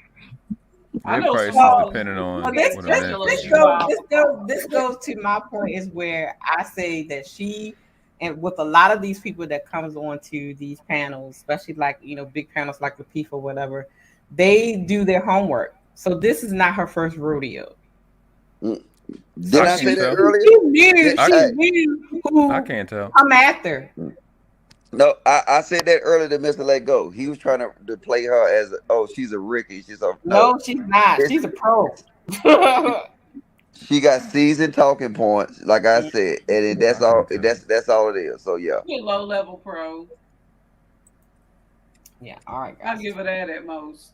I know price some is depending on this what goes to my point is where I say that she and with a lot of these people that comes on to these panels, especially like big panels like LAPEEF or whatever, they do their homework. So this is not her first rodeo. Did I say that earlier? She knew who I can't tell. I'm after. No, I said that earlier to Mr. Let Go. He was trying to play her as she's a Ricky. She's a no, she's not. She's a pro. She got seasoned talking points, like I said, and that's all. That's all it is. So yeah. You're low level pro. Yeah, all right. I'll give her that at most.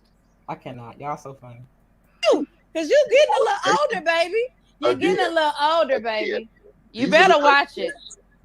I cannot. Y'all so funny. Because you getting a little older, baby. You're getting a little older, baby. You better watch it.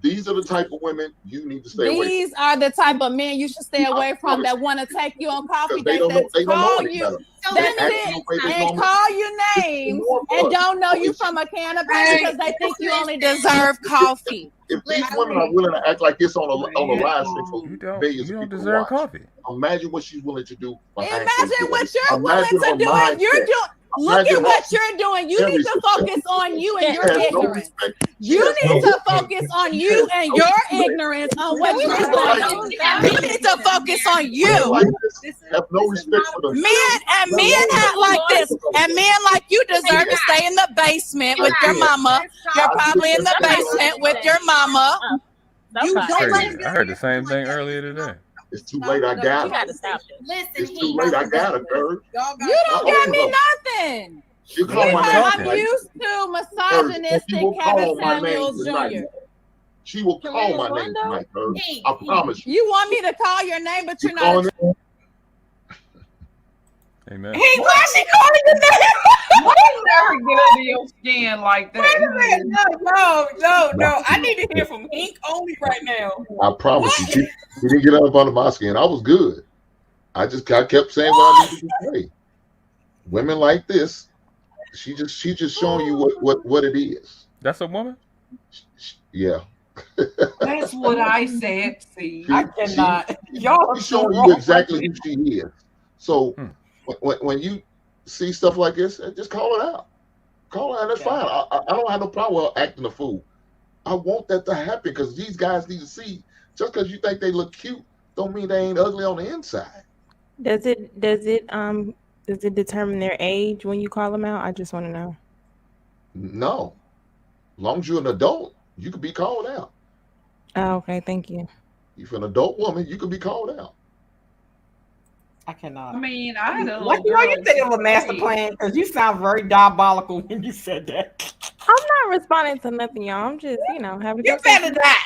These are the type of women you need to stay away from. These are the type of men you should stay away from that want to take you on coffee dates and call you. That's it. And call you names and don't know you from a can of paint because they think you only deserve coffee. If these women are willing to act like this on a live stream, you don't deserve coffee. Imagine what she's willing to do. Imagine what you're willing to do. And you're doing. Look at what you're doing. You need to focus on you and your ignorance. You need to focus on you and your ignorance on what you're doing. You need to focus on you. Have no respect for them. Men act like this, and men like you deserve to stay in the basement with your mama. You're probably in the basement with your mama. I heard the same thing earlier today. It's too late. I got it. It's too late. I got it, girl. You don't get me nothing. I'm used to misogynistic Kevin Samuels Jr. She will call my name tonight, girl. I promise you. You want me to call your name, but you're not. Amen. Hey, why is she calling your name? Why you never get under your skin like that? Wait a minute. No. I need to hear from Ink only right now. I promise you. She didn't get up under my skin. I was good. I kept saying what I needed to say. Women like this, she just showing you what it is. That's a woman? Yeah. That's what I said. See, I cannot. Y'all She's showing you exactly who she is. So when you see stuff like this, just call it out. Call it out. That's fine. I don't have no problem with acting a fool. I want that to happen because these guys need to see. Just because you think they look cute, don't mean they ain't ugly on the inside. Does it determine their age when you call them out? I just want to know. No. As long as you're an adult, you can be called out. Oh, okay, thank you. If you're an adult woman, you can be called out. I cannot. I mean, I had a like you think of a master plan because you sound very diabolical when you said that. I'm not responding to nothing, y'all. I'm just, having a You better not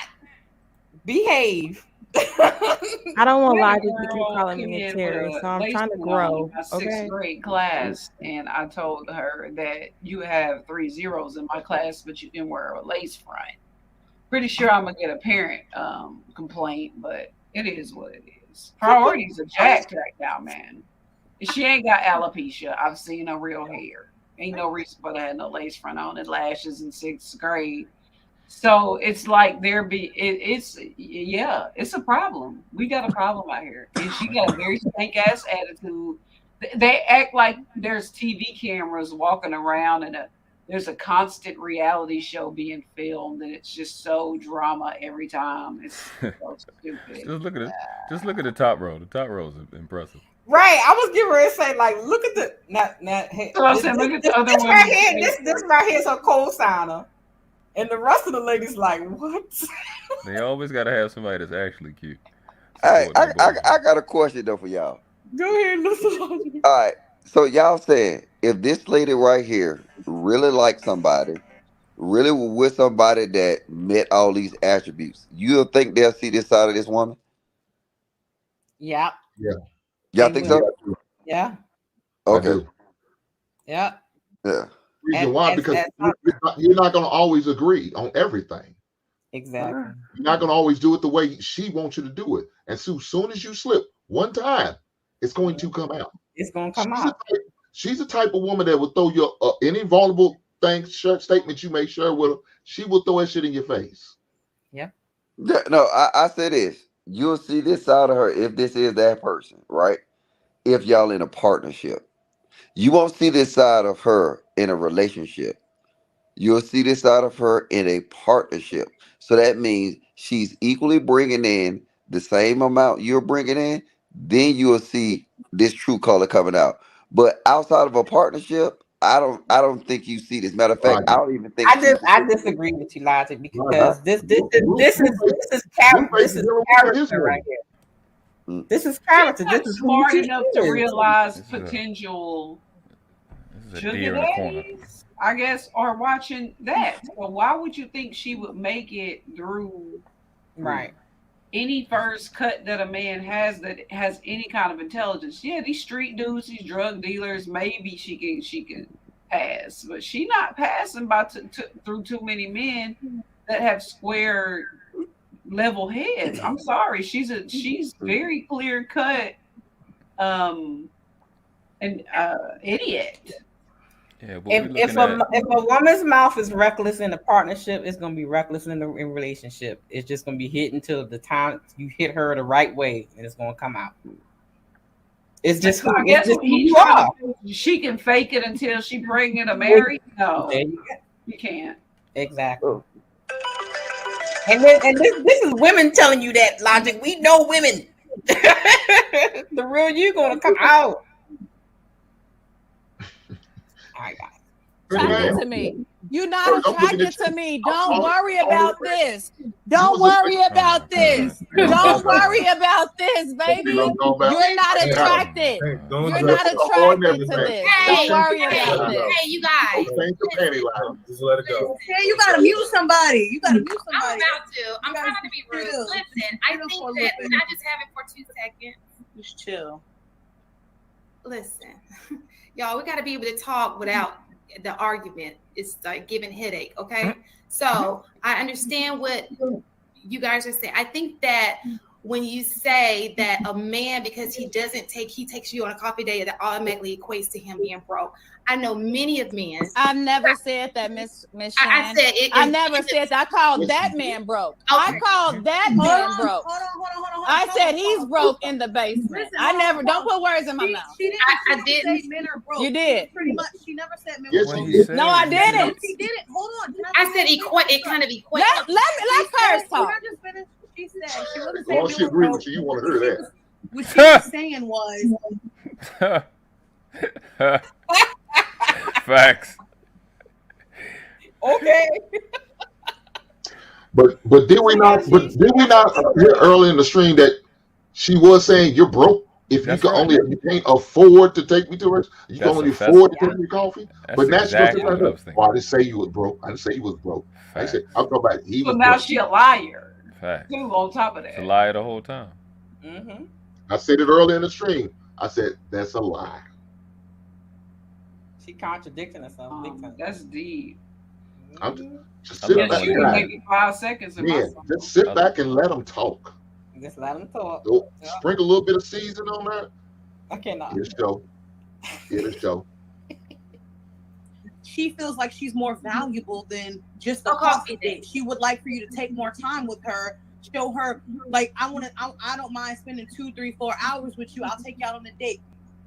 behave. I don't want We had a Logic to keep girl calling come me a in with Terry, so a I'm lace trying to front on in grow. my sixth Okay. grade class, and I told her that you have 3 zeros in my class, but you can wear a lace front. Pretty sure I'm gonna get a parent complaint, but it is what it is. Priorities are jacked right now, man. If she ain't got alopecia, I've seen her real hair. Ain't no reason for her to have no lace front on and lashes in 6th grade. So it's like it's a problem. We got a problem out here. And she got a very stank ass attitude. They act like there's TV cameras walking around and there's a constant reality show being filmed, and it's just so drama every time. It's so stupid. Just look at the top row. The top row is impressive. Right. I was getting ready to say, like, look at the hey, So I said, look at the other this women. right here. This right here is her co-signer. And the rest of the ladies like, what? They always got to have somebody that's actually cute. I got a question though for y'all. Go ahead, listen. All right. So y'all saying if this lady right here really liked somebody, really was with somebody that met all these attributes, you'll think they'll see this side of this woman? Yeah. Yeah. Y'all think so? Yeah. Okay. Yeah. Yeah. Reason why? Because you're not going to always agree on everything. Exactly. You're not going to always do it the way she wants you to do it. And so soon as you slip one time, it's going to come out. It's going to come out. She's the type of woman that will throw your any vulnerable thing, statement you may share with her. She will throw that shit in your face. Yeah. No, I say this. You'll see this side of her if this is that person, right? If y'all in a partnership. You won't see this side of her in a relationship. You'll see this side of her in a partnership. So that means she's equally bringing in the same amount you're bringing in. Then you'll see this true color coming out. But outside of a partnership, I don't think you see this. Matter of fact, I don't even think I disagree with you, Logic, because this is character right here. This is character. This is smart enough to realize potential sugar daddies, I guess, are watching that. So why would you think she would make it through any first cut that a man has that has any kind of intelligence? Yeah, these street dudes, these drug dealers, maybe she can pass, but she not passing through too many men that have square level heads. I'm sorry, she's very clear cut idiot. Yeah, if a woman's mouth is reckless in a partnership, it's gonna be reckless in relationship. It's just gonna be hit until the time you hit her the right way, and it's gonna come out. It's just who you are. She can fake it until she pregnant or married. No, you can't. Exactly. And this is women telling you that, Logic. We know women. The real you gonna come out. All right, guys. Attracted to me. You're not attracted to me. Don't worry about this. Don't worry about this. Don't worry about this, baby. You're not attracted. You're not attracted to this. Don't worry about this. Hey, you guys. Just let it go. Yeah, you gotta mute somebody. You gotta mute somebody. I'm about to. I'm trying to be rude. Listen, I think that can I just have it for 2 seconds? Just chill. Listen, y'all, we got to be able to talk without the argument. It's like giving headache. Okay. So I understand what you guys are saying. I think that when you say that a man, because he takes you on a coffee date, that automatically equates to him being broke. I know many of men. I've never said that, Miss Shan. I said it. I never said that. I called that man broke. I called that man broke. Hold on. I said he's broke in the basement. I never. Don't put words in my mouth. She didn't. I didn't say men are broke. You did. Pretty much. She never said men Yes, were broke. she did. No, I didn't. She didn't. Hold on. I said equate. It kind of equates. Let Curse talk. Can I just finish? She said she wasn't As saying long as she men were agrees broke. with you, you want to hear that. What she was saying was. Facts. Okay. But did we not hear early in the stream that she was saying you're broke if you can only you can't afford to take me to her, you can only afford to take me coffee. But now she goes to I didn't say you was broke. I didn't say he was broke. I said I'm talking about he was So now broke. she a liar. Facts. Two on top of It's a that. lie the whole time. Mm-hmm. I said it earlier in the stream. I said that's a lie. She contradicting herself big time. That's deep. I'm just I sit love back. when You they can do Guys, make it 5 seconds in my man, song. just sit back and let them talk. Just let them talk. Go, sprinkle a little bit of season on that. I cannot. It'll show. It'll show. She feels like she's more valuable than just a coffee date. She would like for you to take more time with her, show her like I don't mind spending 2, 3, 4 hours with you. I'll take you out on a date.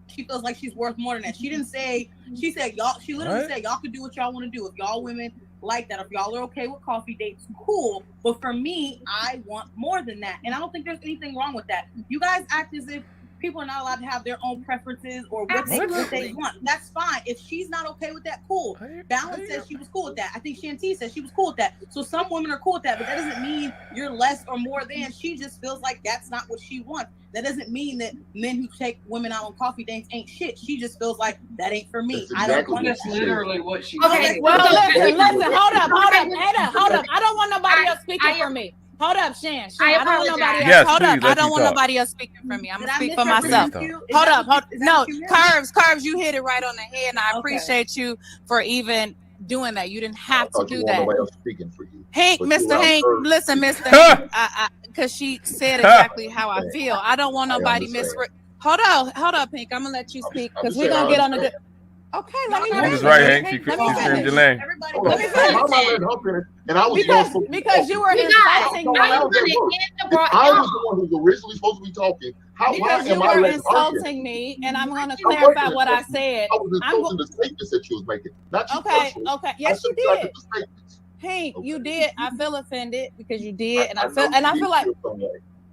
She feels like she's worth more than that. She didn't say, she said y'all, she literally Right. said y'all can do what y'all want to do. If y'all women like that, if y'all are okay with coffee dates, cool. But for me, I want more than that. And I don't think there's anything wrong with that. You guys act as if people are not allowed to have their own preferences or what they want. That's fine. If she's not okay with that, cool. Balance says she was cool with that. I think Shanti said she was cool with that. So some women are cool with that, but that doesn't mean you're less or more than. She just feels like that's not what she wants. That doesn't mean that men who take women out on coffee dates ain't shit. She just feels like that ain't for me. That's exactly That's literally what she Okay, said. well, listen, hold up. Hold up. I don't want nobody else speaking for me. Hold up, Shan. I don't want nobody else. Yes, hold please, up. I let don't you want talk. nobody else speaking for me. I'm Did gonna I speak for misrepresent myself. you? Hold up. No, what you meant? Curves, you hit it right on the head, and I appreciate you for even doing that. You didn't have to Thought you do want that. nobody else speaking for you. Hank, But you Mr. have Hank, heard- listen, Mr. Hank, because she said exactly how I feel. I don't want I nobody understand. Hold up, Hank. I'm gonna let you speak I'm because just we're saying, gonna I get on the understand. good. Okay, let me She finish. was right, Hank. Let me She screamed your finish. name. Hold on. Let me finish. I'm not letting her finish. And I was the one supposed to be Because talking. you were You're insulting No, me. how does that work? If I was the one who's originally supposed to be talking, why Because you am I were letting her finish? insulting me, and I'm going to I clarify wasn't what I insulting said. you. I was insulting the statements that you was making, not you Okay, personally. okay. I Yes, you subtracted did. the statements. Hank, you did. I feel offended because you did, and I know feel you like feel some way.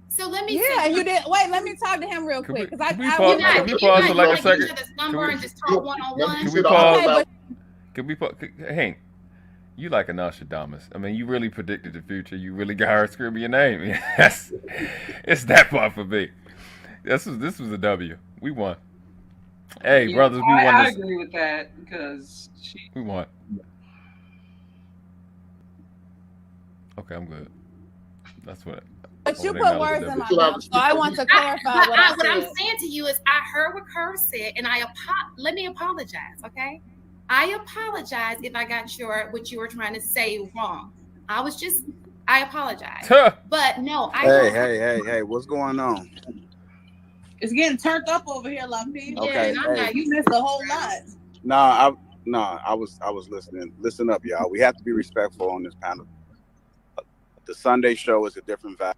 So let me yeah, say and you did. Wait, let me talk to him real quick because Can we I pause? was Can we pause for like a second? Can we, and just talk one on one. Can we pause? Can we pause? Hank, you like a Nostradamus. I mean, you really predicted the future. You really got her screaming your name. Yes, it's that far for me. This was a W. We won. Hey, Yeah, brothers, we won I this. agree with that because We won. Okay, I'm good. That's what. But you they put not words looking in at my me. mouth, so I want to clarify what I What I'm said. saying to you is, I heard what Curve said, and let me apologize. Okay, I apologize if I got what you were trying to say wrong. I apologize. But no, I don't. Hey, what's going on? It's getting turned up over here, LAPEEF. Okay, hey. You missed a whole lot. I was listening. Listen up, y'all. We have to be respectful on this panel. The Sunday show is a different vibe.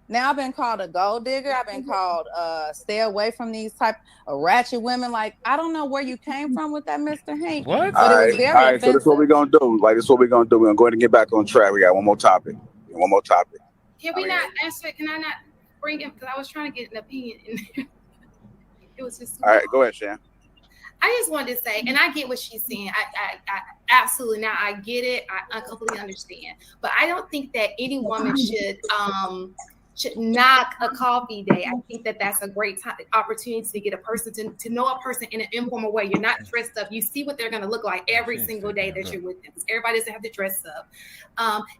Now I've been called a gold digger. I've been called stay away from these type of ratchet women. Like, I don't know where you came from with that, Mr. Hank. What? But it was very All right. So offensive. this is what we're gonna do. We're gonna go ahead and get back on track. We got one more topic. Can we not answer? Can I not bring him? Because I was trying to get an opinion in there. It was just. All right, go ahead, Shan. I just wanted to say, and I get what she's saying. I absolutely now I get it. I completely understand. But I don't think that any woman should knock a coffee day. I think that that's a great opportunity to get a person to know a person in an informal way. You're not dressed up. You see what they're going to look like every single day that you're with them. Everybody doesn't have to dress up.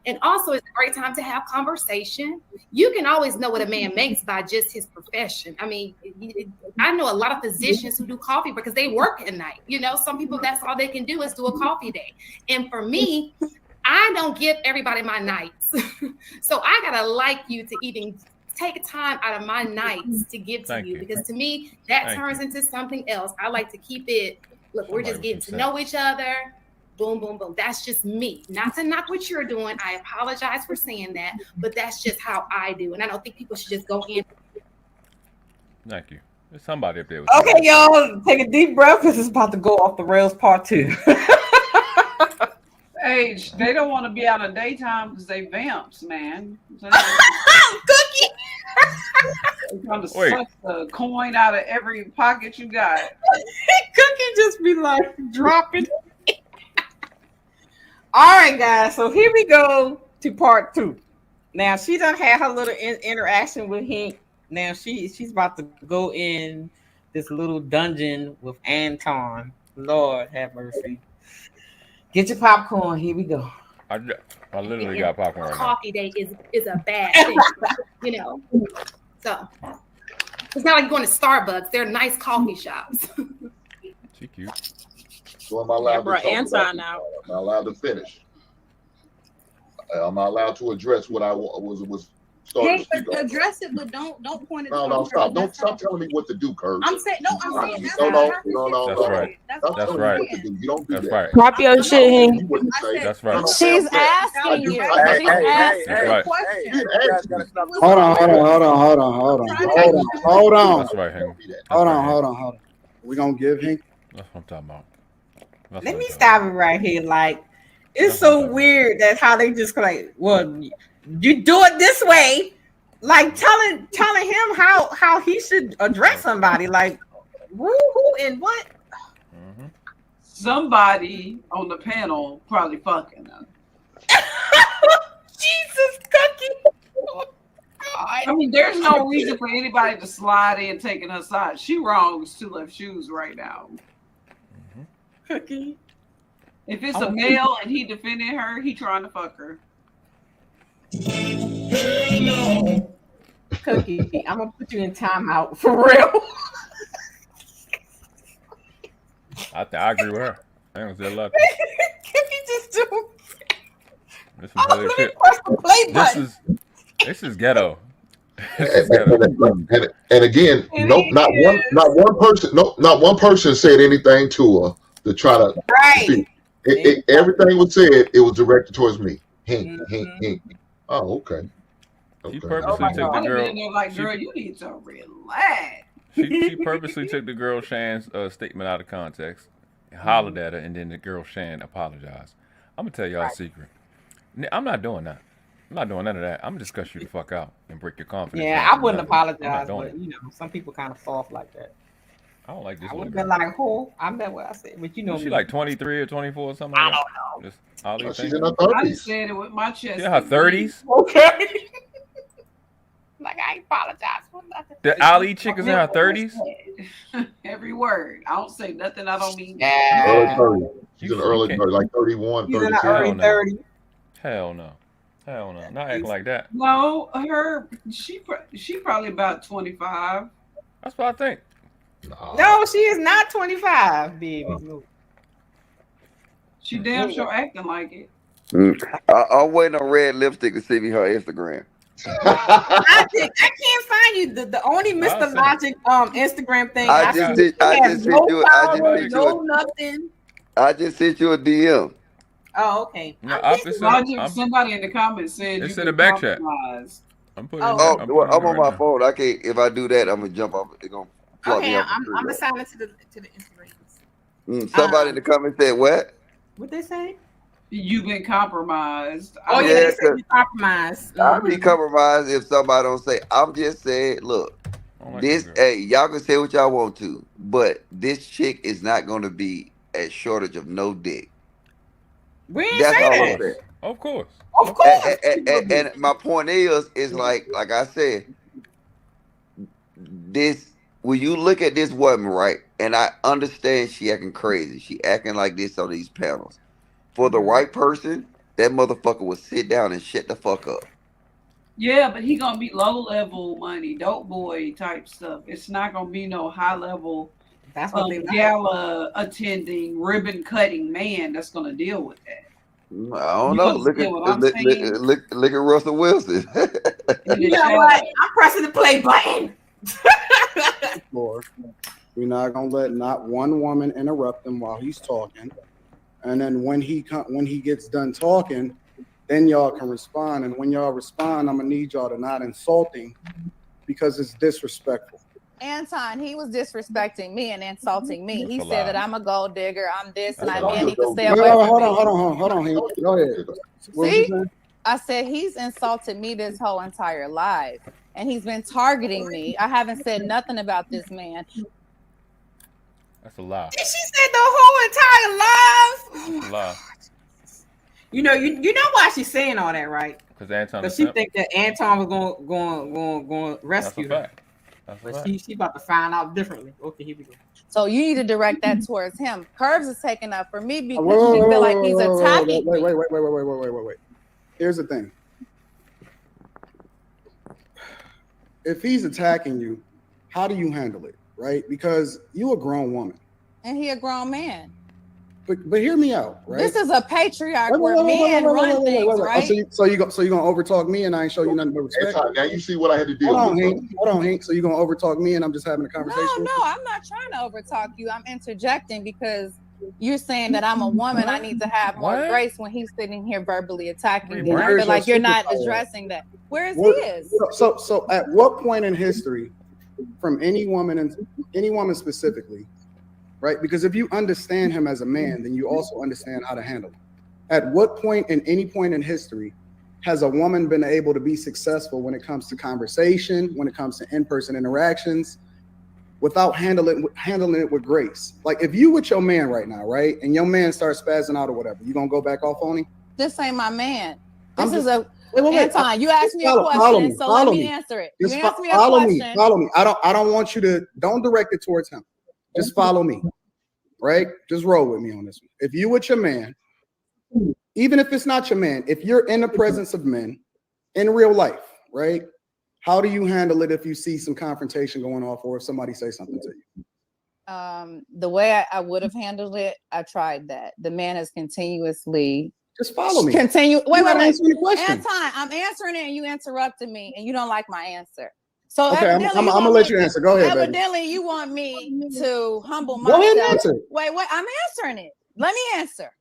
And also, it's a great time to have conversation. You can always know what a man makes by just his profession. I mean, I know a lot of physicians who do coffee because they work at night. You know, some people, that's all they can do is do a coffee day. And for me, I don't give everybody my nights. So I gotta like you to even take time out of my nights to give to you, because to me, that turns into something else. I like to keep it, look, we're just getting to know each other. Boom, boom, boom. That's just me. Not to knock what you're doing. I apologize for saying that, but that's just how I do. And I don't think people should just go in. Thank you. There's somebody up there. Okay, y'all, take a deep breath because it's about to go off the rails part 2. Hey, they don't want to be out of daytime because they vamps, man. So Cookie. they're trying to suck the coin out of every pocket you got. Cookie just be like dropping. All right, guys. So here we go to part 2. Now she done had her little interaction with Hank. Now she's about to go in this little dungeon with Anton. Lord have mercy. Get your popcorn. Here we go. I literally got popcorn right now. Coffee date is a bad thing, you know. So it's not like going to Starbucks. They're nice coffee shops. She cute. So am I allowed to talk Anton about out. Am I allowed to finish? Am I allowed to address what I was starting Hey, to speak on? address it, but don't point it. No, stop. Don't stop telling me what to do, Kurt. I'm saying no. I'm saying that's No. That's right. Stop That's telling right. me what to do. You don't do That's that. right. Drop your shit, Hank. That's right. She's asking you. She's asking. That's right. Hold on. That's right, Hank. Hold on. We gonna give Hank. That's what I'm talking about. That's Let what me I'm stop it right here. Like, it's so weird that how they just like, well, you do it this way, like telling him how he should address somebody. Like, who and what? Somebody on the panel probably fucking them. Jesus, Cookie. I mean, there's no reason for anybody to slide in taking her side. She wrongs two left shoes right now. Cookie. If it's a male and he defending her, he trying to fuck her. Cookie, I'm gonna put you in timeout for real. I agree with her. I ain't gonna say a lot. Cookie just do. This is holy shit. Press the play button. This is ghetto. And again, not one person said anything to her to try to. Right. Everything was said. It was directed towards me. Hink. Oh, okay. She purposely took the girl. Like, girl, you need to relax. She purposely took the girl Shan's statement out of context, and hollered at her, and then the girl Shan apologized. I'm gonna tell y'all a secret. I'm not doing that. I'm not doing none of that. I'm gonna just cuss you the fuck out and break your confidence. Yeah, I wouldn't apologize, doing but it. you know, some people kind of soft like that. I don't like this. I would little have been girl. like, "Oh, I bet what I said," but you know, She me. like 23 or 24 or something. Like I don't know. Just all these She's things. in her I 30s. just said it with my chest. Yeah, her 30s. Okay. Like I ain't apologize for nothing. The Ali chick is in her 30s. Every word. I don't say nothing I don't mean. Early 30s. She's in the early 30s, like 31, She's in 32. her early 30s. Hell no. Not acting like that. No, she probably about 25. That's what I think. No, she is not 25, baby. She damn sure acting like it. I'm waiting on red lipstick to see me her Instagram. I can't find you the only Mr. Logic Instagram thing. I just sent you a DM. Oh, okay. No, somebody in the comments said it's you in the can back chat. compromise. I'm putting. I'm on my phone. I can't. If I do that, I'm gonna jump off. It's gonna plug me Okay, off. I'm assigning to the Instagrams. Somebody in the comments said what? What they say? You've been compromised. Oh yeah, they said you compromised. I'll be compromised if somebody don't say. I'm just saying, look, hey, y'all can say what y'all want to, but this chick is not gonna be a shortage of no dick. We ain't That's say all that. I'm saying. Of course. Of course. And my point is like I said, this when you look at this woman, right? And I understand she acting crazy. She acting like this on these panels. For the right person, that motherfucker will sit down and shut the fuck up. Yeah, but he gonna be low level money, dope boy type stuff. It's not gonna be no high level. That's what they like. Gala attending, ribbon cutting man that's gonna deal with that. I don't know. Look at Russell Wilson. You know what? I'm pressing the play button. Lord, we're not gonna let not one woman interrupt him while he's talking, and then when he gets done talking, then y'all can respond. And when y'all respond, I'm gonna need y'all to not insulting because it's disrespectful. Anton, he was disrespecting me and insulting me. He said that I'm a gold digger, I'm this, and I need to stay away from Hold me. on. Go ahead. See, I said he's insulted me this whole entire life, and he's been targeting me. I haven't said nothing about this man. That's a lie. She said the whole entire life. That's a lie. You know why she's saying all that, right? Because Anton. Because she think that Anton was going rescue That's a her. fact. But she about to find out differently. Okay, here we go. So you need to direct that towards him. Curbs is taking up for me because she feel like he's attacking me. Wait. Here's the thing. If he's attacking you, how do you handle it, right? Because you a grown woman. And he a grown man. But hear me out, right? This is a patriarch where men run things, right? So you gonna overtalk me and I ain't show you nothing but respect? Now you see what I had to deal with. Hold on, Hank. So you gonna overtalk me and I'm just having a conversation? No, I'm not trying to overtalk you. I'm interjecting because you're saying that I'm a woman. I need to have more grace when he's sitting here verbally attacking me. I feel like you're not addressing that. Where is his? So at what point in history, from any woman specifically, right? Because if you understand him as a man, then you also understand how to handle him. At what point in any point in history has a woman been able to be successful when it comes to conversation, when it comes to in-person interactions, without handling it with grace? Like if you with your man right now, right, and your man starts spazzing out or whatever, you gonna go back off on him? This ain't my man. Wait. Anton, you asked me a question, so let me answer it. You asked me a question. Follow me. I don't want you to, don't direct it towards him. Just follow me, right? Just roll with me on this one. If you with your man, even if it's not your man, if you're in the presence of men in real life, right? How do you handle it if you see some confrontation going off or if somebody says something to you? The way I would have handled it, I tried that. The man has continuously just follow me. Wait. Answer the question. Anton, I'm answering it and you interrupted me and you don't like my answer. So okay, I'm gonna let you answer. Go ahead, evidently, baby. You want me to humble myself. Go ahead and answer. Wait, I'm answering it. Let me answer.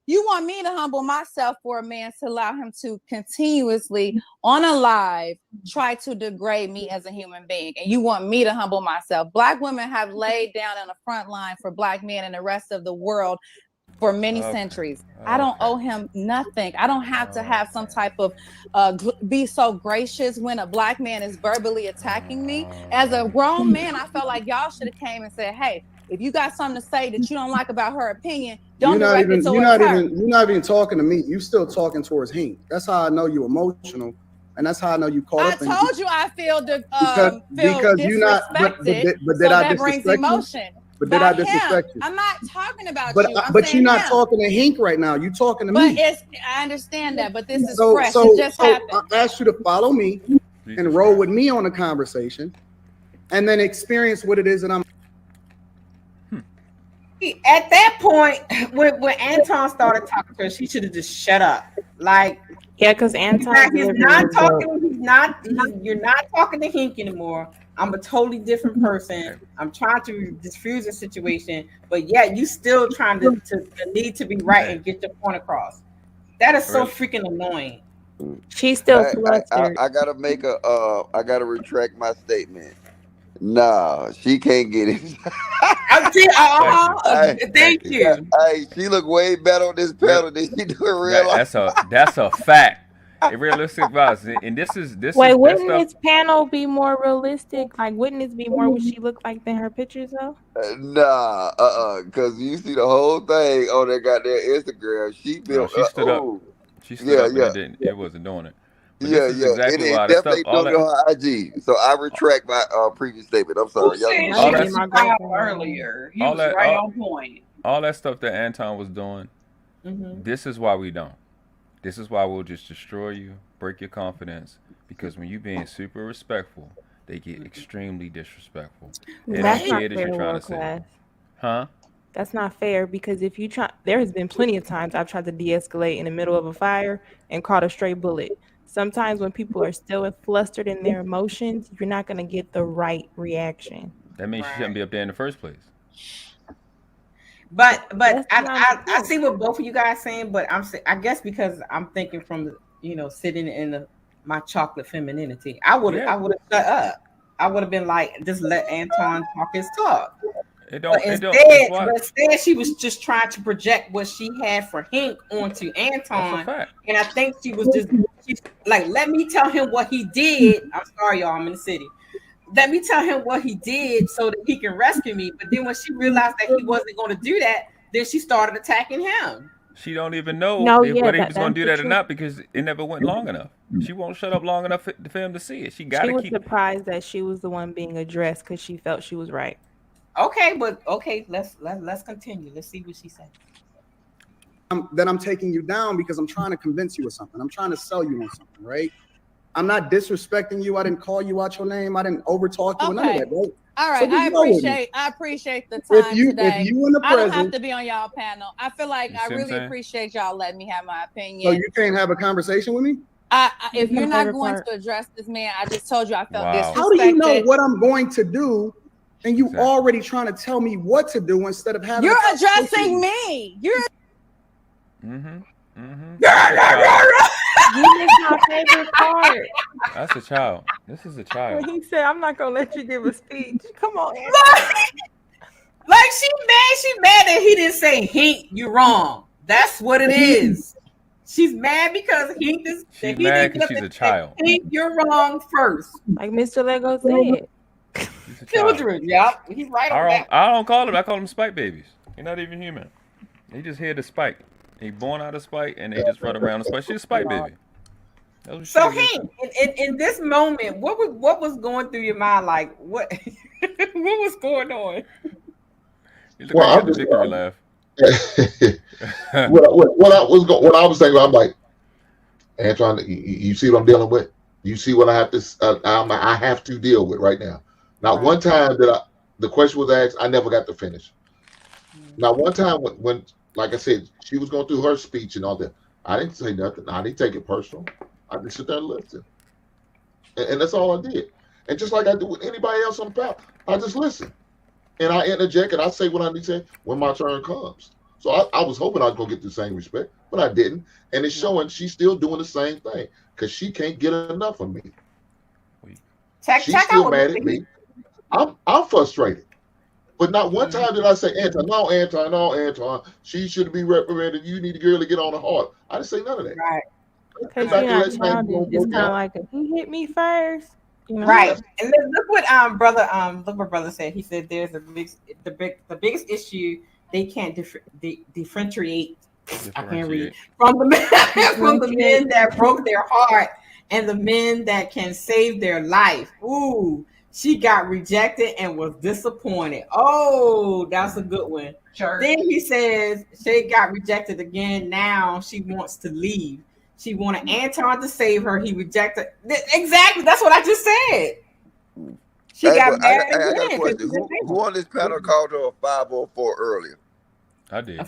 You want me to humble myself for a man to allow him to continuously on a live try to degrade me as a human being. And you want me to humble myself. Black women have laid down on the front line for Black men and the rest of the world for many centuries. I don't owe him nothing. I don't have to have some type of be so gracious when a Black man is verbally attacking me. As a grown man, I felt like y'all should have came and said, hey, if you got something to say that you don't like about her opinion, don't direct it towards her. You're not even talking to me. You still talking towards him. That's how I know you're emotional, and that's how I know you caught up. I told you I feel because you're not. But did I disrespect you? But did I disrespect you? I'm not talking about you. But you're not talking to Hink right now. You're talking to me. But I understand that. But this is fresh. It just happened. I asked you to follow me and roll with me on a conversation, and then experience what it is that I'm. At that point, when Anton started talking to her, she should have just shut up. Like, yeah, because Anton, he's not talking. You're not talking to Hink anymore. I'm a totally different person. I'm trying to diffuse the situation, but yeah, you still trying to need to be right and get your point across. That is so freaking annoying. She's still flustered. I gotta make I gotta retract my statement. Nah, she can't get it. Thank you. Hey, she look way better on this panel than she do in real life. That's a fact. A realistic vibe. And this Wait, wouldn't this panel be more realistic? Like, wouldn't this be more what she looked like than her pictures though? Nah, because you see the whole thing on that goddamn Instagram. She built. She stood up. She stood up and it wasn't doing it. But yeah. Exactly why definitely don't know her IG. So I retract my previous statement. I'm sorry. Earlier, he was right on point. All that stuff that Anton was doing. This is why we don't. This is why we'll just destroy you, break your confidence, because when you're being super respectful, they get extremely disrespectful. That's not fair, huh? That's not fair, because if you try, there has been plenty of times I've tried to de-escalate in the middle of a fire and caught a stray bullet. Sometimes when people are still flustered in their emotions, you're not going to get the right reaction. That means you shouldn't be up there in the first place. But I see what both of you guys saying, but I guess because I'm thinking from sitting in my chocolate femininity, I would have shut up. I would have been like, just let Anton talk his talk. Instead, she was just trying to project what she had for Hink onto Anton, and I think she's like, let me tell him what he did. I'm sorry, y'all, I'm in the city. Let me tell him what he did so that he can rescue me. But then when she realized that he wasn't going to do that, then she started attacking him. She don't even know No, if yeah, whether he was going that's to do the that or truth. not because it never went long enough. She won't shut up long enough for him to see it. She got She to was keep. surprised that she was the one being addressed because she felt she was right. Okay, but okay, let's continue. Let's see what she said. That I'm taking you down because I'm trying to convince you of something. I'm trying to sell you on something, right? I'm not disrespecting you. I didn't call you out your name. I didn't overtalk you. None of that, right? All right, So just go with me. I appreciate the time today. If you in the I don't have present, to be on y'all panel. I feel like I really appreciate y'all letting me have my so opinion. you can't have a conversation with me? If you're not going to address this man, I just told you I felt disrespected. How do you know what I'm going to do? And you already trying to tell me what to do instead of having. You're addressing me. You're. You missed my favorite part. That's a child. This is a child. When he said, "I'm not gonna let you give a speech." Come on, Like she mad that he didn't say Hink, you wrong. That's what it is. She's mad because Hink is. She's mad because she's a child. Hink, you're wrong first. Like Mr. Lego said. Children, yep. He's right on that. I don't call them. I call them spike babies. You're not even human. They just here to spike. They born out of spite and they just run around and spite. She's a spite baby. So Hink, in this moment, what was going through your mind? Like what what was going on? You look like the victory laugh. what I was thinking, I'm like, Antoine, you see what I'm dealing with? You see what I have to I have to deal with right now. Not one time that the question was asked, I never got to finish. Not one time when like I said, she was going through her speech and all that. I didn't say nothing. I didn't take it personal. I just sit there and listen. And that's all I did. And just like I do with anybody else on the panel, I just listen. And I interject and I say what I need to say when my turn comes. So I was hoping I was going to get the same respect, but I didn't. And it's showing she's still doing the same thing because she can't get enough of me. She's still mad at me. I'm frustrated. But not one time did I say, Antoine, she should be reprimanded. You need to really get on the heart. I didn't say none of that. Right. Because you're not childish. It's kind of like he hit me first. You know? Right. And look what brother said. He said there's the biggest issue they can't differentiate. I can't read from the men that broke their heart and the men that can save their life. Ooh. She got rejected and was disappointed. Oh, that's a good one. Sure. Then he says she got rejected again. Now she wants to leave. She wanted Anton to save her. He rejected. Exactly. That's what I just said. She got mad again. I got a question. Who on this panel called her a 504 earlier? I did.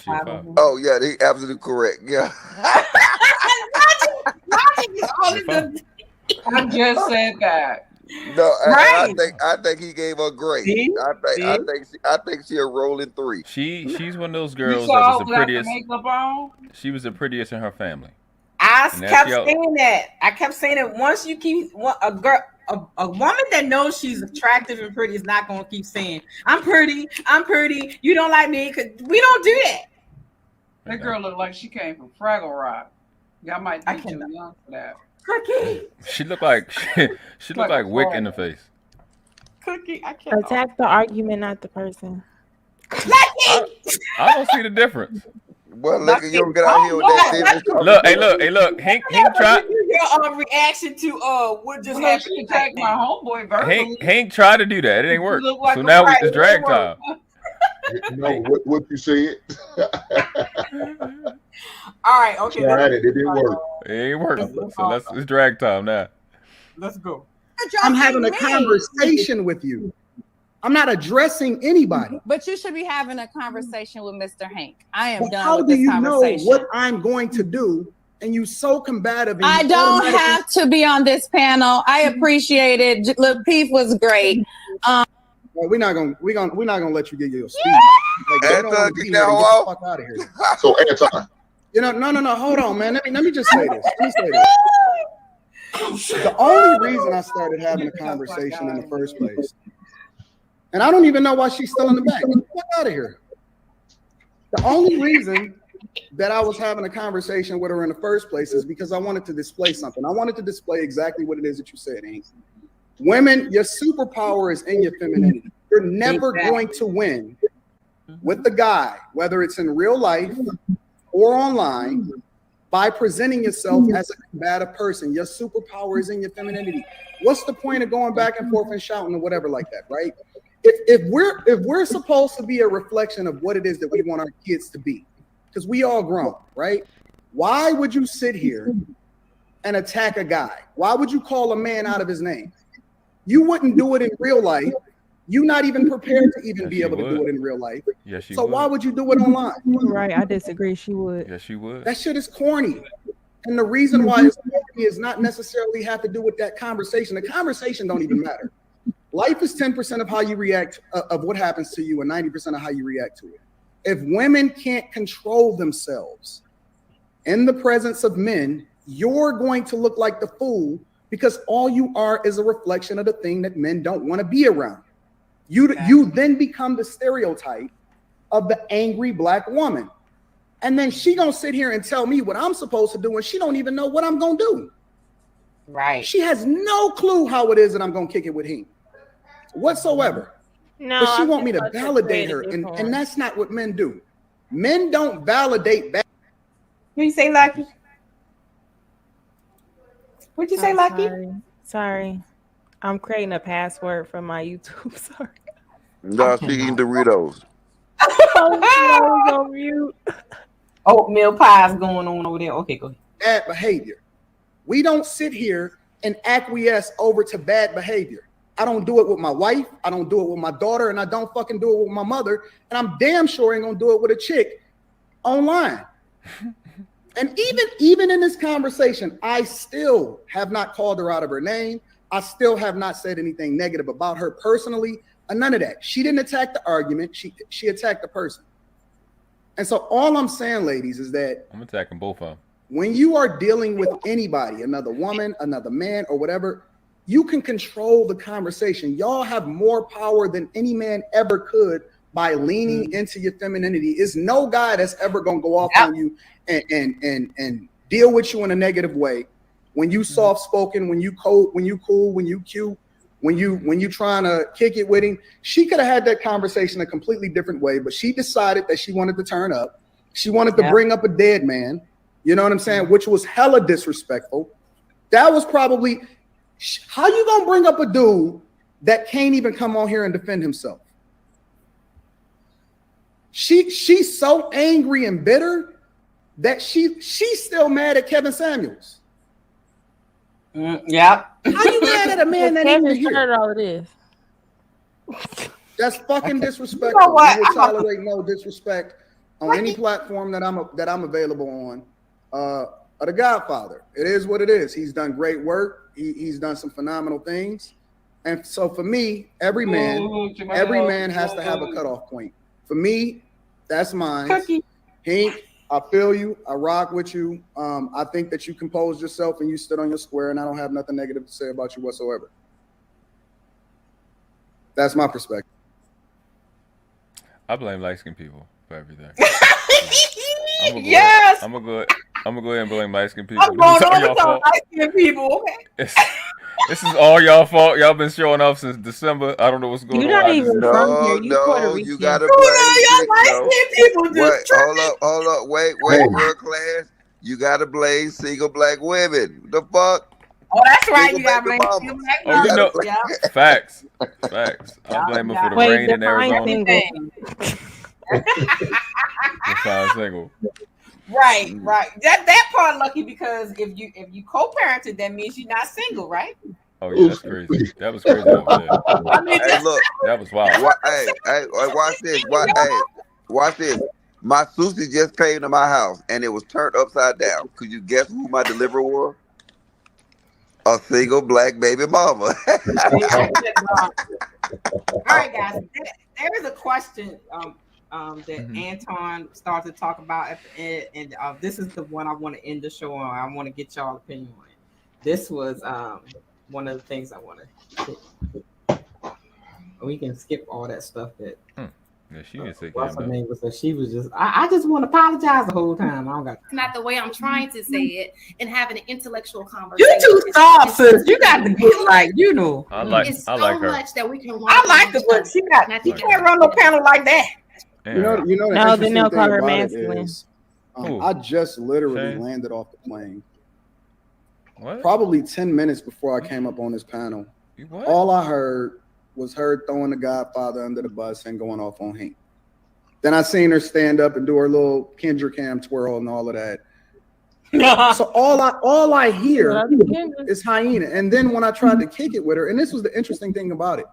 Oh, yeah, they absolutely correct. Yeah. I just said that. No, Right. I think he gave her grace. I think she a rolling 3. She's one of those girls You that saw was the without prettiest. makeup on? She was the prettiest in her family. I And kept that's saying that. I kept saying it. Once you keep a girl, a woman that knows she's attractive and pretty is not going to keep saying, "I'm pretty. I'm pretty. You don't like me," because we don't do that. That girl looked like she came from Fraggle Rock. Y'all might be too young for that. Cookie. She looked like she looked like Wick in the face. Cookie. I can't. Attack the argument, not the person. I don't see the difference. Well, look, you don't get out here with that. Look, Hank tried. Your reaction to what just happened? She attacked my homeboy verbally. Hank tried to do that. It ain't work. Like So now it's drag time. You know what you said? All right, okay. Tried it. It didn't work. It ain't working. So it's drag time now. Let's go. I'm having a conversation with you. I'm not addressing anybody. But you should be having a conversation with Mr. Hank. I am done How with do this you know conversation. what I'm going to do? And you so combative. And I don't have to be on this panel. I appreciate it. LaPeef was great. Well, we're not gonna let you get your speech. Like, they don't wanna be here, now, then get the fuck out of here. So Anton, You know, no. Hold on, man. Let me just say this. The only reason I started having a conversation in the first place, and I don't even know why she's still in the back. Get the fuck out of here. The only reason that I was having a conversation with her in the first place is because I wanted to display something. I wanted to display exactly what it is that you said, Hank. Women, your superpower is in your femininity. You're never going to win with the guy, whether it's in real life or online by presenting yourself as a combative person. Your superpower is in your femininity. What's the point of going back and forth and shouting or whatever like that, right? If we're supposed to be a reflection of what it is that we want our kids to be, because we all grown, right? Why would you sit here and attack a guy? Why would you call a man out of his name? You wouldn't do it in real life. You're not even prepared to even be able to do it in real life. Yes, she so would. why would you do it online? Right, I disagree. She would. Yes, she would. That shit is corny. And the reason why it's corny is not necessarily have to do with that conversation. The conversation don't even matter. Life is 10% of how you react, of what happens to you, and 90% of how you react to it. If women can't control themselves in the presence of men, you're going to look like the fool because all you are is a reflection of the thing that men don't want to be around. You then become the stereotype of the angry black woman. And then she gonna sit here and tell me what I'm supposed to do, and she don't even know what I'm gonna do. Right. She has no clue how it is that I'm gonna kick it with him whatsoever. No, but she I want me feel to like validate her, that's creative and that's not what men do. Men don't validate back. What you say, Lucky? What'd you say, I'm Lucky? Sorry. I'm creating a password for my YouTube. Sorry. No, she eating Doritos. I was on mute. Oatmeal pies going on over there. Okay, go ahead. Bad behavior. We don't sit here and acquiesce over to bad behavior. I don't do it with my wife. I don't do it with my daughter, and I don't fucking do it with my mother. And I'm damn sure ain't gonna do it with a chick online. And even in this conversation, I still have not called her out of her name. I still have not said anything negative about her personally. None of that. She didn't attack the argument. She attacked the person. And so all I'm saying, ladies, is that I'm attacking both of them. When you are dealing with anybody, another woman, another man, or whatever, you can control the conversation. Y'all have more power than any man ever could by leaning into your femininity. It's no guy that's ever gonna go off on you and deal with you in a negative way. When you soft spoken, when you cold, when you cool, when you cute, when you trying to kick it with him, she could have had that conversation a completely different way, but she decided that she wanted to turn up. She wanted to bring up a dead man. You know what I'm saying? Which was hella disrespectful. That was probably, how you gonna bring up a dude that can't even come on here and defend himself? She's so angry and bitter that she's still mad at Kevin Samuels. Yep. How you mad at a man that Kevin even here? started all of this. That's fucking disrespectful. You know what? We will tolerate no disrespect on any platform that I'm available on. The Godfather. It is what it is. He's done great work. He's done some phenomenal things. And so for me, every man has to have a cutoff point. For me, that's mine. Hank, I feel you. I rock with you. I think that you composed yourself and you stood on your square, and I don't have nothing negative to say about you whatsoever. That's my perspective. I blame light-skinned people for everything. Yes. I'm gonna go ahead and blame light-skinned people. I'm going on with light-skinned people. Okay. This is all y'all fault. Y'all been showing off since December. I don't know what's going on. You're not even from here. You Puerto No, Rican. you gotta blame light-skinned people just hold up, wait, world class. You gotta blame single black women. The fuck? Oh, that's right. Single You got to baby blame mama. black Oh, you know, yeah. facts. I blame them for the rain in Arizona. Define single. Right. That part lucky because if you co-parented, that means you're not single, right? Oh yeah, that's crazy. That was crazy over there. I mean, Hey, look. That was wild. Hey, watch this. Watch this. My sushi just came to my house and it was turned upside down. Could you guess who my deliverer was? A single black baby mama. All right, guys. There is a question that Anton started to talk about at the end, and this is the one I want to end the show on. I want to get y'all opinion on it. This was one of the things I want to. We can skip all that stuff that. Yeah, she didn't say what's her name was that she was just. I just want to apologize the whole time. I don't got. Not the way I'm trying to say it, and having an intellectual conversation. You too soft, sis. You got to get like you know. I like her. Much that we can. I like the but she got. You can't run no panel like that. You know. No, then they'll call her masculine. I just literally Shane? landed off the plane. What? Probably 10 minutes before I came up on this panel. What? All I heard was her throwing the Godfather under the bus and going off on Hank. Then I seen her stand up and do her little Kendrick Cam twirl and all of that. So all I hear is hyena. And then when I tried to kick it with her, and this was the interesting thing about it,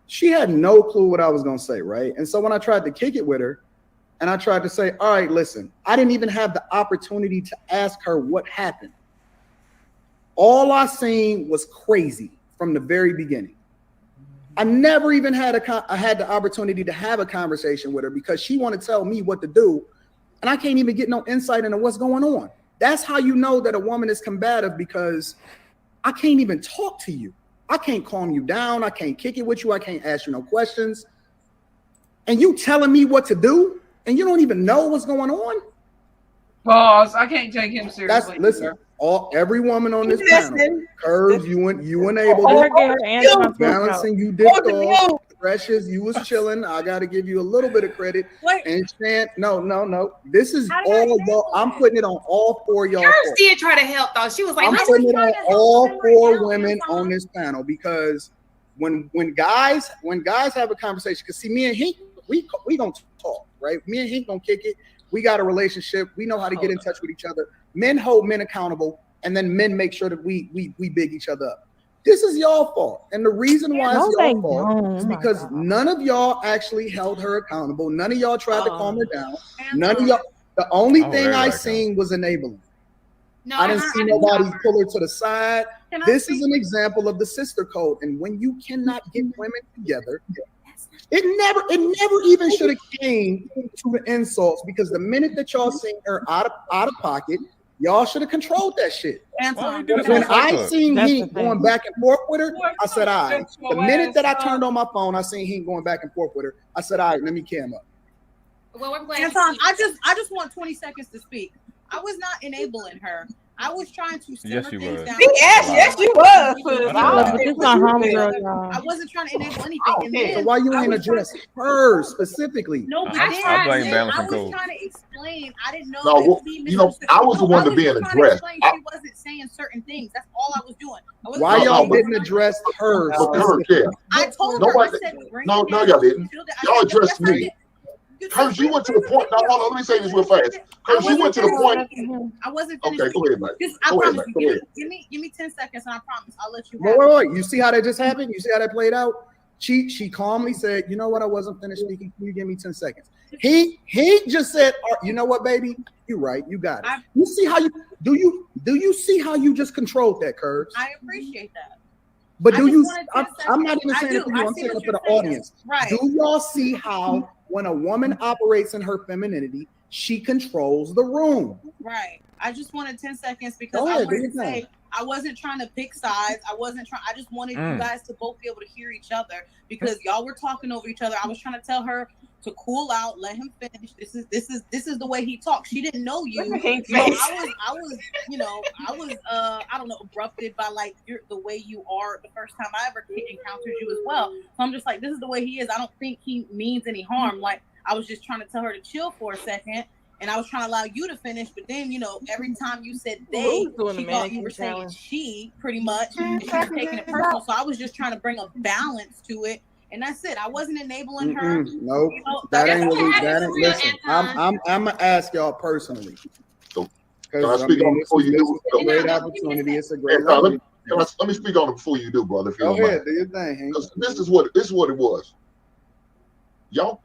she had no clue what I was gonna say, right? And so when I tried to kick it with her, and I tried to say, all right, listen, I didn't even have the opportunity to ask her what happened. All I seen was crazy from the very beginning. I never even had the opportunity to have a conversation with her because she wanted to tell me what to do, and I can't even get no insight into what's going on. That's how you know that a woman is combative, because I can't even talk to you. I can't calm you down. I can't kick it with you. I can't ask you no questions. And you telling me what to do, and you don't even know what's going on? Pause. I can't take him seriously. Listen. Every woman on this panel, Curves, you enabled Let her it. get her answer on Balancing, you dipped off. Precious, you was chilling. I got to give you a little bit of credit. And Shan, no. This is all y'all. I'm putting it on all four y'all. Curves did try to help though. She was like, I'm putting it on all four women on this panel, because when guys have a conversation, because see, me and Hank, we gonna talk, right? Me and Hank gonna kick it. We got a relationship. We know how to get in touch with each other. Men hold men accountable, and then men make sure that we big each other up. This is y'all fault. And the reason why it's y'all fault is because none of y'all actually held her accountable. None of y'all tried to calm her down. None of y'all. The only thing I seen was enabling. No, I didn't see nobody pull her to the side. This is an example of the sister code. And when you cannot get women together, it never even should have came to the insults, because the minute that y'all seen her out of pocket, y'all should have controlled that shit. When I seen Hank going back and forth with her, I said, all right. The minute that I turned on my phone, I seen Hank going back and forth with her. I said, all right, let me cam up. Well, we're glad. Anton, I just want 20 seconds to speak. I was not enabling her. I was trying to simmer Yes, you things was. down. Yes, you was. I wasn't trying to enable anything. So why you ain't address her specifically? No, but I blame balance I and was code. trying to explain. I didn't know. No, that she I was the one to being addressed. She wasn't saying certain things. That's all I was doing. Why y'all didn't address her? I told her. I said, no, y'all didn't. Y'all addressed me. Curse, you went to the point. Now, hold on, let me say this real fast. Curse, you went to the point. I wasn't Okay, finished. go ahead, mate. I promise Go ahead. you. Give me 10 seconds, and I promise I'll let you. Wait. You see how that just happened? You see how that played out? She calmly said, "You know what? I wasn't finished speaking. Can you give me 10 seconds?" He just said, "You know what, baby? You're right. You got it." You see how you see how you just controlled that, Curves? I appreciate that. But do you? I'm not even saying it for you. I'm saying it for the audience. Right. Do y'all see how when a woman operates in her femininity, she controls the room? Right. I just wanted 10 seconds because I wanted to say I wasn't trying to pick sides. I just wanted you guys to both be able to hear each other, because y'all were talking over each other. I was trying to tell her to cool out, let him finish. This is the way he talks. She didn't know you. I was I don't know, abrupted by like the way you are the first time I ever encountered you as well. So I'm just like, this is the way he is. I don't think he means any harm. Like, I was just trying to tell her to chill for a second. And I was trying to allow you to finish, but then, every time you said they, she thought you were saying she, pretty much, and she was taking it personal. So I was just trying to bring a balance to it, and that's it. I wasn't enabling her. Nope, that ain't really. That ain't. Listen, I'm gonna ask y'all personally. Can I speak on it before you do? It's a great opportunity. It's a great. Let me speak on it before you do, brother. If you Go don't ahead, mind. do your thing, Hank. This is what it was. Y'all,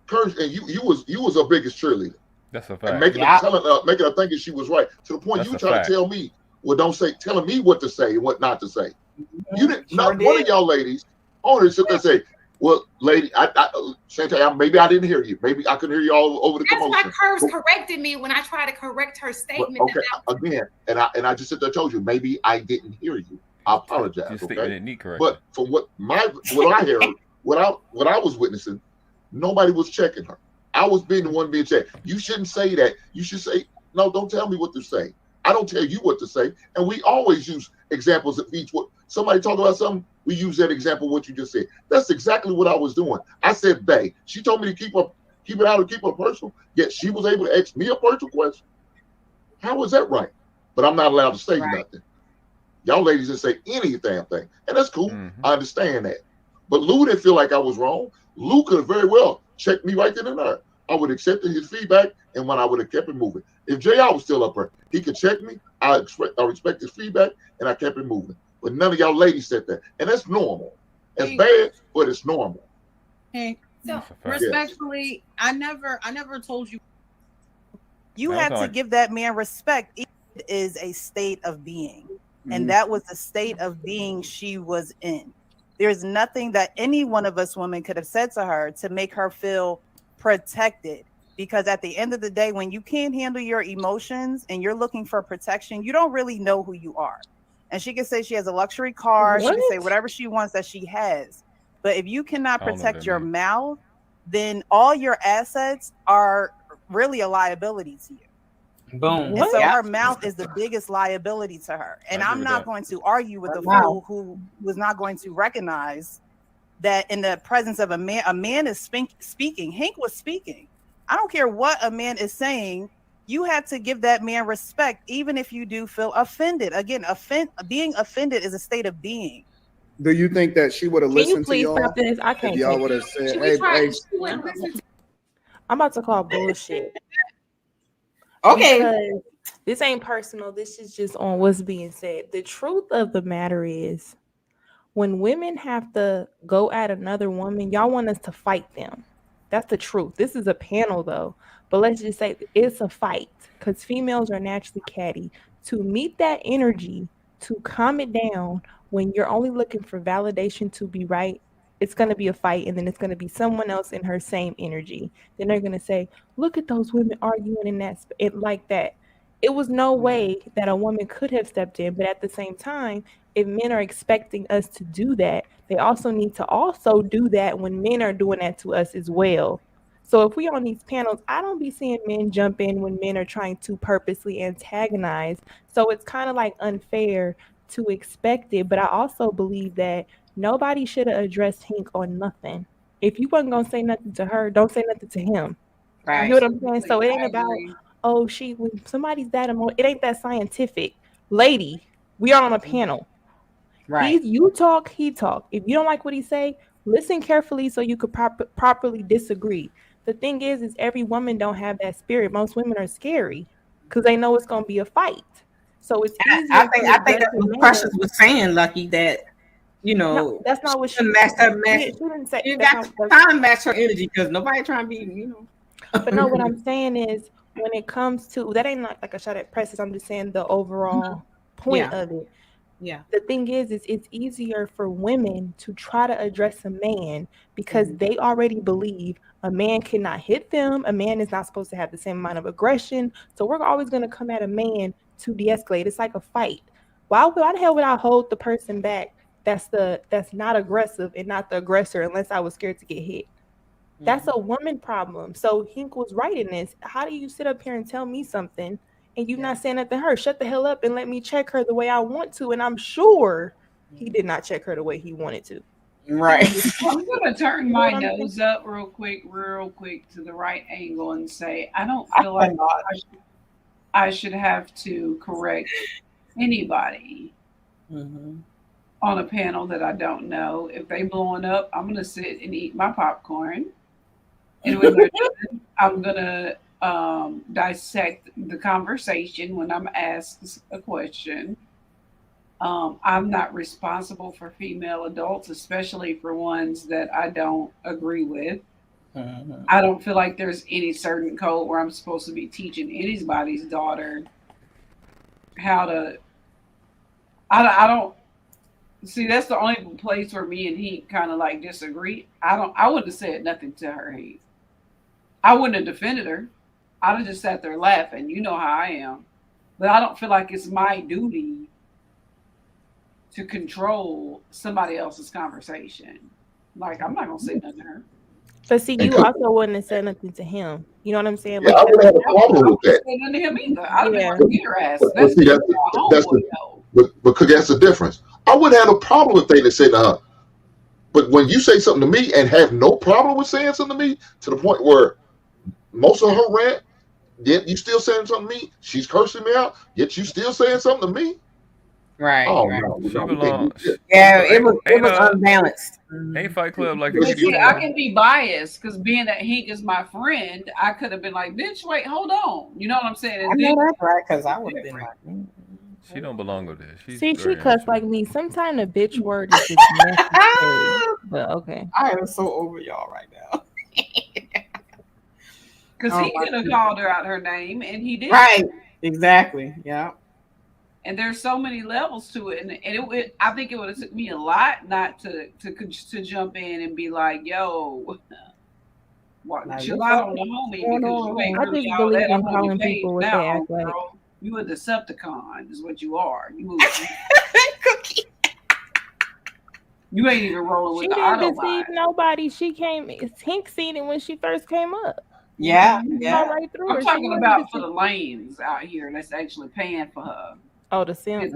Curse, and you was our biggest cheerleader. That's a fact. And making her thinking she was right, to the point you trying to tell me, telling me what to say and what not to say. You didn't. Not one of y'all ladies only sit there and say, "Well, lady, maybe I didn't hear you. Maybe I couldn't hear you all over the commotion." That's why Curves corrected me when I tried to correct her statement. Okay, again, and I just sit there and told you, maybe I didn't hear you. I apologize. Okay, but from what I heard, what I was witnessing, nobody was checking her. I was being the one being checked. You shouldn't say that. You should say, no, don't tell me what to say. I don't tell you what to say. And we always use examples of each one. Somebody talk about something, we use that example, what you just said. That's exactly what I was doing. I said they. She told me to keep it out and keep it personal. Yet she was able to ask me a personal question. How is that right? But I'm not allowed to say nothing. Y'all ladies didn't say any damn thing, and that's cool. I understand that. But Lou didn't feel like I was wrong. Lou could have very well checked me right then and there. I would have accepted his feedback, and when I would have kept it moving. If JR was still up there, he could check me. I respect his feedback, and I kept it moving. But none of y'all ladies said that, and that's normal. It's bad, but it's normal. Hey, so respectfully, I never told you. You had to give that man respect. It is a state of being, and that was the state of being she was in. There's nothing that any one of us women could have said to her to make her feel protected, because at the end of the day, when you can't handle your emotions and you're looking for protection, you don't really know who you are. And she can say she has a luxury car, she can say whatever she wants that she has, but if you cannot protect your mouth, then all your assets are really a liability to you. Boom. And so her mouth is the biggest liability to her. And I'm not going to argue with the fool who was not going to recognize that in the presence of a man is speaking. Hank was speaking. I don't care what a man is saying. You have to give that man respect, even if you do feel offended. Again, being offended is a state of being. Do you think that she would have listened to y'all? Stop this? I can't. If y'all would have said, "Hey, I'm about to call bullshit." Okay. Because this ain't personal. This is just on what's being said. The truth of the matter is, when women have to go at another woman, y'all want us to fight them. That's the truth. This is a panel, though. But let's just say it's a fight, because females are naturally catty. To meet that energy, to calm it down when you're only looking for validation to be right, it's going to be a fight, and then it's going to be someone else in her same energy. Then they're going to say, look at those women arguing in that like that. It was no way that a woman could have stepped in, but at the same time, if men are expecting us to do that, they also need to also do that when men are doing that to us as well. So if we on these panels, I don't be seeing men jump in when men are trying to purposely antagonize. So it's kind of like unfair to expect it. But I also believe that nobody should have addressed Hank on nothing. If you wasn't gonna say nothing to her, don't say nothing to him. Right. You know what I'm saying? So it ain't about, oh, when somebody's that it ain't that scientific. Lady, we are on a panel. Right. You talk, he talk. If you don't like what he say, listen carefully so you could properly disagree. The thing is every woman don't have that spirit. Most women are scary because they know it's gonna be a fight. So it's easier. I think that's what Precious was saying, Lucky, that no, that's not what she match her. She didn't say. You got to try and match her energy, because nobody trying to be, But no, what I'm saying is, when it comes to that, ain't like a shot at Precious. I'm just saying the overall point of it. Yeah. The thing is it's easier for women to try to address a man because they already believe a man cannot hit them. A man is not supposed to have the same amount of aggression. So we're always going to come at a man to de-escalate. It's like a fight. Why the hell would I hold the person back that's not aggressive and not the aggressor unless I was scared to get hit? That's a woman problem. So Hink was right in this. How do you sit up here and tell me something and you not saying that to her? Shut the hell up and let me check her the way I want to. And I'm sure he did not check her the way he wanted to. Right. I'm going to turn my nose up real quick to the right angle and say, I don't feel like I should have to correct anybody on a panel that I don't know. If they blowing up, I'm going to sit and eat my popcorn. And when they're done, I'm going to dissect the conversation when I'm asked a question. I'm not responsible for female adults, especially for ones that I don't agree with. I don't feel like there's any certain code where I'm supposed to be teaching anybody's daughter how to. I don't see. That's the only place where me and he kind of like disagree. I wouldn't have said nothing to her. I wouldn't have defended her. I'd have just sat there laughing. You know how I am. But I don't feel like it's my duty to control somebody else's conversation. Like, I'm not going to say nothing to her. But see, you also wouldn't have said nothing to him. You know what I'm saying? Yeah, I wouldn't have a problem with that. I wouldn't say nothing to him either. I'd be like, get her ass. Because that's the difference. I wouldn't have a problem if they didn't say to her. But when you say something to me and have no problem with saying something to me, to the point where most of her rant, yet you still saying something to me. She's cursing me out, yet you still saying something to me. Right. Oh right. no, She no, we can't belong. do that. Yeah, it was Ain't unbalanced. ain't Fight Club like a But kiddie see, I pool? can be biased because being that Hink is my friend, I could have been like, "Bitch, wait, hold on." You know what I'm saying? I And know then that's right, because I would have been like, She don't belong over there. She's See, she very cuss immature. like me. Sometimes a bitch word is just necessary. But okay. I am so over y'all right now. because Oh he my could have goodness. called her out her name, and he did. Right. Exactly. Yeah. And there's so many levels to it, and I think it would have took me a lot not to jump in and be like, "Yo, Like, chill what's out up? on the homie What's going because you ain't on? I really just all believe that. in I'm on your calling page people what they now, act like. girl. You a Decepticon is what you are. You ain't even rolling She with the didn't Autobot. deceive nobody. She came. Hink seen it when she first came up. Yeah. Saw Yeah. right through I'm her. She talking wasn't about for deceived. the lanes out here that's actually paying for her. Oh, the simp.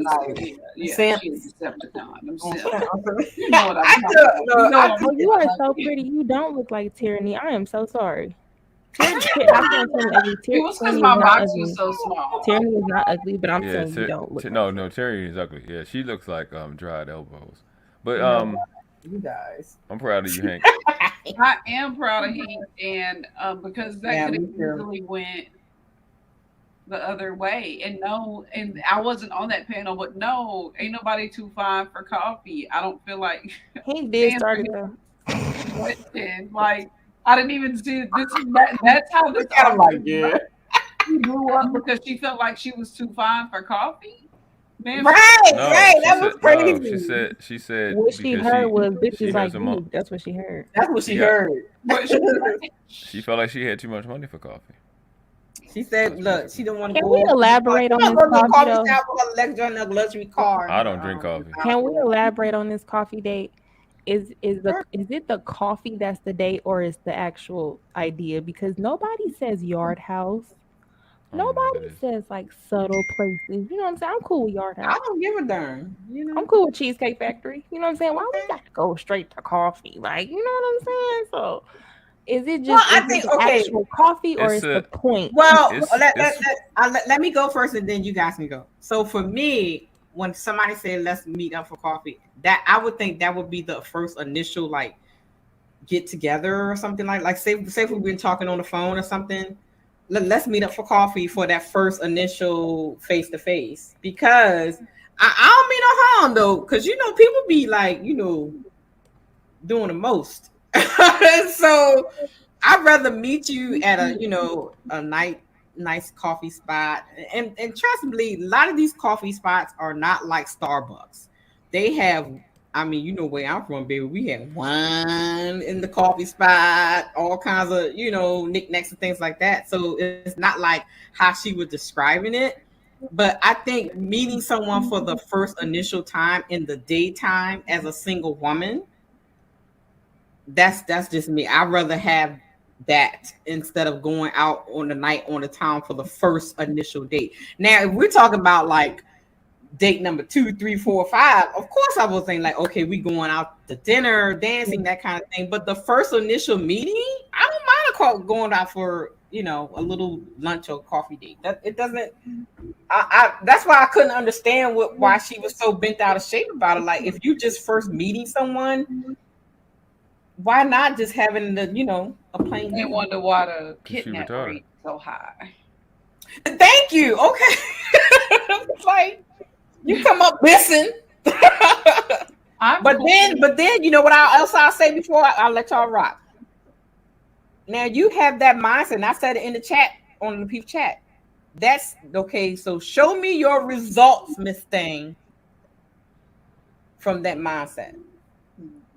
Yeah, Simp. she's a Decepticon. Them Oh, simps. okay. You know what I'm I talking know, about. no, You know I what I'm think Oh, you are talking so about. pretty. You don't look like Tyranny. I am so sorry. I can't tell me ugly. It was because Tyranny my is not box was ugly. so small. Tyranny is not ugly, but I'm Yeah, saying you don't look like no, Terry is ugly. Yeah, she looks like dried elbows. But you know what? You guys. I'm proud of you, Hank. I am proud of him, and because that Yeah, could me have too. easily went the other way. And no, and I wasn't on that panel, but no, ain't nobody too fine for coffee. I don't feel like He did start it though. question. Like I didn't even see this. That's how this I'm like, argument yeah. she blew up because she felt like she was too fine for coffee. Man, Right, No, right. she That said was no. crazy. She said What she because heard was she bitches like has a you. That's what she heard. That's what she she got heard. But she felt like she had too much money for coffee. She said, "Look, she don't want to Can go. we elaborate on She this don't go to the coffee coffee though? shop with her luxury car. I don't drink coffee. Can we elaborate on this coffee date? Is it the coffee that's the date or is the actual idea? Because nobody says yard house. I don't know what that Nobody is. says like subtle places. You know what I'm saying? I'm cool with yard I house. don't give a darn. You know. I'm cool with Cheesecake Factory. You know what I'm saying? Why we gotta go straight to coffee? Like, you know what I'm saying? So is it Well, just I is think it the okay. actual coffee or It's is the a point? Well, it's let me go first, and then you guys can go. So for me, when somebody said let's meet up for coffee, that I would think that would be the first initial like get together or something like say if we've been talking on the phone or something. Let's meet up for coffee for that first initial face to face because I don't mean no harm though, because you know people be like doing the most. So I'd rather meet you at a nice coffee spot. And trust me, a lot of these coffee spots are not like Starbucks. They have, I mean, you know where I'm from, baby. We have wine in the coffee spot, all kinds of, knickknacks and things like that. So it's not like how she was describing it. But I think meeting someone for the first initial time in the daytime as a single woman, that's just me. I'd rather have that instead of going out on the night on the town for the first initial date. Now, if we're talking about like date number 2, 3, 4, 5, of course I was saying like, okay, we going out to dinner, dancing, that kind of thing. But the first initial meeting, I don't mind going out for a little lunch or coffee date. That it doesn't. I that's why I couldn't understand why she was so bent out of shape about it. Like, if you just first meeting someone, why not just having a plain they date? wonder why the She kidnap retarded. rate so high. Thank you. Okay. It's like you come up missing. But then you know what else I'll say before I'll let y'all rock. Now you have that mindset, and I said it in the chat on the LAPEEF chat. That's okay. So show me your results, Miss Thing, from that mindset.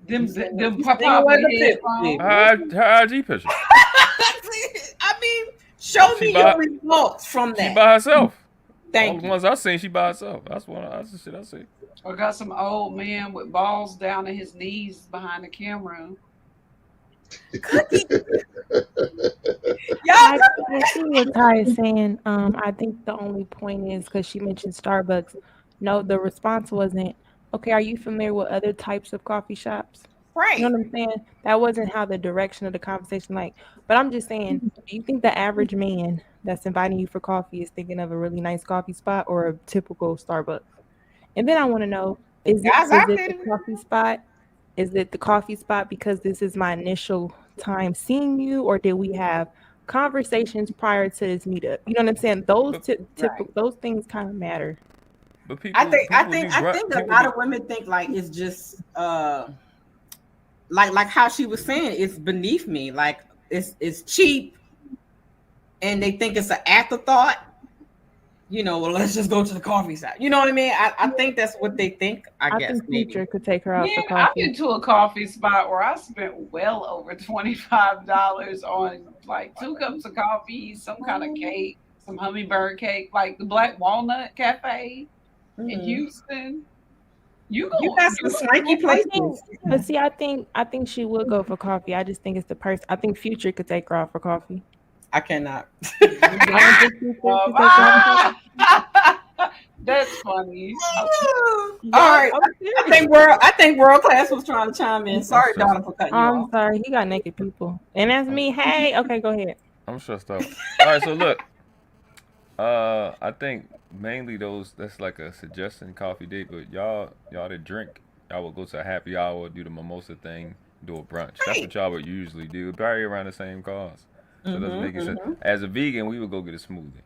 Them pop out her IG picture. I mean, show me your results from that. She by herself. Thank All the ones I've seen, she by herself. That's the shit I see. I got some old man with balls down to his knees behind the camera. I see what Ty is saying. I think the only point is because she mentioned Starbucks. No, the response wasn't, okay, are you familiar with other types of coffee shops? Right. You know what I'm saying? That wasn't how the direction of the conversation, like, but I'm just saying, do you think the average man that's inviting you for coffee is thinking of a really nice coffee spot or a typical Starbucks? And then I want to know, is it Guys out the there, coffee spot? Is it the coffee spot because this is my initial time seeing you, or did we have conversations prior to this meetup? You know what I'm saying? Those those things kind of matter. But I think a lot of women think like it's just like how she was saying, it's beneath me, like it's cheap, and they think it's an afterthought. You know, well, let's just go to the coffee shop. You know what I mean? I think that's what they think. I guess think Future could take her out for I've coffee. been to a coffee spot where I spent well over $25 on like 2 cups of coffee, some kind of cake, some hummingbird cake, like the Black Walnut Cafe in Houston. You got some swanky places. But see, I think she would go for coffee. I just think it's the person. I think Future could take her out for coffee. I cannot. That's funny. All right. I think World Class was trying to chime in. Sorry, Donna, for cutting you off. I'm sorry. He got naked people. And that's me. Hey, okay, go ahead. I'm stressed out. All right, so look. I think mainly that's like a suggestion coffee date, but y'all that drink, y'all will go to a happy hour, do the mimosa thing, do a brunch. That's what y'all would usually do. Probably around the same cause. So it doesn't make sense. As a vegan, we would go get a smoothie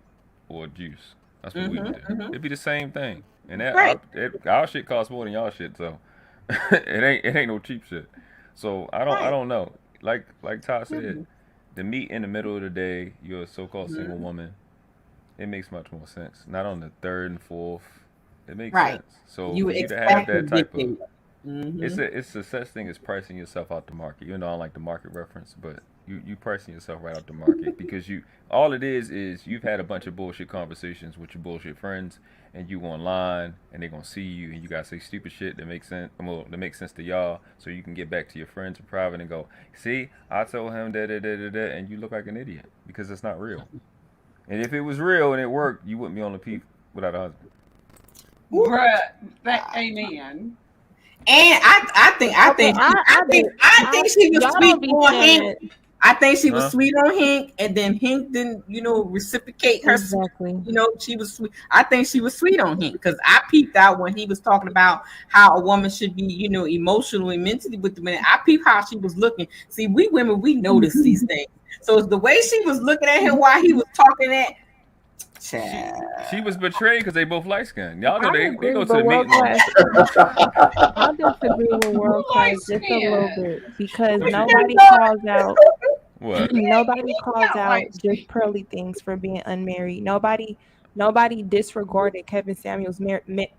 or a juice. That's what we would do. It'd be the same thing. And that our shit costs more than y'all shit, so it ain't no cheap shit. So I don't know. Like Todd said, the meet in the middle of the day, you're a so-called single woman. It makes much more sense. Not on the third and fourth. It makes sense. So you for would you to have that type of dictate. it's a such thing as pricing yourself out the market. You know, I don't like the market reference, but you pricing yourself right out the market because all it is you've had a bunch of bullshit conversations with your bullshit friends, and you online and they're gonna see you and you gotta say stupid shit that makes sense. Well, that makes sense to y'all, so you can get back to your friends in private and go, see, I told him da da da da da, and you look like an idiot because it's not real. And if it was real and it worked, you wouldn't be on LAPEEF without a husband. Bruh, amen. And I think she was sweet on Hank. I think she was sweet on Hank, and then Hank didn't, reciprocate her. Exactly. She was sweet. I think she was sweet on Hank because I peeped out when he was talking about how a woman should be, emotionally, mentally with the man. I peeped how she was looking. See, we women, we notice these things. So it's the way she was looking at him while he was talking that. She was betrayed because they both light skinned. Y'all know they go to the meeting. I disagree with World Class just a little bit because nobody calls out. What? Nobody calls out just pearly things for being unmarried. Nobody disregarded Kevin Samuel's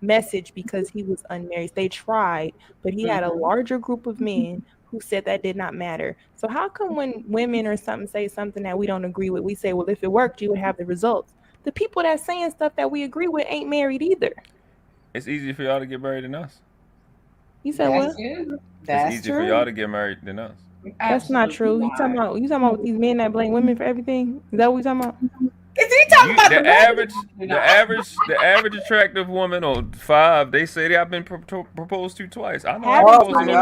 message because he was unmarried. They tried, but he had a larger group of men who said that did not matter. So how come when women or something say something that we don't agree with, we say, well, if it worked, you would have the results. The people that's saying stuff that we agree with ain't married either. It's easier for y'all to get married than us. You said what? That's it's easier for y'all to get married than us. That's not true. You talking about these men that blame women for everything? Is that what you talking about? Is he talking about the average attractive woman on 5? They say I've been proposed to twice. I know I proposed to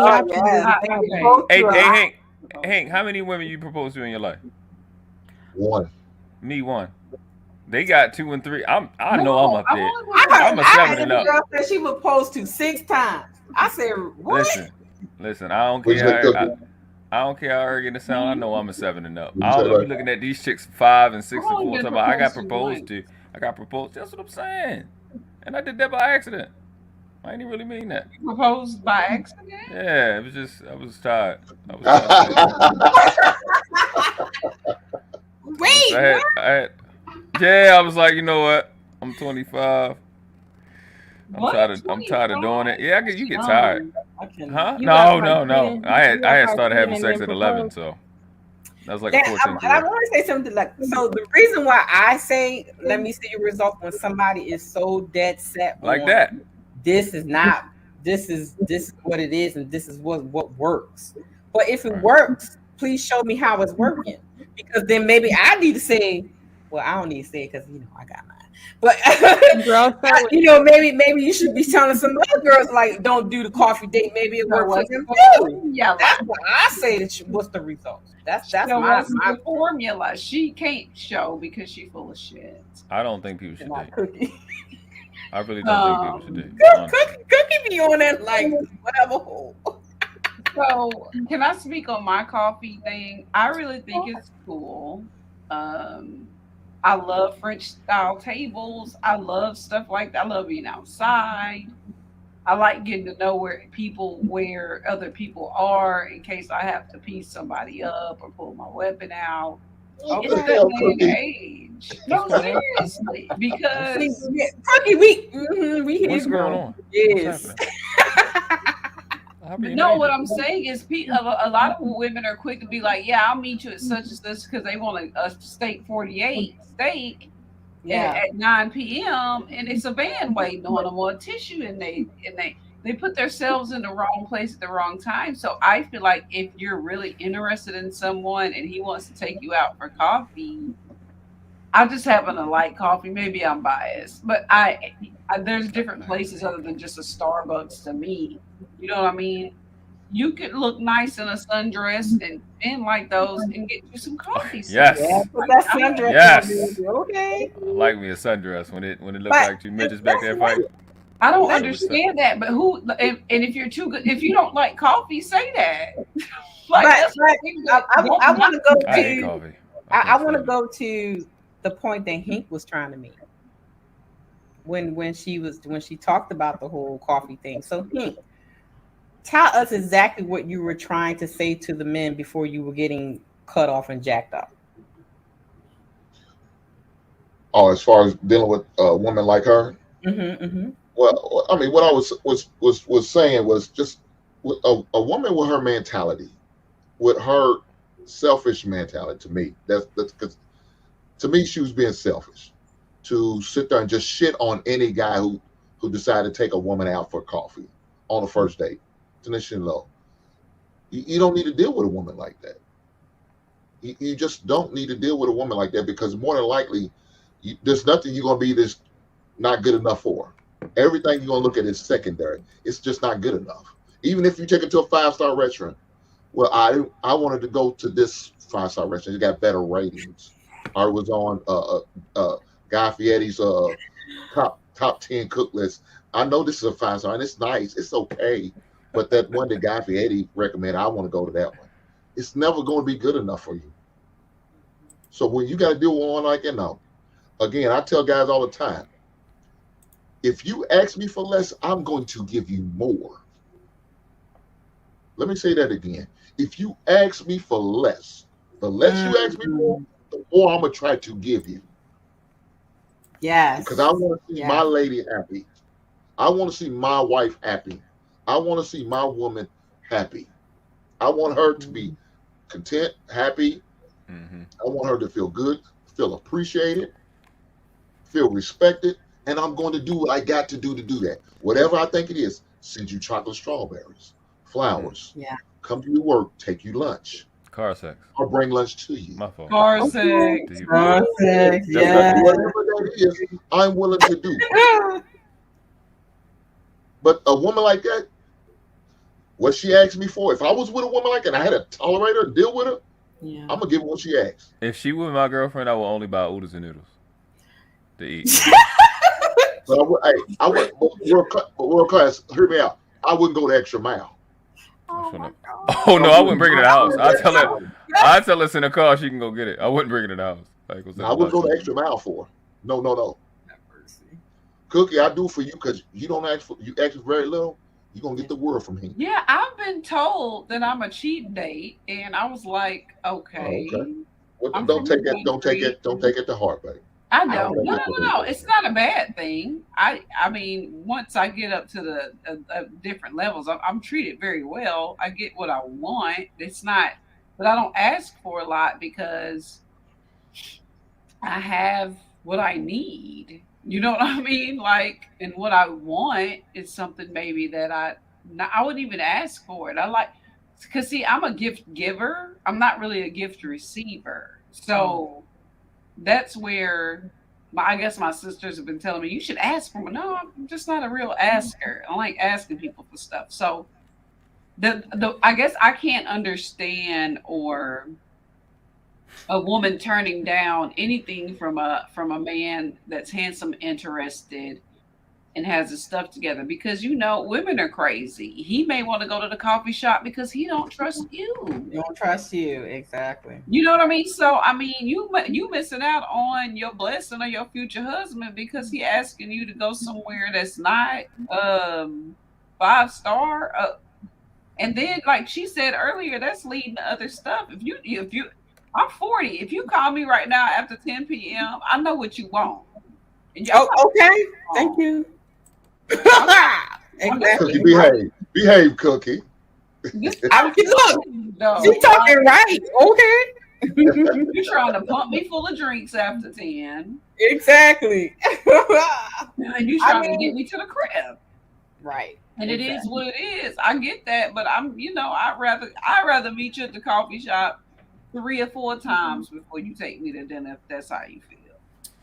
twice. Hey, Hank, how many women you proposed to in your life? 1. Me 1. They got 2 and 3. I know I'm up there. I'm a 7 and up. Girl said she was proposed to 6 times. I said, what? Listen. I don't care. I don't care how arrogant it sounds. I know I'm a 7 and up. I don't know. You looking at these chicks 5 and 6 and 4. Talking about I got proposed to. That's what I'm saying. And I did that by accident. I didn't really mean that. You proposed by accident? Yeah, it was just I was tired. Wait. I was like, you know what? I'm 25. I'm tired of doing it. Yeah, you get tired. Huh? No. I had started having sex at 11, so that was like a 14. I want to say something so the reason why I say let me see your results when somebody is so dead set like that. This is what it is, and this is what works. But if it works, please show me how it's working, because then maybe I need to say, well, I don't need to say it because I got mine. But you know, maybe you should be telling some other girls like, don't do the coffee date. Maybe it worked for them too. Yeah, that's what I say. What's the results? That's my formula. She can't show because she's full of shit. I don't think people should date. Cookie. I really don't think people should date. Cookie be on that like whatever. So, can I speak on my coffee thing? I really think it's cool. I love French style tables. I love stuff like that. I love being outside. I like getting to know where other people are in case I have to piece somebody up or pull my weapon out. It's that day and age. No, seriously, because Cookie, we hear what's going on? Yes. No, what I'm saying is a lot of women are quick to be like, yeah, I'll meet you at such and such because they want a steak 48 steak at 9 p.m. and it's a van waiting on them or a tissue and they put themselves in the wrong place at the wrong time. So I feel like if you're really interested in someone and he wants to take you out for coffee, I just happen to like coffee. Maybe I'm biased, but I there's different places other than just a Starbucks to me. You know what I mean? You could look nice in a sundress and like those and get you some coffee. Yes. That sundress. Yes. Okay. I like me a sundress when it looks like two midgets back there fighting. I don't understand that, but and if you're too good, if you don't like coffee, say that. I want to go to. I hate coffee. I want to go to the point that Hink was trying to make when she talked about the whole coffee thing. So Hink, tell us exactly what you were trying to say to the men before you were getting cut off and jacked up. Oh, as far as dealing with a woman like her. Well, I mean, what I was saying was just a woman with her mentality, with her selfish mentality. To me, that's because to me she was being selfish. To sit there and just shit on any guy who decided to take a woman out for coffee on a first date. Tension low. You don't need to deal with a woman like that. You just don't need to deal with a woman like that because more than likely, there's nothing you're gonna be this not good enough for. Everything you're gonna look at is secondary. It's just not good enough. Even if you take it to a 5-star restaurant. Well, I wanted to go to this 5-star restaurant. It got better ratings. I was on Guy Fieri's top 10 cook list. I know this is a 5-star and it's nice. It's okay. But that one that Guy Fieri recommended, I want to go to that one. It's never going to be good enough for you. So when you got to deal with one like that, no. Again, I tell guys all the time, if you ask me for less, I'm going to give you more. Let me say that again. If you ask me for less, the less you ask me for, the more I'm going to try to give you. Yes. Because I want to see my lady happy. I want to see my wife happy. I want to see my woman happy. I want her to be content, happy. I want her to feel good, feel appreciated, feel respected. And I'm going to do what I got to do that. Whatever I think it is, send you chocolate strawberries, flowers. Yeah. Come to your work, take you lunch. Car sex. Or bring lunch to you. My fault. Car sex. Car sex. Yeah. Whatever that is, I'm willing to do. But a woman like that, what she asked me for, if I was with a woman like that, I had to tolerate her and deal with her, I'm going to give her what she asked. If she was my girlfriend, I would only buy oodles and noodles to eat. But I would, world class, hear me out. I wouldn't go the extra mile. Oh no, I wouldn't bring it to the house. I tell her in the car she can go get it. I wouldn't bring it in the house. Like, I wouldn't go the extra mile for her. No. Cookie, I do for you because you don't ask for very little. You're gonna get the world from him. Yeah, I've been told that I'm a cheap date, and I was like, okay. Well, don't take it to heart, baby. I know. No. It's not a bad thing. I mean, once I get up to the different levels, I'm treated very well. I get what I want. It's not, but I don't ask for a lot because I have what I need. You know what I mean? Like, and what I want is something maybe that I wouldn't even ask for it. I like, because see, I'm a gift giver. I'm not really a gift receiver. So that's where I guess my sisters have been telling me you should ask for one. No, I'm just not a real asker. I like asking people for stuff. So I guess I can't understand or a woman turning down anything from a man that's handsome, interested, and has his stuff together, because women are crazy. He may want to go to the coffee shop because he don't trust you. Don't trust you, exactly. You know what I mean? So I mean, you missing out on your blessing of your future husband because he asking you to go somewhere that's not 5-star. And then, like she said earlier, that's leading to other stuff. If you, I'm 40. If you call me right now after 10 p.m., I know what you want. Okay. Thank you. Exactly. Cookie, behave, Cookie. Look, she's talking right. Okay. You're trying to pump me full of drinks after 10. Exactly. And you trying to get me to the crib. Right. And it is what it is. I get that, but I'd rather meet you at the coffee shop 3 or 4 times before you take me to dinner if that's how you feel.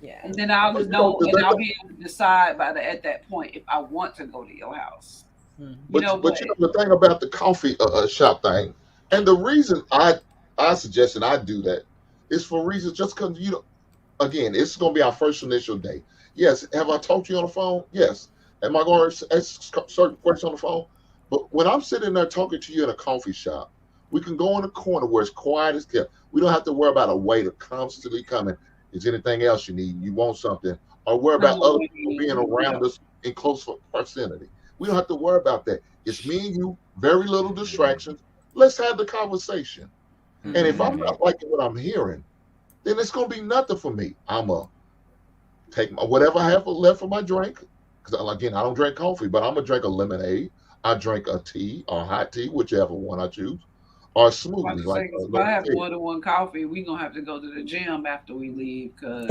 Yeah. And then I'll know, and I'll be able to decide at that point if I want to go to your house. But the thing about the coffee shop thing, and the reason I suggest and I do that is for reasons just because again, it's going to be our first initial date. Yes, have I talked to you on the phone? Yes. Am I going to ask certain questions on the phone? But when I'm sitting there talking to you in a coffee shop, we can go in a corner where it's quiet as kept. We don't have to worry about a waiter constantly coming. Is there anything else you need? You want something? Or worry about other people being around us in close proximity. We don't have to worry about that. It's me and you, very little distractions. Let's have the conversation. And if I'm not liking what I'm hearing, then it's going to be nothing for me. I'm going to take whatever I have left for my drink. Because, again, I don't drink coffee, but I'm going to drink a lemonade. I drink a tea or hot tea, whichever one I choose, or a smoothie. If I have more than one coffee, we're going to have to go to the gym after we leave because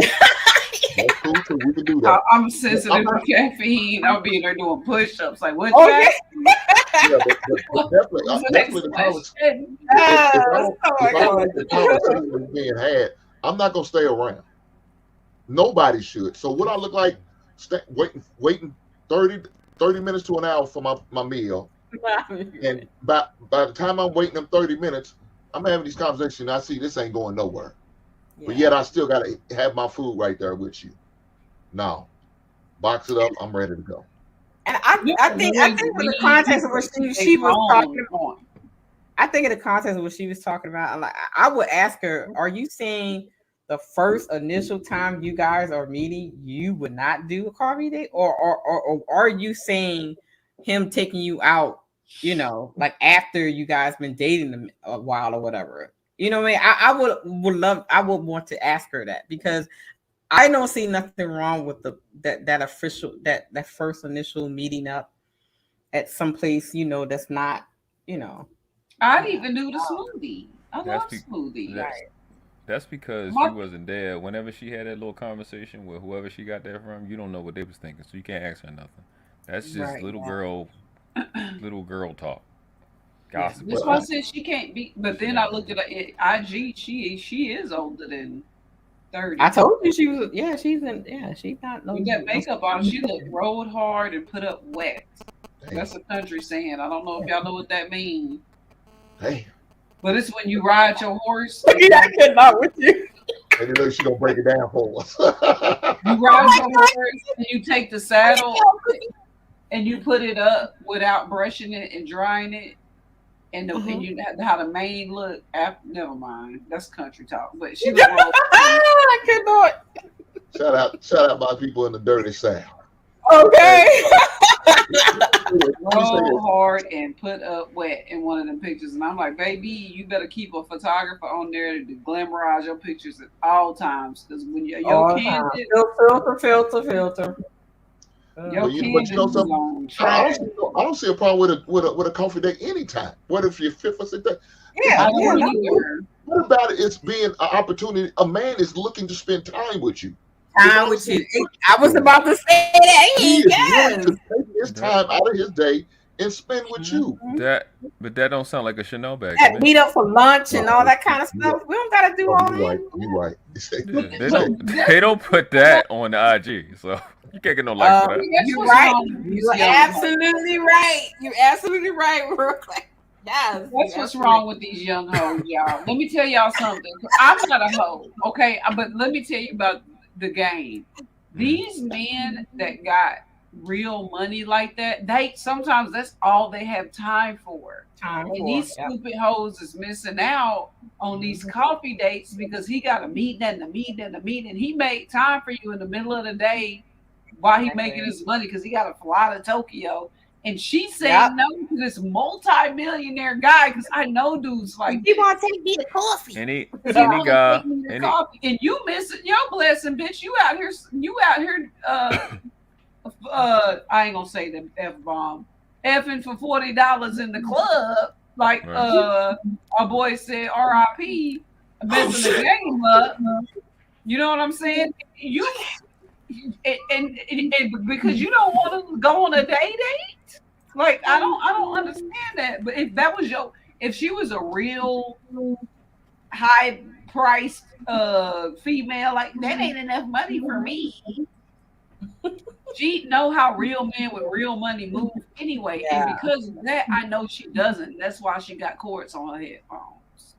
that's cool too. We can do that. I'm sensitive to caffeine. I'll be in there doing push-ups. Like, what? Yeah, but definitely the conversation. If the conversation is being had, I'm not going to stay around. Nobody should. So what I look like waiting 30 minutes to an hour for my meal. And by the time I'm waiting them 30 minutes, I'm having these conversations and I see this ain't going nowhere. Yeah. But yet I still got to have my food right there with you. Now, box it up. I'm ready to go. And I think in the context of what she was talking about, I think in the context of what she was talking about, I would ask her, are you saying the first initial time you guys are meeting, you would not do a coffee date? Or are you saying him taking you out, like after you guys been dating them a while or whatever? You know what I mean? I would want to ask her that, because I don't see nothing wrong with that first initial meeting up at some place, that's not, I'd even do the smoothie. I love smoothie. That's because she wasn't there. Whenever she had that little conversation with whoever she got that from, you don't know what they was thinking, so you can't ask her nothing. That's just little girl talk. Gossip. That's why I said she can't be. But then I looked at her IG. She is older than 30. I told you she was. Yeah, she's not. With that makeup on, she looked rolled hard and put up wet. That's a country saying. I don't know if y'all know what that means. Hey. But it's when you ride your horse. I cannot with you. And you know she's gonna break it down for us. You ride your horse and you take the saddle and you put it up without brushing it and drying it. And you how the mane look after. Never mind, that's country talk. But she was I cannot. Shout out my people in the dirty South. Okay. Roll hard and put up wet in one of them pictures, and I'm like, baby, you better keep a photographer on there to glamorize your pictures at all times, because when your candid filter. You know something? I don't see a problem with a coffee date anytime. What if you're 5th or 6th? Yeah. What about it? It's being an opportunity. A man is looking to spend time with you. I was about to say that. He is willing to take his time out of his day and spend with you. But that don't sound like a Chanel bag. That meet up for lunch and all that kind of stuff. We don't gotta do all that. You're right. They don't put that on the IG, so you can't get no likes for that. You're right. You're absolutely right. You're absolutely right, Brooklyn. Yes, That's what's wrong with these young hoes, y'all. Let me tell y'all something. I'm not a hoe, okay? But let me tell you about the game. These men that got real money like that, sometimes that's all they have time for. These stupid hoes is missing out on these coffee dates because he got a meeting and a meeting and a meeting. He made time for you in the middle of the day while he making his money because he got to fly to Tokyo. And she said no to this multi-millionaire guy because I know dudes like he want to take me to coffee. Any guy, and you missing your blessing, bitch. You out here. I ain't gonna say the F-bomb. Effing for $40 in the club, like our boy said, R.I.P. messing the game up. You know what I'm saying? You and because you don't want to go on a date. Like I don't understand that. But if she was a real high priced female, like that ain't enough money for me. She know how real men with real money move anyway, and because of that, I know she doesn't. That's why she got cords on her headphones.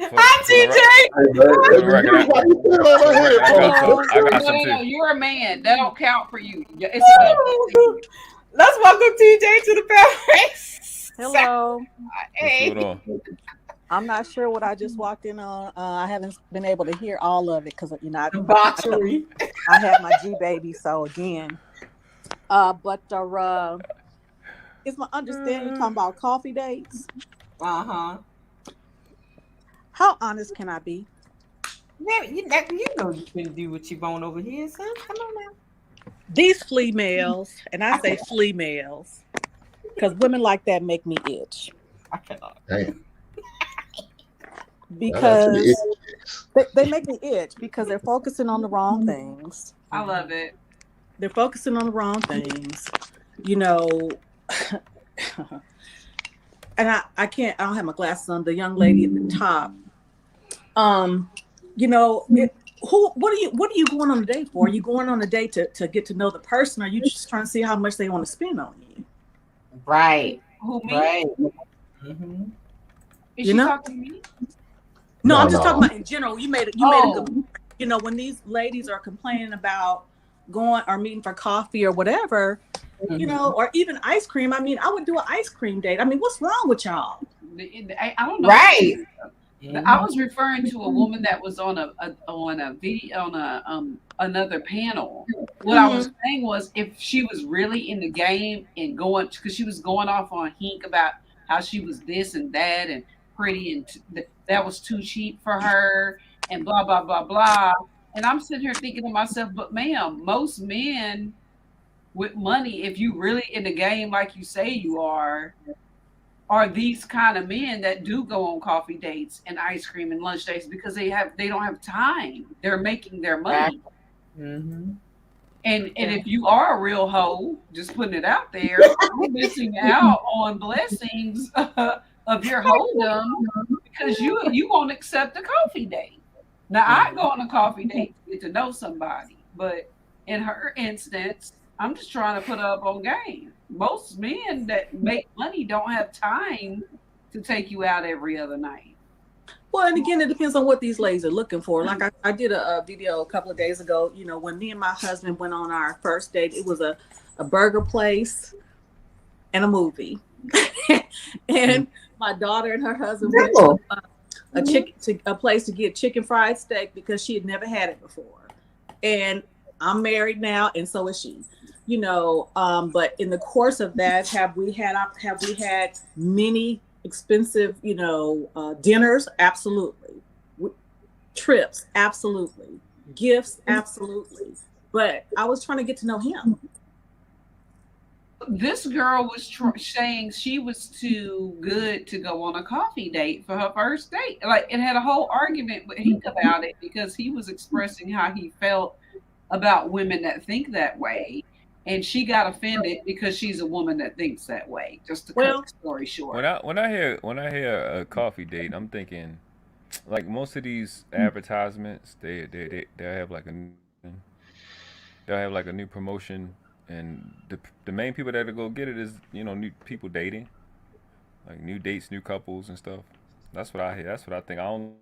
Hi, TJ. You're a man. That don't count for you. Let's welcome TJ to the Panelist. Hello. Hey. I'm not sure what I just walked in on. I haven't been able to hear all of it because I have my G baby. So again, but it's my understanding talking about coffee dates. How honest can I be? You know you can do what you want over here, son. Come on now. These flea males, and I say flea males, because women like that make me itch. I cannot. Damn. Because they make me itch because they're focusing on the wrong things. I love it. They're focusing on the wrong things, you know. And I don't have my glasses on. The young lady at the top, you know, what are you going on a date for? Are you going on a date to get to know the person? Or are you just trying to see how much they want to spend on you? Right. Who, me? Right. Is she talking to me? No, I'm just talking about in general. You made a good, you know, when these ladies are complaining about going or meeting for coffee or whatever, you know, or even ice cream. I mean, I would do an ice cream date. I mean, what's wrong with y'all? I don't know. Right. I was referring to a woman that was on a video on another panel. What I was saying was, if she was really in the game and going, because she was going off on Hink about how she was this and that and pretty and that was too cheap for her and blah blah blah blah. And I'm sitting here thinking to myself, but ma'am, most men with money, if you really in the game like you say you are these kind of men that do go on coffee dates and ice cream and lunch dates because they don't have time. They're making their money. Mm-hmm. And if you are a real hoe, just putting it out there, you're missing out on blessings of your hoedom because you won't accept a coffee date. Now I go on a coffee date to get to know somebody, but in her instance, I'm just trying to put up on game. Most men that make money don't have time to take you out every other night. Well, and again, it depends on what these ladies are looking for. Like I did a video a couple of days ago, you know, when me and my husband went on our first date, it was a burger place and a movie. And my daughter and her husband went to a place to get chicken fried steak because she had never had it before. And I'm married now, and so is she. You know, but in the course of that, have we had many expensive, you know, dinners? Absolutely. Trips? Absolutely. Gifts? Absolutely. But I was trying to get to know him. This girl was saying she was too good to go on a coffee date for her first date. Like, it had a whole argument with Hink about it because he was expressing how he felt about women that think that way. and she got offended because she's a woman that thinks that way. Just to cut the story short. When I hear a coffee date, I'm thinking like most of these advertisements, they have like they'll have like a new promotion, and the main people that go get it is new people dating, like new dates, new couples and stuff. That's what I hear. That's what I think. I don't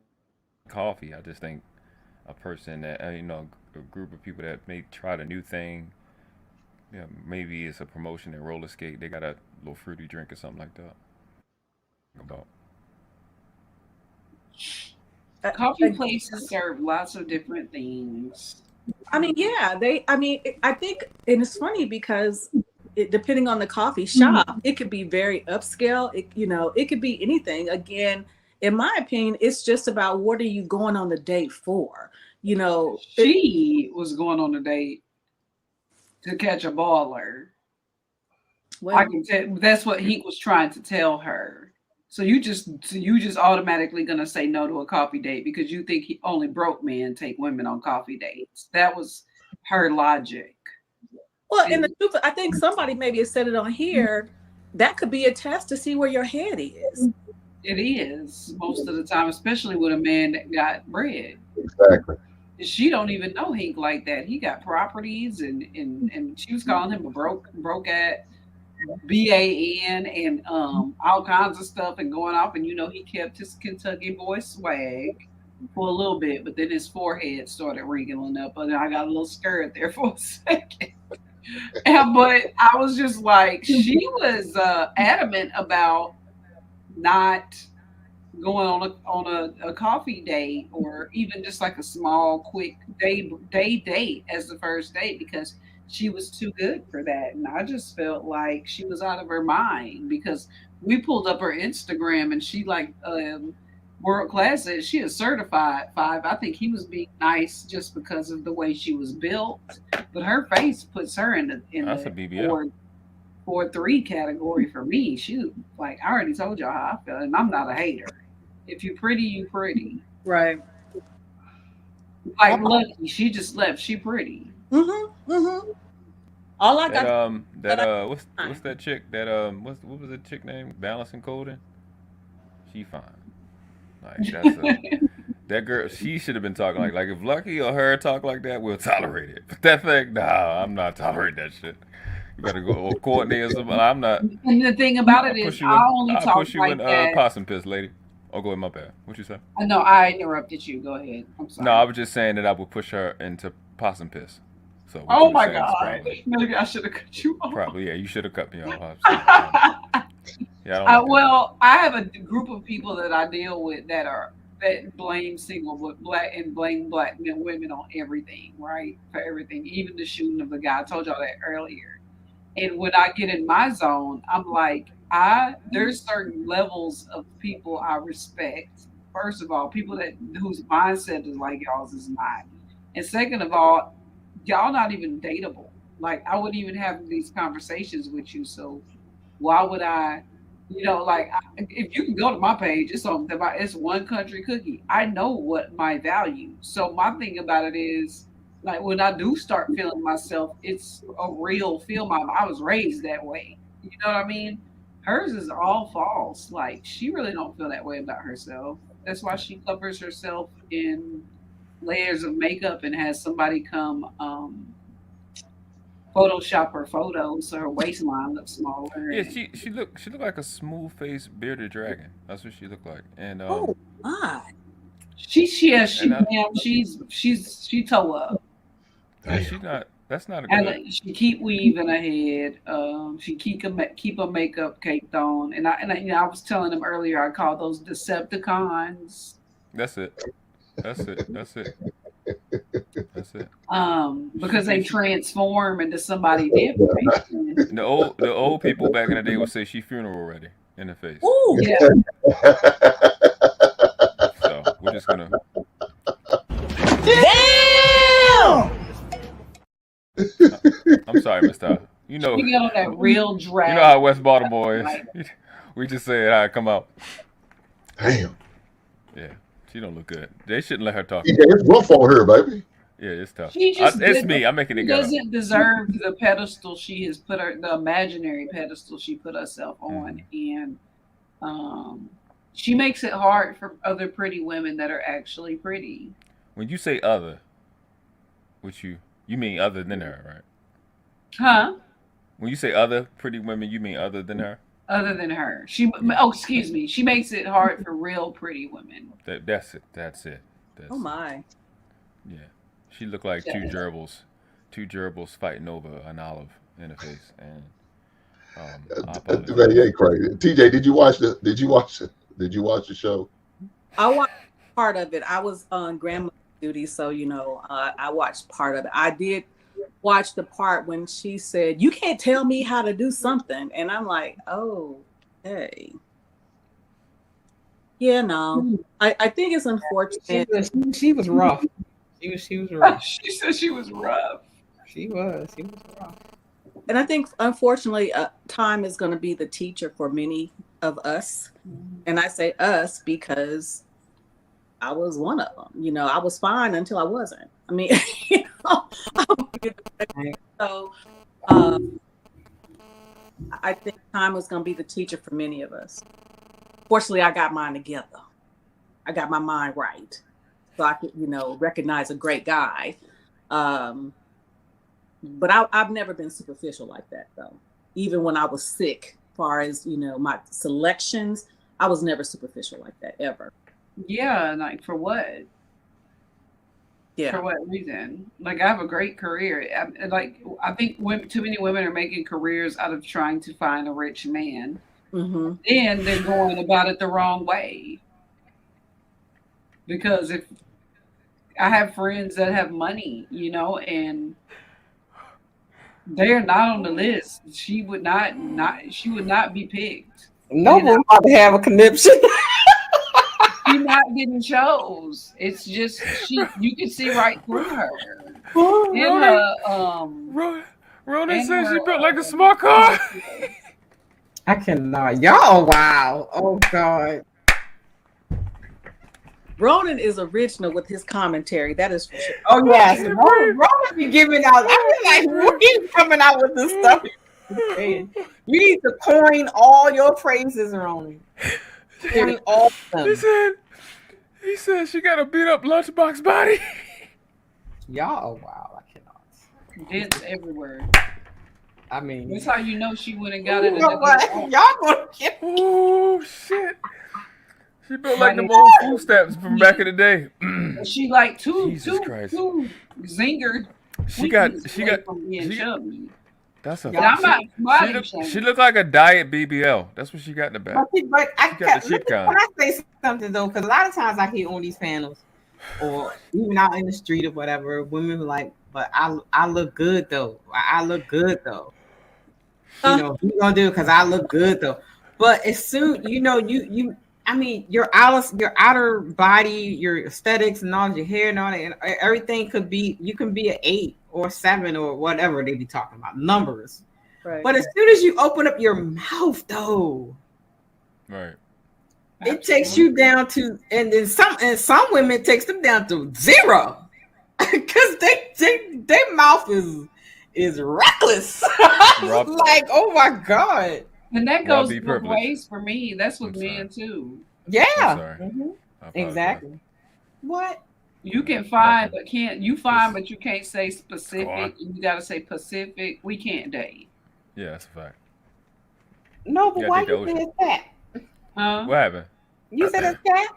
coffee. I just think a person that a group of people that may try a new thing. Yeah, maybe it's a promotion in roller skate. They got a little fruity drink or something like that. About coffee places serve lots of different things. I mean, yeah, I think, and it's funny because depending on the coffee shop, it could be very upscale. It could be anything. Again, in my opinion, it's just about what are you going on the date for? She was going on a date to catch a baller. Well, I can tell that's what he was trying to tell her. So you just automatically gonna say no to a coffee date because you think only broke men take women on coffee dates. That was her logic. Well, and the truth, I think somebody maybe has said it on here. That could be a test to see where your head is. It is most of the time, especially with a man that got bread. Exactly. She don't even know Hink like that. He got properties, and she was calling him a broke at BAN and all kinds of stuff and going off. And he kept his Kentucky boy swag for a little bit, but then his forehead started wrinkling up, and I got a little scared there for a second. But I was just like, she was adamant about not going on a coffee date or even just like a small quick day date as the first date because she was too good for that. And I just felt like she was out of her mind because we pulled up her Instagram and she like world class. She is certified 5. I think he was being nice just because of the way she was built, but her face puts her in the 4-3 category for me. She like, I already told y'all how I feel, and I'm not a hater. If you're pretty, you pretty. Right. Like Lucky, she just left. She pretty. All I got. What's that chick? That what was the chick name? Balancing Coding. She fine. Like that's that girl. She should have been talking like if Lucky or her talk like that, we'll tolerate it. But that thing, nah, I'm not tolerating that shit. You better go Courtney or something. I'm not. And the thing about it is, I only talk push you like in that. possum piss, lady. Oh, go ahead, my bad. What you say? No, I interrupted you. Go ahead. I'm sorry. No, I was just saying that I would push her into possum piss. So. Oh my God! Maybe I should have cut you off. Probably, yeah. You should have cut me off. Yeah. Well, I have a group of people that I deal with that blame black men, women on everything, right? For everything, even the shooting of the guy. I told y'all that earlier. And when I get in my zone, I'm like, there's certain levels of people I respect. First of all, people whose mindset is like y'all's is not. And second of all, y'all not even dateable. Like I wouldn't even have these conversations with you. So why would I? If you can go to my page, it's One Country Cookie. I know what my value. So my thing about it is, like when I do start feeling myself, it's a real feel. I was raised that way. You know what I mean? Hers is all false. Like she really don't feel that way about herself. That's why she covers herself in layers of makeup and has somebody come Photoshop her photos so her waistline looks smaller. Yeah, she looked like a smooth faced bearded dragon. That's what she looked like. And oh my, she toe up. She's not. That's not a good. And she keep weaving her head. She keep her makeup caked on. And I was telling them earlier. I call those Decepticons. That's it. Because they transform into somebody different. The old people back in the day would say she funeral ready in the face. Ooh, yeah. So we're just gonna. Damn! I'm sorry, Mr. You know. You got that real drag. You know how West Baltimore is. We just say how it come out. Damn. Yeah. She don't look good. They shouldn't let her talk. Yeah, it's rough on her, baby. Yeah, it's tough. She just It's me. I'm making it ghetto. doesn't deserve the pedestal she has put her, the imaginary pedestal she put herself on, and she makes it hard for other pretty women that are actually pretty. When you say other, which you mean other than her, right? Huh? When you say other pretty women, you mean other than her? Other than her, excuse me, she makes it hard for real pretty women. That's it. That's Oh my. Yeah, she looked like two gerbils fighting over an olive in the face, and that ain't crazy. TJ, did you watch the show? I watched part of it. I was on grandma duty, so I watched part of it. I did watch the part when she said, "You can't tell me how to do something," and I'm like, "Oh, hey." Yeah, no. I think it's unfortunate. She was rough. She was rough. She said she was rough. She was rough. And I think, unfortunately, time is going to be the teacher for many of us. And I say us because I was one of them. I was fine until I wasn't. I mean, so I think time was going to be the teacher for many of us. Fortunately, I got mine together. I got my mind right. So I could, recognize a great guy. But I've never been superficial like that, though. Even when I was sick, as far as, my selections, I was never superficial like that, ever. Yeah, like for what? Yeah. For what reason? Like, I have a great career. I think too many women are making careers out of trying to find a rich man. Mm-hmm. And they're going about it the wrong way. Because if I have friends that have money, and they're not on the list, she would not be picked. No one ought to have a conniption. She's not getting chose. It's just you can see right through her. Ronan says she built like a small car. I cannot. Y'all, wow. Oh God. Ronan is original with his commentary. That is for sure. Oh yes, Ronan be giving out. I feel like he's coming out with this stuff. You need to coin all your praises, Ronan. Coin all of them. He said she got a beat up lunchbox body. Y'all, wow, I cannot. Dents everywhere. I mean, that's how you know she went and got it. Y'all gonna get. Oh shit. She built like the old food stamps from back in the day. She like two zingered. She got. That's a. She looked like a diet BBL. That's what she got in the back. But she got the cheap kind. Can I say something though? Because a lot of times I hear on these panels, or even out in the street or whatever, women are like, "But I look good though. I look good though." What you gonna do? Because I look good though. But as soon you. I mean, your outer body, your aesthetics and all your hair and all that, and everything could be. You can be an 8 or 7 or whatever they be talking about numbers. Right. But as soon as you open up your mouth, though, right, it takes you down to, and then some women takes them down to 0 because their mouth is recklless. Like, oh my God. And that goes both ways for me. That's with men too. Yeah. Mm-hmm. Exactly. What? You can find, but but you can't say specific. You got to say Pacific. We can't date. Yeah, that's a fact. No, but why you say it's that? What happened? You said it's cat?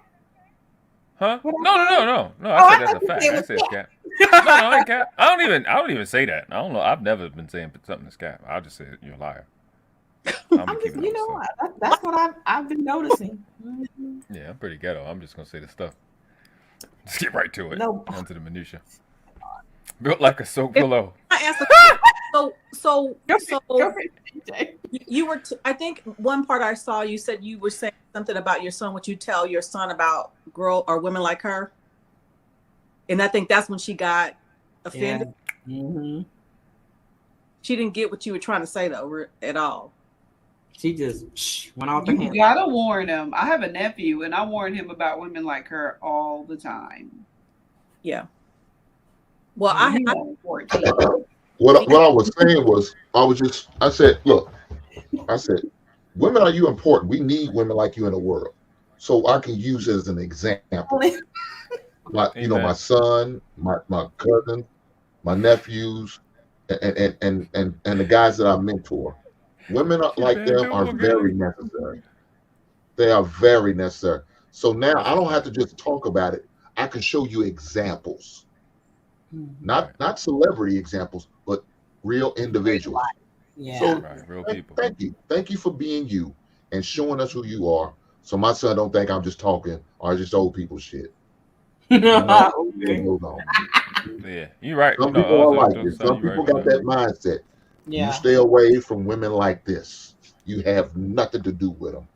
Huh? No. I said that's a fact. I said it's cat. No, it ain't cat. I don't even say that. I don't know. I've never been saying something that's cat. I'll just say you're a liar. I'm just, that's what I've been noticing. Yeah, I'm pretty ghetto. I'm just gonna say the stuff. Just get right to it. No. Onto the minutia. Built like a soap pillow. So you were. I think one part I saw you said you were saying something about your son. Would you tell your son about girl or women like her? And I think that's when she got offended. Yeah. Mm-hmm. She didn't get what you were trying to say though at all. She just went off the handle. You gotta warn him. I have a nephew, and I warn him about women like her all the time. Yeah. Well, I 14. What I was saying was, I said, look, I said, women, are you important? We need women like you in the world. So I can use it as an example. My son, my cousin, my nephews, and the guys that I mentor. Women like them are very necessary. They are very necessary. So now I don't have to just talk about it. I can show you examples. Not celebrity examples, but real individuals. Yeah. So real people. Thank you for being you and showing us who you are. So my son don't think I'm just talking or just old people shit. Yeah, you're right. Some people are like this. Some people got that mindset. Yeah. You stay away from women like this. You have nothing to do with them.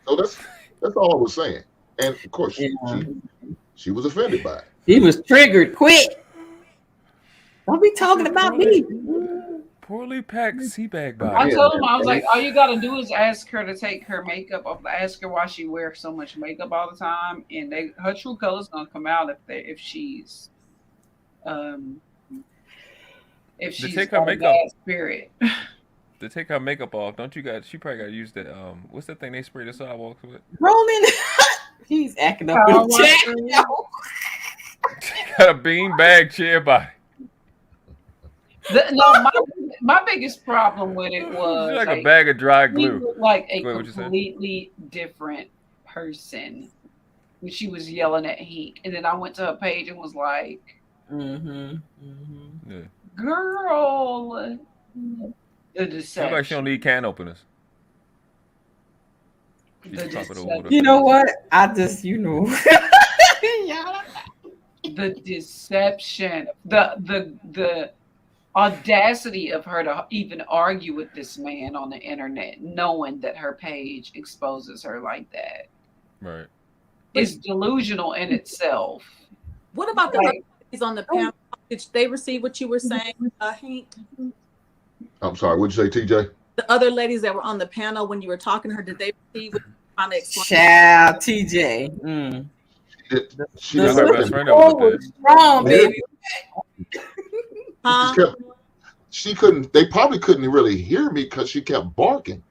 So that's all I was saying. And of course, she was offended by it. He was triggered. Quit. Don't be talking about me. Poorly packed seabag body. I told him, I was like, all you got to do is ask her to take her makeup off. Ask her why she wears so much makeup all the time, and her true color's gonna come out if she's take got her a makeup bad spirit. To take her makeup off, she probably got to use that what's that thing they spray the sidewalks with? Roman. He's acting up in the chat. She got a beanbag chair body. My biggest problem with it was like a bag of dry glue. She looked like a completely different person when she was yelling at Hank, and then I went to her page and was like, "Girl, the deception." Like she don't need can openers. You know what? I just, the deception, the audacity of her to even argue with this man on the internet, knowing that her page exposes her like that. Right. It's delusional in itself. What about the ladies on the panel? Did they receive what you were saying, Hank? I'm sorry, what'd you say, TJ? The other ladies that were on the panel when you were talking to her, did they receive what you were trying to explain? Child, TJ. She was her best friend that was strong, baby. They probably couldn't really hear me because she kept barking.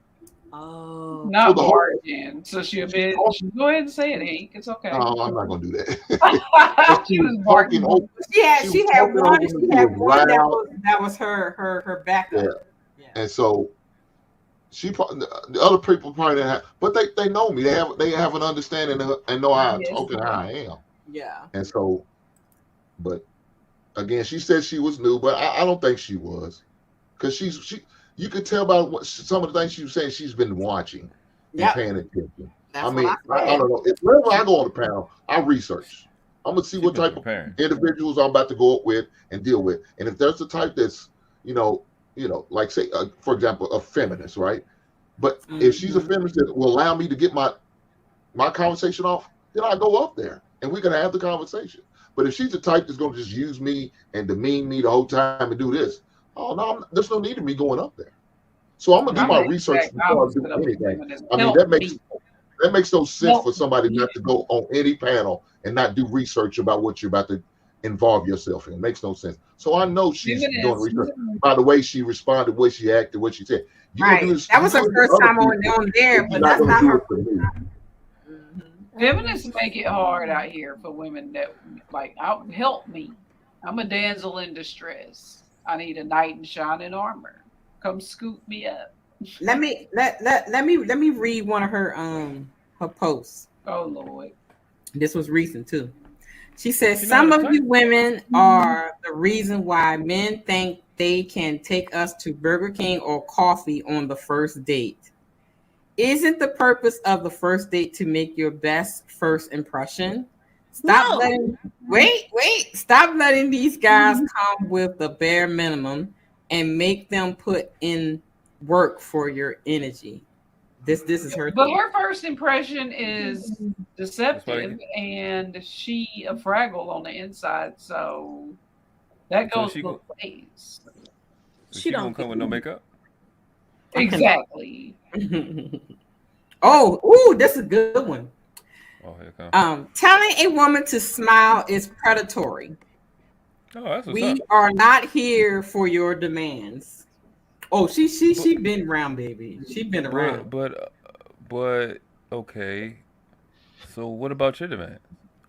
Oh, not barking. So she'll go ahead and say it, Hank. It's okay. No, I'm not gonna do that. She was barking. She had one that was her backup. Yeah. And so the other people probably didn't have, but they know me. They have an understanding and know how I talk and how I am. Yeah. And so, but again, she said she was new, but I don't think she was, because you could tell by some of the things she was saying. She's been watching and paying attention. I don't know. Whenever I go on the panel, I research. I'm gonna see what type of individuals I'm about to go up with and deal with, and if there's the type that's like say for example a feminist, right? But if she's a feminist that will allow me to get my conversation off, then I go up there and we're gonna have the conversation. But if she's the type that's gonna just use me and demean me the whole time and do this, oh no, there's no need of me going up there. So I'm gonna do my research before I do anything. I mean, that makes no sense for somebody not to go on any panel and not do research about what you're about to involve yourself in. It makes no sense. So I know she's doing research by the way she responded, the way she acted, what she said. That was her first time on there, but that's not her. Feminists make it hard out here for women that help me. I'm a damsel in distress. I need a knight in shining armor. Come scoop me up. Let me read one of her posts. Oh Lord. This was recent too. She says, some of you women are the reason why men think they can take us to Burger King or coffee on the first date. Isn't the purpose of the first date to make your best first impression? Stop letting these guys come with the bare minimum and make them put in work for your energy. This is her. But her first impression is deceptive, and she a Fraggle on the inside, so that goes both ways. She don't come with no makeup. Exactly. This is a good one. Oh, here comes. Telling a woman to smile is predatory. Oh, that's what's We up. are not here for your demands. Oh, she been around, baby. She been around. But okay. So what about your demand?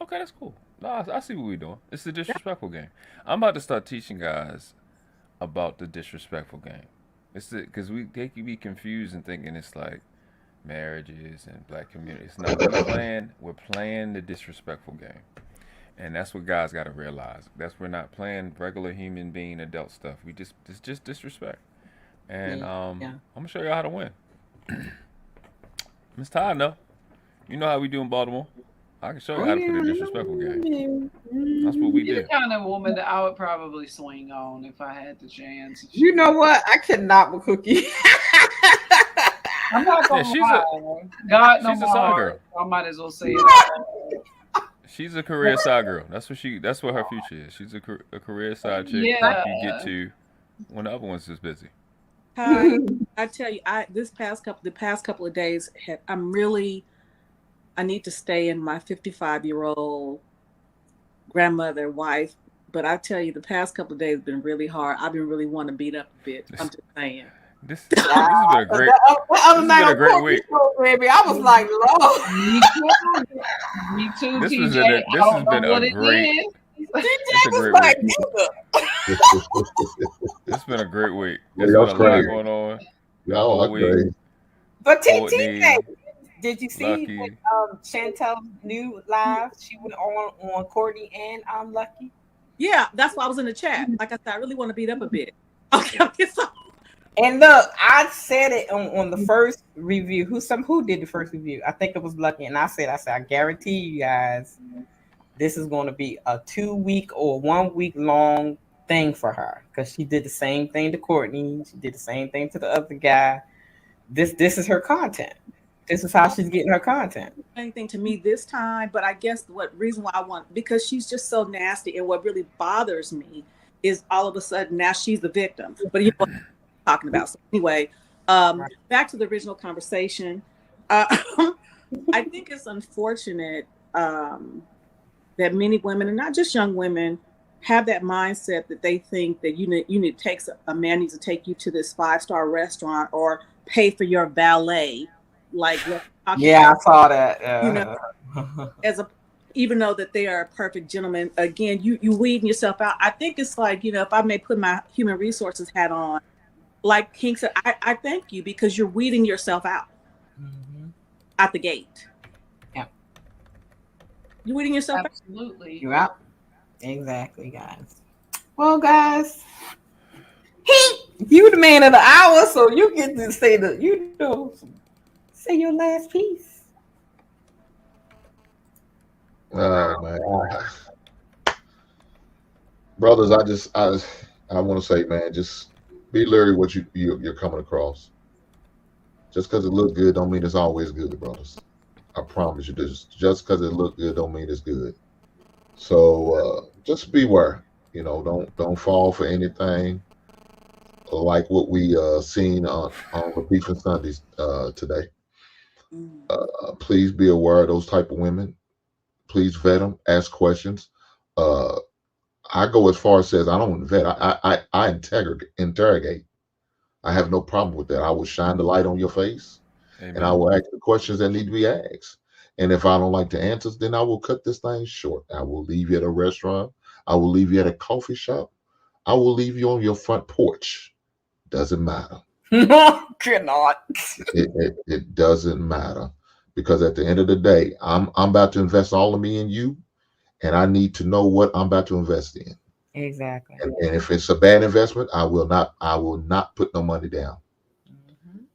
Okay, that's cool. No, I see what we're doing. It's the disrespectful game. I'm about to start teaching guys about the disrespectful game. It's because they can be confused and thinking it's like marriages and black community. It's not. We're playing the disrespectful game, and that's what guys got to realize. We're not playing regular human being adult stuff. It's just disrespect, and I'm gonna show y'all how to win. Miss Ty, no, you know how we do in Baltimore. I can show you how to play the disrespectful game. That's what we You're do. the kind of woman that I would probably swing on if I had the chance. You know what? I cannot with Cookie. I'm not gonna lie. God no she's a side more. girl. I might as well say it. She's a career side girl. That's what her future is. She's a career side chick that you get to when the other one's just busy. I tell you, the past couple of days, I need to stay in my 55-year-old grandmother wife. But I tell you, the past couple of days have been really hard. I've been really wanting to beat up a bit. I'm just saying. This has been a great week. Baby, I was like, Lord. Me too. This TJ. has been a great. TJ was like, it's been a great week. There's been a lot going on. Y'all are crazy. But TJ, did you see Lucky. what Chantel's new live? She went on Courtney and Lucky. Yeah, that's why I was in the chat. Like I said, I really want to beat up a bit. Okay, so. And look, I said it on the first review. Who did the first review? I think it was Lucky. And I said, I guarantee you guys, this is going to be a 2-week or 1 week long thing for her. Because she did the same thing to Courtney. She did the same thing to the other guy. This is her content. This is how she's getting her content. Anything to me this time, but I guess reason why because she's just so nasty. And what really bothers me is all of a sudden now she's the victim. But you know what I'm talking about. So anyway, back to the original conversation. I think it's unfortunate that many women, and not just young women, have that mindset that they think that a man needs to take you to this 5-star restaurant or pay for your valet. Like, I saw that. Even though that they are a perfect gentleman, again, you weeding yourself out. I think it's like, if I may put my human resources hat on, like King said, I thank you because you're weeding yourself out at the gate. Yeah. You're weeding yourself Absolutely. You're out. Exactly, guys. Well, guys, you the man of the hour, so you get to say say your last piece. Man. Brothers, I want to say, man, just be leery what you're coming across. Just because it looks good don't mean it's always good, brothers. I promise you this. Just because it looks good don't mean it's good. So just beware. Don't fall for anything like what we seen on LAPEEF ING Sundays today. Please be aware of those type of women. Please vet them, ask questions. I go as far as says I don't vet. I interrogate. I have no problem with that. I will shine the light on your face. Amen. And I will ask the questions that need to be asked. And if I don't like the answers, then I will cut this thing short. I will leave you at a restaurant. I will leave you at a coffee shop. I will leave you on your front porch. Doesn't matter. Cannot. It doesn't matter, because at the end of the day, I'm about to invest all of me in you, and I need to know what I'm about to invest in. Exactly. And if it's a bad investment, I will not put no money down.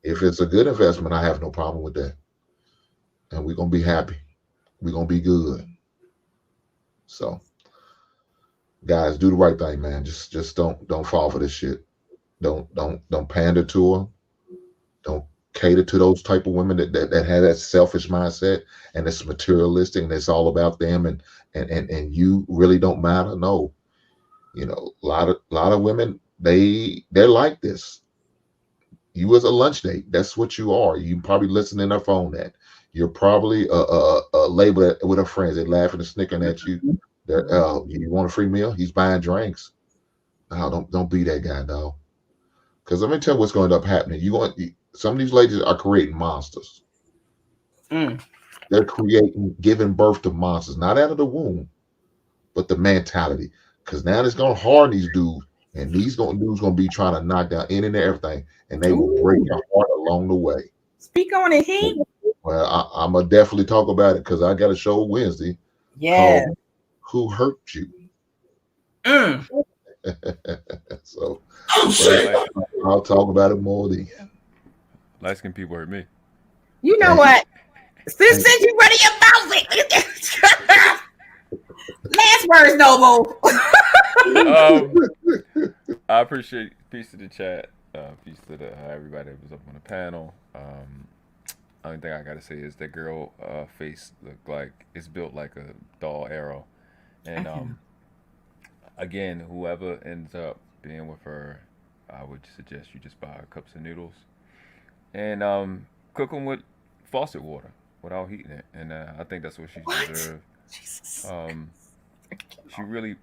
If it's a good investment, I have no problem with that. And we're gonna be happy. We're gonna be good. So, guys, do the right thing, man. Just don't fall for this shit. Don't pander to her. Don't cater to those type of women that have that selfish mindset and it's materialistic and it's all about them and you really don't matter. No, a lot of women they're like this. You as a lunch date, that's what you are. You probably listen in their phone at. You're probably labeled with her friends. They're laughing and snickering at you. You want a free meal? He's buying drinks. No, don't be that guy, dog. Because let me tell you what's going to end up happening. Some of these ladies are creating monsters. They're giving birth to monsters, not out of the womb, but the mentality. Because now it's going to harden these dudes, and these dudes going to be trying to knock down any and everything, and they will break your heart along the way. Speak on it, he. Well, I'm gonna definitely talk about it because I got a show Wednesday. Yeah. Called Who Hurt You? So I'll talk about it more then. Light skinned people hurt me. You know what? Since you running your mouth with last words, Noble. I appreciate peace to the chat. Peace to everybody that was up on the panel. Only thing I gotta say is that girl face looked like it's built like a doll arrow, and again, whoever ends up being with her, I would suggest you just buy her cups of noodles and cook them with faucet water without heating it, and I think that's what she deserves.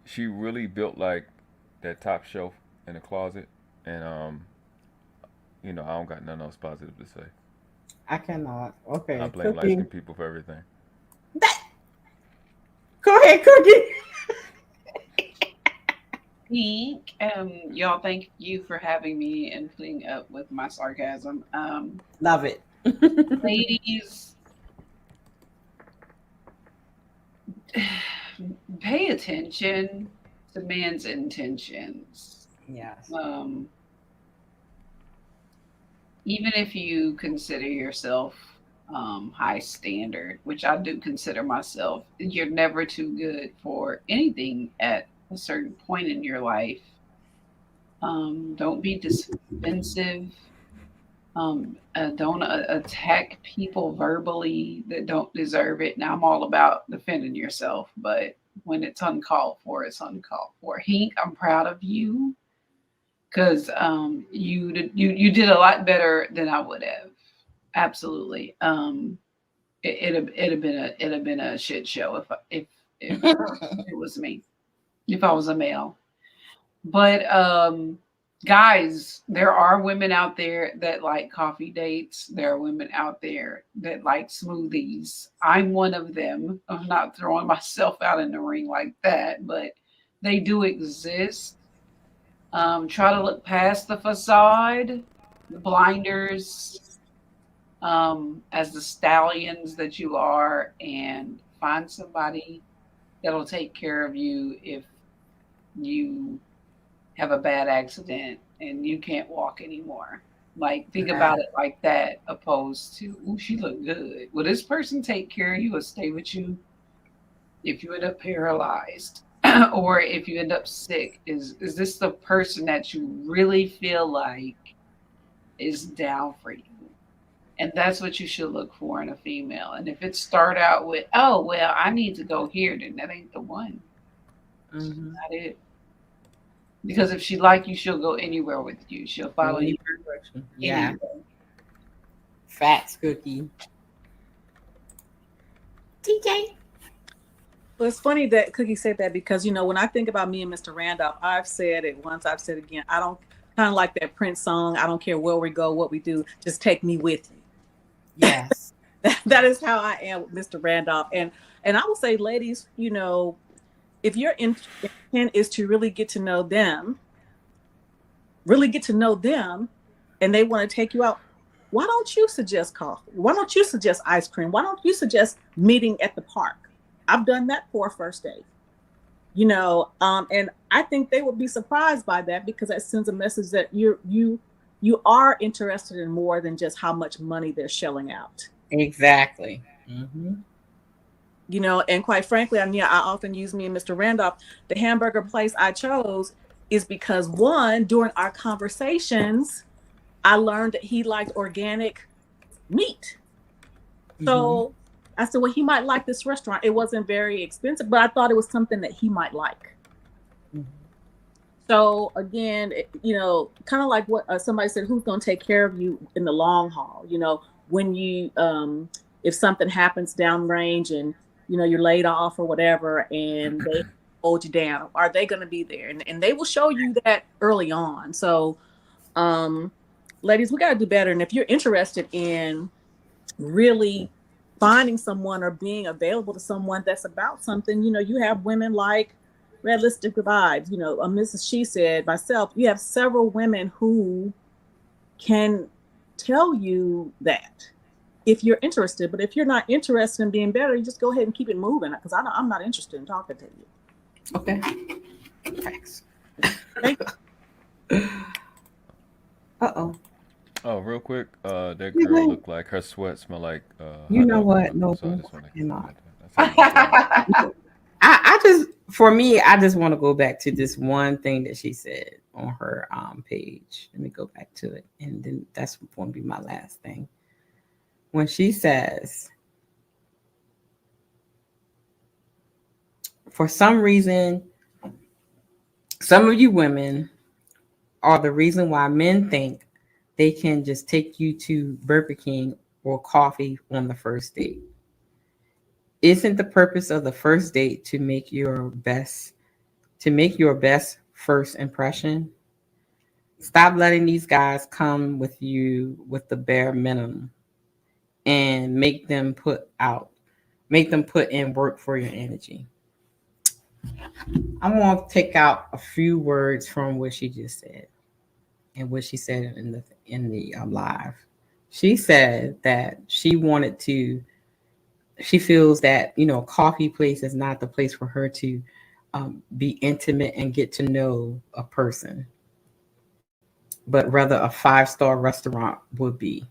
She really built like that top shelf in the closet, and I don't got nothing else positive to say. I cannot. Okay. I blame light-skinned people for everything. Go ahead, Cookie. Pink, y'all, thank you for having me and putting up with my sarcasm. Love it. Ladies, pay attention to man's intentions. Yes. Even if you consider yourself high standard, which I do consider myself, you're never too good for anything at a certain point in your life. Don't be defensive. Don't attack people verbally that don't deserve it. Now, I'm all about defending yourself, but when it's uncalled for, it's uncalled for. Hank, I'm proud of you. Because you did a lot better than I would have. Absolutely. It'd have been a shit show if it was me, if I was a male. But guys, there are women out there that like coffee dates. There are women out there that like smoothies. I'm one of them. I'm not throwing myself out in the ring like that, but they do exist. Try to look past the facade, the blinders, as the stallions that you are, and find somebody that'll take care of you if you have a bad accident and you can't walk anymore. Like, think about it like that, opposed to, ooh, she looked good. Will this person take care of you or stay with you if you end up paralyzed? Or if you end up sick, is this the person that you really feel like is down for you? And that's what you should look for in a female. And if it start out with, oh, well, I need to go here, then that ain't the one. Mm-hmm. Not it. Because if she like you, she'll go anywhere with you. She'll follow you. Yeah. Anywhere. Facts, Cookie. TJ. Well, it's funny that Cookie said that because, when I think about me and Mr. Randolph, I've said it once, I've said it again. I don't, kind of like that Prince song, I don't care where we go, what we do, just take me with you. Yes. That is how I am with Mr. Randolph. And I will say, ladies, if your intent is to really get to know them, and they want to take you out, why don't you suggest coffee? Why don't you suggest ice cream? Why don't you suggest meeting at the park? I've done that for a first date, and I think they would be surprised by that because that sends a message that you are interested in more than just how much money they're shelling out. Exactly. Mm-hmm. And quite frankly, I often use me and Mr. Randolph. The hamburger place I chose is because, one, during our conversations, I learned that he liked organic meat. Mm-hmm. So I said, well, he might like this restaurant. It wasn't very expensive, but I thought it was something that he might like. Mm-hmm. So again, kind of like what somebody said, who's going to take care of you in the long haul? When you, if something happens downrange and you're laid off or whatever, and they hold you down. Are they going to be there? And they will show you that early on. So, ladies, we got to do better. And if you're interested in really finding someone or being available to someone that's about something, you have women like Realistic Vibes, Mrs. She Said, myself, you have several women who can tell you that if you're interested. But if you're not interested in being better, you just go ahead and keep it moving, because I'm not interested in talking to you. Okay. Thanks. Uh-oh. Oh, real quick, that girl looked like her sweat smelled like You hot know dog what? butter, No, so I just want to cannot. I I just want to go back to this one thing that she said on her page. Let me go back to it, and then that's going to be my last thing. When she says, for some reason, some of you women are the reason why men think they can just take you to Burger King or coffee on the first date. Isn't the purpose of the first date to make your best first impression? Stop letting these guys come with you with the bare minimum and make them put in work for your energy. I want to take out a few words from what she just said and what she said in the live. She said that she feels that, a coffee place is not the place for her to be intimate and get to know a person, but rather a 5-star restaurant would be.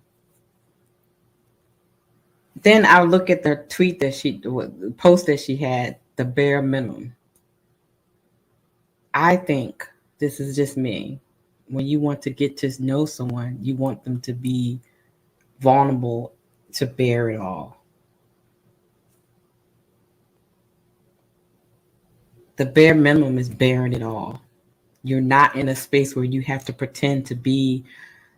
Then I look at the tweet the post that she had, the bare minimum. I think, this is just me, when you want to get to know someone, you want them to be vulnerable to bear it all. The bare minimum is bearing it all. You're not in a space where you have to pretend to be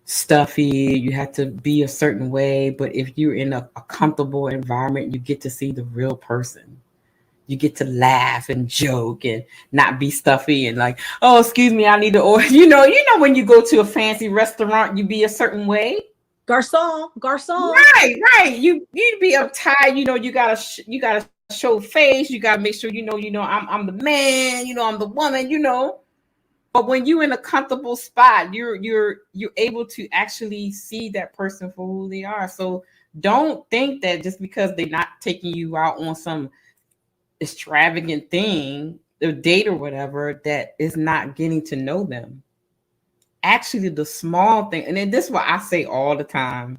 stuffy, you have to be a certain way. But if you're in a comfortable environment, you get to see the real person. You get to laugh and joke and not be stuffy and like, oh, excuse me, I need to order. You know, when you go to a fancy restaurant, you be a certain way. Garçon. Right. You be uptight. You gotta show face. You gotta make sure I'm the man. I'm the woman. But when you're in a comfortable spot, you're able to actually see that person for who they are. So don't think that just because they're not taking you out on some extravagant thing, a date or whatever, that is not getting to know them. Actually, the small thing, and then this is what I say all the time,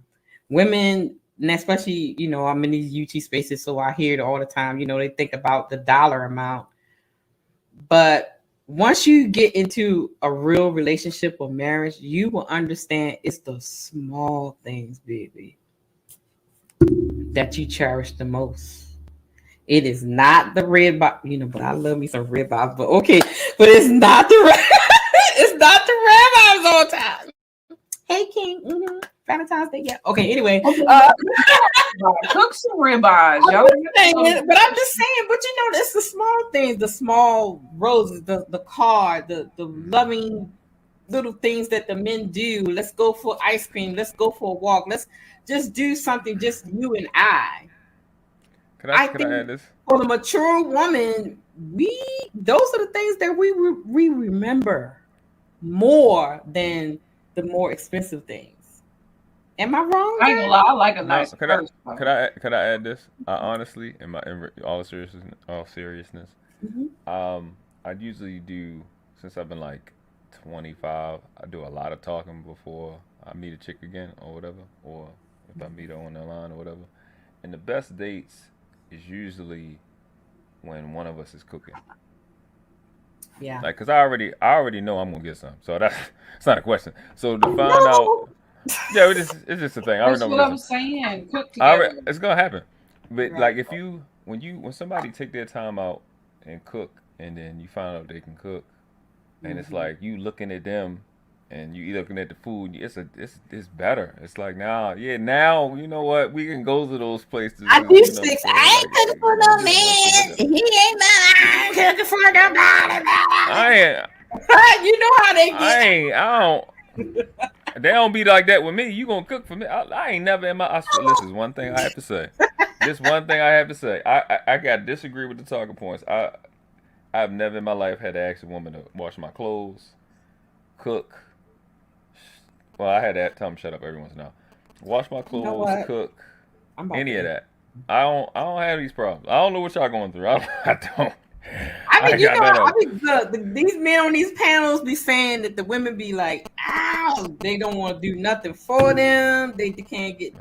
women, and especially, I'm in these UT spaces, so I hear it all the time, they think about the dollar amount. But once you get into a real relationship or marriage, you will understand it's the small things, baby, that you cherish the most. It is not the red box, but I love me some red box, but okay. But it's not the red, it's not the red box all the time. Hey, King. Valentine's Day, yeah. Okay, anyway. Cook some ribeyes, yo. But I'm just saying, it's the small things, the small roses, the car, the loving little things that the men do. Let's go for ice cream. Let's go for a walk. Let's just do something, just you and I. Can I add this? For the mature woman, those are the things that we remember more than the more expensive things. Am I wrong? I ain't gonna lie, I like a nice purse. Could I add this? Honestly, in all seriousness, I usually do, since I've been like 25, I do a lot of talking before I meet a chick again or whatever, or if I meet her on the line or whatever. And the best dates is usually when one of us is cooking. Yeah. Like, cause I already know I'm gonna get some, so it's not a question. So to find out, yeah, it's just a thing. I That's already know what I'm saying. Cook together. it's gonna happen. But like, when somebody take their time out and cook, and then you find out they can cook, and it's like you looking at them, and you looking at the food, it's better. It's like now you know what, we can go to those places. I do You know what I'm six. saying? I ain't Like, cooking for no man. He ain't mine. I'm cooking for nobody. I You know how they get. I don't. They don't be like that with me. You gonna cook for me? I ain't never in my. This is one thing I have to say. This one thing I have to say. I got to disagree with the talking points. I've never in my life had to ask a woman to wash my clothes, cook. Well, I had to tell them shut up every once in a while. Wash my You know clothes, what? cook, I'm about any to- of that. I don't have these problems. I don't know what y'all going through. I don't. I mean, you got know, none I of mean, these men on these panels be saying that the women be like, "Ow, they don't want to do nothing for them. They can't get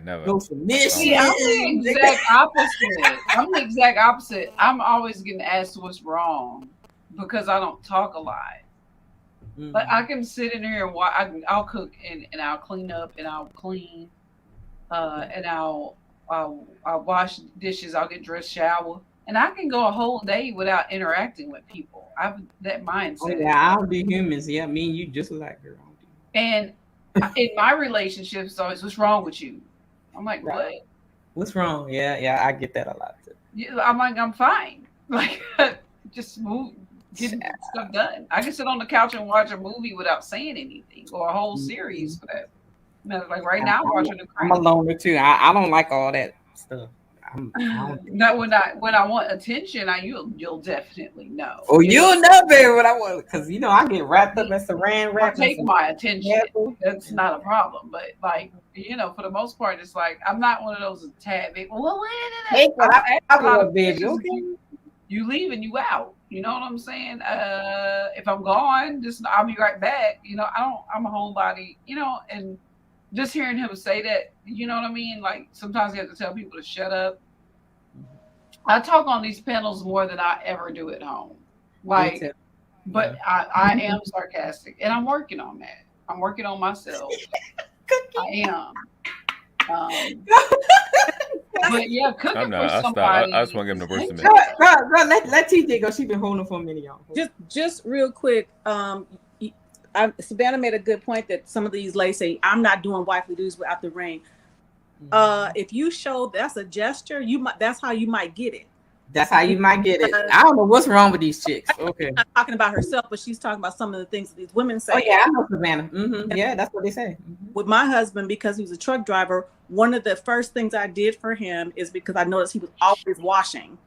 no submission." See, I'm the exact opposite. I'm the exact opposite. I'm always getting asked what's wrong because I don't talk a lot. But I can sit in here and I'll cook and I'll clean up and I'll clean, and I'll wash dishes. I'll get dressed, shower, and I can go a whole day without interacting with people. I've that mindset. Oh, yeah, I don't do humans. Yeah, me and you just like girl. And in my relationship, it's always, what's wrong with you? I'm like, what? What's wrong? Yeah, I get that a lot too. Yeah, I'm like, I'm fine. Like, just move, get stuff done. I can sit on the couch and watch a movie without saying anything, or a whole series for that. You know, like right now, I'm watching the. I'm a loner too. I don't like all that stuff. Not when I want attention, you'll definitely know. Oh, you'll know, baby, what I want, because you know I get wrapped up in saran wrap. I take my attention. That's not a problem. But like, you know, for the most part, it's like I'm not one of those tad big. Well, baby. Okay. You leave and you out. You know what I'm saying? If I'm gone, just I'll be right back. You know, I'm a homebody. You know, and just hearing him say that, you know what I mean? Like sometimes you have to tell people to shut up. I talk on these panels more than I ever do at home. Like, but I am sarcastic, and I'm working on that. I'm working on myself. I am. But yeah, cooking for somebody. I just want to give him the worst of me. Girl, let TJ go. She's been holding for a minute, y'all. Just real quick. Savannah made a good point that some of these ladies say, "I'm not doing wifely duties without the ring." If you show that's a gesture, that's how you might get it. That's how you might get it. I don't know what's wrong with these chicks. Okay. She's not talking about herself, but she's talking about some of the things that these women say. Oh yeah, I know Savannah. Mm-hmm. Yeah, that's what they say. Mm-hmm. With my husband, because he was a truck driver, one of the first things I did for him is because I noticed he was always washing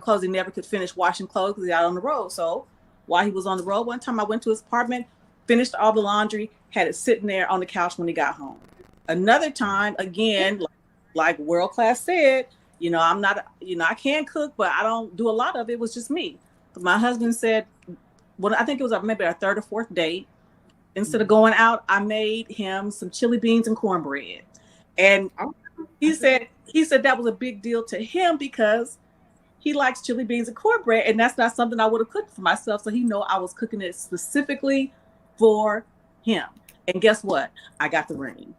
clothes. He never could finish washing clothes because he was out on the road. So while he was on the road, one time I went to his apartment, finished all the laundry, had it sitting there on the couch when he got home. Another time, again, like World Class said, you know, I'm not, you know, I can cook, but I don't do a lot of it. It was just me. But my husband said, well, I think it was maybe our third or fourth date. Instead of going out, I made him some chili beans and cornbread. And he said that was a big deal to him because he likes chili beans and cornbread. And that's not something I would have cooked for myself. So he know I was cooking it specifically for him. And guess what? I got the ring.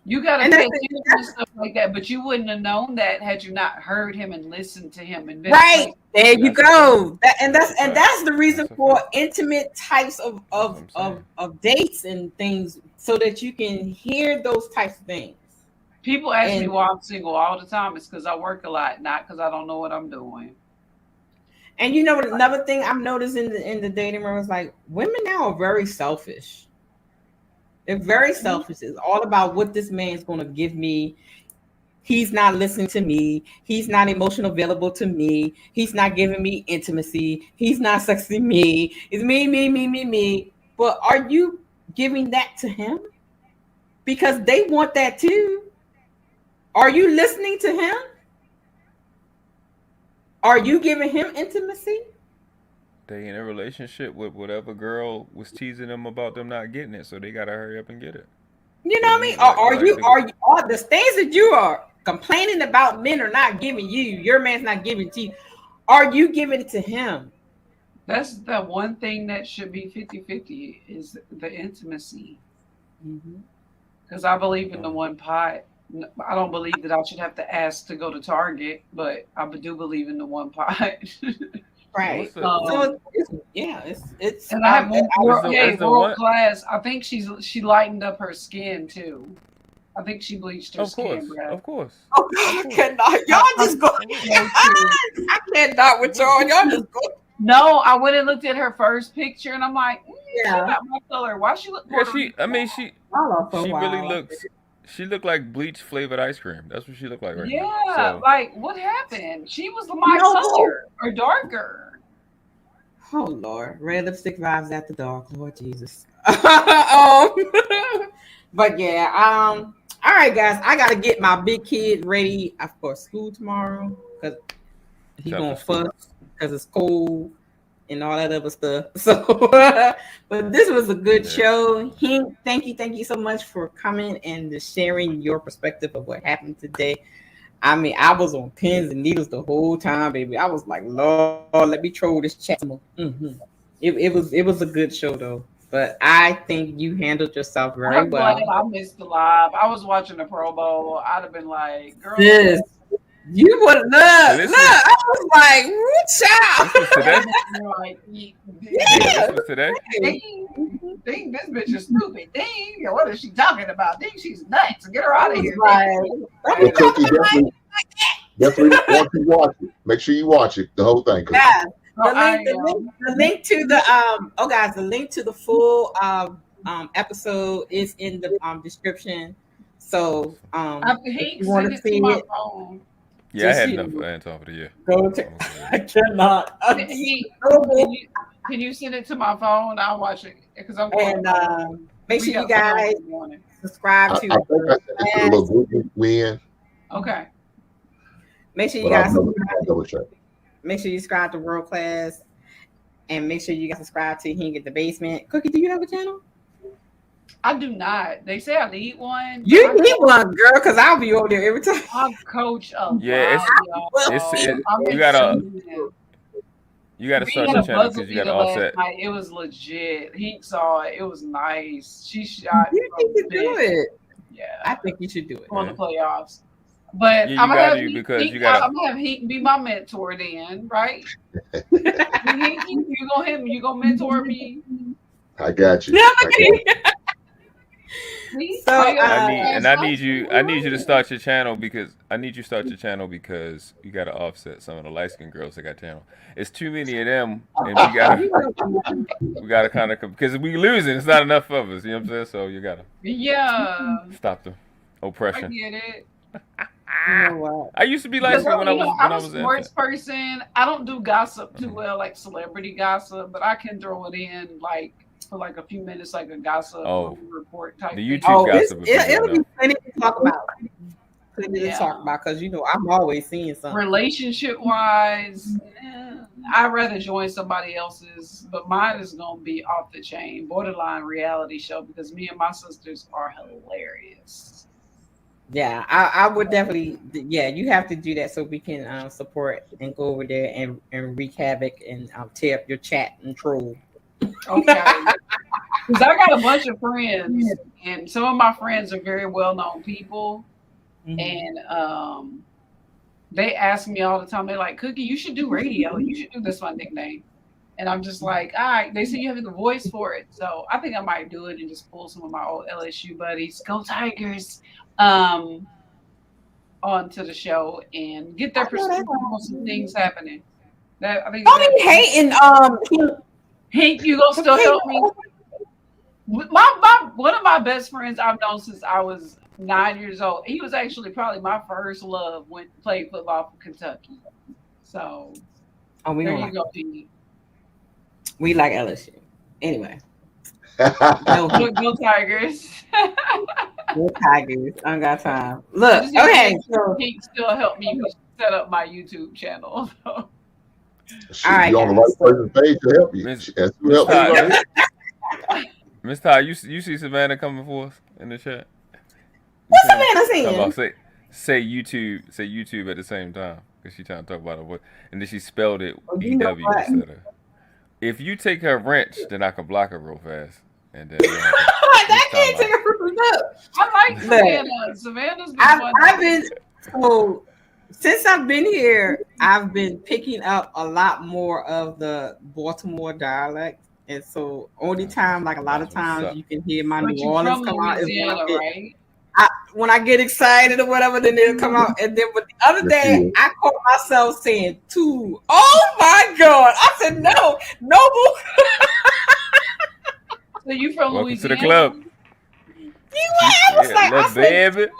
You got to pay attention to stuff like that, but you wouldn't have known that had you not heard him and listened to him. And right there, you go. That's the reason for intimate types of dates and things, so that you can hear those types of things. People ask me why I'm single all the time. It's because I work a lot, not because I don't know what I'm doing. And you know what? Another thing I've noticed in the dating room is like women now are very selfish. They're very selfish. It's all about what this man's going to give me. He's not listening to me. He's not emotional available to me. He's not giving me intimacy. He's not sexing me. It's me. But are you giving that to him? Because they want that too. Are you listening to him? Are you giving him intimacy? They in a relationship with whatever girl was teasing them about them not getting it, so they gotta hurry up and get it. You know what I mean? Are the things that you are complaining about men are not giving you, your man's not giving to you, are you giving it to him? That's the one thing that should be 50-50 is the intimacy. Because I believe in the one pot. I don't believe that I should have to ask to go to Target, but I do believe in the one pot. Right. So It's and I have world one class. I think she lightened up her skin too. I think she bleached her skin, Brad. Of course. Oh, I cannot. Y'all just go. I cannot with y'all. Y'all just go. No, I went and looked at her first picture, and I'm like, she got my color. Why she look? She really looks. She looked like bleach flavored ice cream. That's what she looked like right now. Yeah, like what happened? She was my color or darker. Oh Lord, red lipstick vibes at the dark. Lord Jesus. But yeah, all right, guys, I gotta get my big kid ready for school tomorrow because he's gonna fuss because it's cold and all that other stuff. So, but this was a good show. Thank you so much for coming and sharing your perspective of what happened today. I mean, I was on pins and needles the whole time, baby. I was like, Lord, let me troll this chat. It was a good show though. But I think you handled yourself very well. I missed the live. I was watching the Pro Bowl. I'd have been like, girl. Yes. You would look. I was like, child. This was today? This was today? Ding, this bitch is stupid. Ding, what is she talking about? Ding, she's nuts. Get her out of here. Well, Cookie, definitely once you watch it, make sure you watch it, the whole thing. Yeah. The link to the link to the full episode is in the description. So if you want to see it, yeah, I had enough time for the year. Go to. I cannot. Can you send it to my phone? I'll watch it because I'm. And make sure you guys subscribe to. I think I sent it to the little group we in. Okay. Make sure you guys. Make sure you subscribe to World Class, and make sure you guys subscribe to Hing at the Basement. Cookie, do you have a channel? I do not. They say I need one. You need one, girl, because I'll be over there every time. I coach a yeah, you gotta start your channel because you gotta offset. It was legit. He saw it. It was nice. She shot. You think you should do it? Yeah, I think you should do it on the playoffs. But yeah, I'm gonna have Heat be my mentor then, right? You gonna mentor me? I got you. So I need you to start your channel because you gotta offset some of the light skinned girls that got channel. It's too many of them, and we gotta kind of because we losing. It's not enough of us. You know what I'm saying? So you gotta stop the oppression. I get it. You know what? I used to be light skinned when I was a sports person. I don't do gossip too well, like celebrity gossip, but I can throw it in like for like a few minutes, like a gossip report type. The YouTube gossip. It'll be plenty to talk about. Because I'm always seeing something. Relationship wise, I'd rather join somebody else's, but mine is gonna be off the chain, borderline reality show because me and my sisters are hilarious. Yeah, I would definitely. Yeah, you have to do that so we can support and go over there and wreak havoc and tear up your chat and troll. Okay. Because I got a bunch of friends, and some of my friends are very well-known people, and they ask me all the time. They're like, "Cookie, you should do radio. You should do this my nickname." And I'm just like, all right. They say you have the voice for it, so I think I might do it and just pull some of my old LSU buddies, go Tigers, onto the show and get their perspective on some things happening. That I think. Don't be hating. Hank, you gonna still help me? My one of my best friends I've known since I was 9 years old. He was actually probably my first love when played football for Kentucky. So there you go, Pete. We like LSU. Anyway. Go Tigers. Go Tigers. I don't got time. Look, okay. So he still helped me set up my YouTube channel. All right. You on the right person's page to help you. Miss Ty, you see Savannah coming for us in the chat? What's Savannah saying? Say YouTube at the same time because she's trying to talk about her voice, and then she spelled it EW instead of. If you take her wrench, then I can block her real fast. And then that can't take her up. I like Savannah. Savannah's been I've been Since I've been here, I've been picking up a lot more of the Baltimore dialect. And so only time, like a lot of times you can hear my But New you Orleans from come out is Louisiana, right? when I get excited or whatever, then it'll come out. And then but the other day I caught myself saying two. Oh my God. I said no, Noble. So you from Welcome Louisiana? to the club. I was like, I said, baby.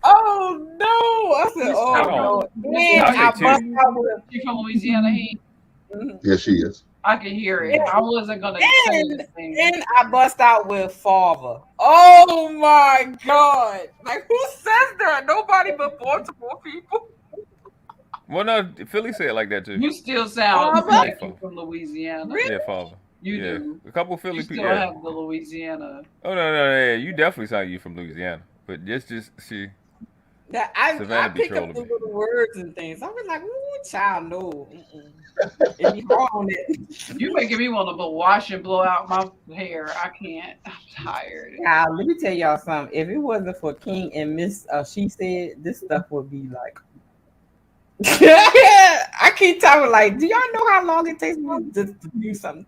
oh no. I said, oh no. Then I bust out with You from Louisiana, he? Yes, she is. I can hear it. I wasn't gonna say anything. And I bust out with father. Oh my God. Like who says that? Nobody but Baltimore people. Well, no, Philly said it like that too. You still sound like you from Louisiana. Yeah, father. You yeah. do. A couple Philly You still people. Yeah. have the Louisiana. Oh no, yeah. You definitely sound like you from Louisiana, but just she. That I pick up trolling the me. little words and things. I was like, ooh, child, no. It be hard on it. You making me want to go wash and blow out my hair. I can't. I'm tired. Now, let me tell y'all something. If it wasn't for King and Miss She Said, this stuff would be like I keep talking like, do y'all know how long it takes me to do something?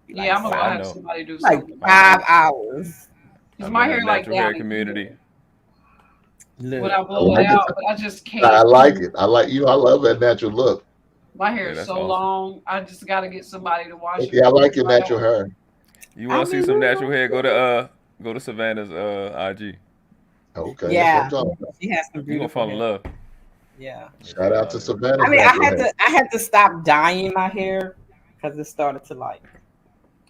Like yeah, I'm gonna have somebody do like something. 5 hours. Because my hair like hair down community. When I blow it out, but I just can't. I like it. I love that natural look. My hair is so long. I just got to get somebody to wash it. Yeah, I like your natural hair. You want to see some natural hair? Go to Savannah's IG. Okay. Yeah, she has some beautiful. You gonna fall in love. Yeah. Shout out to Savannah. I mean, I had to stop dyeing my hair because it started to like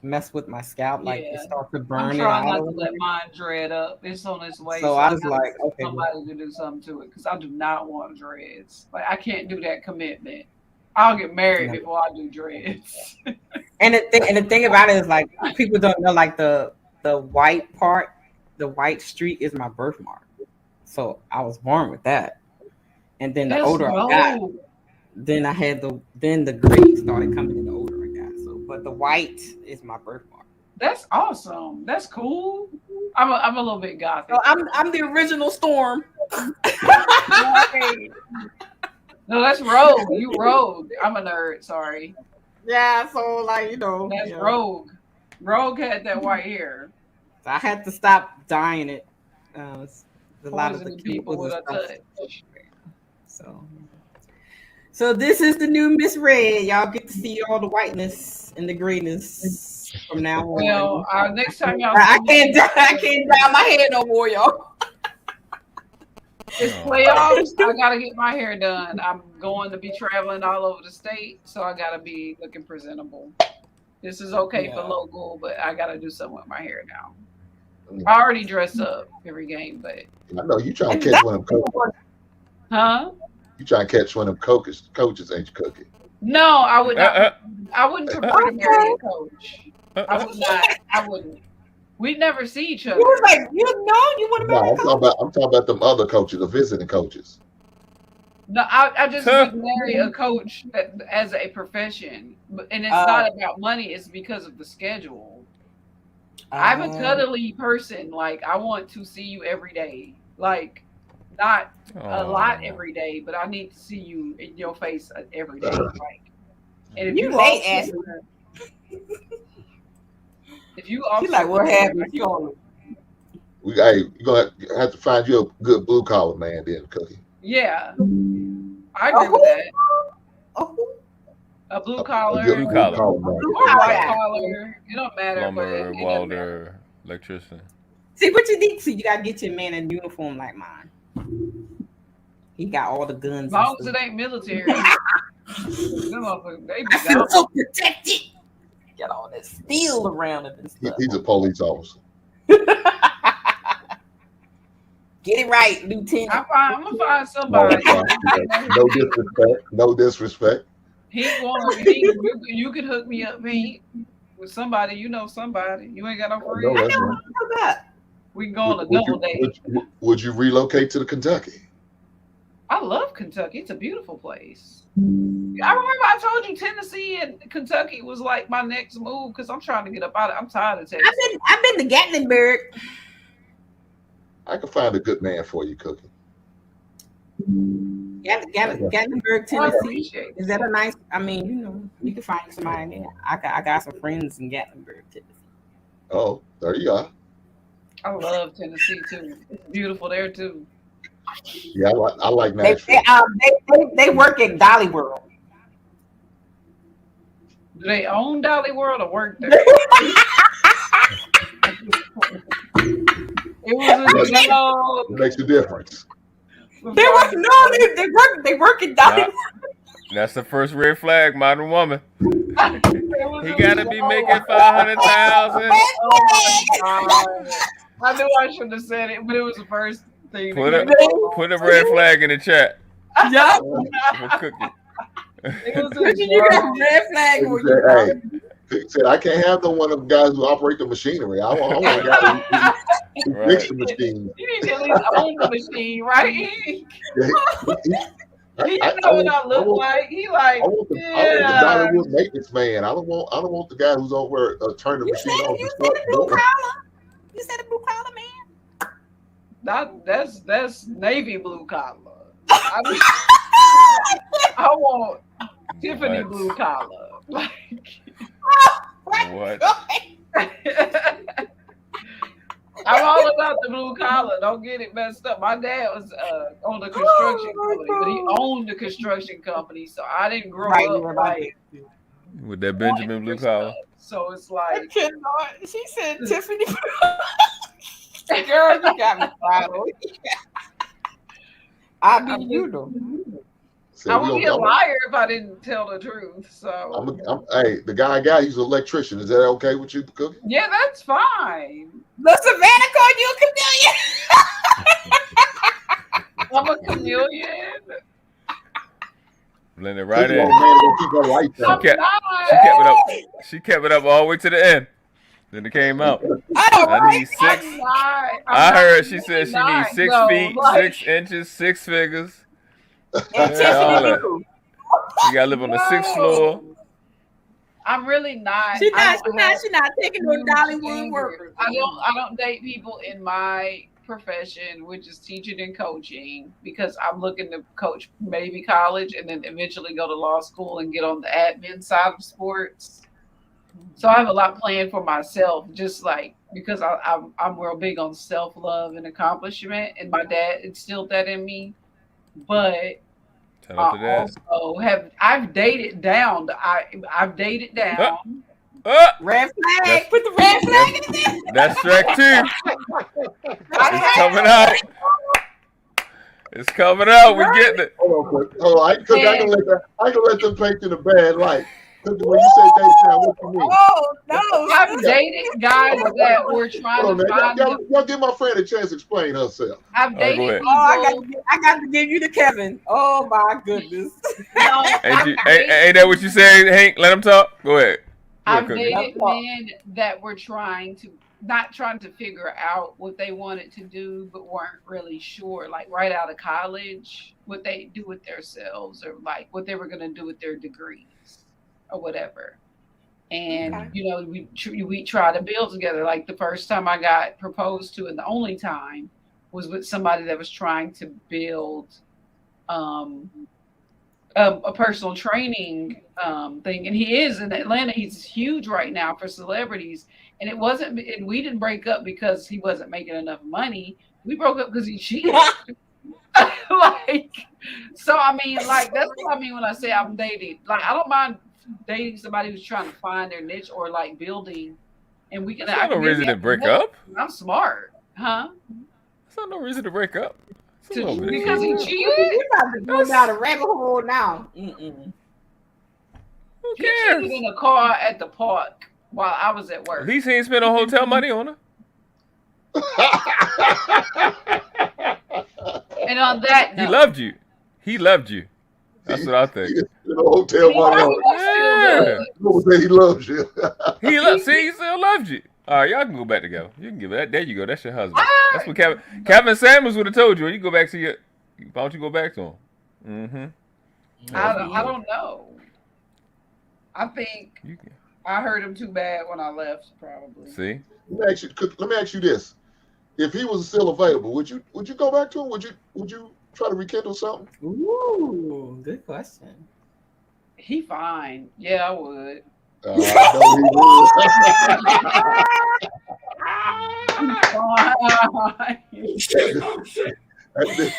mess with my scalp. Like it started to burn. I'm trying not to let mine dread up. It's on its way. So I was like, okay, somebody to do something to it because I do not want dreads. Like I can't do that commitment. I'll get married before I do dreads. And the thing about it is like people don't know like the white part, the white streak is my birthmark. So I was born with that. And then the older I got, then I had the gray started coming in the older I got. So but the white is my birthmark. That's awesome. That's cool. I'm a little bit gothic. So I'm the original Storm. No, that's Rogue. You Rogue. I'm a nerd. Sorry. Yeah, so like that's Rogue. Rogue had that white hair. So I had to stop dyeing it. A lot of the people with a touch. So this is the new Miss Red. Y'all get to see all the whiteness and the grayness from now on. Well, next time y'all, I can't dye my hair no more, y'all. It's playoffs. I gotta get my hair done. I'm going to be traveling all over the state, so I gotta be looking presentable. This is okay for local, but I gotta do something with my hair now. I already dress up every game, but I know you trying to catch one of them coaches. Huh? You trying to catch one of them coaches, ain't you, Cookie? No, I would not. I wouldn't prefer to marry a coach. I would not. I wouldn't. We'd never see each other. You was like, you want to marry a coach? I'm talking about them other coaches, the visiting coaches. No, I just would marry a coach as a profession, and it's not about money. It's because of the schedule. I'm a cuddly person. Like I want to see you every day. Like not a lot every day, but I need to see you in your face every day. Like, and if you late ass. If you also like, what happened? You're gonna have to find you a good blue collar man, then, Cookie. Yeah, I agree with that. A blue collar, blue collar, white collar. It don't matter. Plumber, welder, electrician. See what you need. See, you gotta get your man in uniform like mine. He got all the guns. As long as it ain't military. They I feel so protected. Got all that steel around it and stuff. He's a police officer. Get it right, Lieutenant. I'm gonna find somebody. No disrespect. You could hook me up, me with somebody. You know somebody. You ain't got no friends. I know that. We can go on a double date. Would you relocate to Kentucky? I love Kentucky. It's a beautiful place. I remember I told you Tennessee and Kentucky was like my next move because I'm trying to get up out of. I'm tired of Texas. I've been to Gatlinburg. I can find a good man for you, Cookie. Gatlinburg, Tennessee. Is that a nice? I mean, you can find somebody there. I got some friends in Gatlinburg, Tennessee. Oh, there you are. I love Tennessee too. It's beautiful there too. Yeah, I like Nashville. They work at Dolly World. Do they own Dolly World or work there? It was a joke. It makes a difference. They work at Dolly World. That's the first red flag, modern woman. He gotta be making 500,000. Oh my God. I knew I shouldn't have said it, but it was the first thing. Put a red flag in the chat. Yeah. It was a red flag. Hey, said I can't have one of them guys who operate the machinery. I want a guy who fix the machine. You need to at least own the machine, right? He know what I look like. He like, I want the Dollywood maintenance man. I don't want the guy who's over turning the machine on. You said a blue collar. You said a blue collar man. That's navy blue collar. I want Tiffany blue collar. Like, what? I'm all about the blue collar. Don't get it messed up. My dad was on the construction company, but he owned the construction company, so I didn't grow up like with that Benjamin blue collar. So it's like she said Tiffany. Girl, you got me fired. I be you though. I would be a liar if I didn't tell the truth. So hey, the guy I got, he's an electrician. Is that okay with you, Cookie? Yeah, that's fine. The Savannah called you a chameleon. I'm a chameleon. Blend it right in. She kept it up all the way to the end. Then it came out. I need 6. I heard she said she needs 6 feet, 6 inches, 6 figures. Yeah, you gotta live on the 6th floor. I'm really not. She's not taking no Dollywood workers. I don't date people in my profession, which is teaching and coaching, because I'm looking to coach maybe college and then eventually go to law school and get on the admin side of sports. So I have a lot planned for myself, just like because I'm real big on self-love and accomplishment, and my dad instilled that in me. But I've dated down. I've dated down. Red flag. Put the red flag in there. That's Shrek 2. It's coming out. It's coming out. We're getting it. Hold on. I can let them paint in a bad light. When you say date now, what you mean? Oh no! I've dated guys that were trying to find. Y'all give my friend a chance to explain herself. I've dated. I got to give you to Kevin. Oh my goodness! Ain't that what you saying, Hank? Let him talk. Go ahead. I've dated men that were not trying to figure out what they wanted to do, but weren't really sure, like right out of college, what they do with themselves, or like what they were going to do with their degrees or whatever. And we try to build together. Like the first time I got proposed to, and the only time, was with somebody that was trying to build a personal training thing. And he is in Atlanta. He's huge right now for celebrities. And we didn't break up because he wasn't making enough money. We broke up because he cheated. So I mean, like, that's what I mean when I say I'm dating. Like, I don't mind dating somebody who's trying to find their niche or like building. And we can. That's no reason to break up. I'm smart, huh? That's not no reason to break up. Because he cheated. You about to go down a rabbit hole now. Who He cheated in a car at the park while I was at work. At least he ain't spent no hotel money on her. And on that note, He loved you. That's what I think. Hotel money. Yeah. He loves you. See, he still loves you. All right, y'all can go back together. You can give it that. There you go. That's your husband. That's what Kevin Samuels would have told you. You go back to your. Why don't you go back to him? Mm-hmm. I don't know. I think I hurt him too bad when I left. Probably. See. Let me ask you this: if he was still available, would you go back to him? Would you Try to rekindle something. Ooh, good question. He fine. Yeah, I would. I know he would.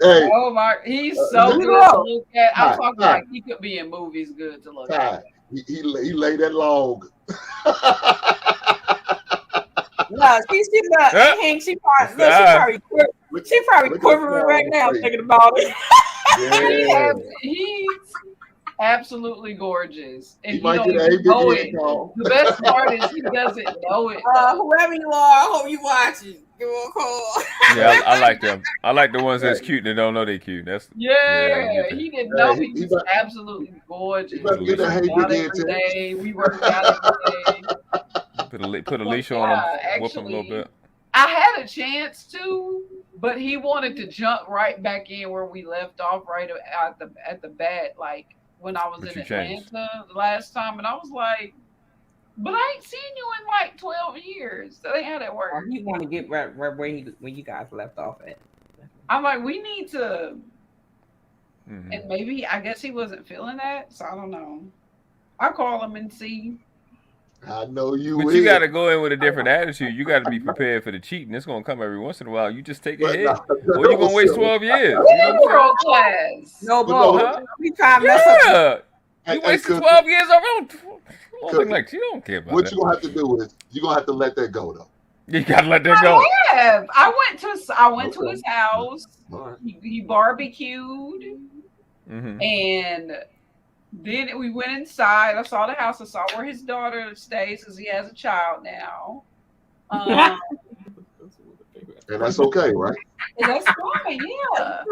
Hey, oh my, he's so good to look at. I'm talking like he could be in movies good to look at. He laid that log. No, she probably quivering right now thinking about it. Yeah. He's absolutely gorgeous, and He he might don't get even an know ABD it. call. The best part is he doesn't know it. Whoever you are, I hope you watching. Give him a call. Yeah, I like them. I like the ones that's cute and they don't know they cute. That's he didn't know he was absolutely gorgeous. He We worked out every day. We worked out every day. Put a leash on him, whoop him a little bit. I had a chance to, but he wanted to jump right back in where we left off, right at the bat, like when I was in Atlanta the last time, and I was like, but I ain't seen you in like 12 years. That ain't how that works. You want to get right where you guys left off at. I'm like, we need to, and maybe, I guess he wasn't feeling that, so I don't know. I'll call him and see. I know you But will. you got to go in with a different attitude. You got to be prepared for the cheating. It's going to come every once in a while. You just take a hit, or you're going to waste 12 years. World class. No, bro. We trying to mess up. You wasted 12 years already. Like, you don't care about what that. you're going to have to do is you're going to have to let that go, though. You got to let that go. I went to his house. He barbecued. And then we went inside. I saw the house. I saw where his daughter stays because he has a child now. And that's okay, right? And that's fine, yeah.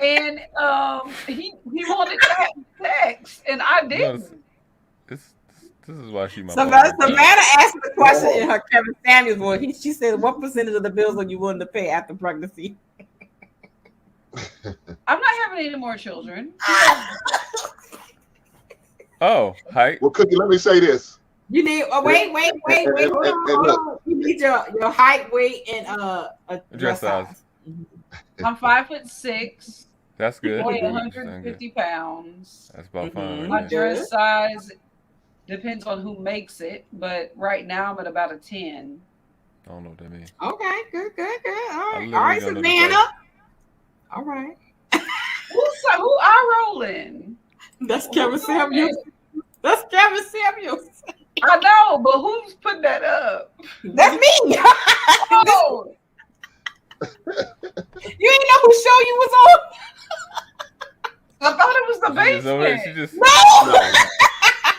And he wanted sex, and I didn't. This is why she my Savannah asked the question in her Kevin Samuels voice. She said, "What percentage of the bills are you willing to pay after pregnancy?" I'm not having any more children. Oh, height. Well, Cookie, let me say this. You need wait. Hold on. You need your height, weight, and a dress size. I'm 5'6". That's good. I weigh 150 pounds. That's about fine. My dress size depends on who makes it, but right now I'm at about a 10. I don't know what that means. Okay, good. All right, Savannah. All right. Who I rolling? That's Kevin Samuels. That's Kevin Samuels. I know, but who's putting that up? That's me. Oh. You ain't know whose show you was on? I thought it was the basement.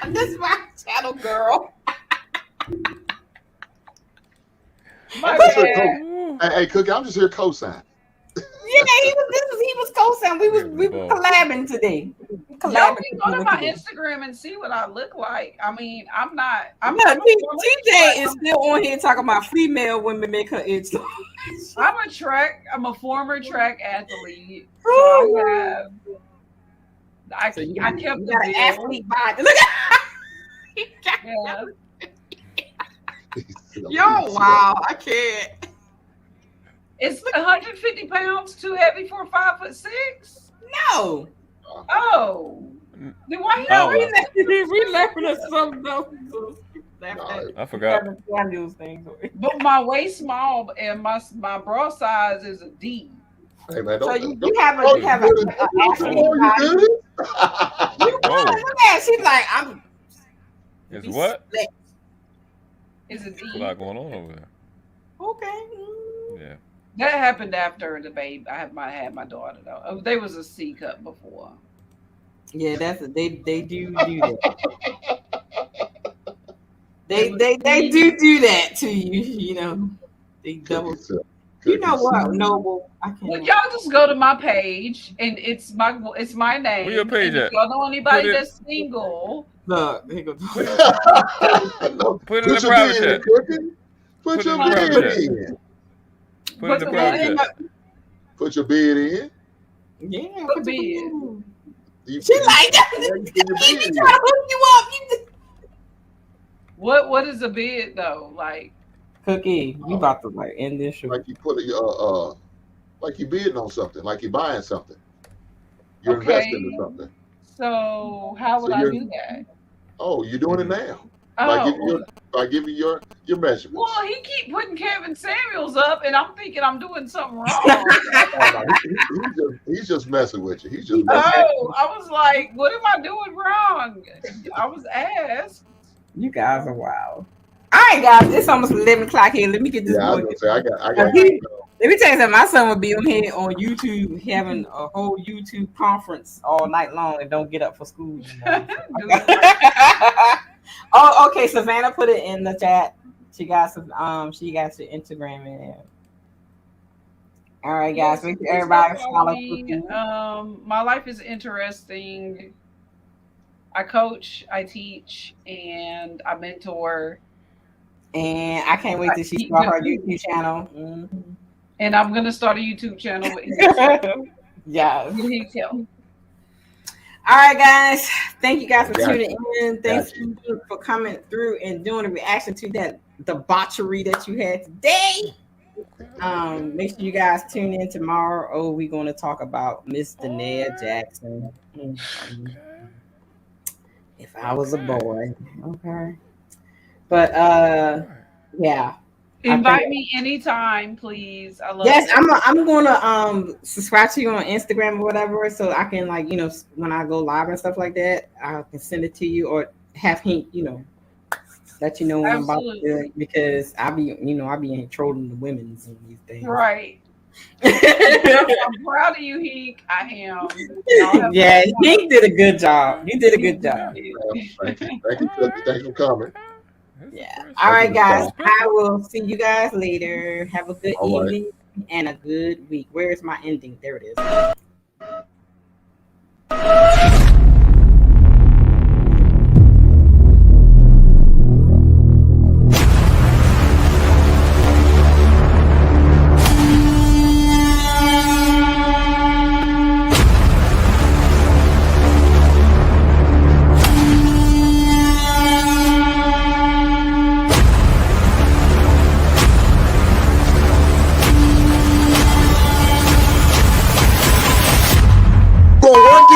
No. This is my channel, girl. Hey, Cookie, I'm just here co-sign. Yeah, he was co-sign. We were collabing today. Y'all can go to my Instagram and see what I look like. I mean, I'm not. TJ is still on here talking about female women make her itch. I'm a former track athlete. So I kept the athlete body. Look at yeah. Yo, wow, I can't. Is 150 pounds too heavy for 5'6"? No. Oh. Then why we laughing at something else? I forgot. But my waist small and my bra size is a D. Hey man, so you have an athlete body. Look at she's like I'm. It's what? It's a D. There's a lot going on over there. Okay. Yeah. That happened after the baby. I had my daughter though. There was a C cup before. Yeah, they do that. they do that to you. You know, they double. You know what, Noble? I can't. Look, y'all just go to my page and it's my name. Where your page at? If y'all know anybody that's single. Look, here goes. Put it in the private chat. Put your bid in. Put it in the private chat. Put your bid in. Yeah, put bid. She like that. He trying to hook you up. What is a bid though? Like Cookie, we about to like end this show. Like you put like you're bidding on something, like you're buying something. You're investing in something. So how would I do that? Oh, you're doing it now. Oh. By giving your measurements. Well, he keep putting Kevin Samuels up, and I'm thinking I'm doing something wrong. He's just messing with you. He's just I messing was like, what am I doing wrong? I was asked. You guys are wild. All right, guys, it's almost 11 o'clock here. Let me get this. Yeah, I was gonna say, I got. Let me tell you something. My son would be on here on YouTube having a whole YouTube conference all night long and don't get up for school. Oh, okay. Savannah put it in the chat. She got some. She got your Instagram in there. All right, guys. Make sure everybody follow. My life is interesting. I coach, I teach, and I mentor. And I can't wait till she start her YouTube channel. Mm-hmm. And I'm gonna start a YouTube channel. Yeah. All right, guys. Thank you guys for tuning in. Thanks for coming through and doing a reaction to that debauchery that you had today. Make sure you guys tune in tomorrow. Oh, we're gonna talk about Miss Danae Jackson. If I was a boy, okay. But yeah. Invite me anytime, please. I love yes, it. I'm gonna subscribe to you on Instagram or whatever, so I can when I go live and stuff like that, I can send it to you or have him, let you know when I'm about to do it, because I be in trolling the women's and these things. Right. I'm proud of you, Heek. I am. Yeah, Heek did a good job. You did a good job. Thank you. Thanks for coming. Yeah. All right, guys. I will see you guys later. Have a good evening and a good week. Where's my ending? There it is.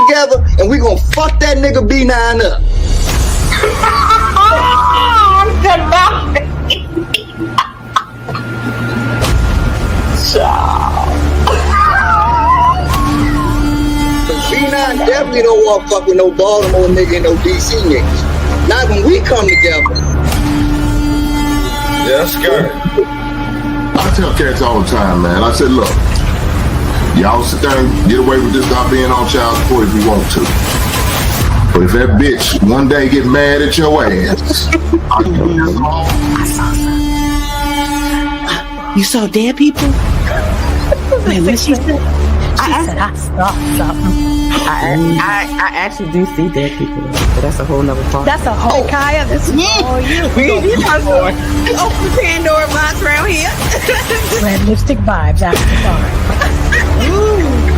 Together and we gonna fuck that nigga B9 up. But B9 definitely don't want to fuck with no Baltimore nigga and no DC niggas. Not when we come together. Yeah, that's scary. I tell cats all the time, man. I said, look, y'all sit there and get away with this not being on child support if you want to. But if that bitch one day get mad at your ass, You saw dead people? Wait, what she said? She said I saw something. I actually do see dead people, but that's a whole nother part. That's a whole Kaya. This is all you. We open Pandora box around here. Red lipstick vibes after dark. Ooh.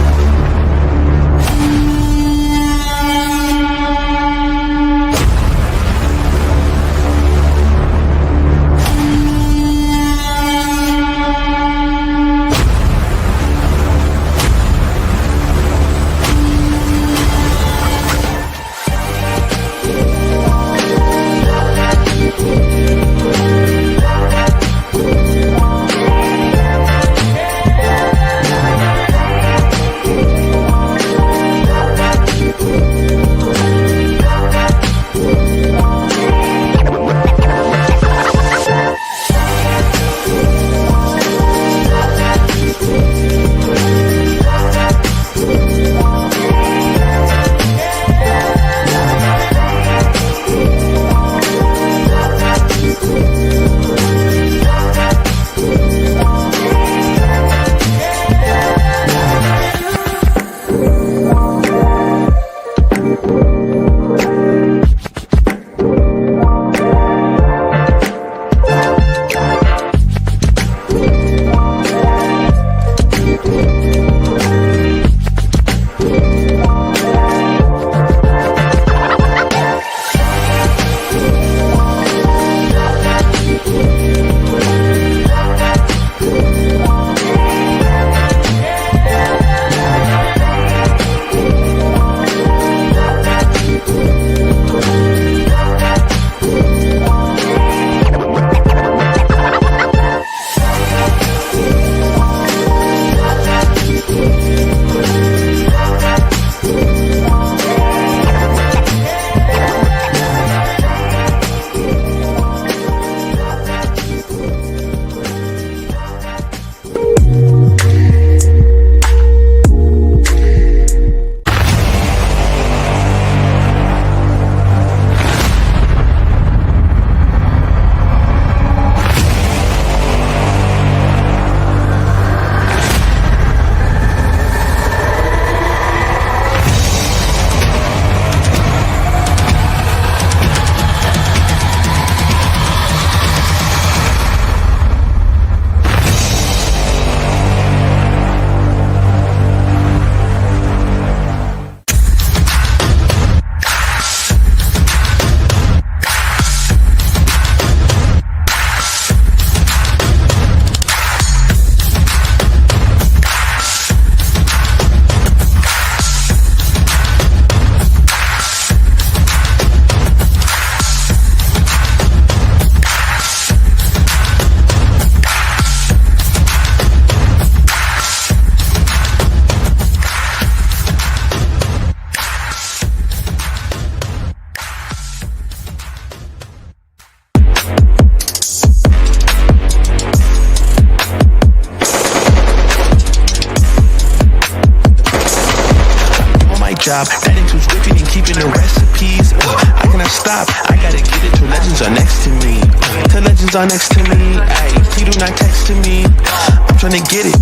job. That includes whipping and keeping the recipes. I cannot stop, I gotta get it till legends are next to me. Till legends are next to me. Ayy, please do not text to me. I'm trying to get it,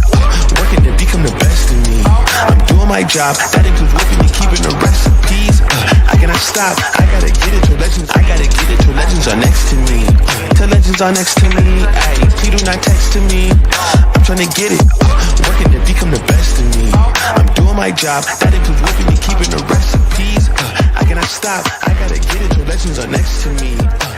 working to become the best of me. I'm doing my job, that includes whipping and keeping the recipes. I cannot stop, I gotta get it till legends. I gotta get it till legends are next to me. Till legends are next to me. Ayy, please do not text to me. I'm trying to get it, working to become the best of me. I'm doing my job, that includes whipping and keeping the recipes. I cannot stop, I gotta get it till legends are next to me.